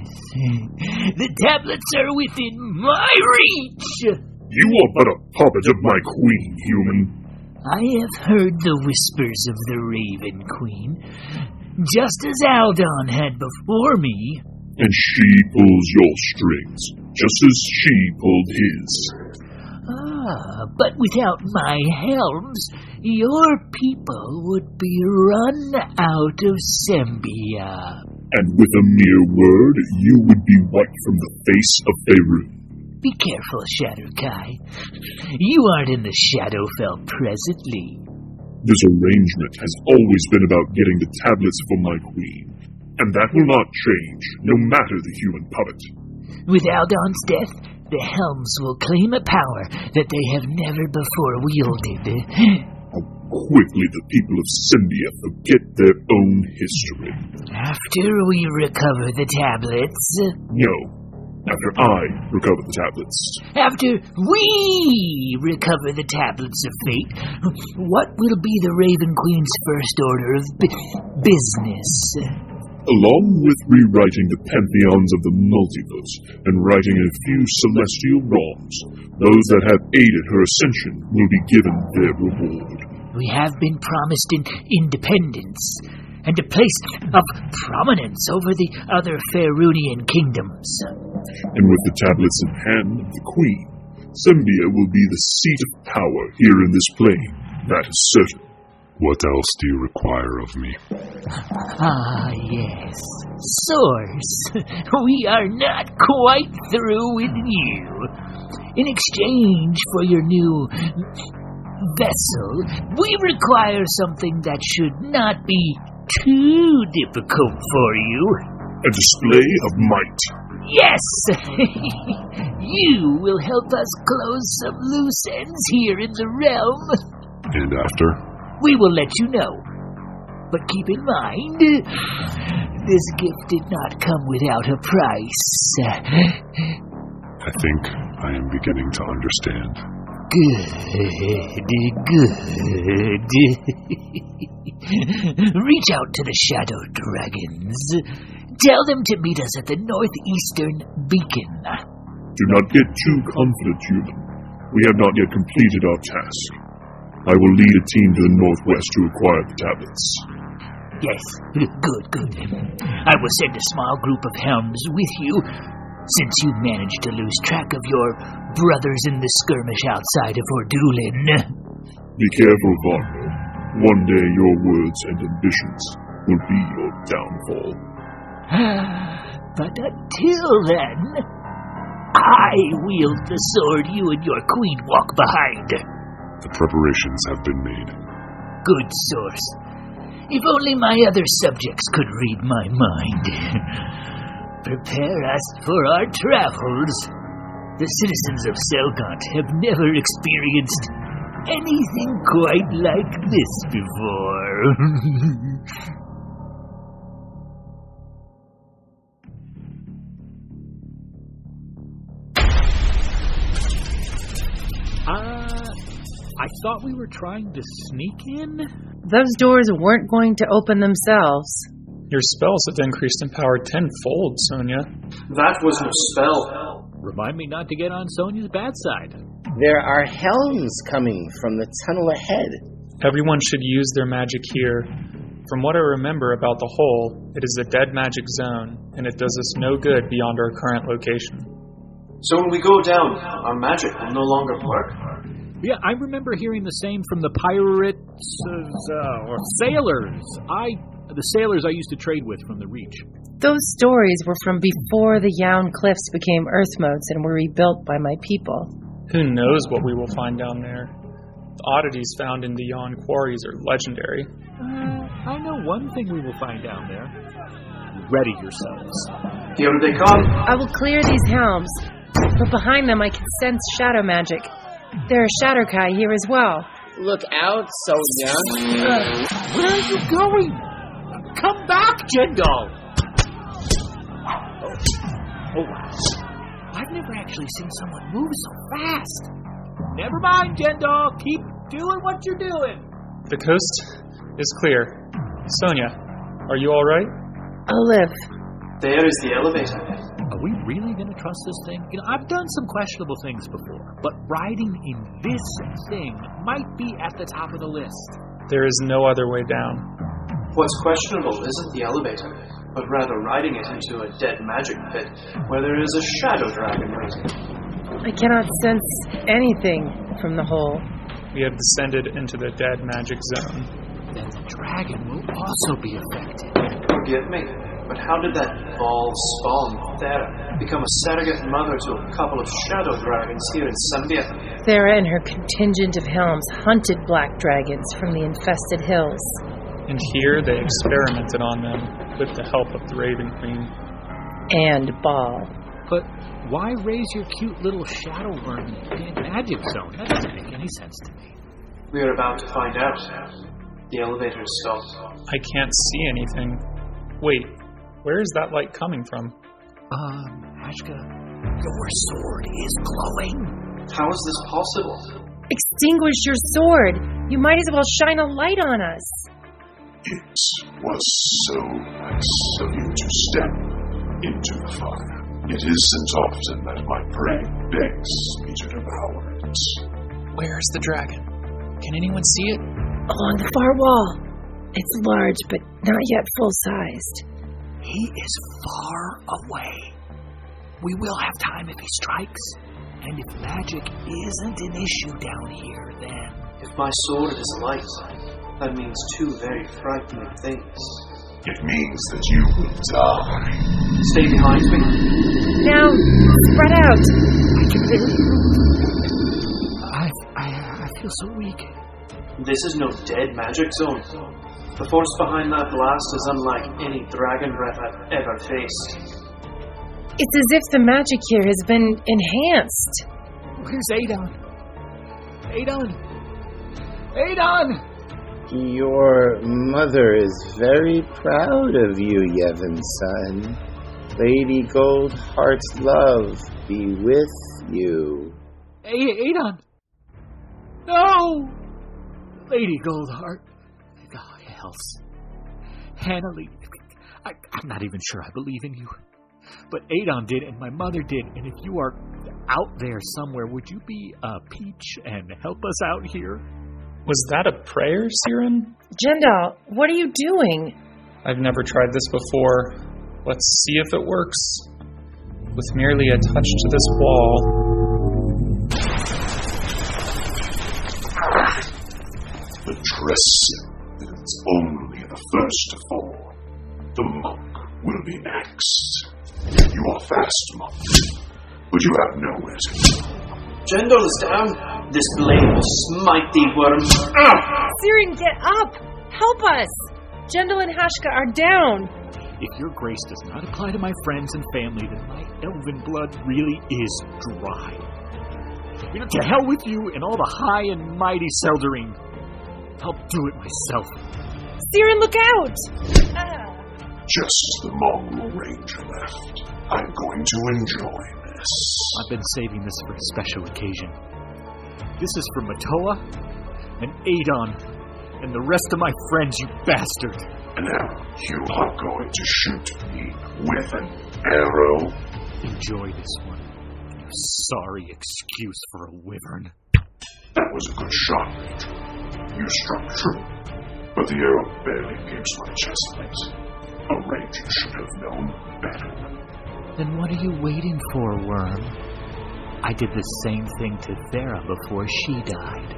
The tablets are within my reach. You are but a puppet of my queen, human. I have heard the whispers of the Raven Queen, just as Aldon had before me. And she pulls your strings, just as she pulled his. But without my helms, your people would be run out of Sembia. And with a mere word, you would be wiped from the face of Faerun. Be careful, Shadowkai. You aren't in the Shadowfell presently. This arrangement has always been about getting the tablets for my queen. And that will not change, no matter the human puppet. With Aldon's death, the helms will claim a power that they have never before wielded. How quickly the people of Sembia forget their own history. After we recover the tablets... No, after I recover the tablets. After we recover the tablets of fate, what will be the Raven Queen's first order of business? Along with rewriting the pantheons of the multiverse and righting a few celestial wrongs, those that have aided her ascension will be given their reward. We have been promised independence and a place of prominence over the other Faerunian kingdoms. And with the tablets in hand of the Queen, Sembia will be the seat of power here in this plane. That is certain. What else do you require of me? Ah, yes. Source, we are not quite through with you. In exchange for your new vessel, we require something that should not be too difficult for you. A display of might. Yes! You will help us close some loose ends here in the realm. And after? We will let you know. But keep in mind, this gift did not come without a price. I think I am beginning to understand. Good. Reach out to the Shadow Dragons. Tell them to meet us at the northeastern beacon. Do not get too confident, human. We have not yet completed our task. I will lead a team to the northwest to acquire the tablets. Yes, good. I will send a small group of helms with you, since you managed to lose track of your brothers in the skirmish outside of Ordulin. Be careful, Varno. One day your words and ambitions will be your downfall. But until then, I wield the sword you and your queen walk behind. The preparations have been made. Good, Source. If only my other subjects could read my mind. Prepare us for our travels. The citizens of Selgant have never experienced anything quite like this before. I thought we were trying to sneak in? Those doors weren't going to open themselves. Your spells have increased in power tenfold, Sonia. That was no spell. Remind me not to get on Sonia's bad side. There are helms coming from the tunnel ahead. Everyone should use their magic here. From what I remember about the hole, it is a dead magic zone, and it does us no good beyond our current location. So when we go down, our magic will no longer work? Yeah, I remember hearing the same from the pirates, or sailors. The sailors I used to trade with from the Reach. Those stories were from before the Youn Cliffs became Earthmotes and were rebuilt by my people. Who knows what we will find down there? The oddities found in the Yawn quarries are legendary. I know one thing we will find down there. Ready yourselves. Here they come. I will clear these helms, but behind them I can sense shadow magic. There are Shadowkai here as well. Look out, Sonia. Where are you going? Come back, Jendal! Oh, wow. I've never actually seen someone move so fast. Never mind, Jendal. Keep doing what you're doing. The coast is clear. Sonia, are you all right? I'll live. There is the elevator. Are we really going to trust this thing? You know, I've done some questionable things before, but riding in this thing might be at the top of the list. There is no other way down. What's questionable isn't the elevator, but rather riding it into a dead magic pit where there is a shadow dragon waiting. I cannot sense anything from the hole. We have descended into the dead magic zone. Then the dragon will also be affected. Forgive me, but how did that ball spawn, Thera, become a surrogate mother to a couple of shadow dragons here in Sembia? Thera and her contingent of helms hunted black dragons from the infested hills. And here they experimented on them with the help of the Raven Queen. And Baal. But why raise your cute little shadow worm in a dead magic zone? That doesn't make any sense to me. We are about to find out. The elevator is stopped. I can't see anything. Wait, where is that light coming from? Ashka, your sword is glowing. How is this possible? Extinguish your sword. You might as well shine a light on us. It was so nice of you to step into the fire. It isn't often that my prey begs me to devour it. Where is the dragon? Can anyone see it? Along the far wall. It's large, but not yet full-sized. He is far away. We will have time if he strikes. And if magic isn't an issue down here, then If my sword is light, that means two very frightening things. It means that you will die. Stay behind me. Now, spread out. I feel so weak. This is no dead magic zone. The force behind that blast is unlike any dragon breath I've ever faced. It's as if the magic here has been enhanced. Where's Adon? Adon! Your mother is very proud of you, Yevon, son. Lady Goldheart's love be with you. Adon! No! Lady Goldheart. Oh, hells. Hannah Lee. I'm not even sure I believe in you. But Adon did, and my mother did, and if you are out there somewhere, would you be a peach and help us out here? Was that a prayer, Siren? Jendal, what are you doing? I've never tried this before. Let's see if it works. With merely a touch to this wall. The dress is only the first of all. The monk will be next. You are fast, monk, but you have nowhere to go. Jendal is down. This blade will smite thee, worm. Siren, get up! Help us! Jendal and Hashka are down. If your grace does not apply to my friends and family, then my elven blood really is dry. To hell with you and all the high and mighty Seldering. I'll do it myself. Siren, look out! Just the mongrel ranger left. I'm going to enjoy this. I've been saving this for a special occasion. This is for Matoa and Adon and the rest of my friends, you bastard. And now you are going to shoot me with an arrow. Enjoy this one. You sorry excuse for a wyvern. That was a good shot, Ranger. You struck true, but the arrow barely pierced my chest plate. A ranger should have known better. Then what are you waiting for, Worm? I did the same thing to Thera before she died.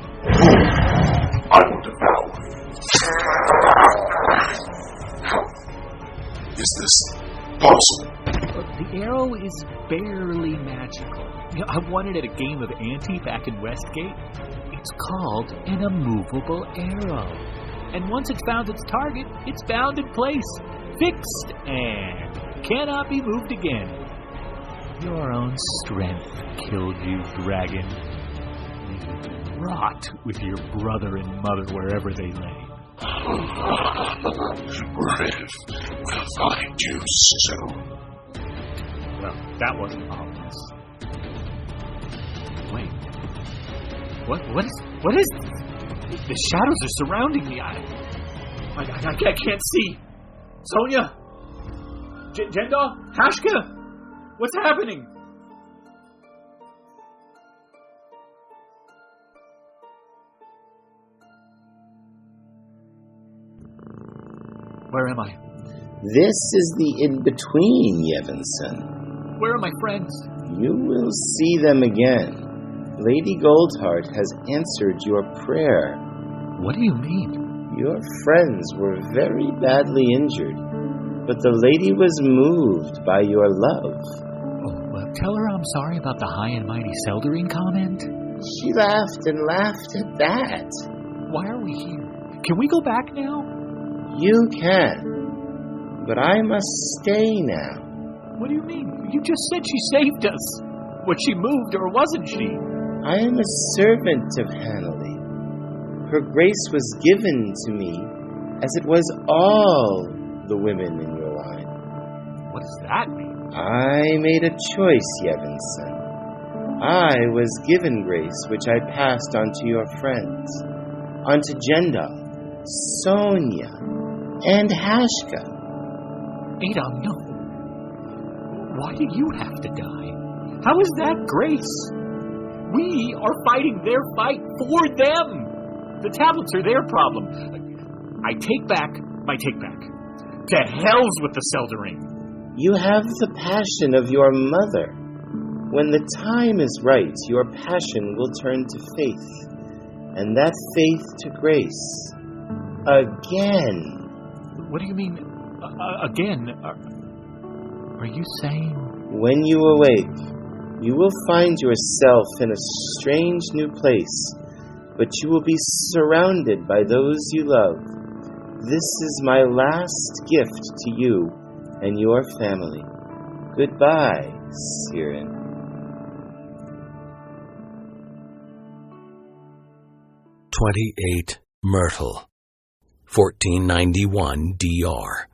I will devour you. How is this possible? The arrow is barely magical. I won it at a game of ante back in Westgate. It's called an immovable arrow. And once it's found its target, it's bound in place, fixed, and cannot be moved again. Your own strength killed you, dragon. You rot with your brother and mother wherever they lay. Riv will find you soon. Well, that wasn't obvious. Wait. What is this? The shadows are surrounding me. I can't see. Sonia? Jendal? Hashka? What's happening? Where am I? This is the in-between, Yevonson. Where are my friends? You will see them again. Lady Goldheart has answered your prayer. What do you mean? Your friends were very badly injured, but the lady was moved by your love. Oh, well, tell her I'm sorry about the high and mighty Seldering comment. She laughed and laughed at that. Why are we here? Can we go back now? You can, but I must stay now. What do you mean? You just said she saved us. Was she moved or wasn't she? I am a servant of Hanley. Her grace was given to me as it was all the women in your line. What does that mean? I made a choice, Yevonson. I was given grace which I passed on to your friends, onto Jendal, Sonia, and Hashka. Adon, no. Why do you have to die? How is that grace? We are fighting their fight for them. The tablets are their problem. I take back my take back. To hells with the Seldering. You have the passion of your mother. When the time is right, your passion will turn to faith. and that faith to grace. Again. What do you mean, again? Are you saying... When you awake, you will find yourself in a strange new place, but you will be surrounded by those you love. This is my last gift to you and your family. Goodbye, Siren. Myrtle, 1491 DR.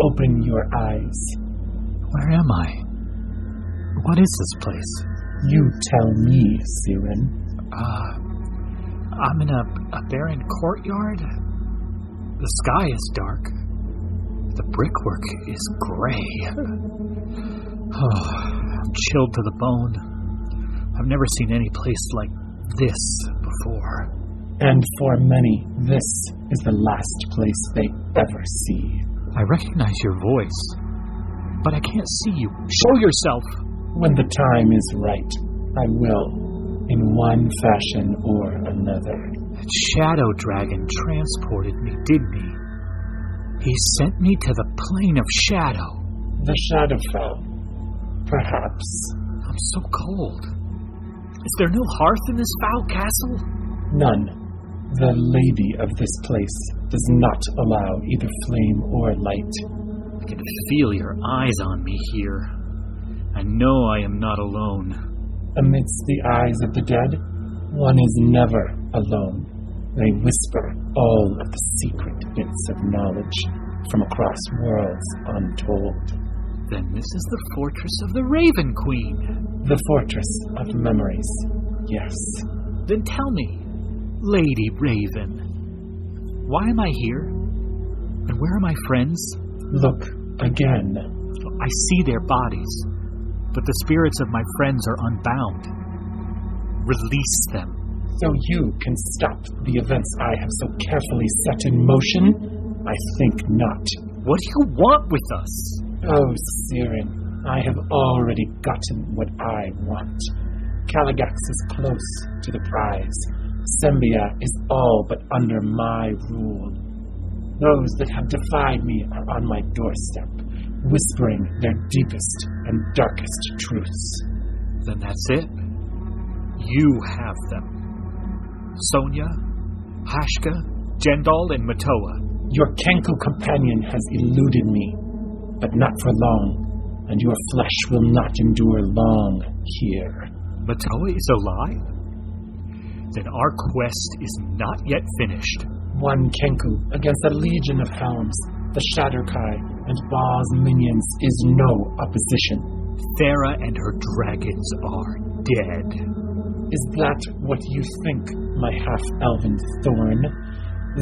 Open your eyes. Where am I? What is this place? You tell me, Siren. I'm in a barren courtyard. The sky is dark. The brickwork is gray. I'm chilled to the bone. I've never seen any place like this before. And for many, this is the last place they ever see. I recognize your voice, but I can't see you. Show yourself! When the time is right, I will, in one fashion or another. That shadow dragon transported me, didn't he? He sent me to the plane of shadow. The Shadowfell, perhaps. I'm so cold. Is there no hearth in this foul castle? None. The lady of this place does not allow either flame or light. I can feel your eyes on me here. I know I am not alone. Amidst the eyes of the dead, one is never alone. They whisper all of the secret bits of knowledge from across worlds untold. Then this is the fortress of the Raven Queen. The fortress of memories, yes. Then tell me, Lady Raven, why am I here? And where are my friends? Look again. I see their bodies, but the spirits of my friends are unbound. Release them. So you can stop the events I have so carefully set in motion? I think not. What do you want with us? Oh, Siren, I have already gotten what I want. Caligax is close to the prize. Sembia is all but under my rule. Those that have defied me are on my doorstep, whispering their deepest and darkest truths. Then that's it. You have them. Sonia, Hashka, Jendal, and Matoa. Your Kenku companion has eluded me, but not for long, and your flesh will not endure long here. Matoa is alive? Then our quest is not yet finished. One Kenku against a legion of helms, the Shadowkai and Baal's minions is no opposition. Thera and her dragons are dead. Is that what you think, my half-elven thorn?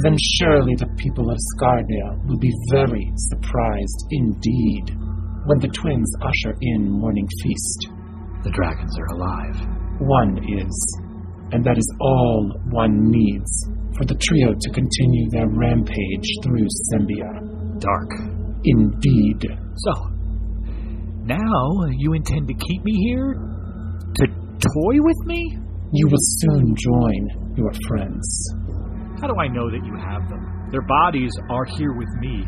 Then surely the people of Scardale will be very surprised indeed when the twins usher in morning feast. The dragons are alive. One is, and that is all one needs for the trio to continue their rampage through Sembia. Dark. Indeed. So, now you intend to keep me here? To toy with me? You will soon join your friends. How do I know that you have them? Their bodies are here with me.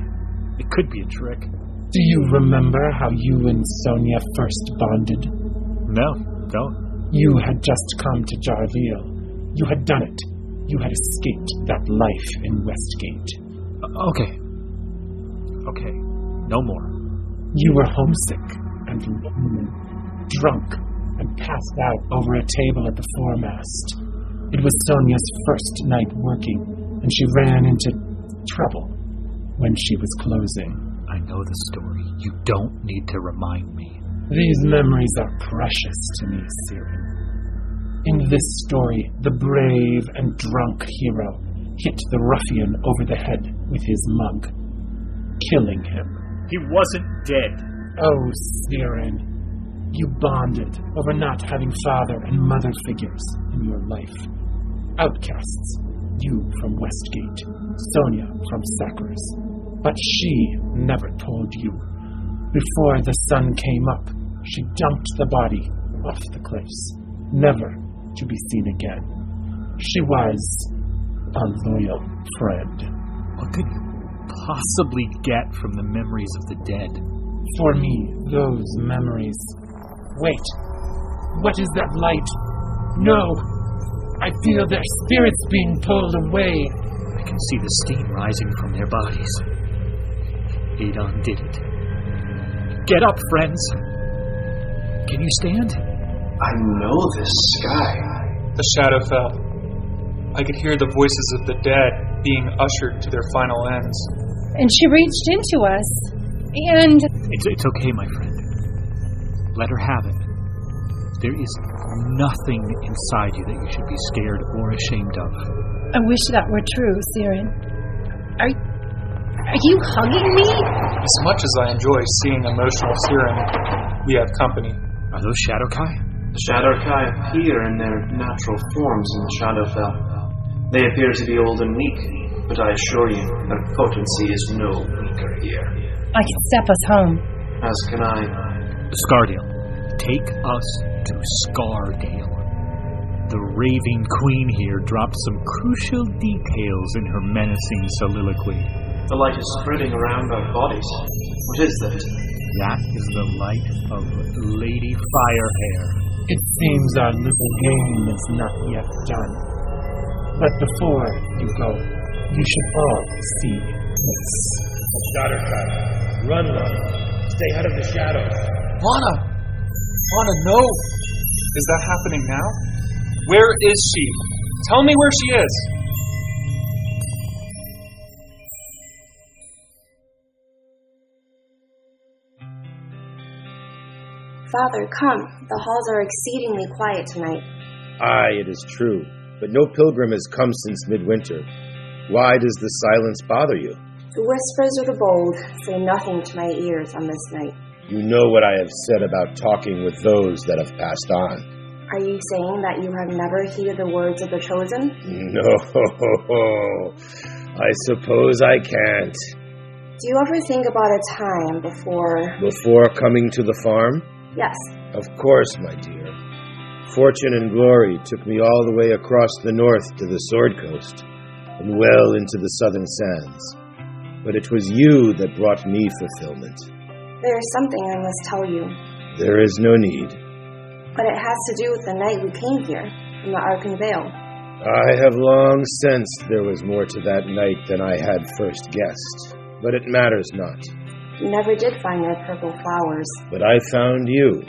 It could be a trick. Do you remember how you and Sonia first bonded? No, don't. You had just come to Jarville. You had done it. You had escaped that life in Westgate. Okay, no more. You were homesick and lonely, drunk, and passed out over a table at the foremast. It was Sonia's first night working, and she ran into trouble when she was closing. I know the story. You don't need to remind me. These memories are precious to me, Siren. In this story, the brave and drunk hero hit the ruffian over the head with his mug, killing him. He wasn't dead. Oh, Siren. You bonded over not having father and mother figures in your life. Outcasts, you from Westgate, Sonia from Sakras. But she never told you. Before the sun came up, she dumped the body off the cliffs. never to be seen again. She was a loyal friend. What could you possibly get from the memories of the dead? For me, those memories... Wait, what is that light? No, I feel their spirits being pulled away. I can see the steam rising from their bodies. Adon did it. Get up, friends. Can you stand? I know this sky. The shadow fell. I could hear the voices of the dead being ushered to their final ends. And she reached into us, and... It's okay, my friend. Let her have it. There is nothing inside you that you should be scared or ashamed of. I wish that were true, Siren. Are you hugging me? As much as I enjoy seeing emotional Siren, we have company. Are those Shadowkai? The Shadowkai appear in their natural forms in the Shadowfell. They appear to be old and weak, but I assure you, their potency is no weaker here. I can step us home. As can I. Scardale. Take us to Scardale. The Raving Queen here dropped some crucial details in her menacing soliloquy. The light is spreading around our bodies. What is that? That is the light of Lady Firehair. It seems our little game is not yet done. But before you go, you should all see this. Shadowkai, run, love. Stay out of the shadows. Lana, no! Is that happening now? Where is she? Tell me where she is! Father, come. The halls are exceedingly quiet tonight. Aye, it is true, but no pilgrim has come since midwinter. Why does the silence bother you? The whispers of the bold say nothing to my ears on this night. You know what I have said about talking with those that have passed on. Are you saying that you have never heeded the words of the chosen? No, I suppose I can't. Do you ever think about a time before... Before coming to the farm? Yes. Of course, my dear. Fortune and glory took me all the way across the north to the Sword Coast, and well into the southern sands. But it was you that brought me fulfillment. There is something I must tell you. There is no need. But it has to do with the night we came here, from the Arkan Vale. I have long sensed there was more to that night than I had first guessed, but it matters not. You never did find their purple flowers. But I found you.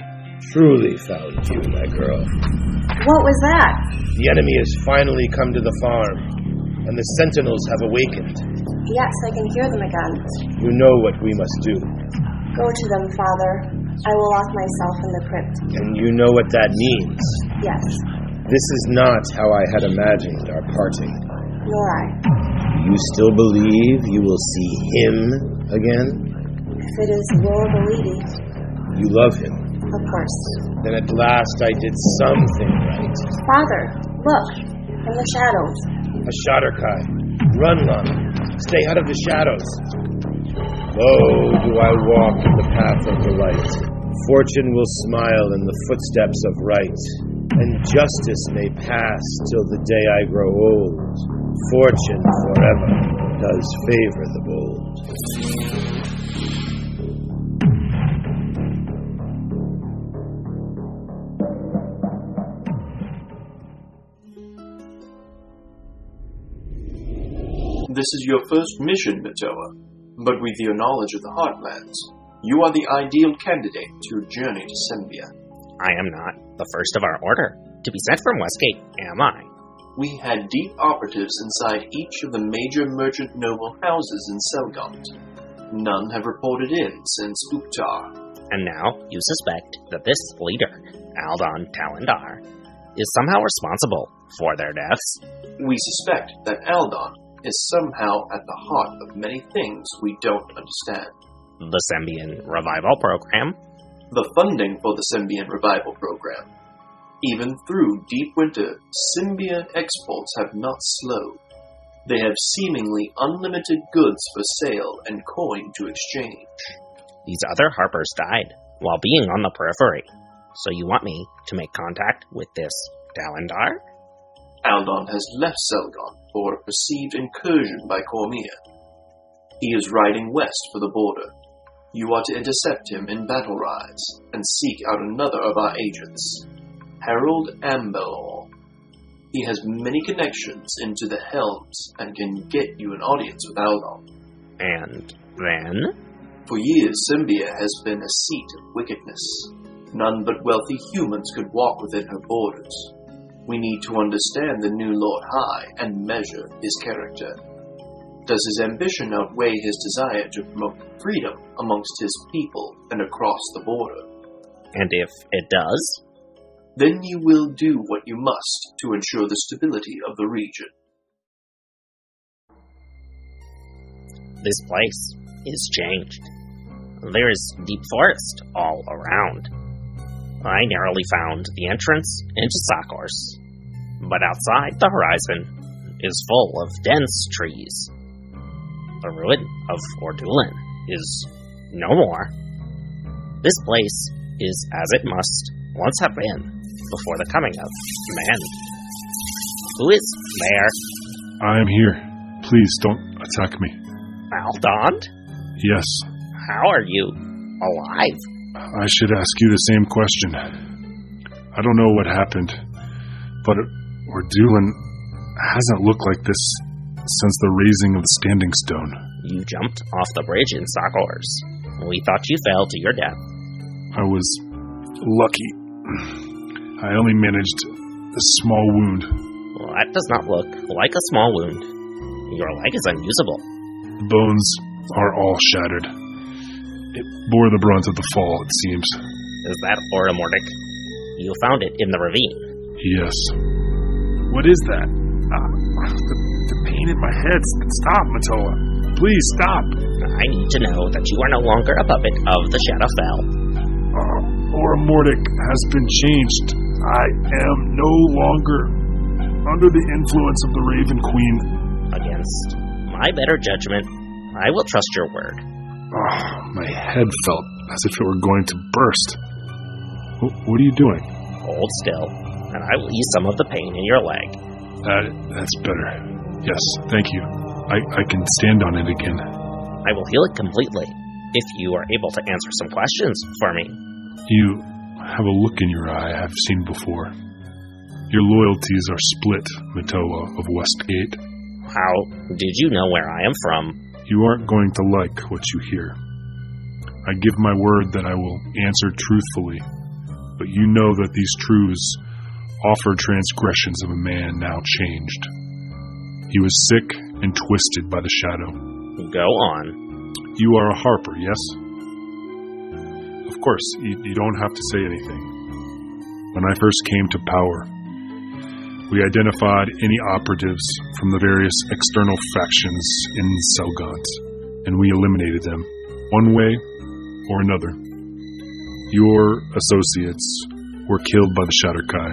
Truly found you, my girl. What was that? The enemy has finally come to the farm, and the sentinels have awakened. Yes, I can hear them again. You know what we must do. Go to them, Father. I will lock myself in the crypt. And you know what that means. Yes. This is not how I had imagined our parting. Nor I. You still believe you will see him again? If it is the will of the lady. You love him? Of course. Then at last I did something right. Father, look. In the shadows. A Shadowkai. Run, Lana. Stay out of the shadows. Lo, do I walk in the path of the light. Fortune will smile in the footsteps of right, and justice may pass till the day I grow old. Fortune forever does favor the bold. This is your first mission, Matoa, but with your knowledge of the Heartlands, you are the ideal candidate to journey to Sembia. I am not the first of our order to be sent from Westgate, am I? We had deep operatives inside each of the major merchant noble houses in Selgond. None have reported in since Uktar. And now you suspect that this leader, Aldon Talendar, is somehow responsible for their deaths? We suspect that Aldon is somehow at the heart of many things we don't understand. The Sembian Revival Program? The funding for the Sembian Revival Program. Even through deep winter, Sembia exports have not slowed. They have seemingly unlimited goods for sale and coin to exchange. These other harpers died while being on the periphery. So you want me to make contact with this Dalelandar? Aldon has left Selgon for a perceived incursion by Cormyr. He is riding west for the border. You are to intercept him in battle rise and seek out another of our agents, Harold Ambelor. He has many connections into the Helms and can get you an audience with Aldon. And then? For years, Sembia has been a seat of wickedness. None but wealthy humans could walk within her borders. We need to understand the new Lord High and measure his character. Does his ambition outweigh his desire to promote freedom amongst his people and across the border? And if it does? Then you will do what you must to ensure the stability of the region. This place is changed. There is deep forest all around. I narrowly found the entrance into Sakors, but outside the horizon is full of dense trees. The ruin of Ordulin is no more. This place is as it must once have been before the coming of men. Who is there? I am here. Please don't attack me. Aldon? Yes. How are you alive? I should ask you the same question. I don't know what happened, but Ordulin hasn't looked like this since the raising of the Standing Stone. You jumped off the bridge in Sakors. We thought you fell to your death. I was lucky. I only managed a small wound. Well, that does not look like a small wound. Your leg is unusable. The bones are all shattered. It bore the brunt of the fall, it seems. Is that Oromordic? You found it in the ravine. Yes. What is that? The pain in my head. Stop, Matoa. Please, stop. I need to know that you are no longer a puppet of the Shadowfell. Oromordic has been changed. I am no longer under the influence of the Raven Queen. Against my better judgment, I will trust your word. My head felt as if it were going to burst. What are you doing? Hold still, and I will ease some of the pain in your leg. That's better. Yes, thank you. I can stand on it again. I will heal it completely, if you are able to answer some questions for me. You have a look in your eye I've seen before. Your loyalties are split, Matoa of Westgate. How did you know where I am from? You aren't going to like what you hear. I give my word that I will answer truthfully, but you know that these truths offer transgressions of a man now changed. He was sick and twisted by the shadow. Go on. You are a harper, yes? Of course, you don't have to say anything. When I first came to power, we identified any operatives from the various external factions in Selgant, and we eliminated them, one way or another. Your associates were killed by the Shatterkai.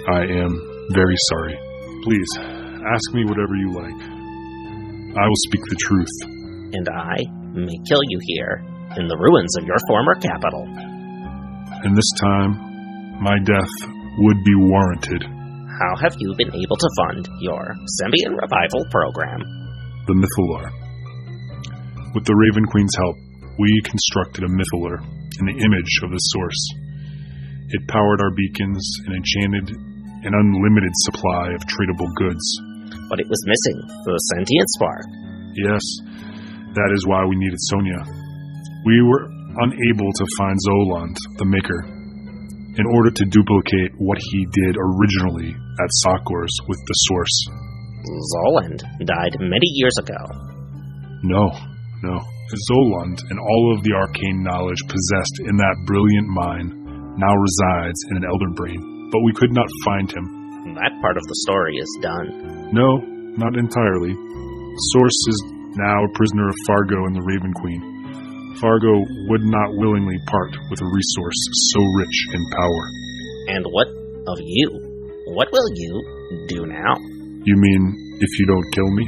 I am very sorry. Please, ask me whatever you like. I will speak the truth. And I may kill you here, in the ruins of your former capital. And this time, my death would be warranted. How have you been able to fund your Sembian revival program? The Mythalar. With the Raven Queen's help, we constructed a Mythalar in the image of the source. It powered our beacons and enchanted an unlimited supply of tradable goods. But it was missing the sentient spark. Yes, that is why we needed Sonia. We were unable to find Zoland, the Maker, in order to duplicate what he did originally at Sakors with the source. Zoland died many years ago. No. Zoland and all of the arcane knowledge possessed in that brilliant mind now resides in an elder brain, but we could not find him. That part of the story is done. No, not entirely. Source is now a prisoner of Fargo and the Raven Queen. Fargo would not willingly part with a resource so rich in power. And what of you? What will you do now? You mean if you don't kill me?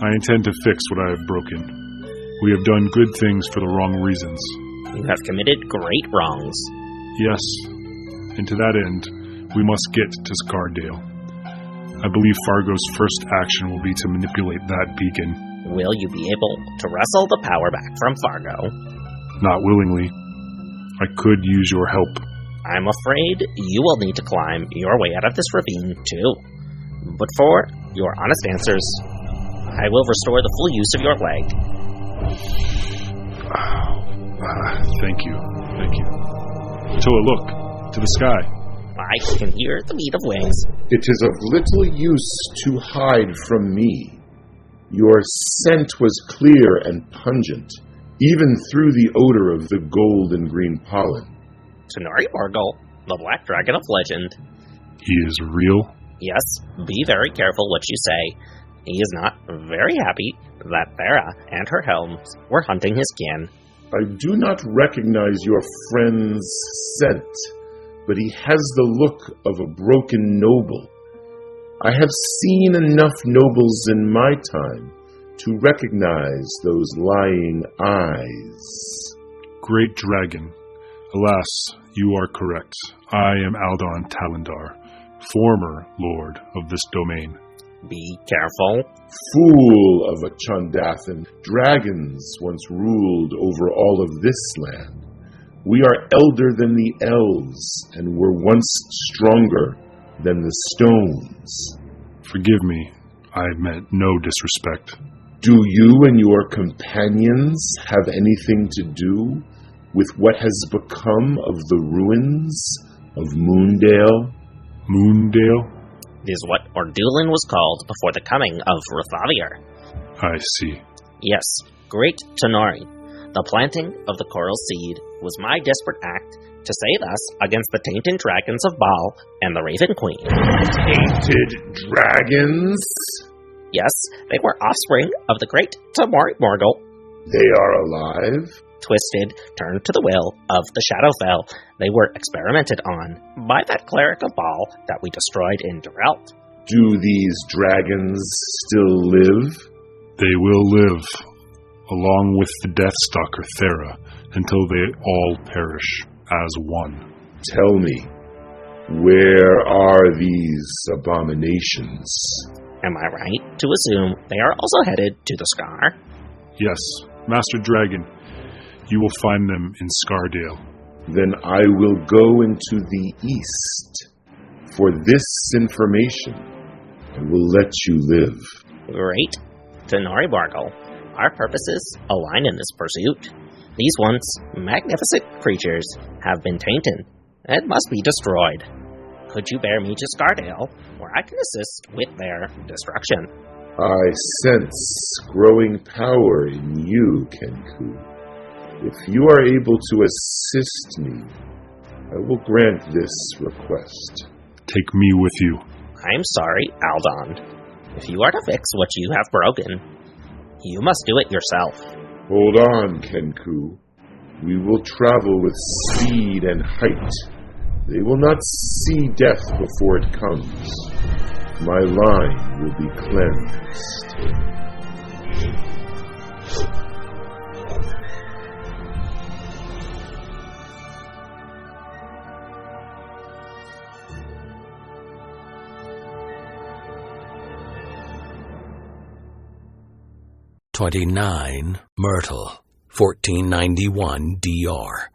I intend to fix what I have broken. We have done good things for the wrong reasons. You have committed great wrongs. Yes, and to that end, we must get to Scardale. I believe Fargo's first action will be to manipulate that beacon. Will you be able to wrestle the power back from Fargo? Not willingly. I could use your help. I'm afraid you will need to climb your way out of this ravine, too. But for your honest answers, I will restore the full use of your leg. Thank you. Toa, look. To the sky. I can hear the beat of wings. It is of little use to hide from me. Your scent was clear and pungent, even through the odor of the gold and green pollen. Tenari Borgle, the Black Dragon of Legend. He is real? Yes, be very careful what you say. He is not very happy that Thera and her helms were hunting his kin. I do not recognize your friend's scent, but he has the look of a broken noble. I have seen enough nobles in my time to recognize those lying eyes. Great dragon. Alas, you are correct. I am Aldon Talendar, former lord of this domain. Be careful. Fool of a Chondathan, dragons once ruled over all of this land. We are elder than the elves, and were once stronger than the stones. Forgive me, I meant no disrespect. Do you and your companions have anything to do with what has become of the ruins of Moondale? Moondale? It is what Ordulin was called before the coming of Ruthavier. I see. Yes, great Tenari. The planting of the coral seed was my desperate act to save us against the tainted dragons of Baal and the Raven Queen. Tainted dragons? Yes, they were offspring of the great Tenari Morgul. They are alive? Twisted, turned to the will of the Shadowfell, they were experimented on by that cleric of Baal that we destroyed in Durelt. Do these dragons still live? They will live, along with the Deathstalker Thera, until they all perish as one. Tell me, where are these abominations? Am I right to assume they are also headed to the Scar? Yes, Master Dragon. You will find them in Scardale. Then I will go into the east for this information and will let you live. Great. Tenari Bargle, our purposes align in this pursuit. These once magnificent creatures have been tainted and must be destroyed. Could you bear me to Scardale, where I can assist with their destruction? I sense growing power in you, Kenku. If you are able to assist me, I will grant this request. Take me with you. I'm sorry, Aldon. If you are to fix what you have broken, you must do it yourself. Hold on, Kenku. We will travel with speed and height. They will not see death before it comes. My line will be cleansed. 29 Myrtle, 1491 DR.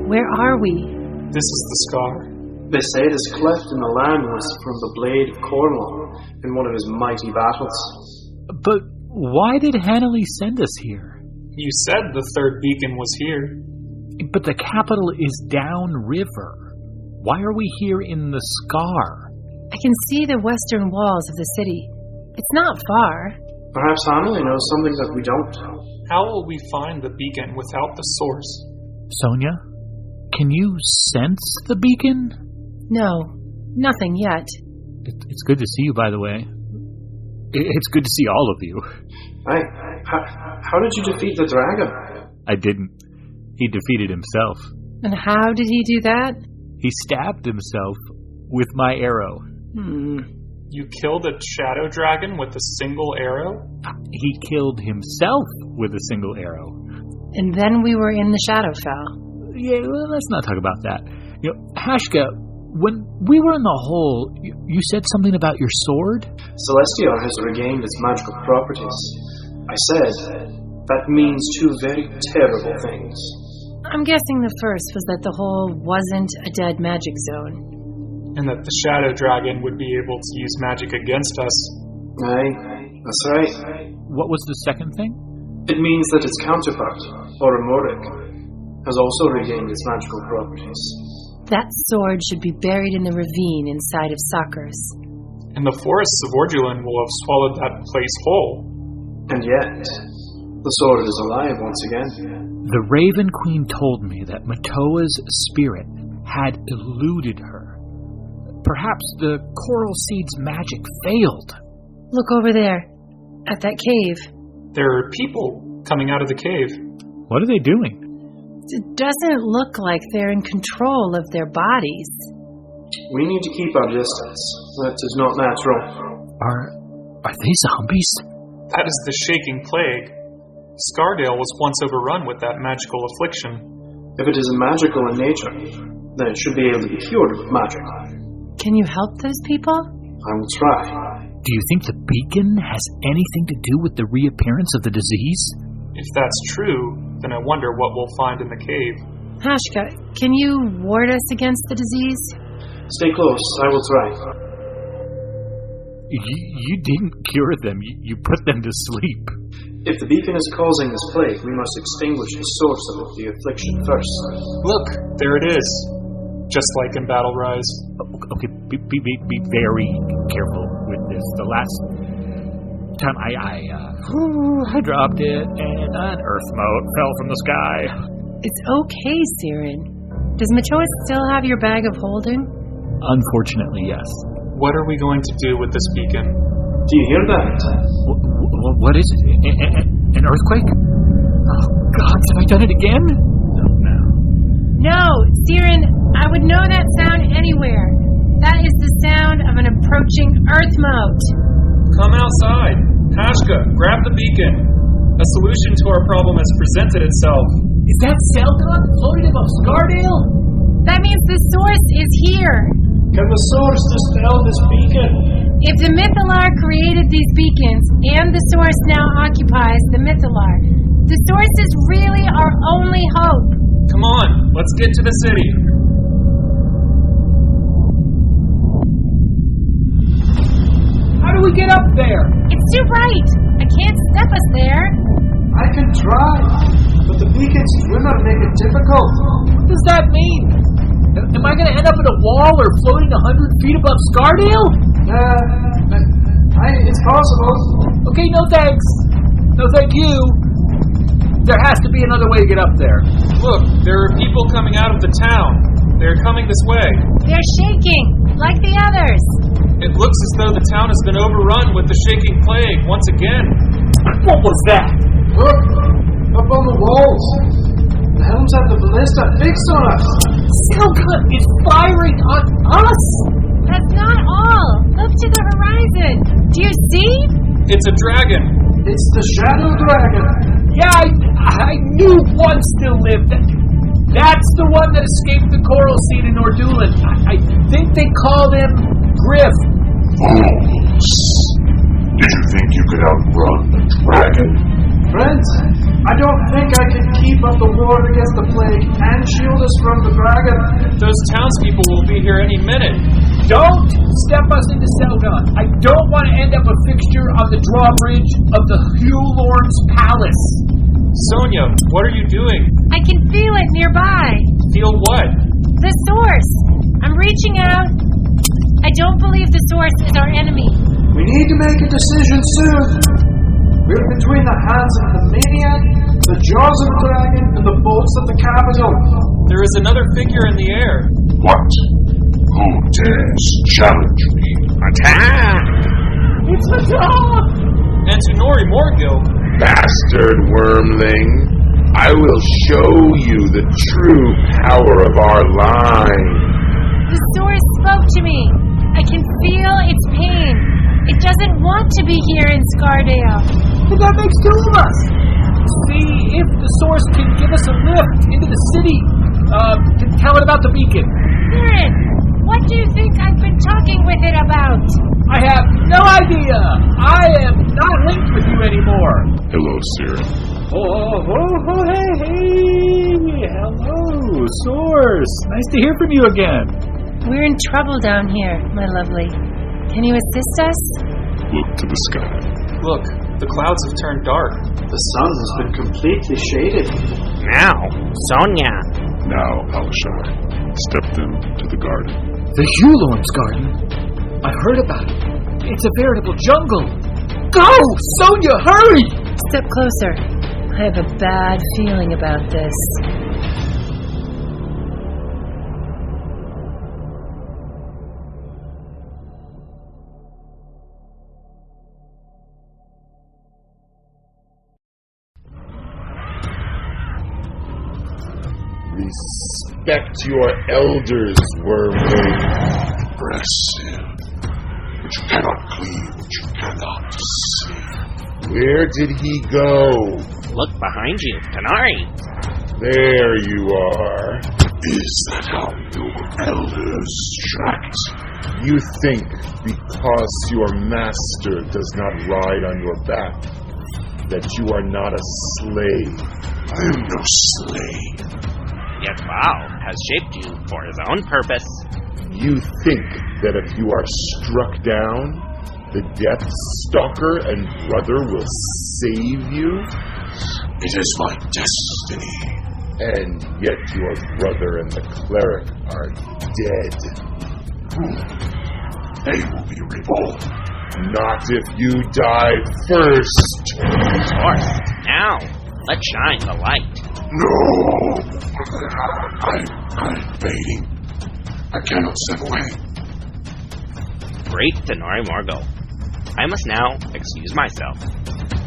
Where are we? This is the Scar. They say this cleft in the land was from the blade of Cormyr in one of his mighty battles. But why did Hanley send us here? You said the third beacon was here. But the capital is downriver. Why are we here in the Scar? I can see the western walls of the city. It's not far. Perhaps Hanley knows something that we don't. How will we find the beacon without the source? Sonia, can you sense the beacon? No, nothing yet. It's good to see you, by the way. It's good to see all of you. Hey, how did you defeat the dragon? I didn't. He defeated himself. And how did he do that? He stabbed himself with my arrow. You killed a shadow dragon with a single arrow? He killed himself with a single arrow. And then we were in the Shadowfell. Yeah, well, let's not talk about that. Hashka, when we were in the hole, you said something about your sword? Celestia has regained its magical properties. I said, that means two very terrible things. I'm guessing the first was that the hole wasn't a dead magic zone. And that the shadow dragon would be able to use magic against us. Aye, that's right. What was the second thing? It means that its counterpart, Oromoric, has also regained its magical properties. That sword should be buried in the ravine inside of Sakurs. And the forests of Ordulan will have swallowed that place whole. And yet, the sword is alive once again. The Raven Queen told me that Matoa's spirit had eluded her. Perhaps the Coral Seed's magic failed. Look over there, at that cave. There are people coming out of the cave. What are they doing? It doesn't look like they're in control of their bodies. We need to keep our distance. That is not natural. Are they zombies? That is the shaking plague. Scardale was once overrun with that magical affliction. If it is magical in nature, then it should be able to be cured with magic. Can you help those people? I will try. Do you think the beacon has anything to do with the reappearance of the disease? If that's true, then I wonder what we'll find in the cave. Hashka, can you ward us against the disease? Stay close, I will try. You didn't cure them, you put them to sleep. If the beacon is causing this plague, we must extinguish the source of the affliction first. Look, there it is. Just like in Battle Rise. Okay, be very careful with this. The last time I dropped it, and an Earthmote fell from the sky. It's okay, Siren. Does Matoa still have your bag of holding? Unfortunately, yes. What are we going to do with this beacon? Do you hear that? What is it? An earthquake? Oh, God, have I done it again? No, Siren, I would know that sound anywhere. That is the sound of an approaching Earthmote. Come outside. Hashka, grab the beacon. A solution to our problem has presented itself. Is that Seldon floating above Scardale? That means the source is here. Can the source dispel this beacon? If the Mythalar created these beacons, and the source now occupies the Mythalar, the source is really our only hope. Come on, let's get to the city. How do we get up there? It's too bright. I can't step us there. I can try, but the beacon's swimmer make it difficult. What does that mean? Am I going to end up in a wall or floating 100 feet above Scardale? It's possible. Okay, no thanks. No thank you. There has to be another way to get up there. Look, there are people coming out of the town. They're coming this way. They're shaking, like the others. It looks as though the town has been overrun with the shaking plague once again. What was that? Look, up on the walls. The helms have the ballista fixed on us. Selka is firing on us. That's not all. Look to the horizon. Do you see? It's a dragon. It's the Shadow Dragon. Yeah, I knew one still lived. That's the one that escaped the Coral Seed in Ordulan. I think they called him Griff. Fools! Did you think you could outrun the dragon? Friends, I don't think I can keep up the war against the plague and shield us from the dragon. Those townspeople will be here any minute. Don't step us into Seldon. I don't want to end up a fixture on the drawbridge of the Hugh Lord's palace. Sonia, what are you doing? I can feel it nearby. Feel what? The source. I'm reaching out. I don't believe the source is our enemy. We need to make a decision soon. We're between the hands of the maniac, the jaws of the dragon, and the bolts of the capital. There is another figure in the air. What? Who dares challenge me? Attack! It's the dog! Antinori Morgil. Bastard wormling! I will show you the true power of our line. The source spoke to me. I can feel its pain. It doesn't want to be here in Scardale. But that makes two of us. See if the source can give us a lift into the city. Tell it about the beacon. Siren, what do you think I've been talking with it about? I have no idea. I am not linked with you anymore. Hello, Siren. Hey. Hello, Source. Nice to hear from you again. We're in trouble down here, my lovely. Can you assist us? Look to the sky. Look, the clouds have turned dark. The sun has been completely shaded. Now, Sonia. Now, Alishar, stepped into the garden. The Hulorn's garden? I've heard about it. It's a veritable jungle. Go! Sonia, hurry! Step closer. I have a bad feeling about this. Respect your elders, Wormwood. Impressive. But you cannot cleave what you cannot see. Where did he go? Look behind you, Tanari. There you are. Is that how your elders tracked? You think because your master does not ride on your back that you are not a slave? I am no slave. Yet Baal has shaped you for his own purpose. You think that if you are struck down, the Death Stalker and brother will save you? It is my destiny. And yet your brother and the cleric are dead. They will be reborn. Not if you die first. Source, now, let's shine the light. No! I'm fading. I cannot step away. Great Denari Morgul. I must now excuse myself.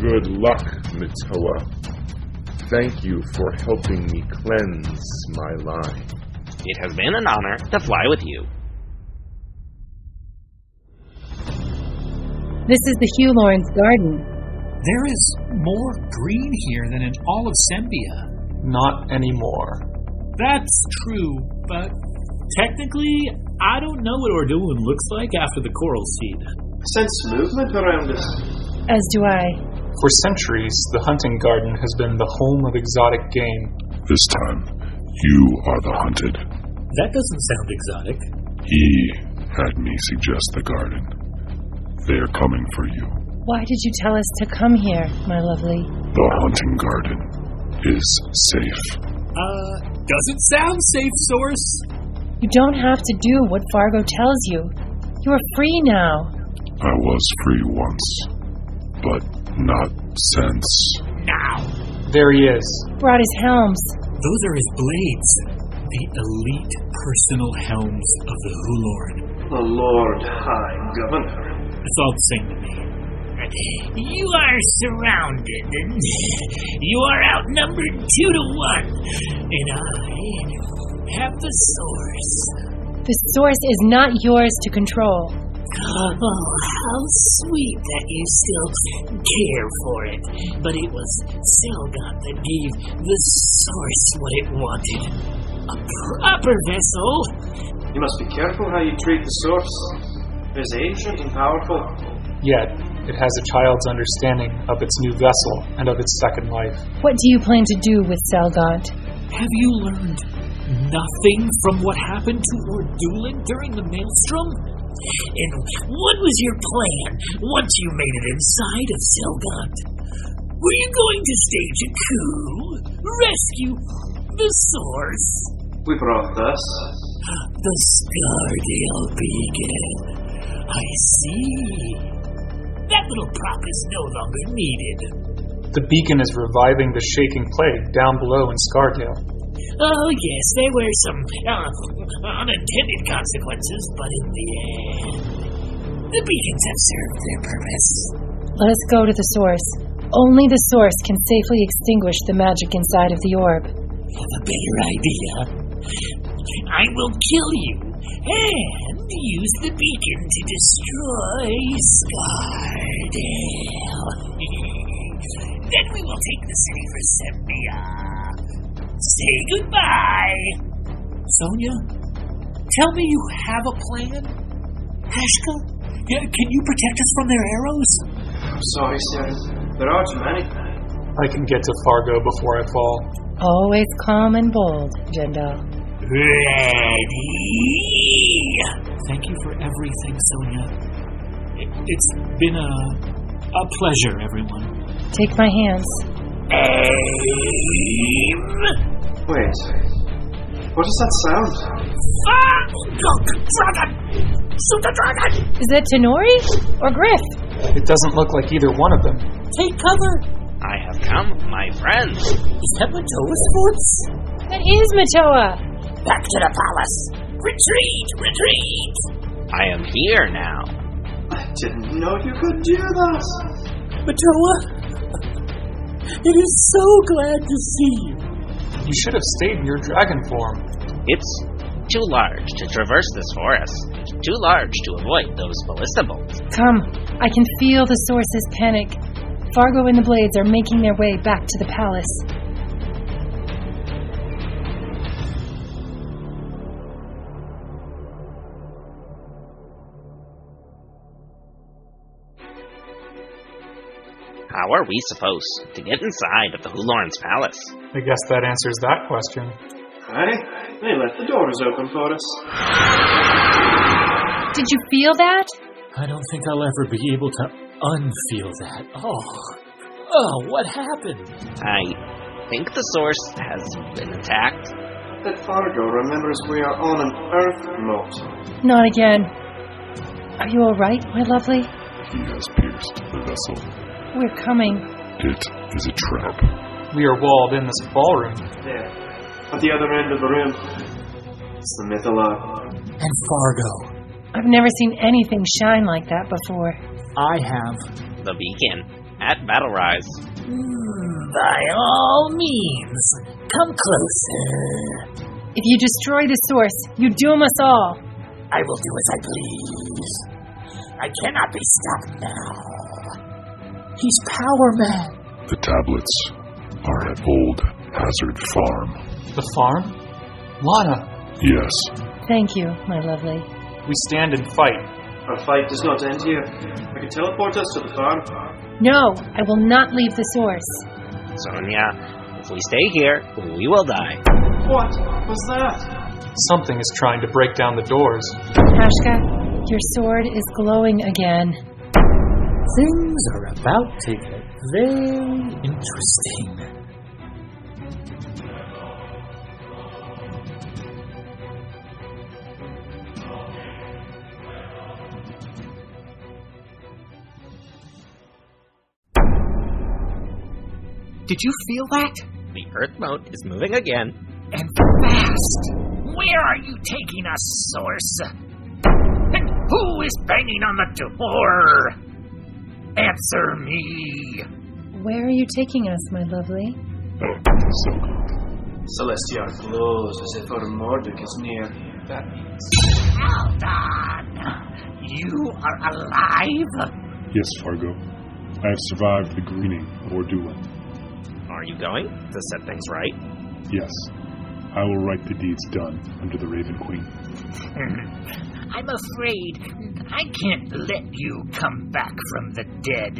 Good luck, Matoa. Thank you for helping me cleanse my line. It has been an honor to fly with you. This is the Hulorn's garden. There is more green here than in all of Sembia. Not anymore. That's true, but technically, I don't know what Orduan looks like after the coral seed. Sense movement around us. As do I. For centuries, the hunting garden has been the home of exotic game. This time, you are the hunted. That doesn't sound exotic. He had me suggest the garden. They are coming for you. Why did you tell us to come here, my lovely? The hunting garden is safe. Doesn't sound safe, Source. You don't have to do what Fargo tells you. You are free now. I was free once, but not since. Now! There he is. Brought his helms. Those are his blades. The elite personal helms of the Hulorn. The Lord High Governor. It's all the same to me. You are surrounded, and you are outnumbered 2-1, and I have the source. The source is not yours to control. Oh, how sweet that you still care for it. But it was Selgot that gave the source what it wanted. A proper vessel. You must be careful how you treat the source. It is ancient and powerful. Yet, it has a child's understanding of its new vessel and of its second life. What do you plan to do with Selgot? Have you learned nothing from what happened to Orduan during the Maelstrom? And what was your plan once you made it inside of Selgot? Were you going to stage a coup? Rescue the source? We brought this. The Scardale beacon. I see. That little prop is no longer needed. The beacon is reviving the shaking plague down below in Scardale. Oh, yes, there were some unintended consequences, but in the end, the beacons have served their purpose. Let us go to the source. Only the source can safely extinguish the magic inside of the orb. A better idea. I will kill you, and use the beacon to destroy Scardale. Then we will take the city for Sembia. Say goodbye. Sonia, tell me you have a plan? Hashka, can you protect us from their arrows? I'm sorry, sir. There are too many. I can get to Fargo before I fall. Always calm and bold, Jendal. Ready? Thank you for everything, Sonia. It's been a pleasure, everyone. Take my hands. Aim! Wait. What does that sound? Dragon! Shoot the dragon! Is that Tenori or Griff? It doesn't look like either one of them. Take cover! I have come, my friends. Is that Matoa's voice? That is Matoa! Back to the palace! Retreat! Retreat! I am here now. I didn't know you could do that. Matoa, it is so glad to see you. You should have stayed in your dragon form. It's too large to traverse this forest. Too large to avoid those ballista bolts. Come, I can feel the source's panic. Fargo and the Blades are making their way back to the palace. How are we supposed to get inside of the Hulorn's palace? I guess that answers that question. Hey, they left the doors open for us. Did you feel that? I don't think I'll ever be able to unfeel that. Oh, what happened? I think the source has been attacked. That Fargo remembers we are on an Earthmote. Not again. Are you alright, my lovely? He has pierced the vessel. We're coming. It is a trap. We are walled in this ballroom. There, at the other end of the room. It's the myth alive. And Fargo. I've never seen anything shine like that before. I have. The beacon at Battle Rise. By all means, come closer. If you destroy the source, you doom us all. I will do as I please. I cannot be stopped now. He's Power Man. The tablets are at Old Hazard Farm. The farm? Lana. Yes. Thank you, my lovely. We stand and fight. Our fight does not end here. I can teleport us to the farm. No, I will not leave the source. Sonia, if we stay here, we will die. What was that? Something is trying to break down the doors. Hashka, your sword is glowing again. Things are about to get very interesting. Did you feel that? The Earthmote is moving again. And fast! Where are you taking us, Source? And who is banging on the door? Answer me! Where are you taking us, my lovely? So good. Celestial glows as if our Mordek is near. That means... Aldan! You are alive? Yes, Fargo. I have survived the greening of Ordulan. Are you going to set things right? Yes. I will right the deeds done under the Raven Queen. I'm afraid I can't let you come back from the dead.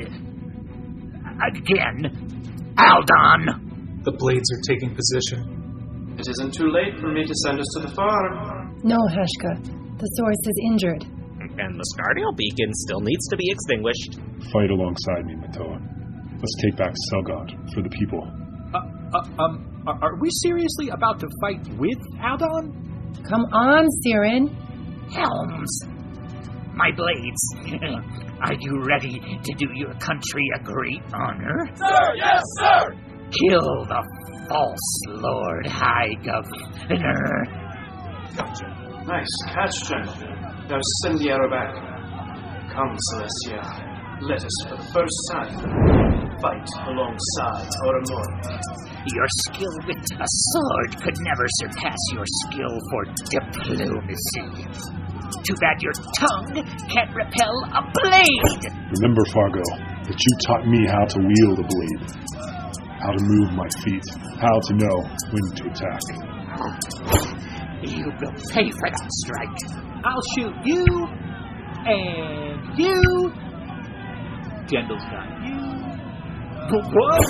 Again. Aldan! The Blades are taking position. It isn't too late for me to send us to the farm. No, Hashka. The source is injured. And the Scardale beacon still needs to be extinguished. Fight alongside me, Matoa. Let's take back Selgod for the people. Are we seriously about to fight with Aldan? Come on, Siren. Helms! My blades, are you ready to do your country a great honor? Sir, yes, sir! Kill the false Lord High Governor. Gotcha. Nice catch, General. Now send the arrow back. Come, Celestia. Let us, for the first time, fight alongside Ormond. Your skill with a sword could never surpass your skill for diplomacy. Too bad your tongue can't repel a blade! Remember, Fargo, that you taught me how to wield a blade. How to move my feet. How to know when to attack. You will pay for that strike. I'll shoot you, and you. Jendal's got you. Whoa!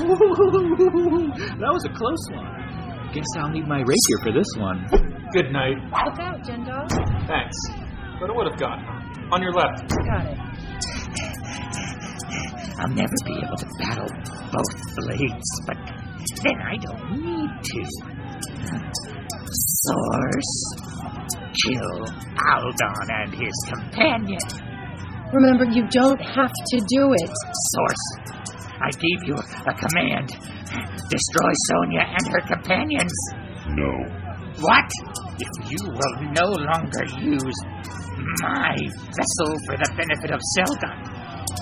That was a close one. Guess I'll need my rapier for this one. Good night. Look out, Jendal. Thanks. But it would have gone. On your left. Got it. I'll never be able to battle both blades, but then I don't need to. Source, kill Aldon and his companion. Remember, you don't have to do it. Source, I gave you a command. Destroy Sonia and her companions. No. What? If you will no longer use my vessel for the benefit of Selgon,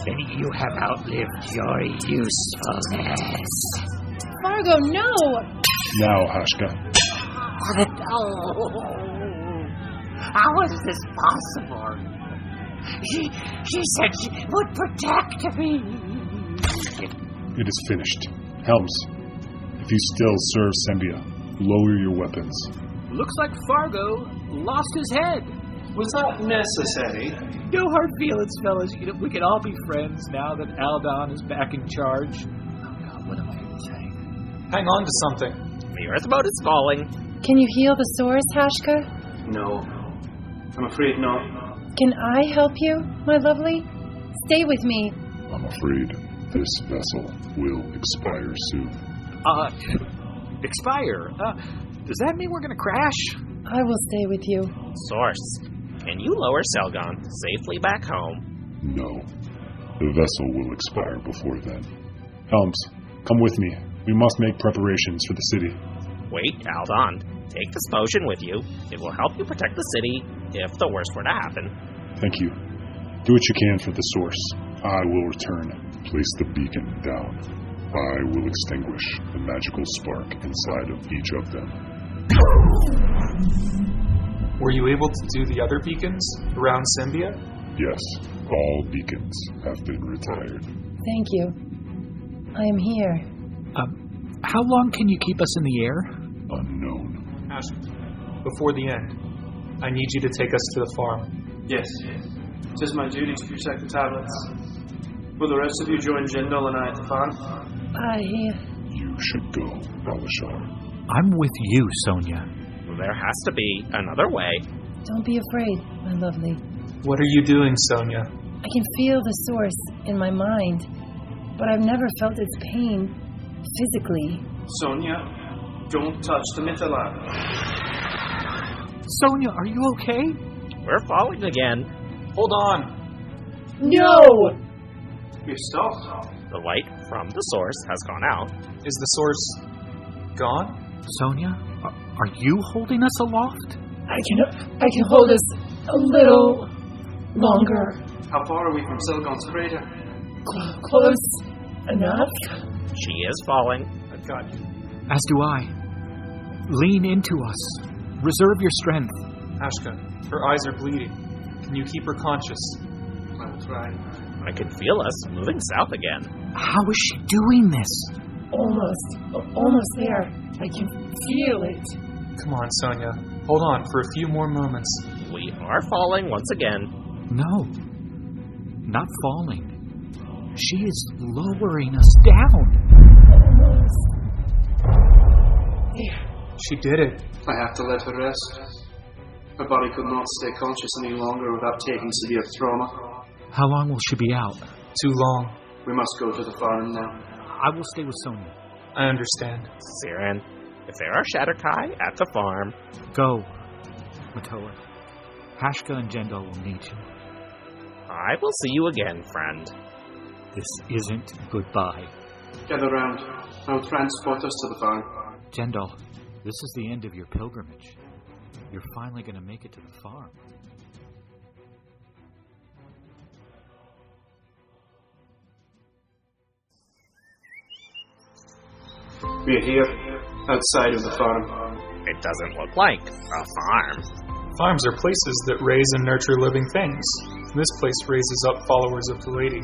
then you have outlived your usefulness. Fargo, no! Now, Hashka. How is this possible? She said she would protect me. It is finished. Helms, if you still serve Sembia, lower your weapons. Looks like Fargo lost his head. Was that necessary? No hard feelings, fellas. You know, we can all be friends now that Aldon is back in charge. Oh God, what am I going to say? Hang on to something. The Earthmote is falling. Can you heal the sores, Hashka? No. I'm afraid not. Can I help you, my lovely? Stay with me. I'm afraid this vessel will expire soon. Expire? Does that mean we're going to crash? I will stay with you. Source, can you lower Selgon safely back home? No. The vessel will expire before then. Helms, come with me. We must make preparations for the city. Wait, Aldon. Take this potion with you. It will help you protect the city if the worst were to happen. Thank you. Do what you can for the source. I will return. Place the beacon down. I will extinguish the magical spark inside of each of them. Were you able to do the other beacons around Sembia? Yes, all beacons have been retired. Thank you. I am here. How long can you keep us in the air? Unknown. Ash, before the end, I need you to take us to the farm. Yes. It is my duty to protect the tablets. Will the rest of you join Jindal and I at the farm? You should go, Balashar. I'm with you, Sonia. There has to be another way. Don't be afraid, my lovely. What are you doing, Sonia? I can feel the source in my mind, but I've never felt its pain physically. Sonia, don't touch the Mythalab. Sonia, are you okay? We're falling again. Hold on. No! We've stopped. The light from the source has gone out. Is the source gone? Sonia, are you holding us aloft? I can hold us a little longer. How far are we from Selgon's crater? Close enough. She is falling. I've got you. As do I. Lean into us. Reserve your strength. Ashka, her eyes are bleeding. Can you keep her conscious? I will try. I can feel us moving south again. How is she doing this? Almost there. I can feel it. Come on, Sonia. Hold on for a few more moments. We are falling once again. No. Not falling. She is lowering us down. She did it. I have to let her rest. Her body could not stay conscious any longer without taking severe trauma. How long will she be out? Too long. We must go to the farm now. I will stay with Sonia. I understand. Siren, if there are Shatterkai at the farm... Go, Matoa. Hashka and Jendal will need you. I will see you again, friend. This isn't goodbye. Gather round. I will transport us to the farm. Jendal, this is the end of your pilgrimage. You're finally going to make it to the farm. We are here, outside of the farm. It doesn't look like a farm. Farms are places that raise and nurture living things. This place raises up followers of the Lady.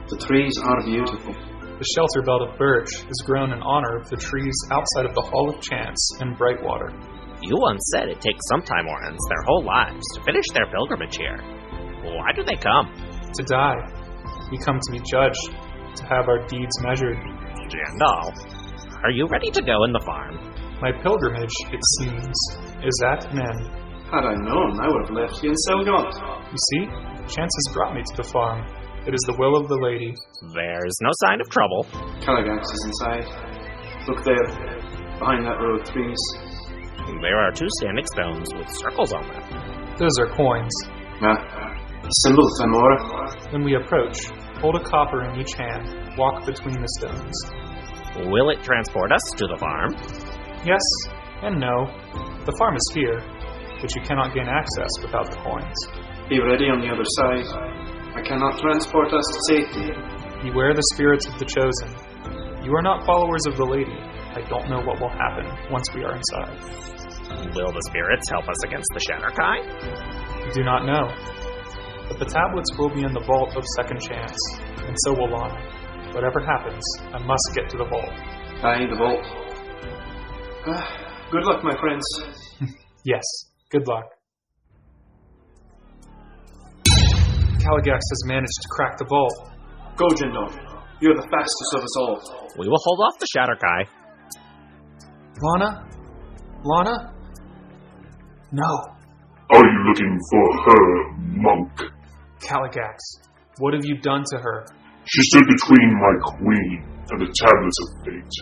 The trees are beautiful. The shelter belt of birch is grown in honor of the trees outside of the Hall of Chance in Brightwater. You once said it takes some Timorans their whole lives to finish their pilgrimage here. Why do they come? To die. We come to be judged, to have our deeds measured. Jandal, are you ready to go in the farm? My pilgrimage, it seems, is at an end. Had I known, I would have left you in Selgont. You see, chance has brought me to the farm. It is the will of the Lady. There's no sign of trouble. Caligax is inside. Look there, behind that row of trees. There are 2 standing stones with circles on them. Those are coins. Symbol of Timora. When we approach, hold a copper in each hand, walk between the stones. Will it transport us to the farm? Yes and no. The farm is here, but you cannot gain access without the coins. Be ready on the other side. I cannot transport us to safety. Beware the spirits of the chosen. You are not followers of the Lady. I don't know what will happen once we are inside. Will the spirits help us against the Shatterkai? Do not know. But the tablets will be in the vault of Second Chance, and so will Lana. Whatever happens, I must get to the vault. Aye, the vault. Good luck, my friends. Yes, good luck. Caligax has managed to crack the vault. Go, Jindal. You're the fastest of us all. We will hold off the Shatterkai. Lana? Lana? No. Are you looking for her, monk? Caligax, what have you done to her? She stood between my queen and the tablets of fate.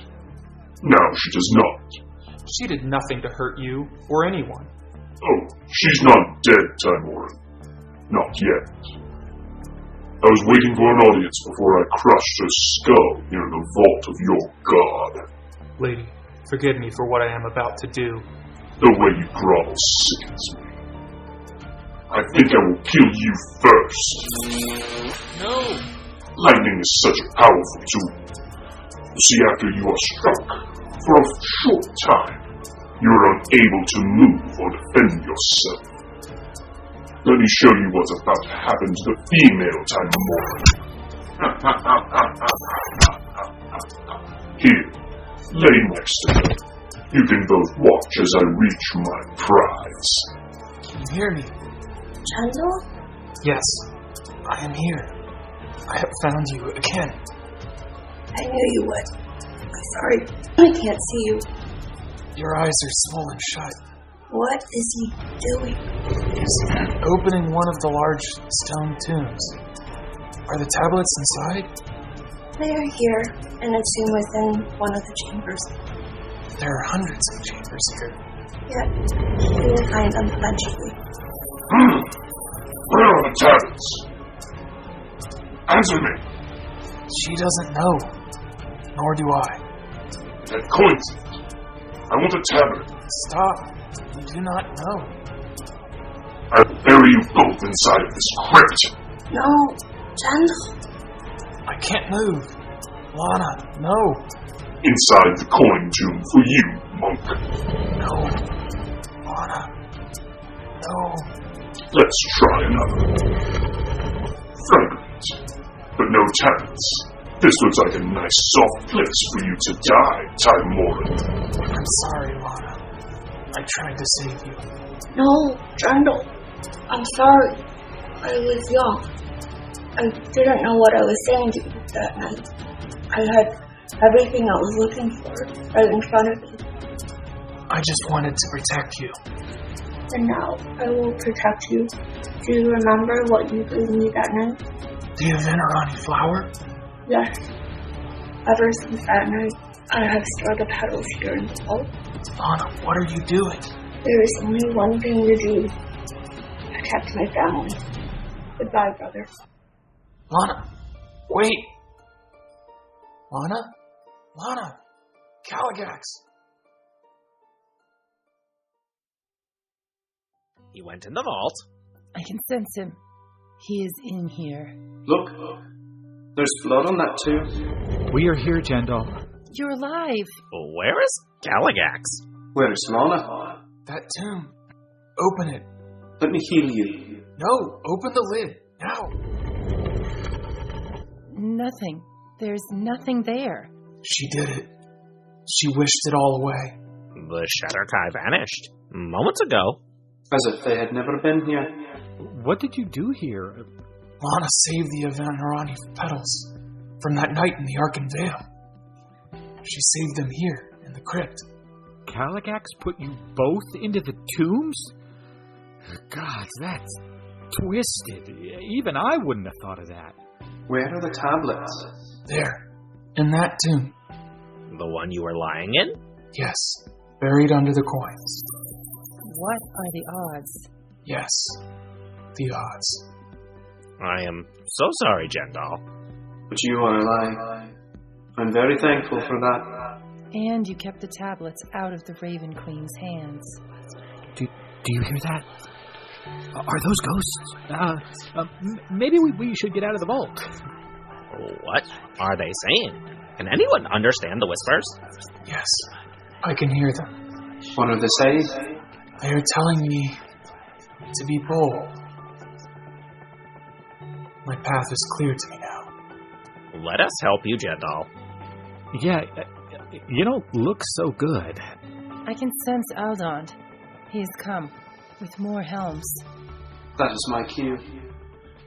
Now she does not. She did nothing to hurt you, or anyone. Oh, she's not dead, Timoran. Not yet. I was waiting for an audience before I crushed her skull near the vault of your god. Lady, forgive me for what I am about to do. The way you grovel sickens me. I think I will kill you first. No! Lightning is such a powerful tool. You see, after you are struck, for a short time, you are unable to move or defend yourself. Let me show you what's about to happen to the female Timoran. Here, lay next to her. You can both watch as I reach my prize. Can you hear me? Chandel? Yes, I am here. I have found you again. I knew you would. I'm sorry, I can't see you. Your eyes are swollen shut. What is he doing? He's opening one of the large stone tombs. Are the tablets inside? They are here, in a tomb within one of the chambers. There are hundreds of chambers here. Yet, you will find them eventually. Where are the tablets? Answer me. She doesn't know. Nor do I. That coins. I want a tablet. Stop. You do not know. I will bury you both inside of this crypt. No, Chandel. I can't move. Lana, no. Inside the coin tomb for you, monk. No. Lana. No. Let's try another. Fragrant, but no tablets. This looks like a nice soft place for you to die, Timoran. I'm sorry, Lana. I tried to save you. No, Chandel. I'm sorry. I was young. I didn't know what I was saying to you that night. I had everything I was looking for right in front of me. I just wanted to protect you. And now I will protect you. Do you remember what you gave me that night? The Venerani flower? Yes. Ever since that night, I have stored the petals here in the vault. Lana, what are you doing? There is only one thing to do. Protect my family. Goodbye, brother. Lana, wait! Lana? Lana! Caligax! He went in the vault. I can sense him. He is in here. Look. There's blood on that too. We are here, Jandal. You're alive. Where is Caligax? Where is Lana? That tomb. Open it. Let me heal you. No, open the lid, now. Nothing. There's nothing there. She did it. She wished it all away. The Shatterkai vanished moments ago. As if they had never been here. What did you do here? Lana saved the Avanarani petals from that night in the Arkan Vale. She saved them here in the crypt. Caligax put you both into the tombs? God, that's twisted. Even I wouldn't have thought of that. Where are the tablets? There, in that tomb. The one you were lying in? Yes, buried under the coins. What are the odds? Yes, the odds. I am so sorry, Jendal. But you are lying. I'm very thankful for that. And you kept the tablets out of the Raven Queen's hands. Do you hear that? Are those ghosts? Maybe we should get out of the vault. What are they saying? Can anyone understand the whispers? Yes, I can hear them. What are they saying? They are telling me to be bold. My path is clear to me now. Let us help you, Jendal. Yeah, you don't look so good. I can sense Aldond. He has come with more helms. That is my cue.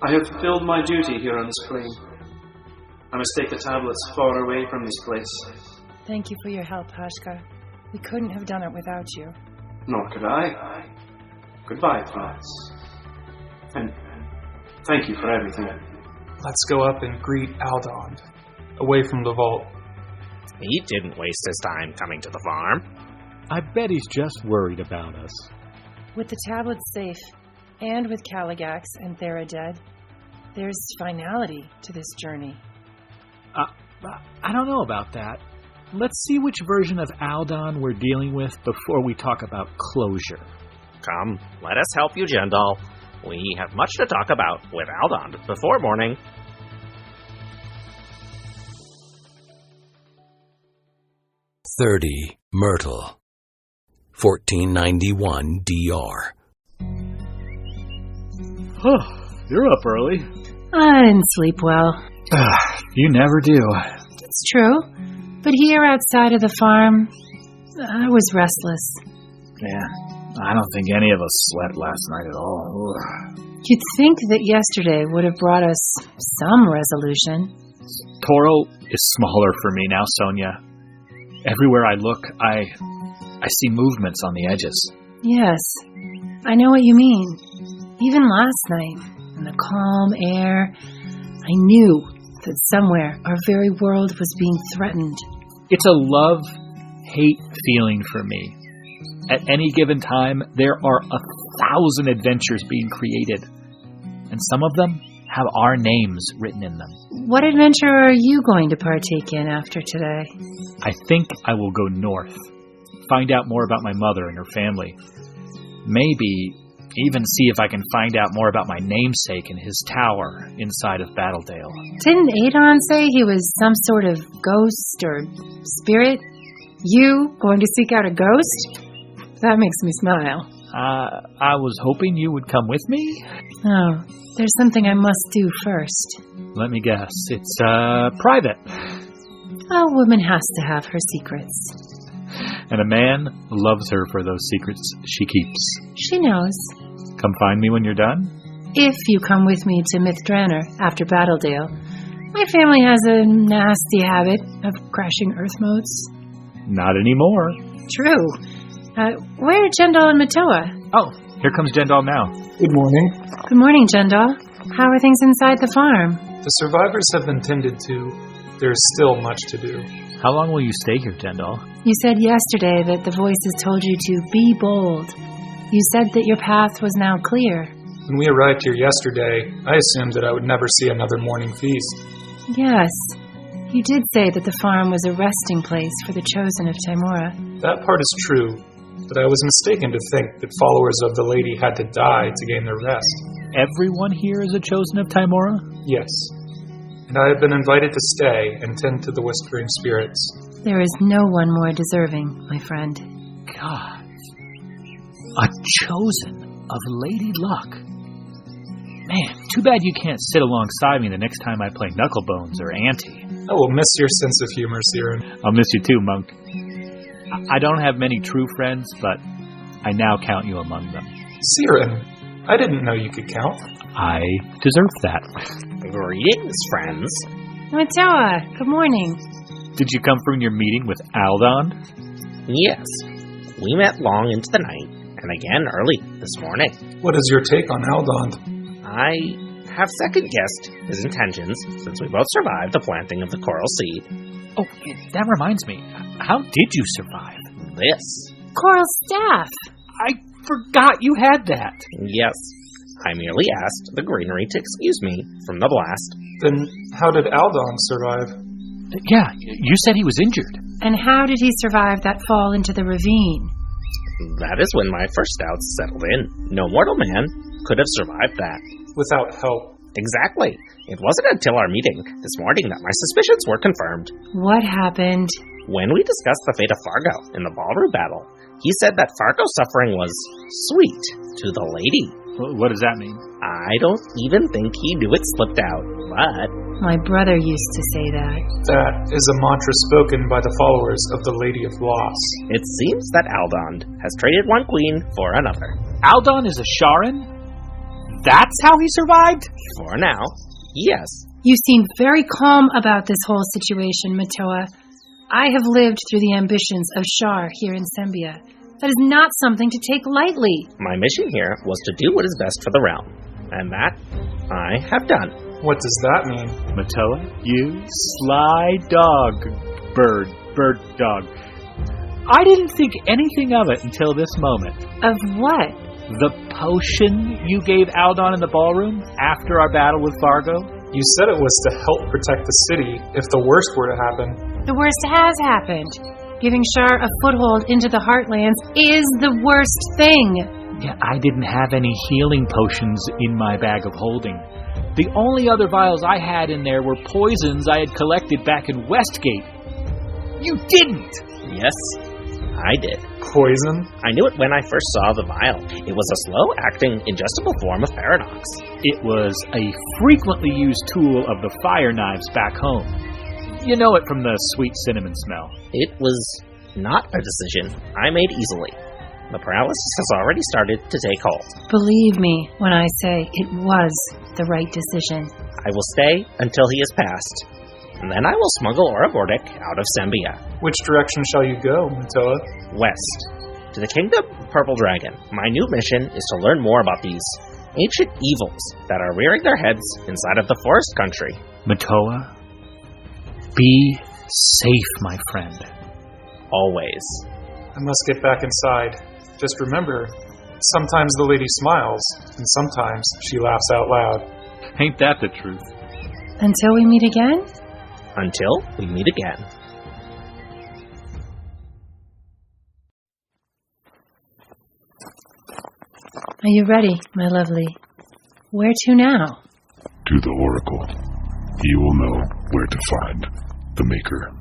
I have fulfilled my duty here on this plane. I must take the tablets far away from this place. Thank you for your help, Hashka. We couldn't have done it without you. Nor could I. Goodbye, friends. And thank you for everything. Let's go up and greet Aldond, away from the vault. He didn't waste his time coming to the farm. I bet he's just worried about us. With the tablets safe, and with Caligax and Thera dead, there's finality to this journey. I don't know about that. Let's see which version of Aldon we're dealing with before we talk about closure. Come, let us help you, Jendal. We have much to talk about with Aldon before morning. .30 Myrtle, 1491 DR. Oh, you're up early. I didn't sleep well. You never do. It's true. But here outside of the farm, I was restless. Yeah, I don't think any of us slept last night at all. You'd think that yesterday would have brought us some resolution. Toro is smaller for me now, Sonia. Everywhere I look, I see movements on the edges. Yes, I know what you mean. Even last night, in the calm air, I knew that somewhere our very world was being threatened. It's a love-hate feeling for me. At any given time, there are 1,000 adventures being created, and some of them have our names written in them. What adventure are you going to partake in after today? I think I will go north, find out more about my mother and her family. Maybe even see if I can find out more about my namesake and his tower inside of Battledale. Didn't Adon say he was some sort of ghost or spirit? You going to seek out a ghost? That makes me smile. I was hoping you would come with me. Oh, there's something I must do first. Let me guess. It's private. A woman has to have her secrets. And a man loves her for those secrets she keeps. She knows. Come find me when you're done? If you come with me to Mythdraenor after Battledale. My family has a nasty habit of crashing Earthmotes. Not anymore. True. Where are Jendal and Matoa? Oh, here comes Jendal now. Good morning. Good morning, Jendal. How are things inside the farm? The survivors have been tended to. There's still much to do. How long will you stay here, Jendal? You said yesterday that the voices told you to be bold. You said that your path was now clear. When we arrived here yesterday, I assumed that I would never see another morning feast. Yes. You did say that the farm was a resting place for the chosen of Tymora. That part is true, but I was mistaken to think that followers of the Lady had to die to gain their rest. Everyone here is a chosen of Tymora? Yes. And I have been invited to stay and tend to the Whispering Spirits. There is no one more deserving, my friend. God. A chosen. of Lady Luck. Man, too bad you can't sit alongside me the next time I play Knucklebones or Auntie. I will miss your sense of humor, Siren. I'll miss you too, Monk. I don't have many true friends, but I now count you among them. Siren, I didn't know you could count. I deserve that. Greetings, friends. Matoa, good morning. Did you come from your meeting with Aldon? Yes. We met long into the night, and again early this morning. What is your take on Aldon? I have second-guessed his intentions since we both survived the planting of the coral seed. Oh, that reminds me. How did you survive? This. Coral staff. I forgot you had that. Yes. I merely asked the greenery to excuse me from the blast. Then how did Aldon survive? Yeah, you said he was injured. And how did he survive that fall into the ravine? That is when my first doubts settled in. No mortal man could have survived that. Without help. Exactly. It wasn't until our meeting this morning that my suspicions were confirmed. What happened? When we discussed the fate of Fargo in the ballroom battle, he said that Fargo's suffering was sweet to the lady. What does that mean? I don't even think he knew it slipped out, but... My brother used to say that. That is a mantra spoken by the followers of the Lady of Loss. It seems that Aldon has traded one queen for another. Aldon is a Sharan? That's how he survived? For now, yes. You seem very calm about this whole situation, Matoa. I have lived through the ambitions of Shar here in Sembia. That is not something to take lightly. My mission here was to do what is best for the realm, and that I have done. What does that mean? Matoa, you sly dog. Bird dog. I didn't think anything of it until this moment. Of what? The potion you gave Aldon in the ballroom after our battle with Fargo? You said it was to help protect the city if the worst were to happen. The worst has happened. Giving Shar a foothold into the Heartlands is the worst thing. Yeah, I didn't have any healing potions in my bag of holding. The only other vials I had in there were poisons I had collected back in Westgate. You didn't! Yes, I did. Poison? I knew it when I first saw the vial. It was a slow-acting, ingestible form of paradox. It was a frequently used tool of the fire knives back home. You know it from the sweet cinnamon smell. It was not a decision I made easily. The paralysis has already started to take hold. Believe me when I say it was the right decision. I will stay until he is passed, and then I will smuggle Ourobordic out of Sembia. Which direction shall you go, Matoa? West, to the Kingdom of Purple Dragon. My new mission is to learn more about these ancient evils that are rearing their heads inside of the forest country. Matoa, be safe, my friend. Always. I must get back inside. Just remember, sometimes the lady smiles, and sometimes she laughs out loud. Ain't that the truth? Until we meet again? Until we meet again. Are you ready, my lovely? Where to now? To the Oracle. He will know where to find the Maker.